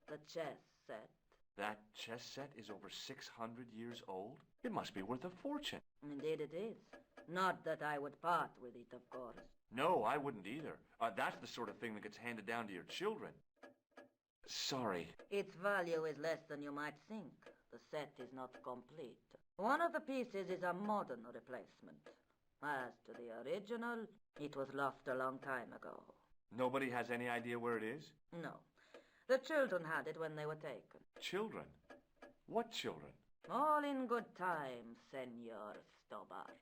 the chess set. That chess set is over 600 years old? It must be worth a fortune. Indeed it is. Not that I would part with it, of course. No, I wouldn't either. That's the sort of thing that gets handed down to your children. Sorry. Its value is less than you might think. The set is not complete. One of the pieces is a modern replacement. As to the original, it was lost a long time ago. Nobody has any idea where it is? No. The children had it when they were taken. Children? What children? All in good time, Senor Stobart.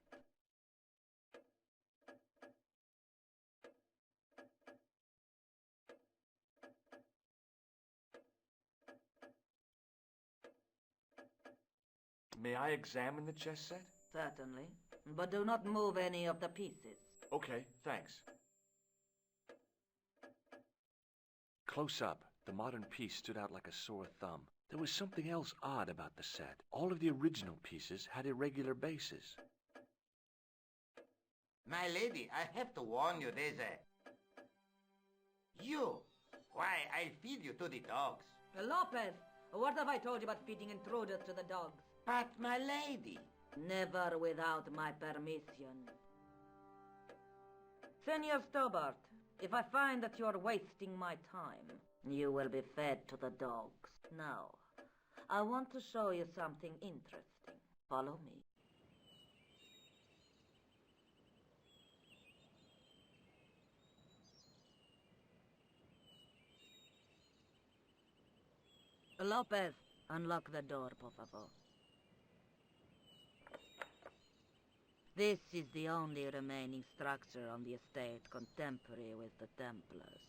May I examine the chess set? Certainly. But do not move any of the pieces. Okay, thanks. Close up, the modern piece stood out like a sore thumb. There was something else odd about the set. All of the original pieces had irregular bases. My lady, I have to warn you, there's a... You! Why, I'll feed you to the dogs. Lopez, what have I told you about feeding intruders to the dogs? But, my lady... Never without my permission. Senor Stobart, if I find that you're wasting my time, you will be fed to the dogs. Now, I want to show you something interesting. Follow me. Lopez, unlock the door, por favor. This is the only remaining structure on the estate contemporary with the Templars.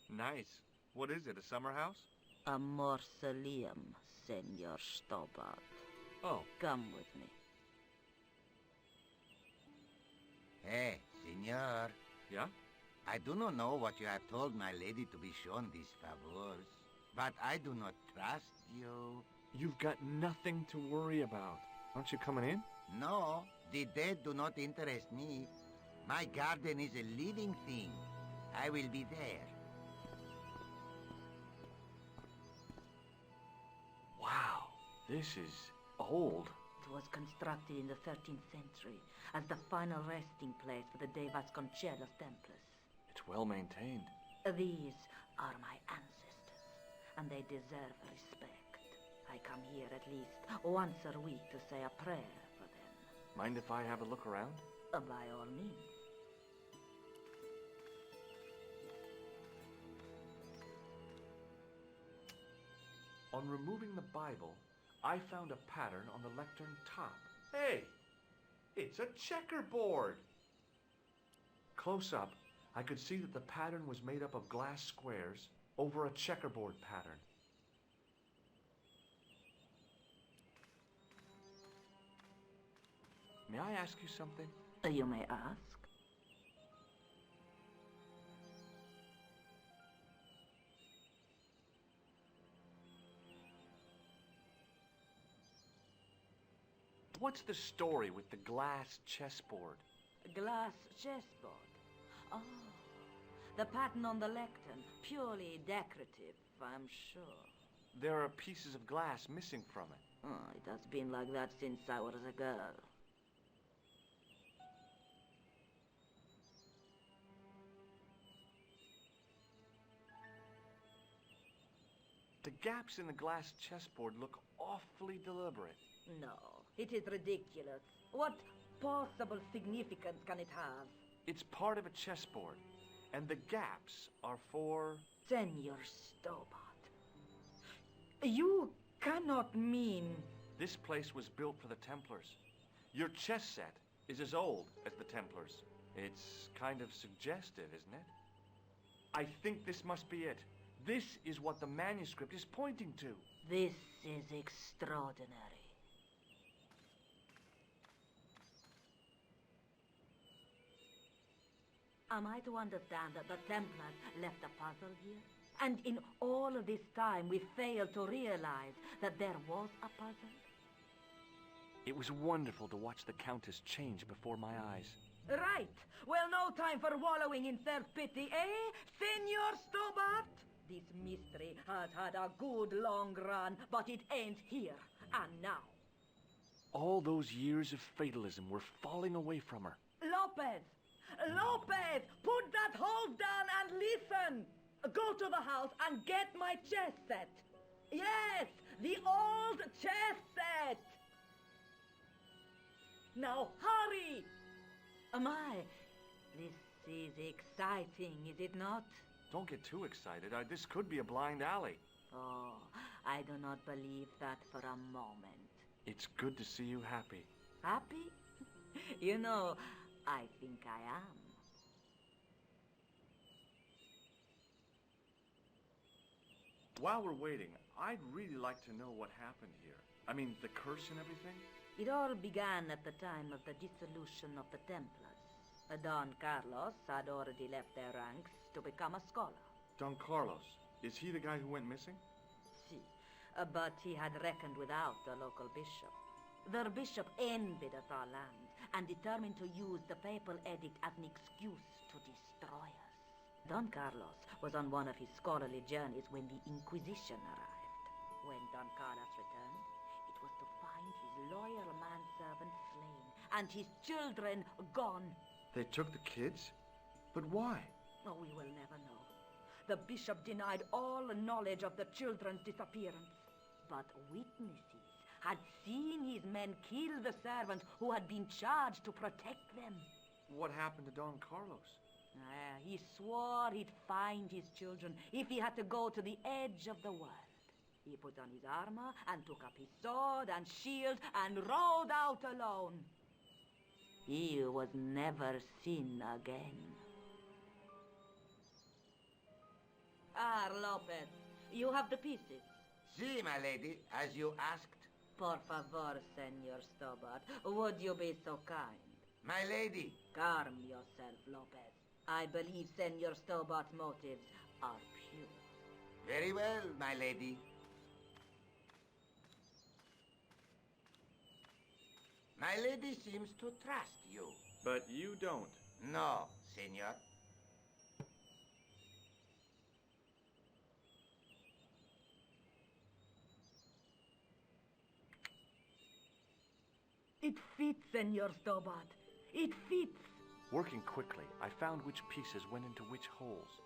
Nice. What is it, a summer house? A mausoleum, Senor Stobart. Oh. Come with me. Hey, senor. Yeah? I do not know what you have told my lady to be shown these favors, but I do not trust you. You've got nothing to worry about. Aren't you coming in? No, the dead do not interest me. My garden is a living thing. I will be there. Wow, this is old. It was constructed in the 13th century as the final resting place for the De Vasconcelos Templars. It's well maintained. These are my ancestors, and they deserve respect. I come here at least once a week to say a prayer for them. Mind if I have a look around? By all means. On removing the Bible, I found a pattern on the lectern top. Hey! It's a checkerboard! Close up, I could see that the pattern was made up of glass squares over a checkerboard pattern. May I ask you something? You may ask. What's the story with the glass chessboard? Glass chessboard? Oh, the pattern on the lectern. Purely decorative, I'm sure. There are pieces of glass missing from it. Oh, it has been like that since I was a girl. The gaps in the glass chessboard look awfully deliberate. No, it is ridiculous. What possible significance can it have? It's part of a chessboard, and the gaps are for... Senor Stobart, you cannot mean... This place was built for the Templars. Your chess set is as old as the Templars. It's kind of suggestive, isn't it? I think this must be it. This is what the manuscript is pointing to. This is extraordinary. Am I to understand that the Templars left a puzzle here? And in all of this time we failed to realize that there was a puzzle? It was wonderful to watch the Countess change before my eyes. Right. Well, no time for wallowing in self-pity, eh, Senor Stobart? This mystery has had a good long run, but it ends here and now. All those years of fatalism were falling away from her. Lopez! Lopez! Put that hose down and listen! Go to the house and get my chess set. Yes, the old chess set! Now hurry! My, this is exciting, is it not? Don't get too excited. This could be a blind alley. Oh, I do not believe that for a moment. It's good to see you happy. Happy? You know, I think I am. While we're waiting, I'd really like to know what happened here. I mean, the curse and everything? It all began at the time of the dissolution of the Templars. Don Carlos had already left their ranks to become a scholar. Don Carlos, is he the guy who went missing? Si, but he had reckoned without the local bishop. The bishop envied us our land and determined to use the papal edict as an excuse to destroy us. Don Carlos was on one of his scholarly journeys when the Inquisition arrived. When Don Carlos returned, it was to find his loyal manservant slain and his children gone. They took the kids? But why? Oh, we will never know. The bishop denied all knowledge of the children's disappearance. But witnesses had seen his men kill the servant who had been charged to protect them. What happened to Don Carlos? He swore he'd find his children if he had to go to the edge of the world. He put on his armor and took up his sword and shield and rode out alone. He was never seen again. Ah, Lopez, you have the pieces. Si, my lady, as you asked. Por favor, Senor Stobart, would you be so kind? My lady. Calm yourself, Lopez. I believe Senor Stobart's motives are pure. Very well, my lady. My lady seems to trust you. But you don't. No, senor. It fits, Senor Stobart. It fits. Working quickly, I found which pieces went into which holes.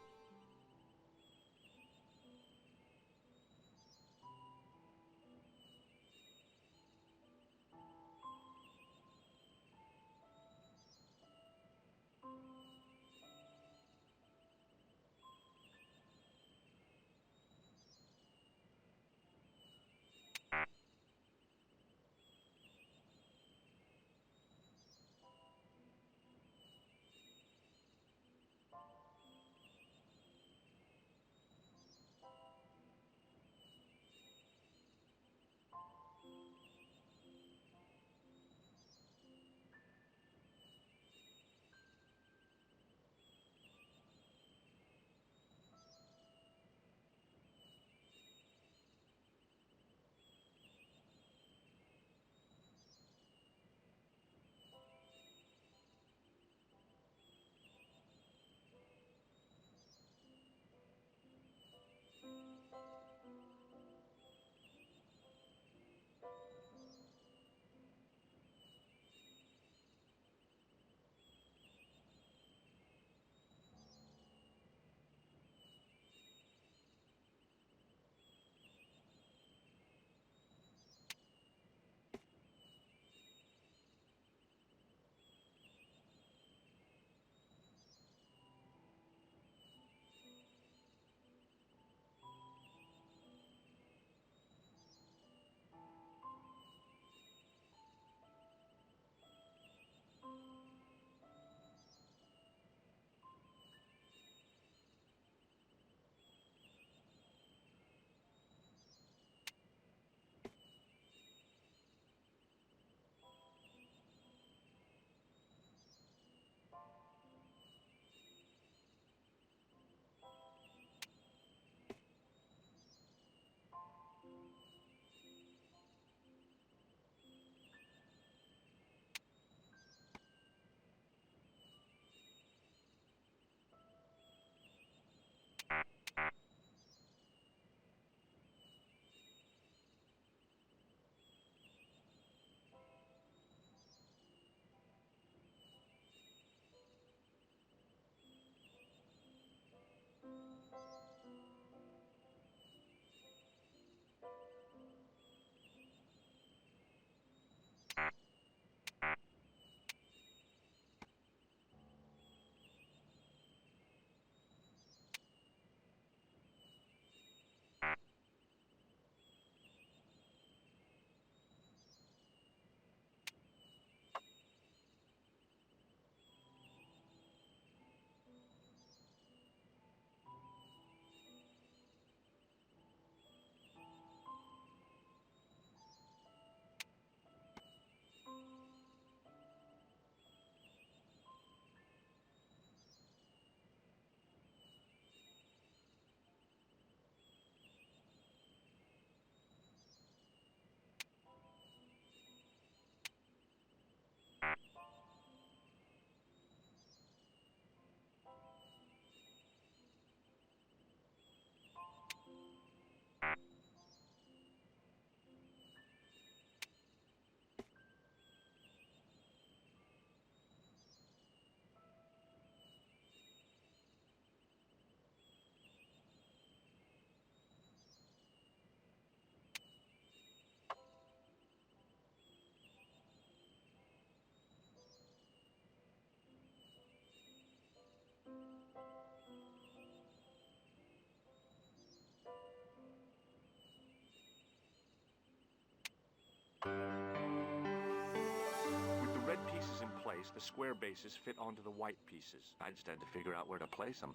The square bases fit onto the white pieces. I just had to figure out where to place them.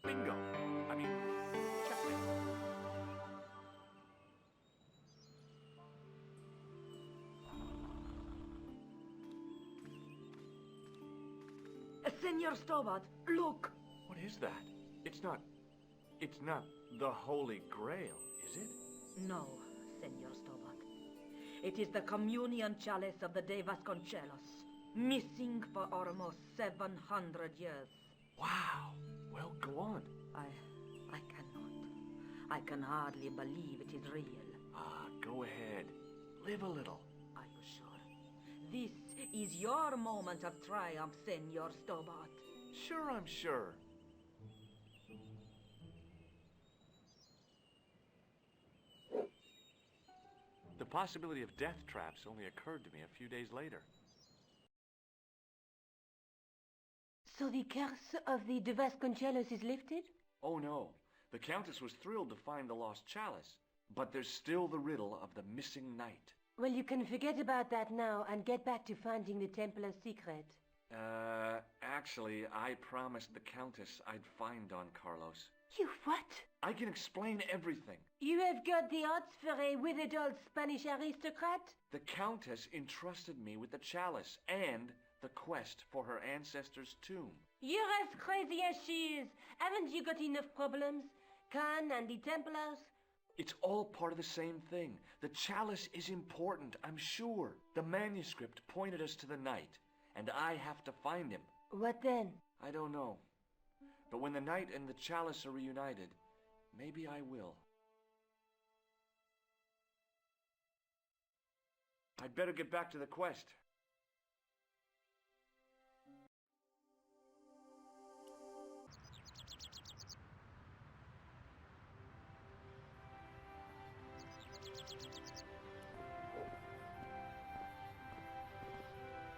Bingo! I mean, checkmate. Senor Stobart, look! What is that? It's not the Holy Grail, is it? No, Senor Stobart. It is the communion chalice of the De Vasconcelos, missing for almost 700 years. Wow. Well, go on. I cannot. I can hardly believe it is real. Go ahead. Live a little. Are you sure? This is your moment of triumph, Senor Stobart. Sure, I'm sure. The possibility of death traps only occurred to me a few days later. So the curse of the De Vasconcelos is lifted? Oh no, the Countess was thrilled to find the lost chalice, but there's still the riddle of the missing knight. Well, you can forget about that now and get back to finding the Templar's secret. Actually, I promised the Countess I'd find Don Carlos. You what? I can explain everything. You have got the odds for a withered old Spanish aristocrat? The Countess entrusted me with the chalice and the quest for her ancestor's tomb. You're as crazy as she is. Haven't you got enough problems? Khan and the Templars? It's all part of the same thing. The chalice is important, I'm sure. The manuscript pointed us to the knight, and I have to find him. What then? I don't know. But when the knight and the chalice are reunited, maybe I will. I'd better get back to the quest.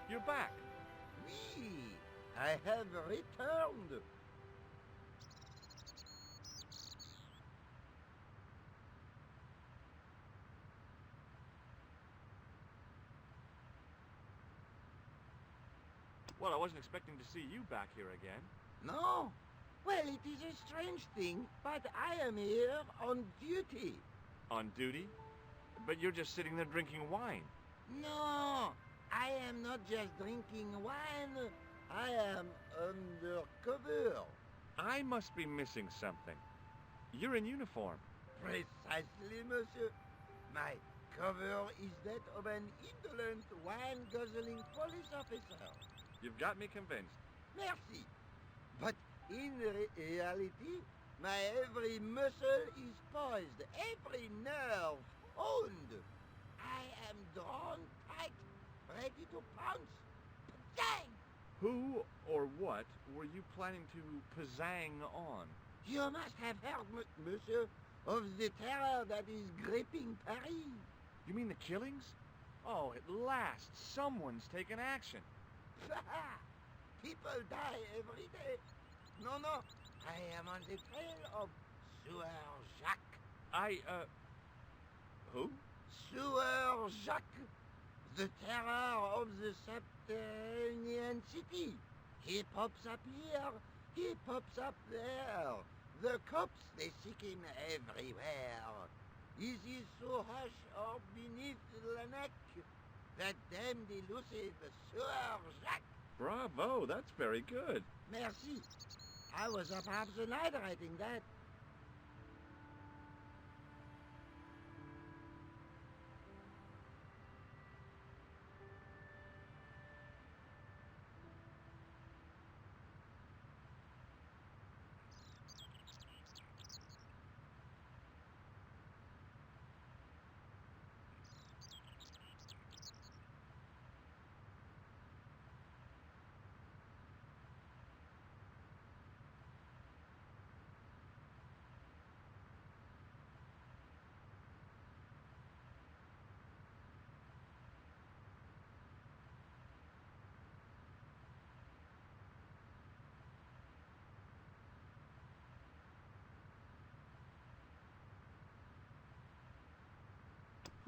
You're back. Oui, I have returned. Well, I wasn't expecting to see you back here again. No? Well, it is a strange thing, but I am here on duty. On duty? But you're just sitting there drinking wine. No, I am not just drinking wine. I am undercover. I must be missing something. You're in uniform. Precisely, monsieur. My cover is that of an indolent, wine-guzzling police officer. You've got me convinced. Merci. But in reality, my every muscle is poised, every nerve honed. I am drawn tight, ready to pounce. Pazang! Who or what were you planning to pizzang on? You must have heard, monsieur, of the terror that is gripping Paris. You mean the killings? Oh, at last, someone's taken action. People die every day. No, I am on the trail of Sieur Jacques. Who? Sieur Jacques, the terror of the subterranean city. He pops up here, he pops up there. The cops, they seek him everywhere. Is he so hush or beneath the neck? That damned elusive Sieur Jacques. Bravo, that's very good. Merci. I was up half the night writing that.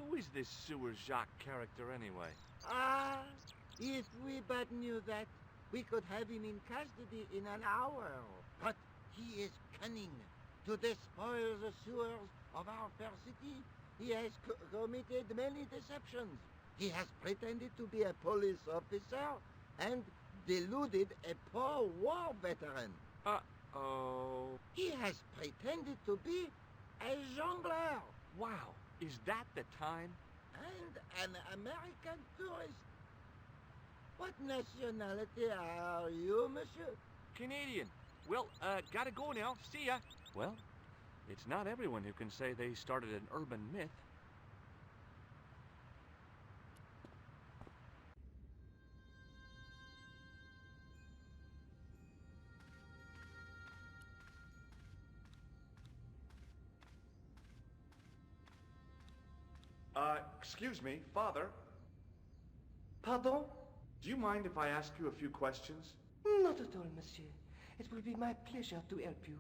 Who is this Sewer Jacques character anyway? Ah, if we but knew that, we could have him in custody in an hour. But he is cunning. To despoil the sewers of our fair city, he has committed many deceptions. He has pretended to be a police officer and deluded a poor war veteran. Uh-oh. He has pretended to be a jongleur. Wow, is that the time? And an American tourist. What nationality are you, monsieur? Canadian. Well, gotta go now. See ya. Well, it's not everyone who can say they started an urban myth. Excuse me, Father. Pardon? Do you mind if I ask you a few questions? Not at all, monsieur. It will be my pleasure to help you.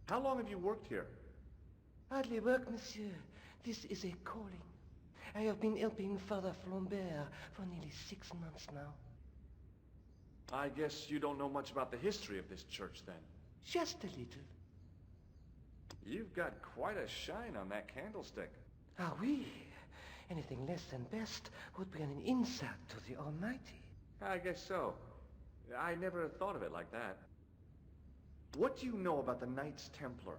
How long have you worked here? Hardly work, monsieur. This is a calling. I have been helping Father Flambert for nearly 6 months now. I guess you don't know much about the history of this church, then. Just a little. You've got quite a shine on that candlestick. Ah, oui. Anything less than best would be an insult to the Almighty. I guess so. I never thought of it like that. What do you know about the Knights Templar?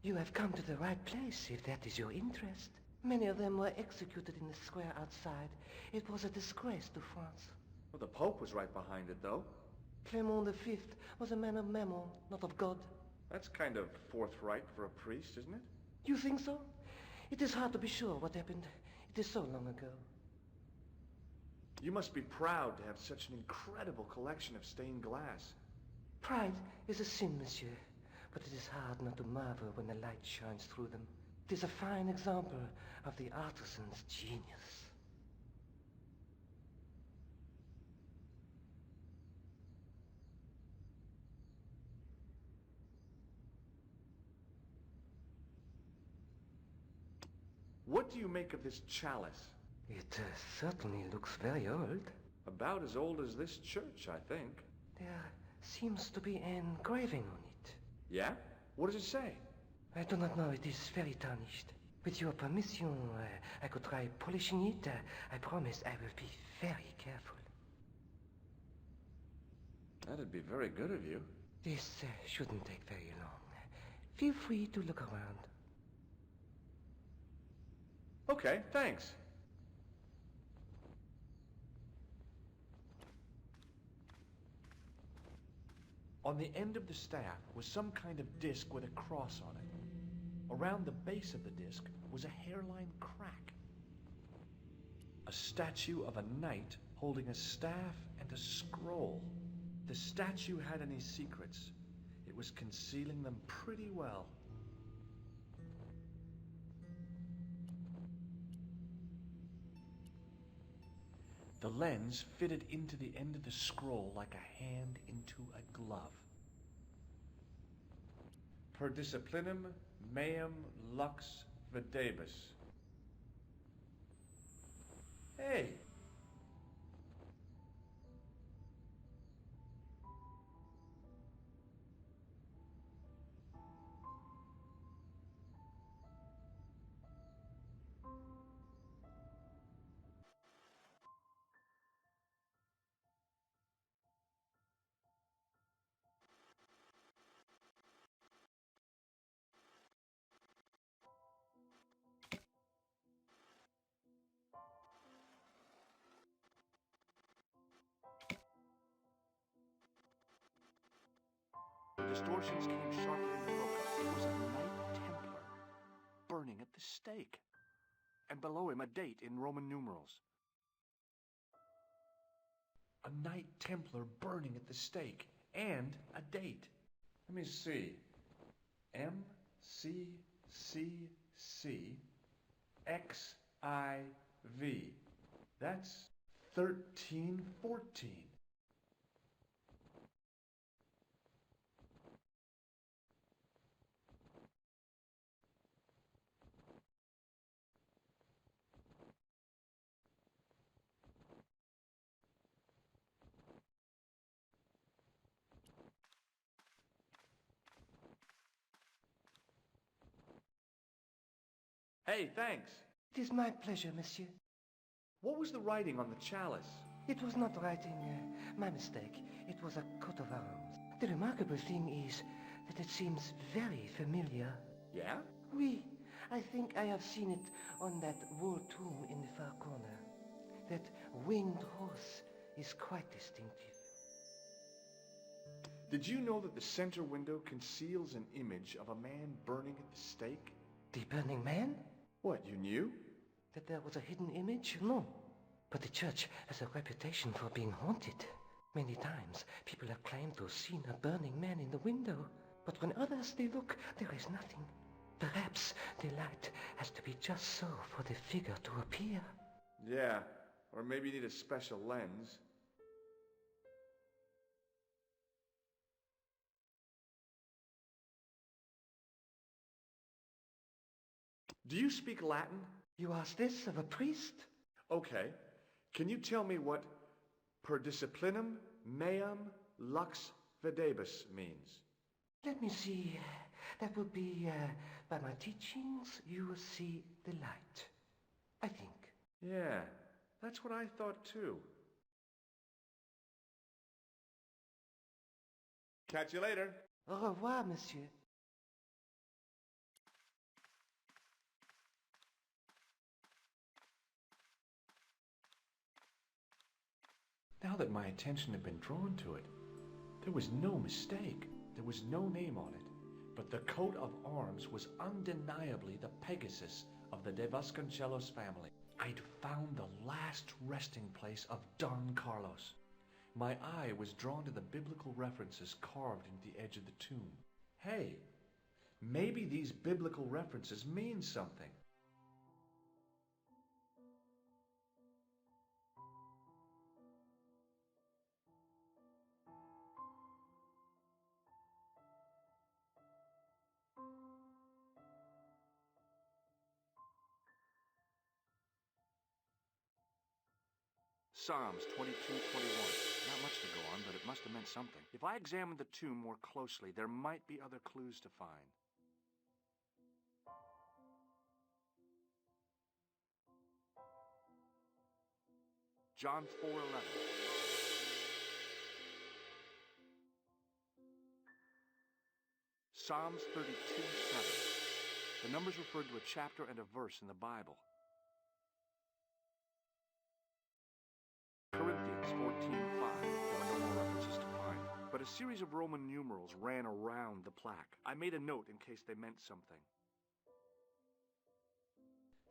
You have come to the right place, if that is your interest. Many of them were executed in the square outside. It was a disgrace to France. Well, the Pope was right behind it, though. Clement V was a man of mammon, not of God. That's kind of forthright for a priest, isn't it? You think so? It is hard to be sure what happened. It is so long ago. You must be proud to have such an incredible collection of stained glass. Pride is a sin, monsieur, but it is hard not to marvel when the light shines through them. It is a fine example of the artisan's genius. What do you make of this chalice? It certainly looks very old. About as old as this church, I think. There seems to be an engraving on it. Yeah? What does it say? I do not know. It is very tarnished. With your permission, I could try polishing it. I promise I will be very careful. That'd be very good of you. This shouldn't take very long. Feel free to look around. Okay, thanks. On the end of the staff was some kind of disc with a cross on it. Around the base of the disc was a hairline crack. A statue of a knight holding a staff and a scroll. The statue had any secrets. It was concealing them pretty well. The lens fitted into the end of the scroll like a hand into a glove. Per disciplinum meum lux videbus. Hey! Distortions came sharply in the focus. It was a Knight Templar burning at the stake. And below him a date in Roman numerals. A Knight Templar burning at the stake. And a date. Let me see. MCCCXIV. That's 1314. Hey, thanks. It is my pleasure, monsieur. What was the writing on the chalice? It was not writing, my mistake. It was a coat of arms. The remarkable thing is that it seems very familiar. Yeah? Oui, I think I have seen it on that wool tomb in the far corner. That winged horse is quite distinctive. Did you know that the center window conceals an image of a man burning at the stake? The burning man? What, you knew? That there was a hidden image? No. But the church has a reputation for being haunted. Many times people have claimed to have seen a burning man in the window. But when others they look, there is nothing. Perhaps the light has to be just so for the figure to appear. Yeah, or maybe you need a special lens. Do you speak Latin? You ask this of a priest? Okay. Can you tell me what per disciplinum meam lux videbus means? Let me see. That would be, by my teachings, you will see the light. I think. Yeah, that's what I thought too. Catch you later. Au revoir, monsieur. Now that my attention had been drawn to it, there was no mistake. There was no name on it, but the coat of arms was undeniably the Pegasus of the De Vasconcelos family. I'd found the last resting place of Don Carlos. My eye was drawn to the biblical references carved into the edge of the tomb. Hey, maybe these biblical references mean something. Psalms 22:21. Not much to go on, but it must have meant something. If I examined the tomb more closely, there might be other clues to find. John 4:11. Psalms 32:7. The numbers referred to a chapter and a verse in the Bible. Corinthians 14:5. There were no more references to find, but a series of Roman numerals ran around the plaque. I made a note in case they meant something.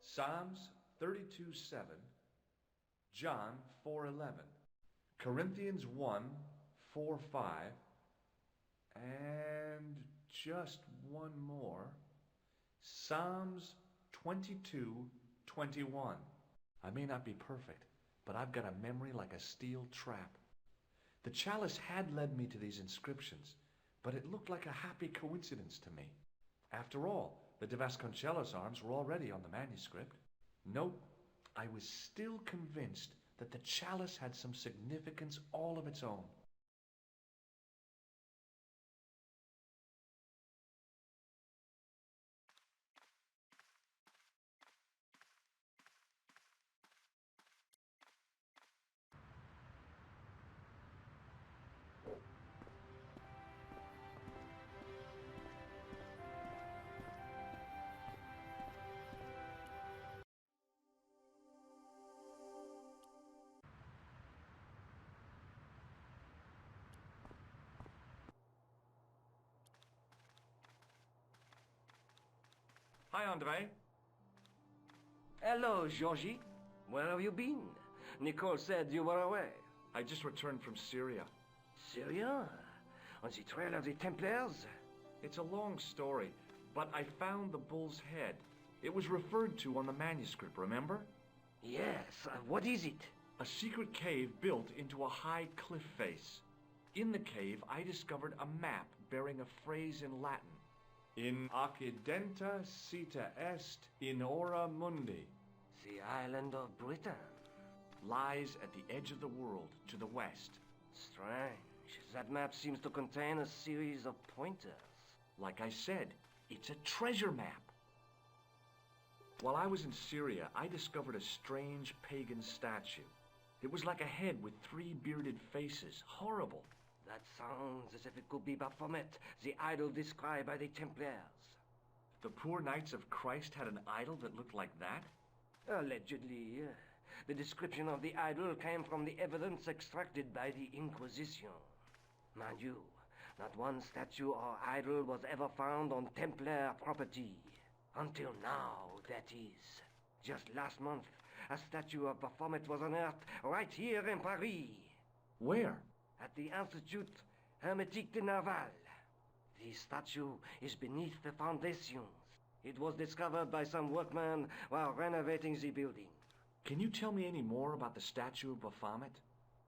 Psalms 32:7, John 4:11, Corinthians 1:4-5, and just one more, Psalms 22:21. I may not be perfect, but I've got a memory like a steel trap. The chalice had led me to these inscriptions, but it looked like a happy coincidence to me. After all, the De Vasconcelos arms were already on the manuscript. Nope, I was still convinced that the chalice had some significance all of its own. Hi, Andre. Hello, Georgie. Where have you been? Nicole said you were away. I just returned from Syria. Syria? On the trail of the Templars? It's a long story, but I found the bull's head. It was referred to on the manuscript, remember? Yes, what is it? A secret cave built into a high cliff face. In the cave, I discovered a map bearing a phrase in Latin. In accidenta sita est in ora mundi. The island of Britain. Lies at the edge of the world, to the west. Strange. That map seems to contain a series of pointers. Like I said, it's a treasure map. While I was in Syria, I discovered a strange pagan statue. It was like a head with 3 bearded faces. Horrible. That sounds as if it could be Baphomet, the idol described by the Templars. The poor Knights of Christ had an idol that looked like that? Allegedly. The description of the idol came from the evidence extracted by the Inquisition. Mind you, not one statue or idol was ever found on Templar property. Until now, that is. Just last month, a statue of Baphomet was unearthed right here in Paris. Where? At the Institut Hermétique de Naval. The statue is beneath the foundations. It was discovered by some workmen while renovating the building. Can you tell me any more about the statue of Baphomet?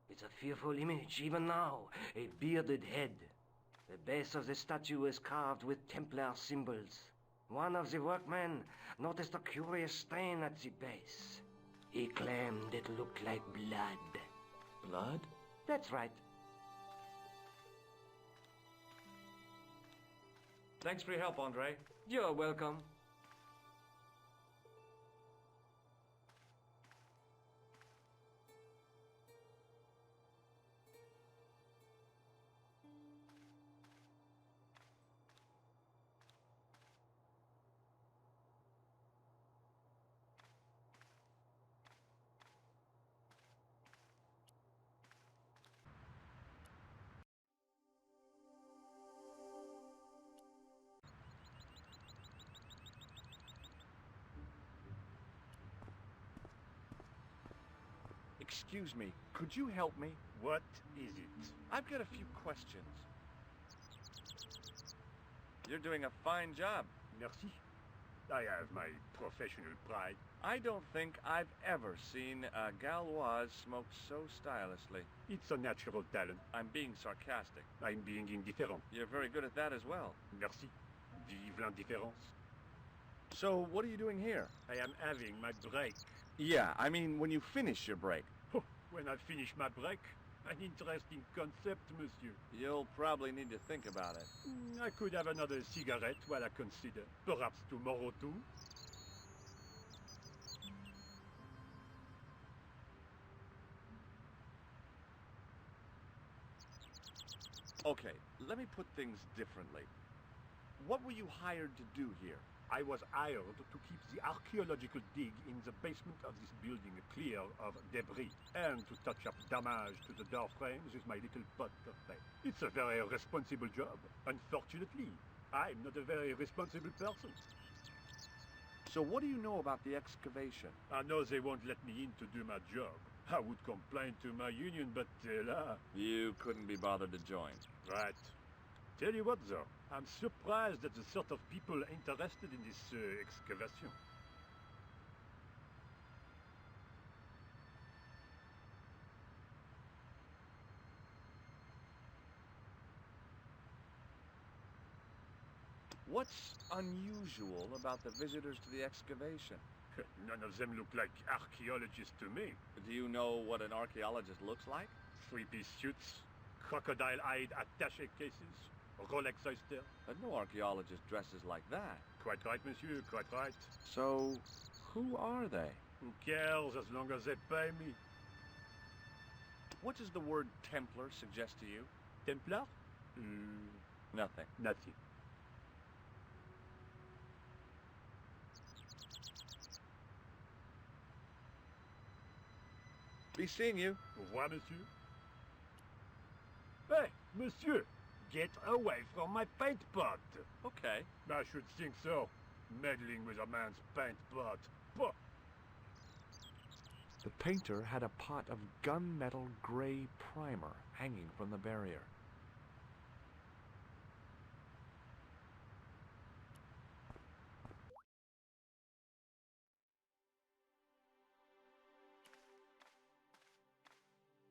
It's a fearful image, even now. A bearded head. The base of the statue is carved with Templar symbols. One of the workmen noticed a curious stain at the base. He claimed it looked like blood. Blood? That's right. Thanks for your help, Andre. You're welcome. Excuse me, could you help me? What is it? I've got a few questions. You're doing a fine job. Merci. I have my professional pride. I don't think I've ever seen a Gauloise smoke so stylishly. It's a natural talent. I'm being sarcastic. I'm being indifferent. You're very good at that as well. Merci. Vive l'indifférence. So, what are you doing here? I am having my break. Yeah, I mean when you finish your break. When I finish my break? An interesting concept, monsieur. You'll probably need to think about it. I could have another cigarette while I consider. Perhaps tomorrow too? Okay, let me put things differently. What were you hired to do here? I was hired to keep the archaeological dig in the basement of this building clear of debris and to touch up damage to the door frames with my little pot of paint. It's a very responsible job. Unfortunately, I'm not a very responsible person. So what do you know about the excavation? I know they won't let me in to do my job. I would complain to my union, but You couldn't be bothered to join. Right. Tell you what, though, I'm surprised at the sort of people interested in this excavation. What's unusual about the visitors to the excavation? None of them look like archaeologists to me. Do you know what an archaeologist looks like? Three-piece suits, crocodile-eyed attaché cases, Rolex oyster. But no archaeologist dresses like that. Quite right, monsieur, quite right. So, who are they? Who cares as long as they pay me? What does the word Templar suggest to you? Templar? Nothing. Nothing. Be seeing you. Au revoir, monsieur. Hey, monsieur! Get away from my paint pot! Okay. I should think so. Meddling with a man's paint pot. Pah. The painter had a pot of gunmetal gray primer hanging from the barrier.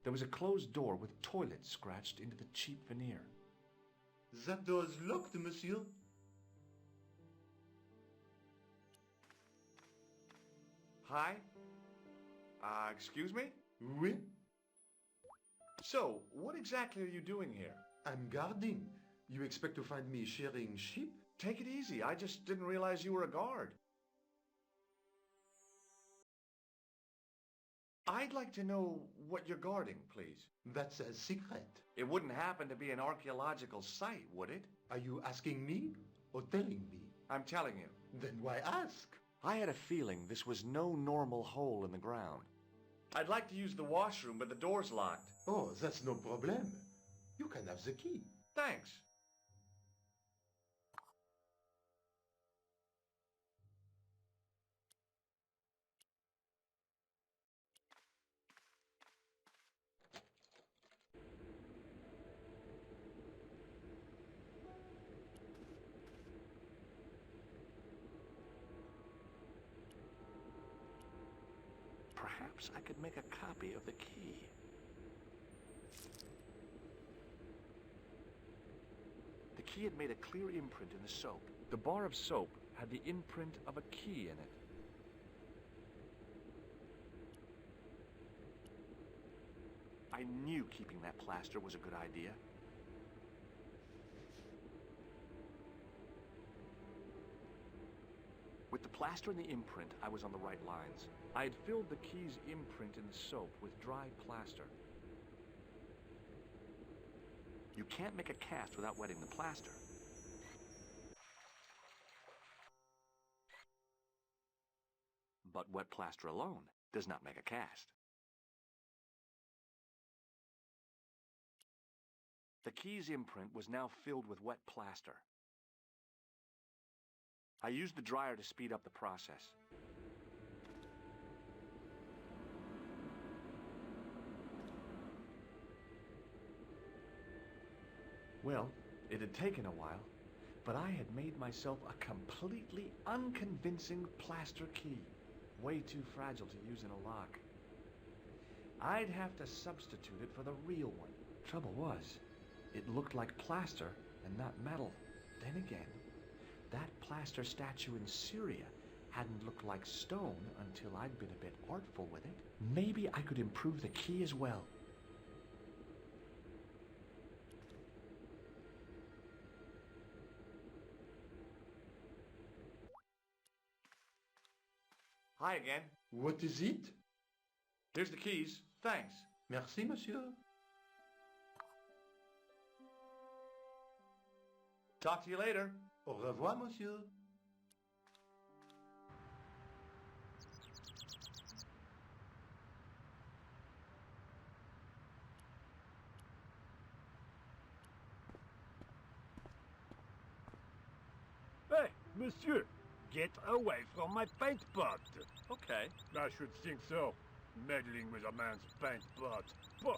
There was a closed door with toilet scratched into the cheap veneer. That door is locked, monsieur. Hi? Excuse me? Oui? So, what exactly are you doing here? I'm guarding. You expect to find me shearing sheep? Take it easy. I just didn't realize you were a guard. I'd like to know what you're guarding, please. That's a secret. It wouldn't happen to be an archaeological site, would it? Are you asking me or telling me? I'm telling you. Then why ask? I had a feeling this was no normal hole in the ground. I'd like to use the washroom, but the door's locked. Oh, that's no problem. You can have the key. Thanks. Perhaps I could make a copy of the key. The key had made a clear imprint in the soap. The bar of soap had the imprint of a key in it. I knew keeping that plaster was a good idea. With the plaster and the imprint, I was on the right lines. I had filled the key's imprint in the soap with dry plaster. You can't make a cast without wetting the plaster. But wet plaster alone does not make a cast. The key's imprint was now filled with wet plaster. I used the dryer to speed up the process. Well, it had taken a while, but I had made myself a completely unconvincing plaster key, way too fragile to use in a lock. I'd have to substitute it for the real one. Trouble was, it looked like plaster and not metal. Then again, that plaster statue in Syria hadn't looked like stone until I'd been a bit artful with it. Maybe I could improve the key as well. Hi again. What is it? Here's the keys. Thanks. Merci, monsieur. Talk to you later. Au revoir, monsieur. Hey, monsieur, get away from my paint pot. Okay. I should think so. Meddling with a man's paint pot. Bah.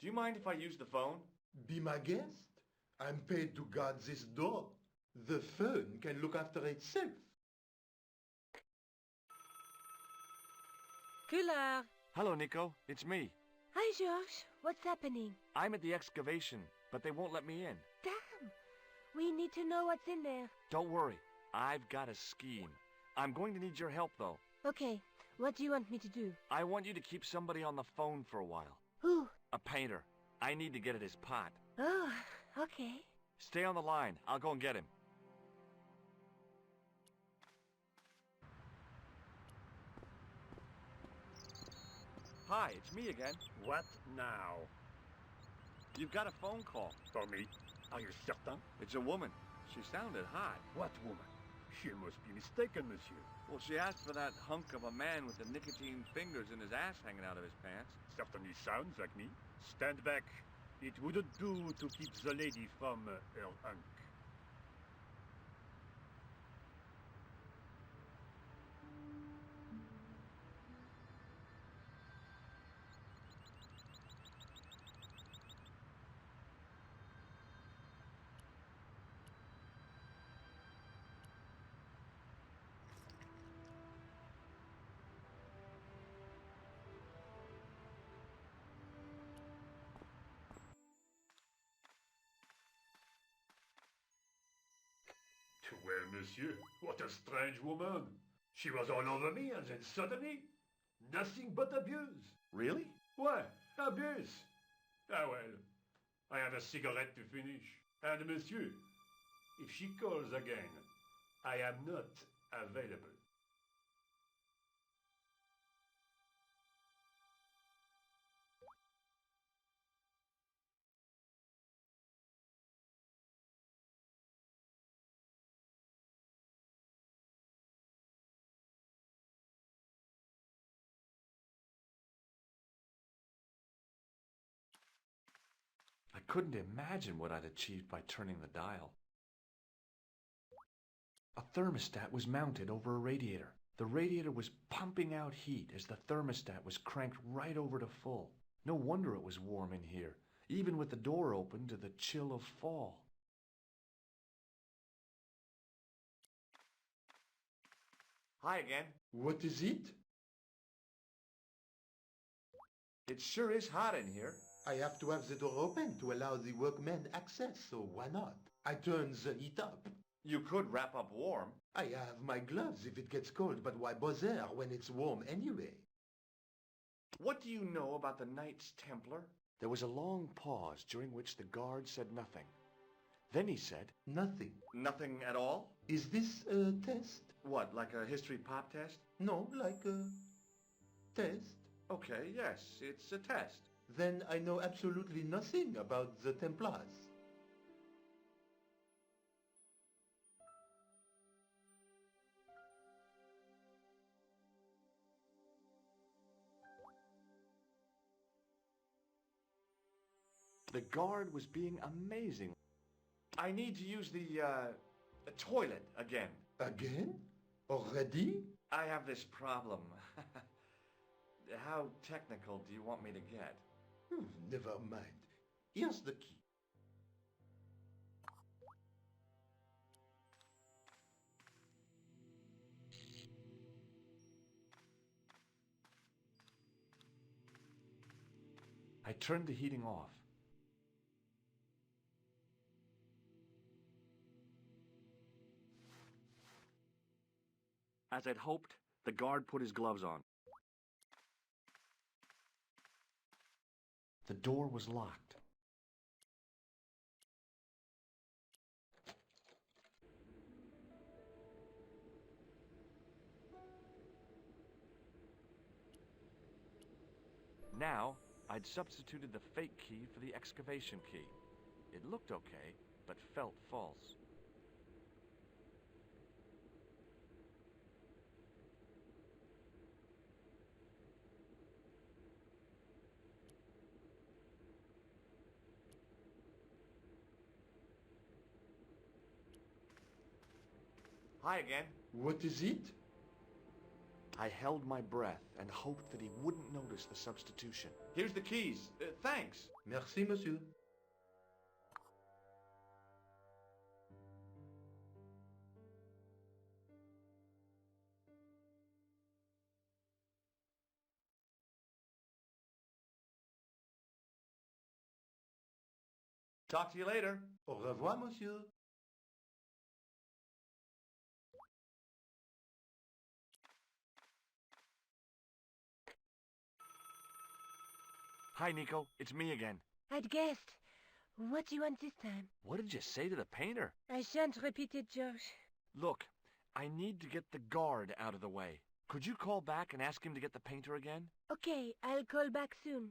Do you mind if I use the phone? Be my guest. I'm paid to guard this door. The phone can look after itself. Couleur. Hello, Nico. It's me. Hi, Georges. What's happening? I'm at the excavation, but they won't let me in. Damn. We need to know what's in there. Don't worry. I've got a scheme. I'm going to need your help, though. Okay. What do you want me to do? I want you to keep somebody on the phone for a while. Who? A painter. I need to get at his pot. Oh, okay. Stay on the line. I'll go and get him. Hi, it's me again. What now? You've got a phone call. For me? Are you certain? It's a woman. She sounded hot. What woman? She must be mistaken, monsieur. Well, she asked for that hunk of a man with the nicotine fingers and his ass hanging out of his pants. Certainly sounds like me. Stand back. It wouldn't do to keep the lady from her hunk. Well, monsieur, what a strange woman. She was all over me and then suddenly, nothing but abuse. Really? Why, abuse. Ah well, I have a cigarette to finish. And monsieur, If she calls again, I am not available. I couldn't imagine what I'd achieved by turning the dial. A thermostat was mounted over a radiator. The radiator was pumping out heat as the thermostat was cranked right over to full. No wonder it was warm in here, even with the door open to the chill of fall. Hi again. What is it? It sure is hot in here. I have to have the door open to allow the workmen access, so why not? I turn the heat up. You could wrap up warm. I have my gloves if it gets cold, but why bother when it's warm anyway? What do you know about the Knights Templar? There was a long pause during which the guard said nothing. Then he said, Nothing. Nothing at all? Is this a test? What, like a history pop test? No, like a test. Okay, yes, it's a test. Then I know absolutely nothing about the Templars. The guard was being amazing. I need to use the toilet again. Again? Already? I have this problem. How technical do you want me to get? Never mind. Here's the key. I turned the heating off. As I'd hoped, the guard put his gloves on. The door was locked. Now, I'd substituted the fake key for the excavation key. It looked okay, but felt false. Hi again. What is it? I held my breath and hoped that he wouldn't notice the substitution. Here's the keys. Thanks. Merci, monsieur. Talk to you later. Au revoir, monsieur. Hi, Nico. It's me again. I'd guessed. What do you want this time? What did you say to the painter? I shan't repeat it, Josh. Look, I need to get the guard out of the way. Could you call back and ask him to get the painter again? Okay, I'll call back soon.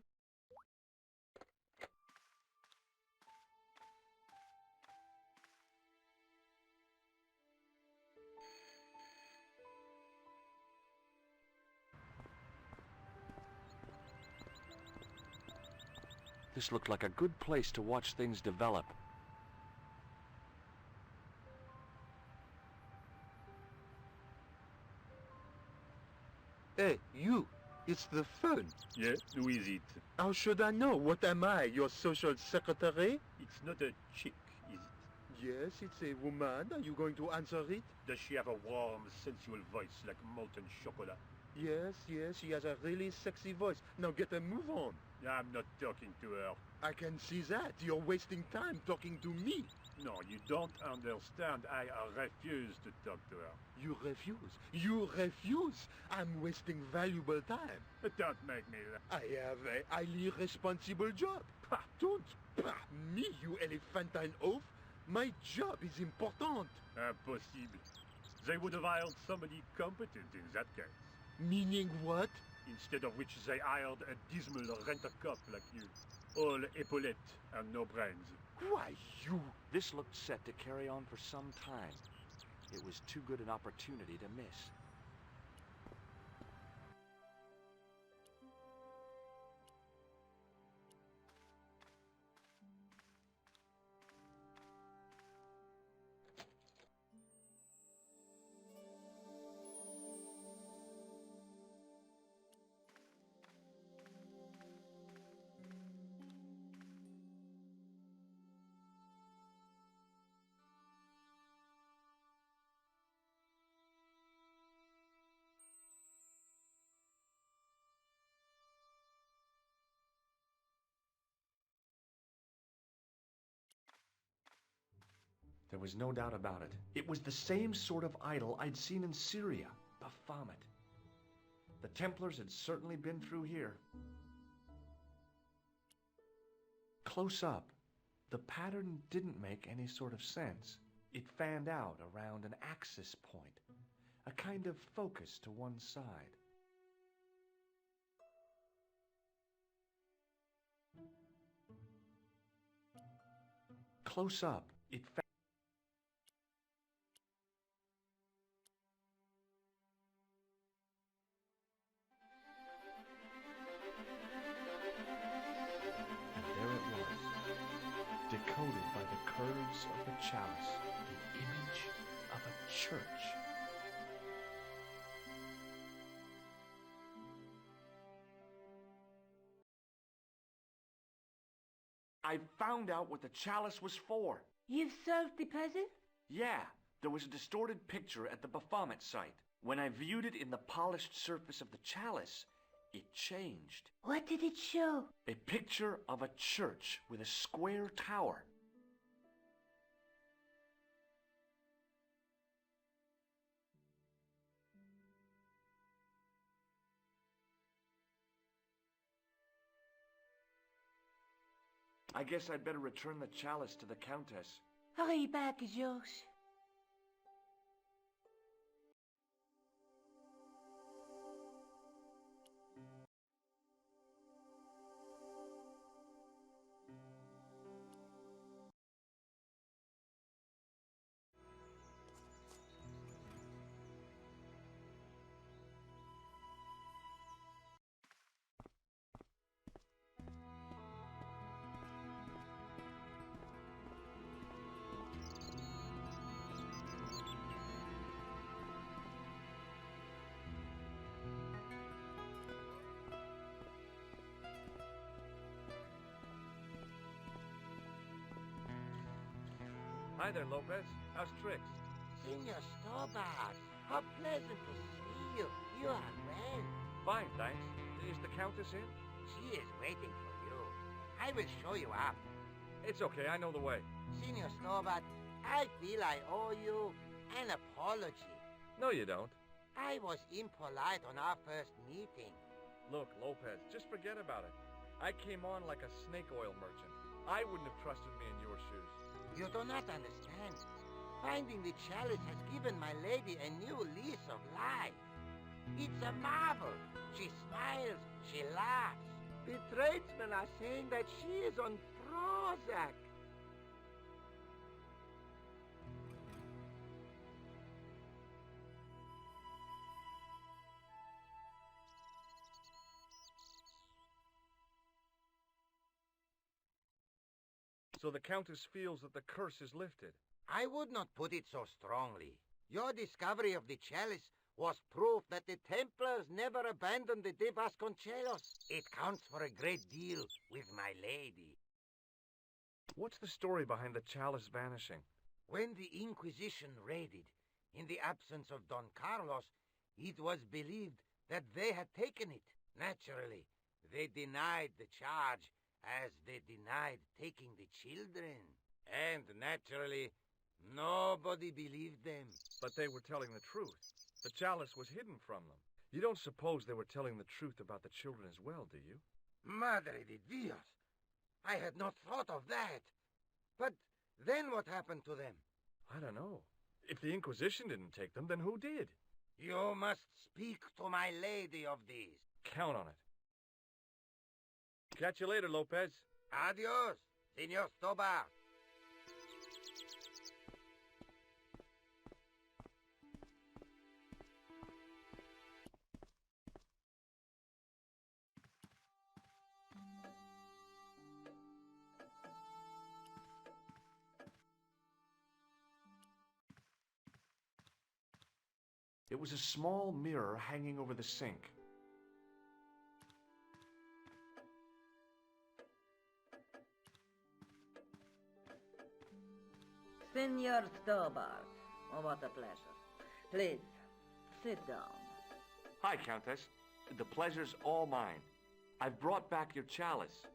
This looked like a good place to watch things develop. Hey, you! It's the phone. Yeah, who is it? How should I know? What am I, your social secretary? It's not a chick, is it? Yes, it's a woman. Are you going to answer it? Does she have a warm, sensual voice like molten chocolate? Yes, she has a really sexy voice. Now get a move on. I'm not talking to her. I can see that. You're wasting time talking to me. No, you don't understand. I refuse to talk to her. You refuse? You refuse? I'm wasting valuable time. Don't make me laugh. I have a highly responsible job. Don't. Me, you elephantine oaf. My job is important. Impossible. They would have hired somebody competent in that case. Meaning what? Instead of which they hired a dismal rent-a-cop like you. All epaulettes and no brains. Why, you... This looked set to carry on for some time. It was too good an opportunity to miss. There was no doubt about it. It was the same sort of idol I'd seen in Syria, Baphomet. The Templars had certainly been through here. Close up, the pattern didn't make any sort of sense. It fanned out around an axis point, a kind of focus to one side. Close up, it decoded by the curves of the chalice, the image of a church. I found out what the chalice was for. You've solved the puzzle? Yeah, there was a distorted picture at the Baphomet site. When I viewed it in the polished surface of the chalice, it changed. What did it show? A picture of a church with a square tower. I guess I'd better return the chalice to the Countess. Hurry back, Georges. Hi there, Lopez. How's tricks? Senor Stobart, how pleasant to see you. You are well. Fine, thanks. Is the Countess in? She is waiting for you. I will show you up. It's okay, I know the way. Senor Stobart, I feel I owe you an apology. No, you don't. I was impolite on our first meeting. Look, Lopez, just forget about it. I came on like a snake oil merchant. I wouldn't have trusted me in your shoes. You do not understand. Finding the chalice has given my lady a new lease of life. It's a marvel. She smiles, she laughs. The tradesmen are saying that she is on Prozac. So the Countess feels that the curse is lifted. I would not put it so strongly. Your discovery of the chalice was proof that the Templars never abandoned the de Vasconcelos. It counts for a great deal with my lady. What's the story behind the chalice vanishing? When the Inquisition raided, in the absence of Don Carlos, it was believed that they had taken it. Naturally, they denied the charge, as they denied taking the children. And naturally, nobody believed them. But they were telling the truth. The chalice was hidden from them. You don't suppose they were telling the truth about the children as well, do you? Madre de Dios! I had not thought of that. But Then what happened to them? I don't know. If the Inquisition didn't take them, then who did? You must speak to my lady of these. Count on it. Catch you later, Lopez. Adios, Senor Stobart. It was a small mirror hanging over the sink. Senor Stobart, oh, what a pleasure. Please, sit down. Hi, Countess. The pleasure's all mine. I've brought back your chalice.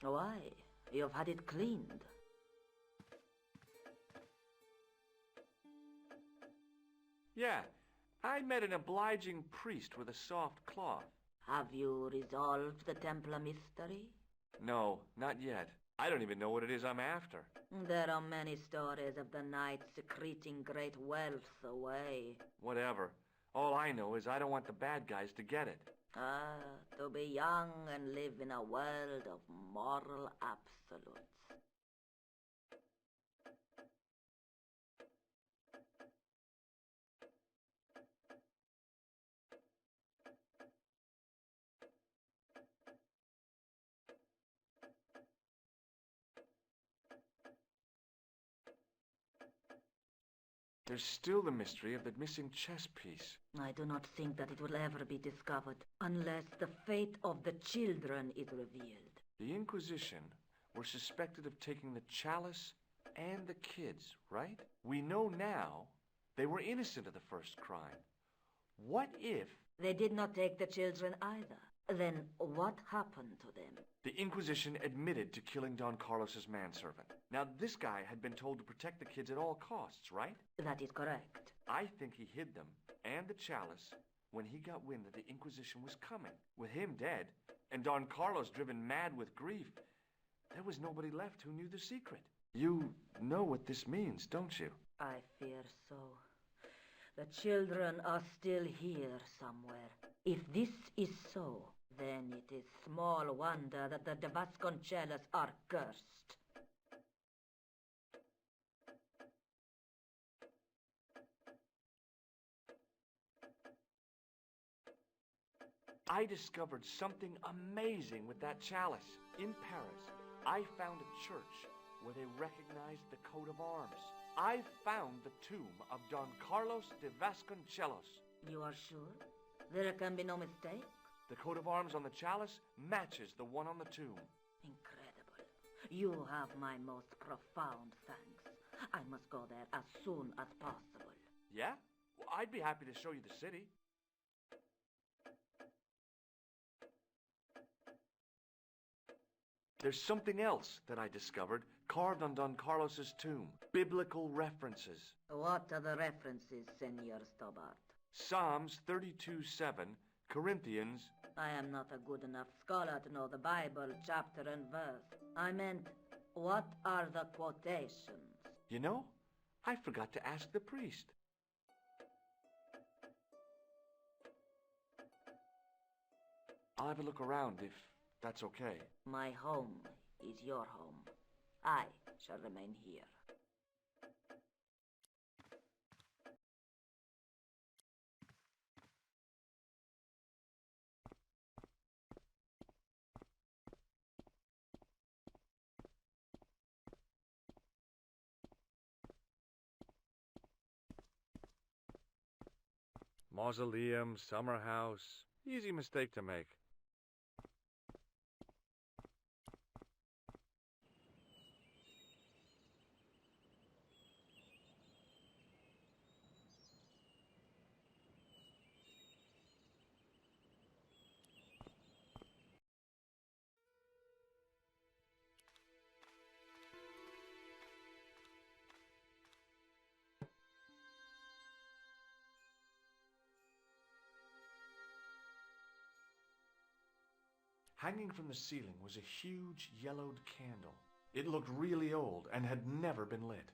Why? You've had it cleaned. Yeah, I met an obliging priest with a soft cloth. Have you resolved the Templar mystery? No, not yet. I don't even know what it is I'm after. There are many stories of the knight secreting great wealth away. Whatever. All I know is I don't want the bad guys to get it. To be young and live in a world of moral absolutes. There's still the mystery of the missing chess piece. I do not think that it will ever be discovered unless the fate of the children is revealed. The Inquisition were suspected of taking the chalice and the kids, right? We know now they were innocent of the first crime. What if... They did not take the children either. Then what happened to them? The Inquisition admitted to killing Don Carlos's manservant. Now, this guy had been told to protect the kids at all costs, right? That is correct. I think he hid them and the chalice when he got wind that the Inquisition was coming. With him dead, and Don Carlos driven mad with grief, there was nobody left who knew the secret. You know what this means, don't you? I fear so. The children are still here somewhere. If this is so, then it is small wonder that the de Vasconcellos are cursed. I discovered something amazing with that chalice. In Paris, I found a church where they recognized the coat of arms. I found the tomb of Don Carlos de Vasconcellos. You are sure? There can be no mistake? The coat of arms on the chalice matches the one on the tomb. Incredible. You have my most profound thanks. I must go there as soon as possible. Yeah? Well, I'd be happy to show you the city. There's something else that I discovered carved on Don Carlos's tomb. Biblical references. What are the references, Senor Stobart? Psalms 32:7, Corinthians... I am not a good enough scholar to know the Bible chapter and verse. I meant, what are the quotations? You know, I forgot to ask the priest. I'll have a look around if that's okay. My home is your home. I shall remain here. Mausoleum, summer house. Easy mistake to make. Hanging from the ceiling was a huge yellowed candle. It looked really old and had never been lit.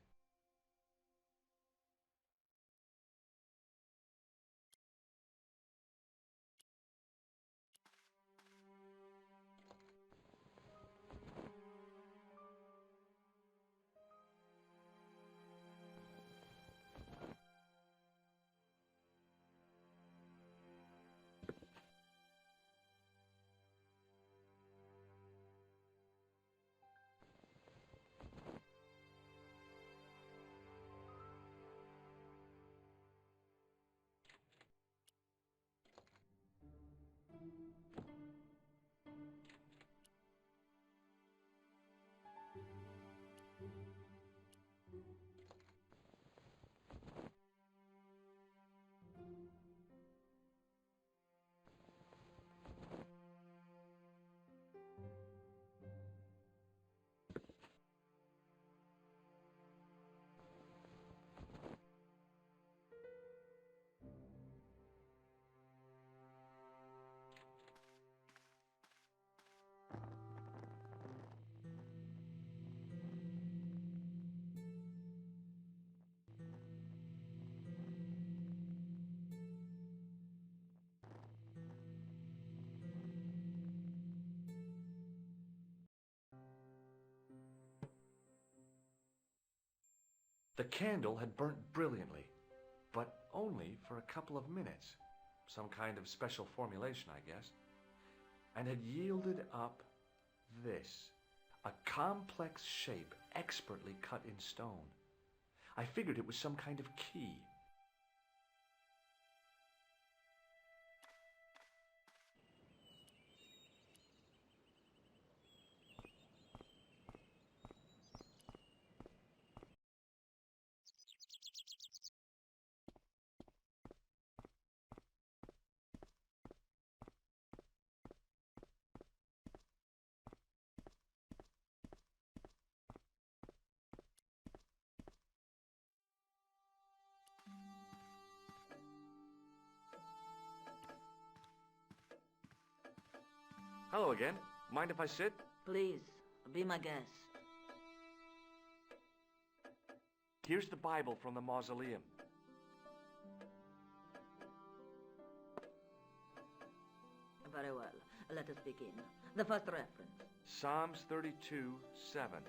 The candle had burnt brilliantly, but only for a couple of minutes. Some kind of special formulation, I guess. And had yielded up this, a complex shape expertly cut in stone. I figured it was some kind of key. Hello again. Mind if I sit? Please, be my guest. Here's the Bible from the mausoleum. Very well. Let us begin. The first reference. Psalms 32:7.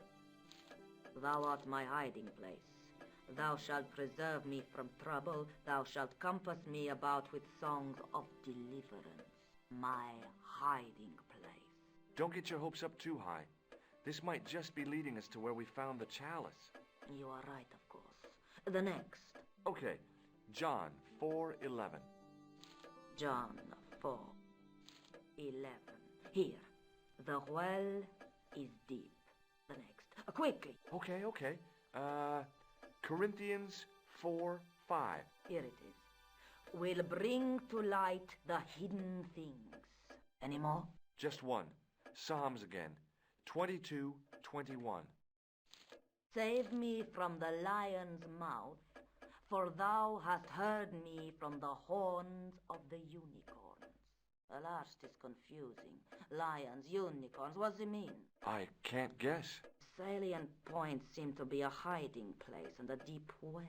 Thou art my hiding place. Thou shalt preserve me from trouble. Thou shalt compass me about with songs of deliverance. My hiding place. Don't get your hopes up too high. This might just be leading us to where we found the chalice. You are right, of course. The next. Okay, John 4:11. John 4:11. Here. The well is deep. The next. Quickly. Okay. Corinthians 4:5. Here it is. Will bring to light the hidden things. Any more? Just one. Psalms again. 22:21. Save me from the lion's mouth, for thou hast heard me from the horns of the unicorns. The last is confusing. Lions, unicorns, what does it mean? I can't guess. Salient points seem to be a hiding place and a deep well.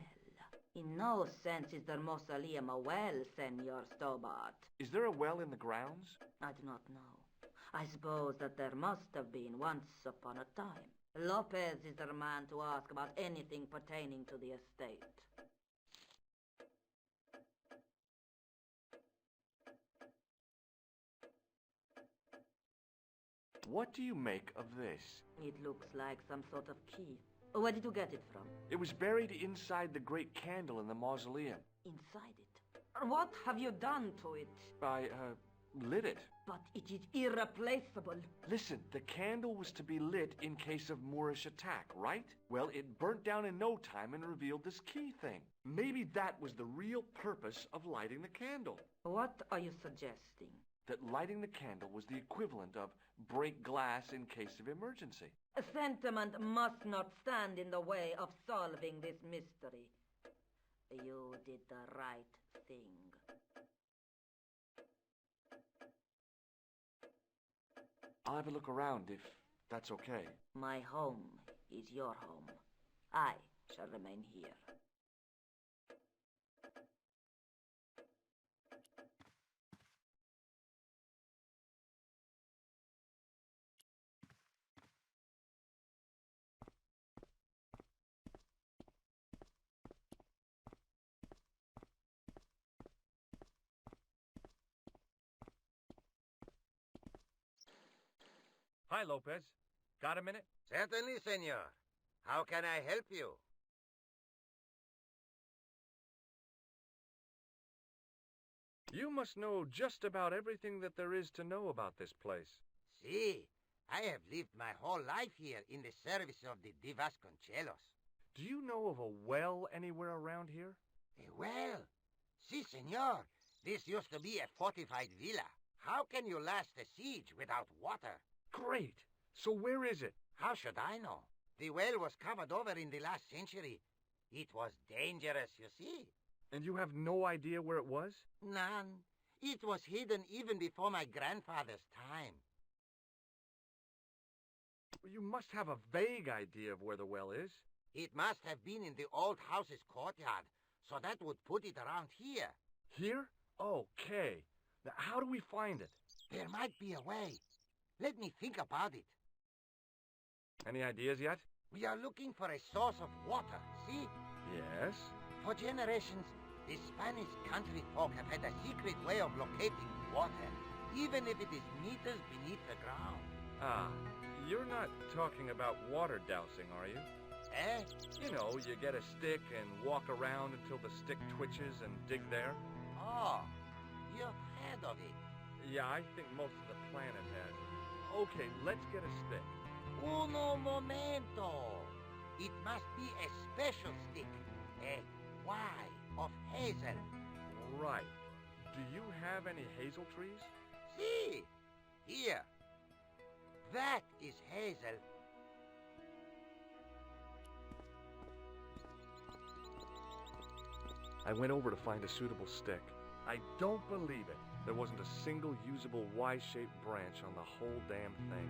In no sense is the mausoleum a well, Senor Stobart. Is there a well in the grounds? I do not know. I suppose that there must have been once upon a time. Lopez is the man to ask about anything pertaining to the estate. What do you make of this? It looks like some sort of key. Where did you get it from? It was buried inside the great candle in the mausoleum. Inside it? What have you done to it? I, lit it. But it is irreplaceable. Listen, the candle was to be lit in case of Moorish attack, right? Well, it burnt down in no time and revealed this key thing. Maybe that was the real purpose of lighting the candle. What are you suggesting? That lighting the candle was the equivalent of break glass in case of emergency. Sentiment must not stand in the way of solving this mystery. You did the right thing. I'll have a look around if that's okay. My home is your home. I shall remain here. Hi, Lopez. Got a minute? Certainly, senor. How can I help you? You must know just about everything that there is to know about this place. See, I have lived my whole life here in the service of the Vasconcelos. Do you know of a well anywhere around here? A well? Si, senor. This used to be a fortified villa. How can you last a siege without water? Great. So where is it? How should I know? The well was covered over in the last century. It was dangerous, you see. And you have no idea where it was? None. It was hidden even before my grandfather's time. You must have a vague idea of where the well is. It must have been in the old house's courtyard, so that would put it around here. Here? Okay. Now, how do we find it? There might be a way. Let me think about it. Any ideas yet? We are looking for a source of water, see? Yes. For generations, the Spanish country folk have had a secret way of locating water, even if it is meters beneath the ground. Ah, you're not talking about water dousing, are you? Eh? You know, you get a stick and walk around until the stick twitches and dig there. Oh, you've heard of it. Yeah, I think most of the planet has. Okay, let's get a stick. Uno momento. It must be a special stick. A Y of hazel. Right. Do you have any hazel trees? See, here. That is hazel. I went over to find a suitable stick. I don't believe it. There wasn't a single usable Y-shaped branch on the whole damn thing.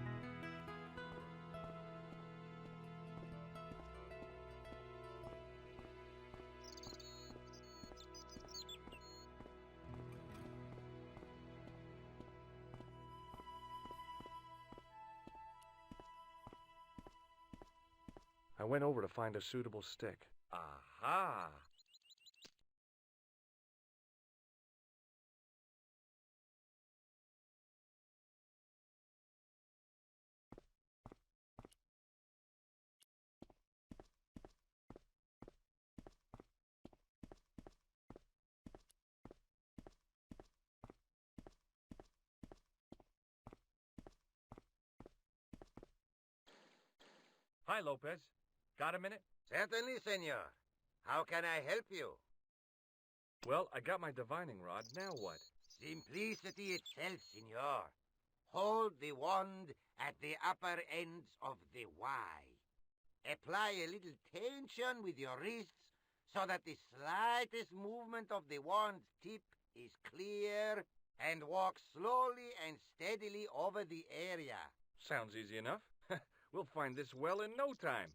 I went over to find a suitable stick. Aha! Hi, Lopez. Got a minute? Certainly, senor. How can I help you? Well, I got my divining rod. Now what? Simplicity itself, senor. Hold the wand at the upper ends of the Y. Apply a little tension with your wrists so that the slightest movement of the wand's tip is clear, and walk slowly and steadily over the area. Sounds easy enough. We'll find this well in no time.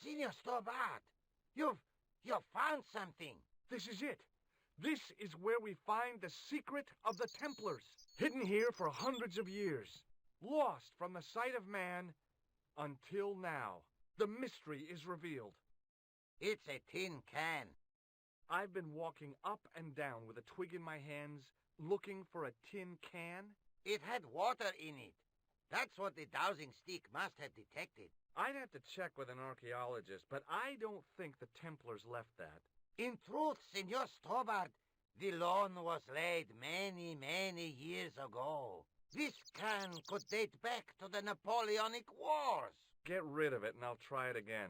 Senor Stobart, you've found something. This is it. This is where we find the secret of the Templars, hidden here for hundreds of years, lost from the sight of man until now. The mystery is revealed. It's a tin can. I've been walking up and down with a twig in my hands, looking for a tin can. It had water in it. That's what the dowsing stick must have detected. I'd have to check with an archaeologist, but I don't think the Templars left that. In truth, Senor Stobart, the loan was laid many, many years ago. This can could date back to the Napoleonic Wars. Get rid of it and I'll try it again.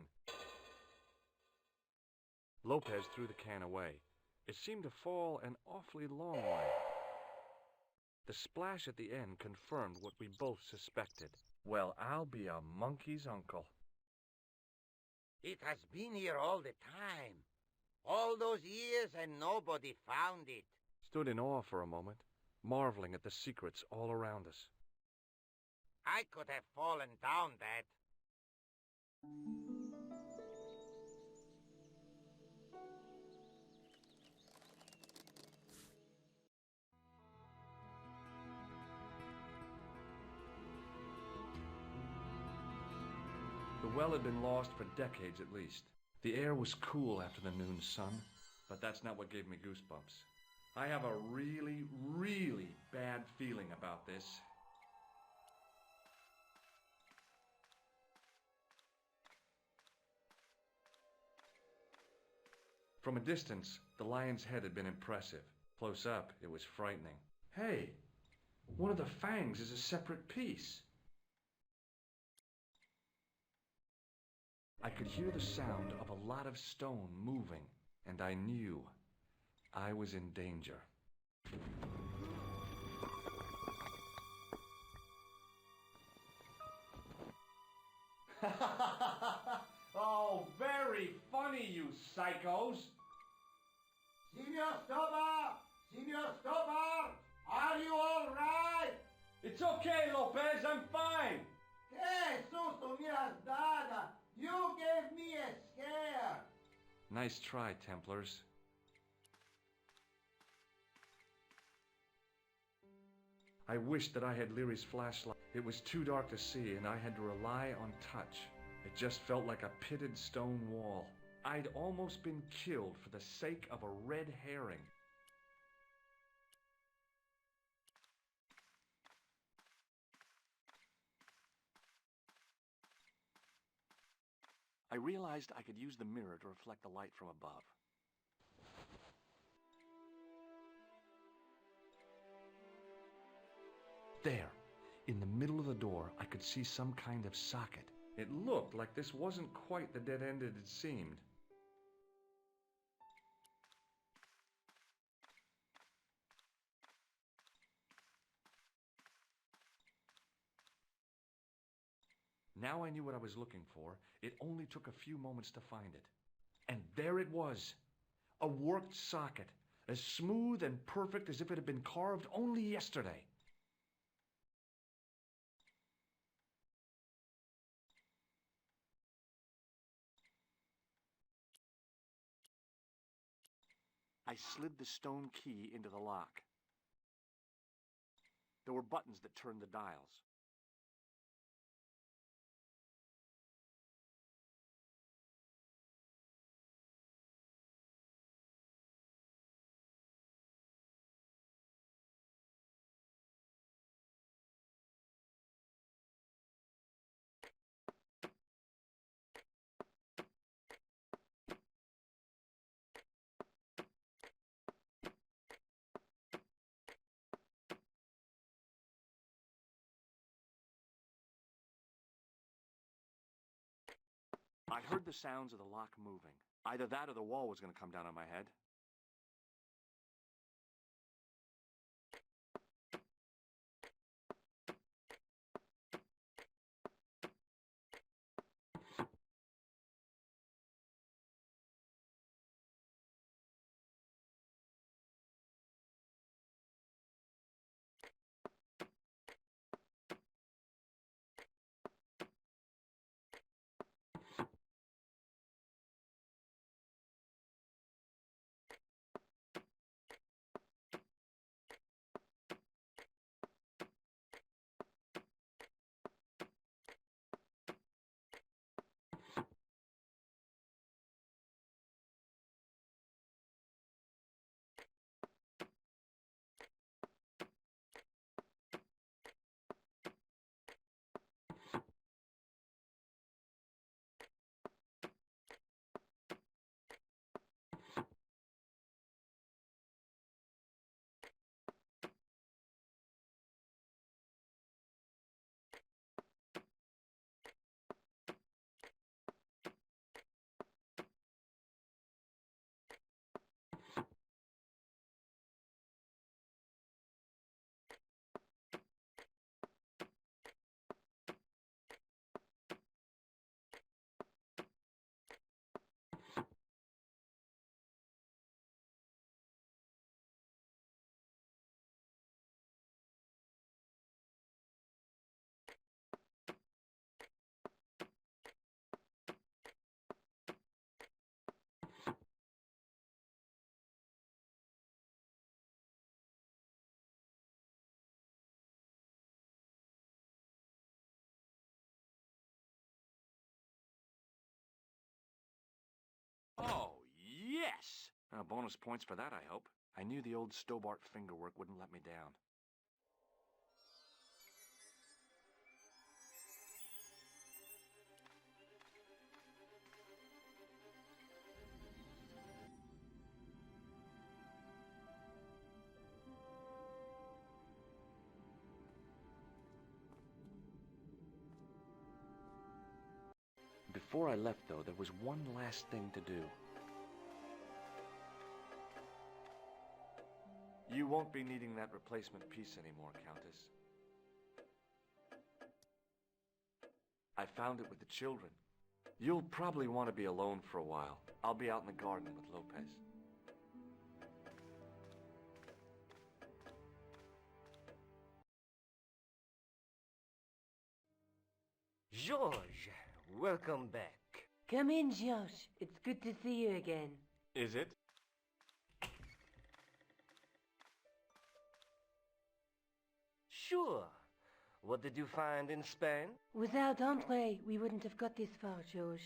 Lopez threw the can away. It seemed to fall an awfully long way. The splash at the end confirmed what we both suspected. Well, I'll be a monkey's uncle. It has been here all the time. All those years and nobody found it. Stood in awe for a moment, marveling at the secrets all around us. I could have fallen down that. The well had been lost for decades at least. The air was cool after the noon sun, but that's not what gave me goosebumps. I have a really, really bad feeling about this. From a distance, the lion's head had been impressive. Close up, it was frightening. Hey, one of the fangs is a separate piece. I could hear the sound of a lot of stone moving, and I knew I was in danger. Oh, very funny, you psychos! Senor Stobart! Senor Stobart! Are you all right? It's okay, Lopez, I'm fine! Que susto me has dado! You gave me a scare! Nice try, Templars. I wished that I had Leary's flashlight. It was too dark to see, and I had to rely on touch. It just felt like a pitted stone wall. I'd almost been killed for the sake of a red herring. I realized I could use the mirror to reflect the light from above. There, in the middle of the door, I could see some kind of socket. It looked like this wasn't quite the dead end it had seemed. Now I knew what I was looking for. It only took a few moments to find it. And there it was. A worked socket, as smooth and perfect as if it had been carved only yesterday. I slid the stone key into the lock. There were buttons that turned the dials. I heard the sounds of the lock moving. Either that or the wall was going to come down on my head. Bonus points for that, I hope. I knew the old Stobart fingerwork wouldn't let me down. Before I left, though, there was one last thing to do. You won't be needing that replacement piece anymore, Countess. I found it with the children. You'll probably want to be alone for a while. I'll be out in the garden with Lopez. George, welcome back. Come in, Josh. It's good to see you again. Is it? Sure. What did you find in Spain? Without Andre, we wouldn't have got this far, Josh.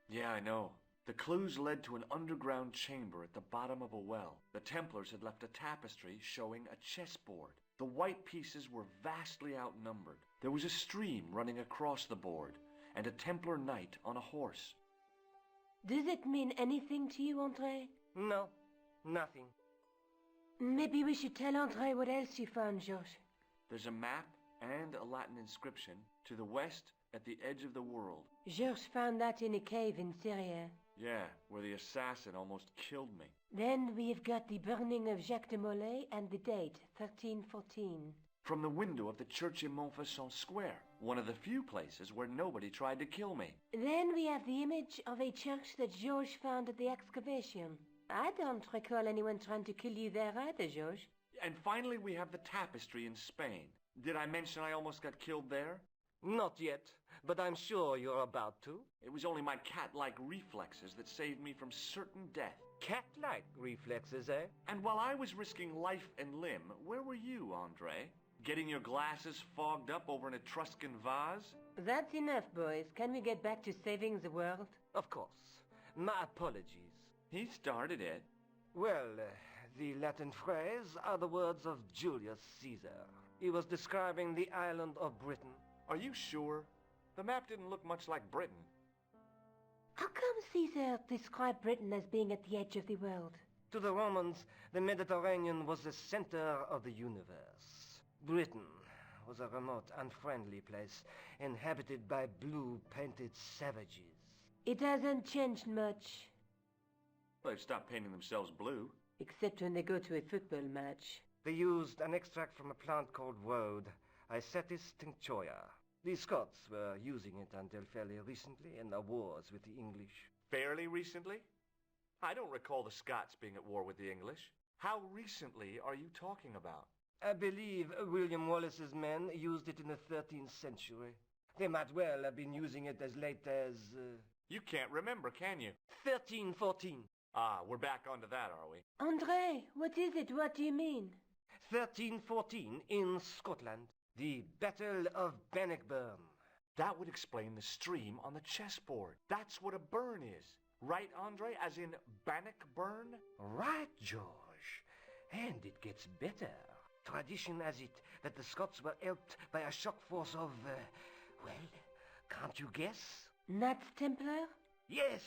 Yeah, I know. The clues led to an underground chamber at the bottom of a well. The Templars had left a tapestry showing a chessboard. The white pieces were vastly outnumbered. There was a stream running across the board, and a Templar knight on a horse. Does it mean anything to you, Andre? No, nothing. Maybe we should tell Andre what else you found, Josh. There's a map and a Latin inscription to the west at the edge of the world. Georges found that in a cave in Syria. Yeah, where the assassin almost killed me. Then we've got the burning of Jacques de Molay and the date, 1314. From the window of the church in Montfaucon Square, one of the few places where nobody tried to kill me. Then we have the image of a church that Georges found at the excavation. I don't recall anyone trying to kill you there either, Georges. And finally we have the tapestry in Spain. Did I mention I almost got killed there? Not yet, but I'm sure you're about to. It was only my cat-like reflexes that saved me from certain death. Cat-like reflexes, eh? And while I was risking life and limb, where were you, Andre? Getting your glasses fogged up over an Etruscan vase? That's enough, boys. Can we get back to saving the world? Of course. My apologies. He started it. Well, the Latin phrase are the words of Julius Caesar. He was describing the island of Britain. Are you sure? The map didn't look much like Britain. How come Caesar described Britain as being at the edge of the world? To the Romans, the Mediterranean was the center of the universe. Britain was a remote, unfriendly place, inhabited by blue-painted savages. It hasn't changed much. They've stopped painting themselves blue. Except when they go to a football match. They used an extract from a plant called woad, Icetis tinctoria. The Scots were using it until fairly recently in the wars with the English. Fairly recently? I don't recall the Scots being at war with the English. How recently are you talking about? I believe William Wallace's men used it in the 13th century. They might well have been using it as late as... You can't remember, can you? 1314. Ah, we're back onto that, are we? Andre, what is it? What do you mean? 1314 in Scotland. The Battle of Bannockburn. That would explain the stream on the chessboard. That's what a burn is. Right, Andre? As in Bannockburn? Right, George. And it gets better. Tradition has it that the Scots were helped by a shock force of, well, can't you guess? Knights Templar? Yes,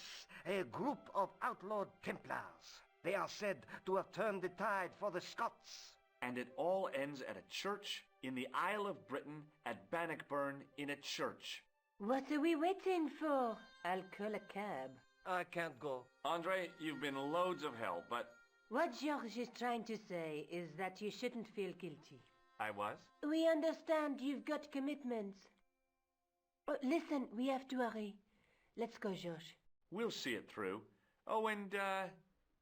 a group of outlawed Templars. They are said to have turned the tide for the Scots. And it all ends at a church in the Isle of Britain at Bannockburn in a church. What are we waiting for? I'll call a cab. I can't go. Andre, you've been loads of help, but... What George is trying to say is that you shouldn't feel guilty. I was? We understand you've got commitments. Oh, listen, we have to hurry. Let's go, George. We'll see it through. Oh, and,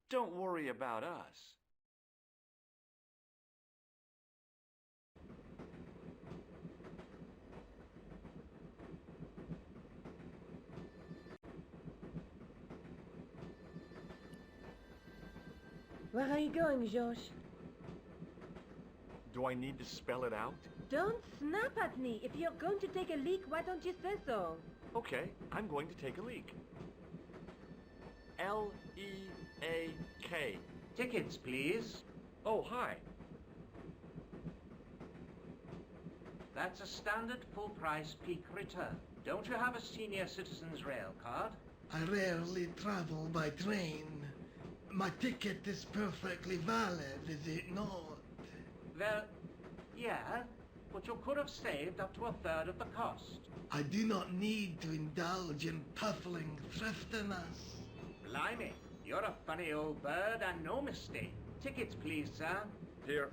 don't worry about us. Where are you going, George? Do I need to spell it out? Don't snap at me. If you're going to take a leak, why don't you say so? Okay, I'm going to take a leak. L-E-A-K. Tickets, please. Oh, hi. That's a standard full-price peak return. Don't you have a senior citizen's rail card? I rarely travel by train. My ticket is perfectly valid, is it not? Well, yeah, but you could have saved up to a third of the cost. I do not need to indulge in puffling thriftiness. Blimey, you're a funny old bird and no mistake. Tickets, please, sir. Here.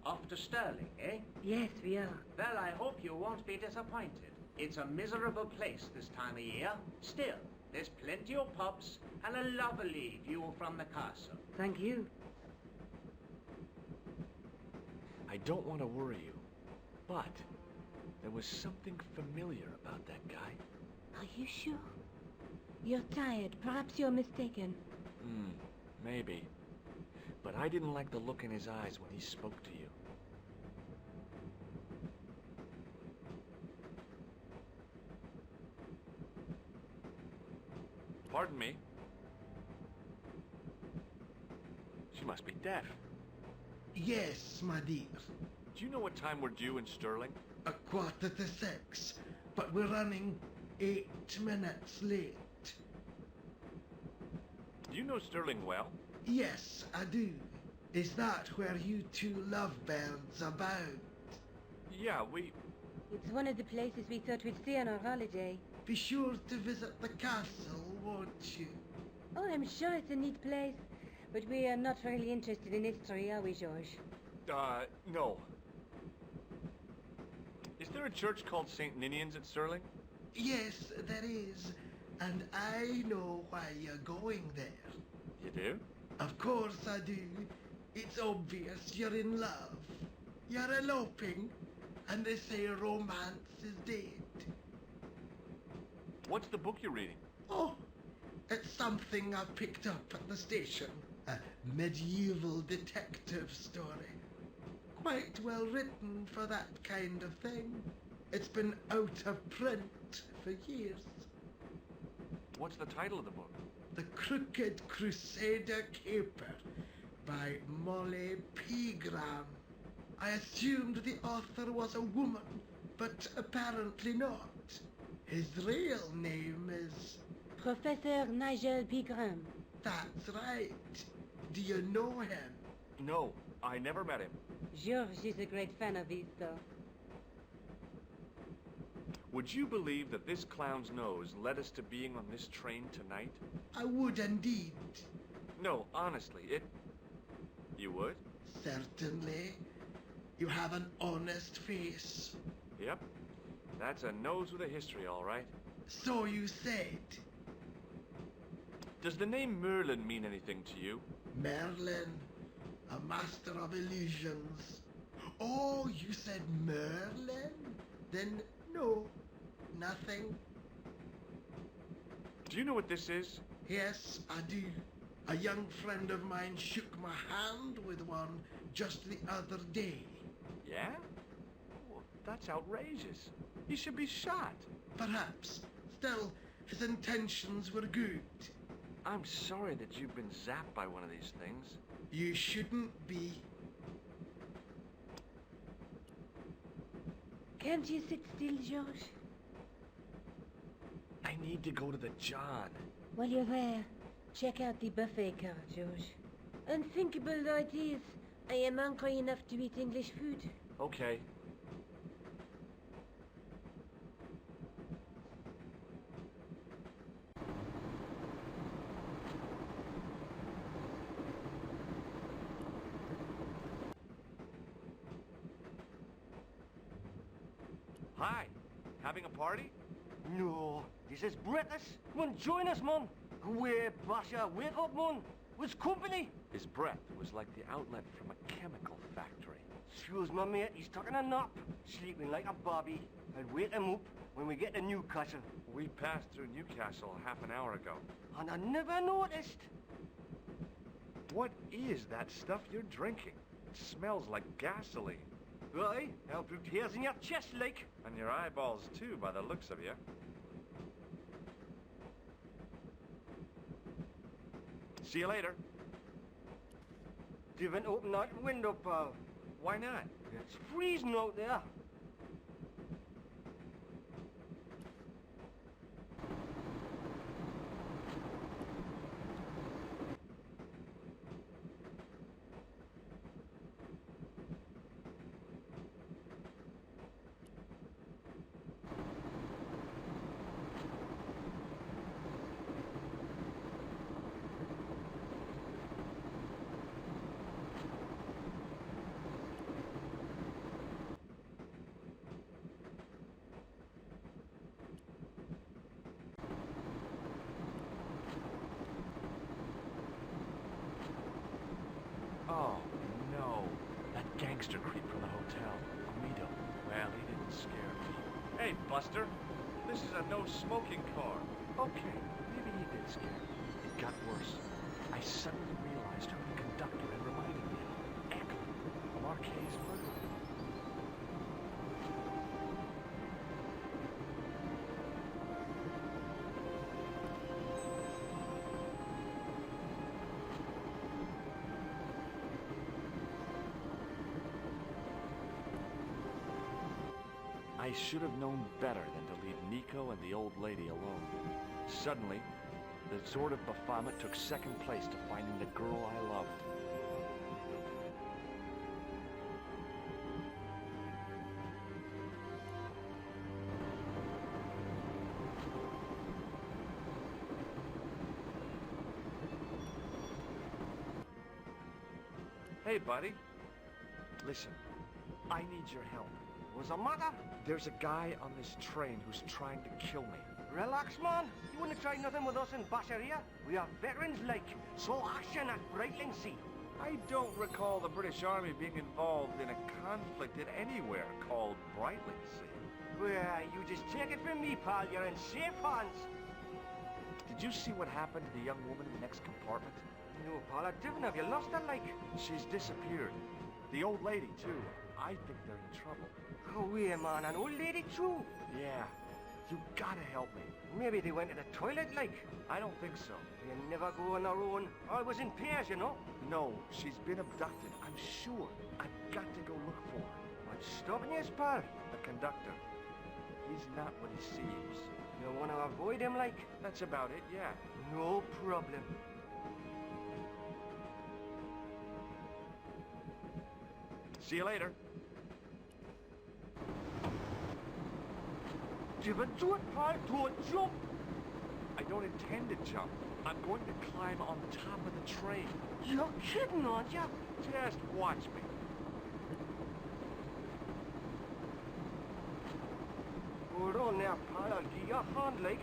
Off to Stirling, eh? Yes, we are. Well, I hope you won't be disappointed. It's a miserable place this time of year. Still, there's plenty of pubs and a lovely view from the castle. Thank you. I don't want to worry you, but there was something familiar about that guy. Are you sure? You're tired. Perhaps you're mistaken. Maybe. But I didn't like the look in his eyes when he spoke to you. Pardon me. She must be deaf. Yes, my dear. Do you know what time we're due in Stirling? 6:15, but we're running 8 minutes late. Do you know Stirling well? Yes, I do. Is that where you two lovebirds about? Yeah, we... It's one of the places we thought we'd see on our holiday. Be sure to visit the castle, won't you? Oh, I'm sure it's a neat place. But we are not really interested in history, are we, George? No. Is there a church called St. Ninian's at Stirling? Yes, there is. And I know why you're going there. You do? Of course I do. It's obvious you're in love. You're eloping, and they say romance is dead. What's the book you're reading? Oh, it's something I picked up at the station. A medieval detective story. Quite well written for that kind of thing. It's been out of print for years. What's the title of the book? The Crooked Crusader Caper by Molly Pegram. I assumed the author was a woman, but apparently not. His real name is... Professor Nigel Pegram. That's right. Do you know him? No, I never met him. George is a great fan of his, though. Would you believe that this clown's nose led us to being on this train tonight? I would indeed. No, honestly, it... You would? Certainly. You have an honest face. Yep. That's a nose with a history, all right. So you said. Does the name Merlin mean anything to you? Merlin, a master of illusions. Oh, you said Merlin? Then no, nothing. Do you know what this is? Yes, I do. A young friend of mine shook my hand with one just the other day. Yeah? Well, that's outrageous. He should be shot. Perhaps. Still, his intentions were good. I'm sorry that you've been zapped by one of these things. You shouldn't be. Can't you sit still, George? I need to go to the John. While you're there, check out the buffet car, George. Unthinkable though it is, I am hungry enough to eat English food. Okay. Hi. Having a party? No, this is British. Come on, join us, man. Away, Basha, wake up, man. What's company? His breath was like the outlet from a chemical factory. Excuse my mate, he's taking a nap, sleeping like a bobby. I'll wake him up when we get to Newcastle. We passed through Newcastle half an hour ago. And I never noticed. What is that stuff you're drinking? It smells like gasoline. Right, I'll put hairs in your chest, like. And your eyeballs, too, by the looks of you. See you later. You haven't opened that window, pal. Why not? It's freezing out there. Oh, no. That gangster creep from the hotel. Amido. Well, he didn't scare me. Hey, Buster. This is a no-smoking car. Okay, maybe he did scare me. It got worse. I suddenly realized who the conductor had reminded me of. Echo. Marquet's murderer. I should have known better than to leave Nico and the old lady alone. Suddenly, the sword of Baphomet took second place to finding the girl I loved. Hey, buddy. Listen, I need your help. What's the matter? There's a guy on this train who's trying to kill me. Relax, man. You wouldn't try nothing with us in Basharia. We are veterans, like. So action at Breitling Sea. I don't recall the British Army being involved in a conflict in anywhere called Breitling Sea. Well, you just take it from me, pal. You're in safe hands. Did you see what happened to the young woman in the next compartment? No, pal, I didn't. Have you lost her, like? She's disappeared. The old lady, too. I think they're in trouble. Oh, yeah, man. An old lady, too? Yeah. You gotta help me. Maybe they went to the toilet, like. I don't think so. You never go on their own. Always in pairs, you know? No, she's been abducted. I'm sure. I've got to go look for her. What's stopping you, pal? The conductor. He's not what he seems. You want to avoid him, like? That's about it, yeah. No problem. See you later. Do it, pal. Don't jump. I don't intend to jump. I'm going to climb on top of the train. You're kidding, aren't you? Just watch me. Hold on there, pal. I'll give you a hand, like.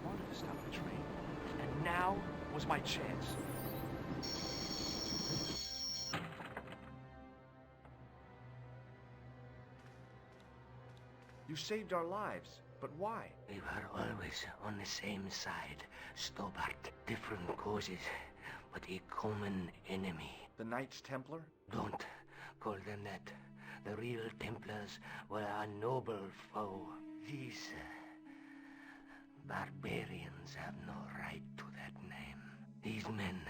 Wanted to stop the train, and now was my chance. You saved our lives, but why? We were always on the same side, Stobart. Different causes, but a common enemy. The Knights Templar? Don't call them that. The real Templars were a noble foe. These barbarians have no right to that name. These men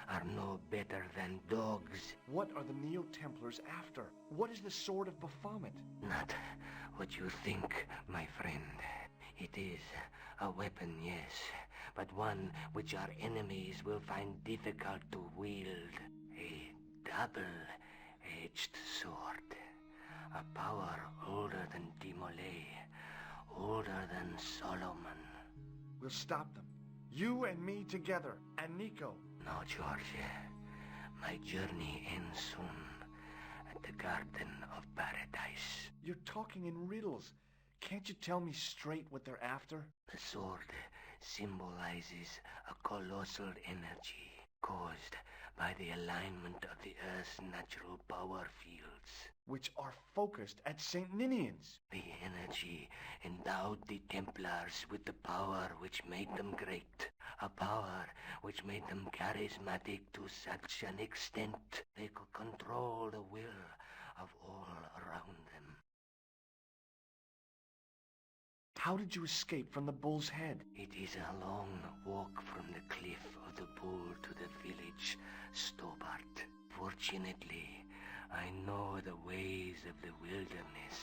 are no better than dogs. What are the Neo-Templars after? What is the Sword of Baphomet? Not what you think, my friend. It is a weapon, yes, but one which our enemies will find difficult to wield. A double-edged sword. A power older than Timolay, older than Solomon. We'll stop them. You and me together, and Nico. No, George. My journey ends soon at the Garden of Paradise. You're talking in riddles. Can't you tell me straight what they're after? The sword symbolizes a colossal energy caused by the alignment of the Earth's natural power fields, which are focused at St. Ninian's. The energy endowed the Templars with the power which made them great, a power which made them charismatic to such an extent they could control the will of all around them. How did you escape from the bull's head? It is a long walk from the cliff of the bull to the village Stobart. Fortunately, I know the ways of the wilderness.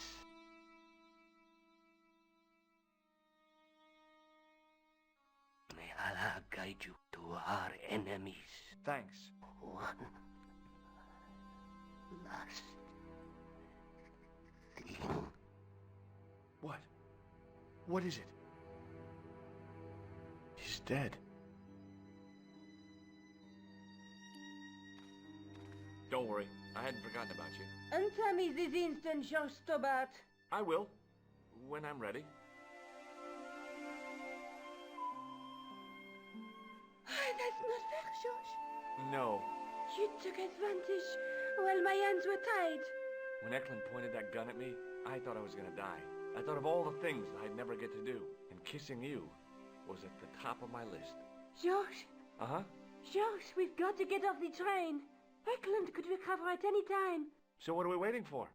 May Allah guide you to our enemies. Thanks. One last thing. What? What is it? He's dead. Don't worry, I hadn't forgotten about you. Answer me this instant, George Stobart. I will, when I'm ready. That's not fair, George. No. You took advantage while my hands were tied. When Eklund pointed that gun at me, I thought I was gonna die. I thought of all the things that I'd never get to do, and kissing you was at the top of my list. George. Uh-huh. George, we've got to get off the train. Eklund could recover at any time. So what are we waiting for?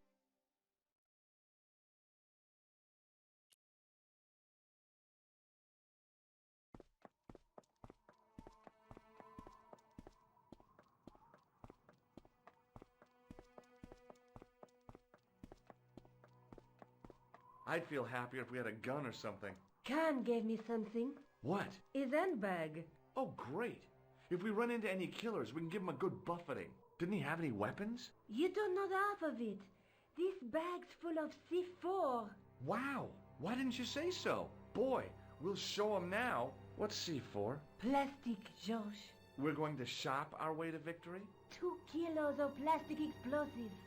I'd feel happier if we had a gun or something. Khan gave me something. What? His handbag. Oh, great. If we run into any killers, we can give them a good buffeting. Didn't he have any weapons? You don't know half of it. This bag's full of C4. Wow. Why didn't you say so? Boy, we'll show them now. What's C4? Plastic, George. We're going to shop our way to victory? 2 kilos of plastic explosives.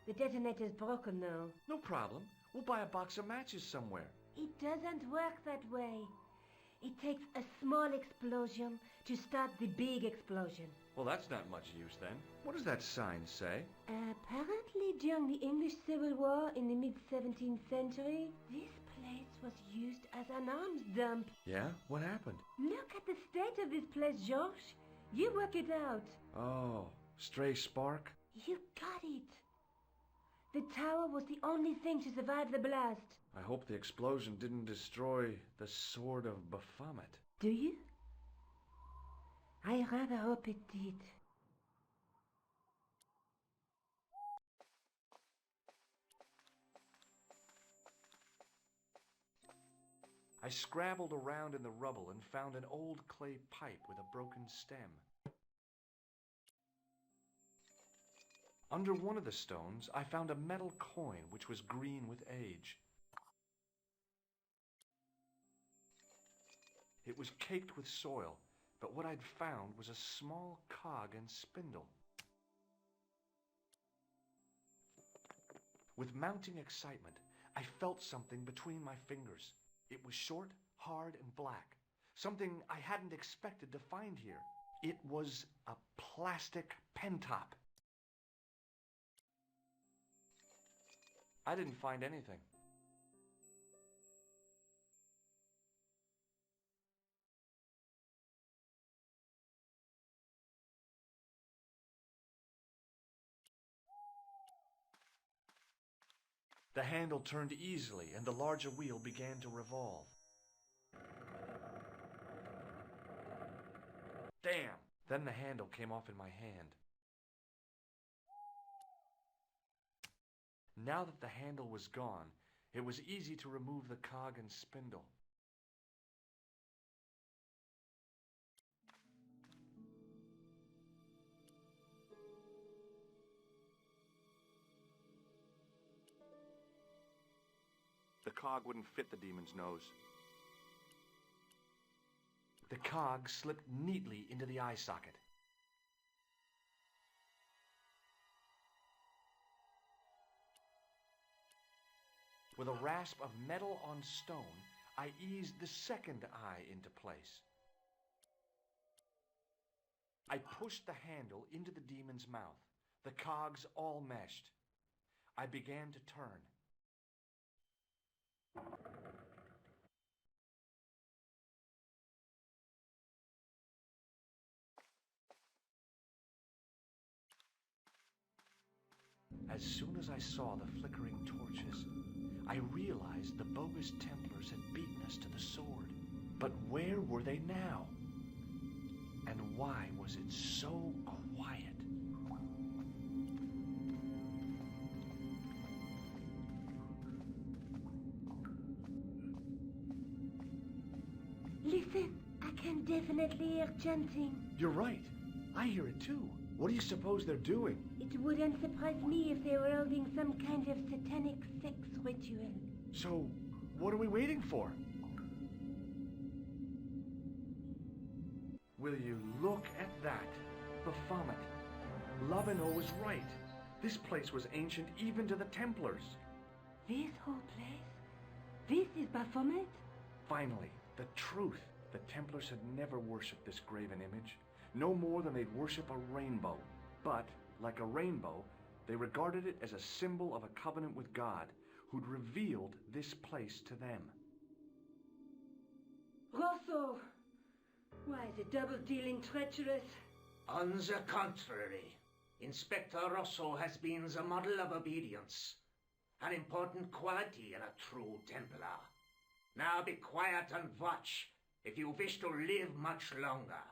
The detonator's broken now. No problem. We'll buy a box of matches somewhere. It doesn't work that way. It takes a small explosion to start the big explosion. Well, that's not much use then. What does that sign say? Apparently during the English Civil War in the mid-17th century, this place was used as an arms dump. Yeah? What happened? Look at the state of this place, George. You work it out. Oh, stray spark? You got it. The tower was the only thing to survive the blast. I hope the explosion didn't destroy the Sword of Baphomet. Do you? I rather hope it did. I scrabbled around in the rubble and found an old clay pipe with a broken stem. Under one of the stones, I found a metal coin which was green with age. It was caked with soil, but what I'd found was a small cog and spindle. With mounting excitement, I felt something between my fingers. It was short, hard, and black. Something I hadn't expected to find here. It was a plastic pen top. I didn't find anything. The handle turned easily, and the larger wheel began to revolve. Damn! Then the handle came off in my hand. Now that the handle was gone, it was easy to remove the cog and spindle. cog wouldn't fit the demon's nose. The cog slipped neatly into the eye socket. With a rasp of metal on stone, I eased the second eye into place. I pushed the handle into the demon's mouth. The cogs all meshed. I began to turn. As soon as I saw the flickering torches, I realized the bogus Templars had beaten us to the sword. But where were they now? And why was it so quiet? Listen, I can definitely hear chanting. You're right. I hear it too. What do you suppose they're doing? It wouldn't surprise me if they were holding some kind of satanic sex ritual. So, what are we waiting for? Will you look at that? Baphomet. Lovino was right. This place was ancient even to the Templars. This whole place? This is Baphomet? Finally, the truth. The Templars had never worshipped this graven image, no more than they'd worship a rainbow. But, like a rainbow, they regarded it as a symbol of a covenant with God, who'd revealed this place to them. Rosso! Why, the double-dealing treacherous? On the contrary, Inspector Rosso has been the model of obedience, an important quality in a true Templar. Now be quiet and watch, if you wish to live much longer.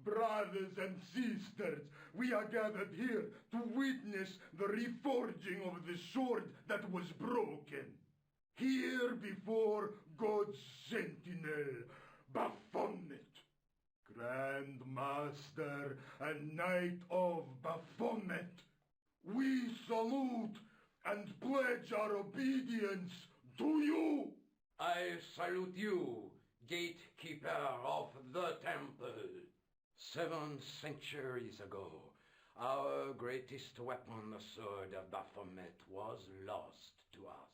Brothers and sisters, we are gathered here to witness the reforging of the sword that was broken. Here before God's sentinel, Baphomet, Grand Master and Knight of Baphomet, we salute and pledge our obedience to you. I salute you, gatekeeper of the temple. 7 centuries ago, our greatest weapon, the sword of Baphomet, was lost to us.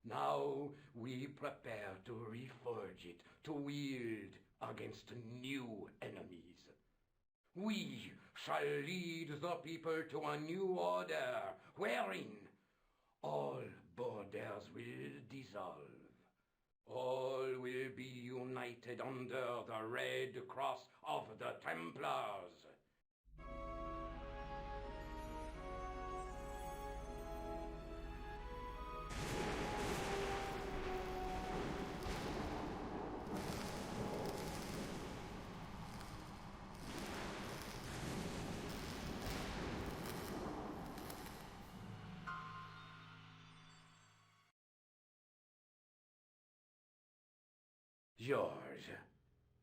Now we prepare to reforge it, to wield against new enemies. We shall lead the people to a new order, wherein all borders will dissolve. All will be united under the red cross of the Templars. George,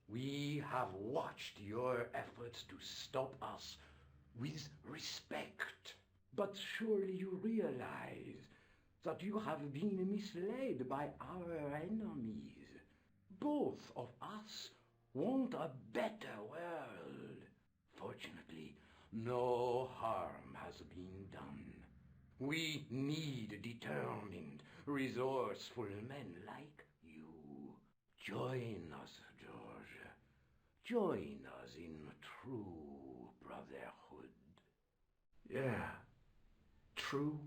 we have watched your efforts to stop us with respect. But surely you realize that you have been misled by our enemies. Both of us want a better world. Fortunately, no harm has been done. We need determined, resourceful men like you. Join us, George. Join us in true brotherhood. Yeah. True?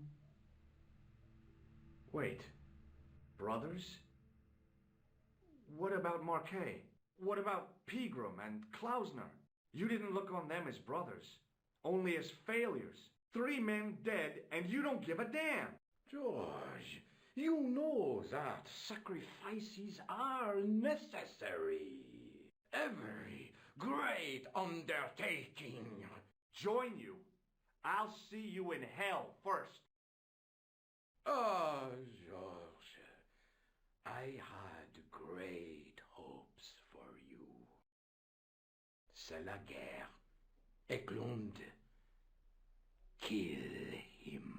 Wait. Brothers? What about Marquet? What about Pegram and Klausner? You didn't look on them as brothers, only as failures. 3 men dead, and you don't give a damn. George, you know that sacrifices are necessary. Every great undertaking. Join you. I'll see you in hell first. Ah, George, I had great hopes for you. C'est la guerre. Eklund, kill him.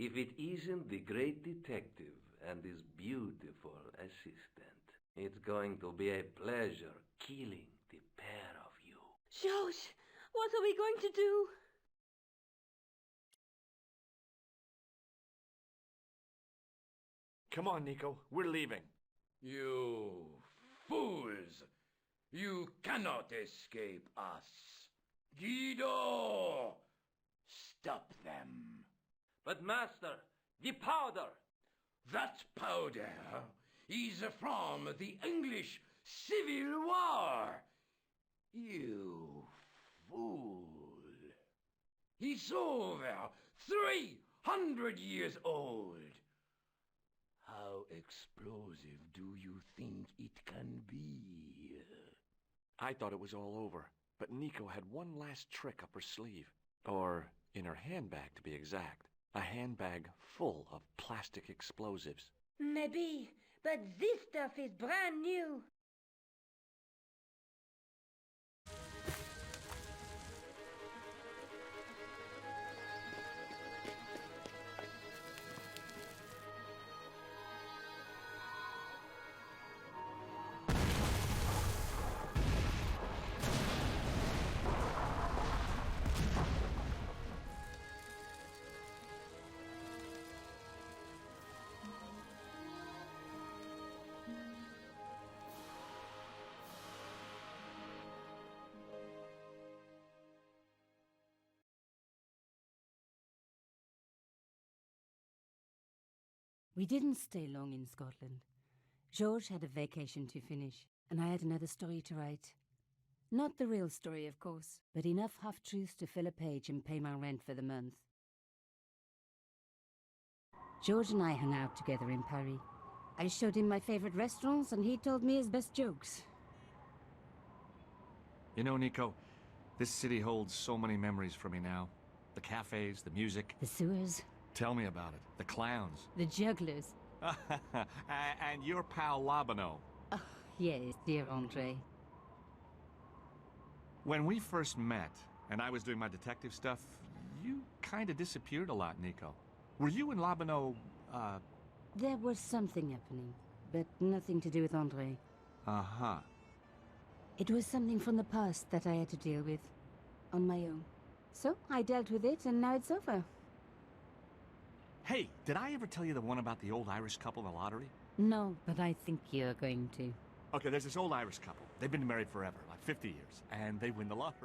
if it isn't the great detective and his beautiful assistant. It's going to be a pleasure killing the pair of you. George, what are we going to do? Come on, Nico. We're leaving. You fools! You cannot escape us. Guido! Stop them. But master, the powder! That powder is from the English Civil War. You fool. It's over 300 years old. How explosive do you think it can be? I thought it was all over, but Nico had one last trick up her sleeve. Or in her handbag, to be exact. A handbag full of plastic explosives. Maybe, but this stuff is brand new. We didn't stay long in Scotland. George had a vacation to finish, and I had another story to write. Not the real story, of course, but enough half-truths to fill a page and pay my rent for the month. George and I hung out together in Paris. I showed him my favorite restaurants, and he told me his best jokes. You know, Nico, this city holds so many memories for me now. The cafes, the music. The sewers. Tell me about it. The clowns. The jugglers. And your pal Labano. Oh, yes, dear Andre. When we first met, and I was doing my detective stuff, you kind of disappeared a lot, Nico. Were you and Labano, There was something happening, but nothing to do with Andre. Uh-huh. It was something from the past that I had to deal with, on my own. So, I dealt with it, and now it's over. Hey, did I ever tell you the one about the old Irish couple in the lottery? No, but I think you're going to. Okay, there's this old Irish couple. They've been married forever, like 50 years, and they win the lottery.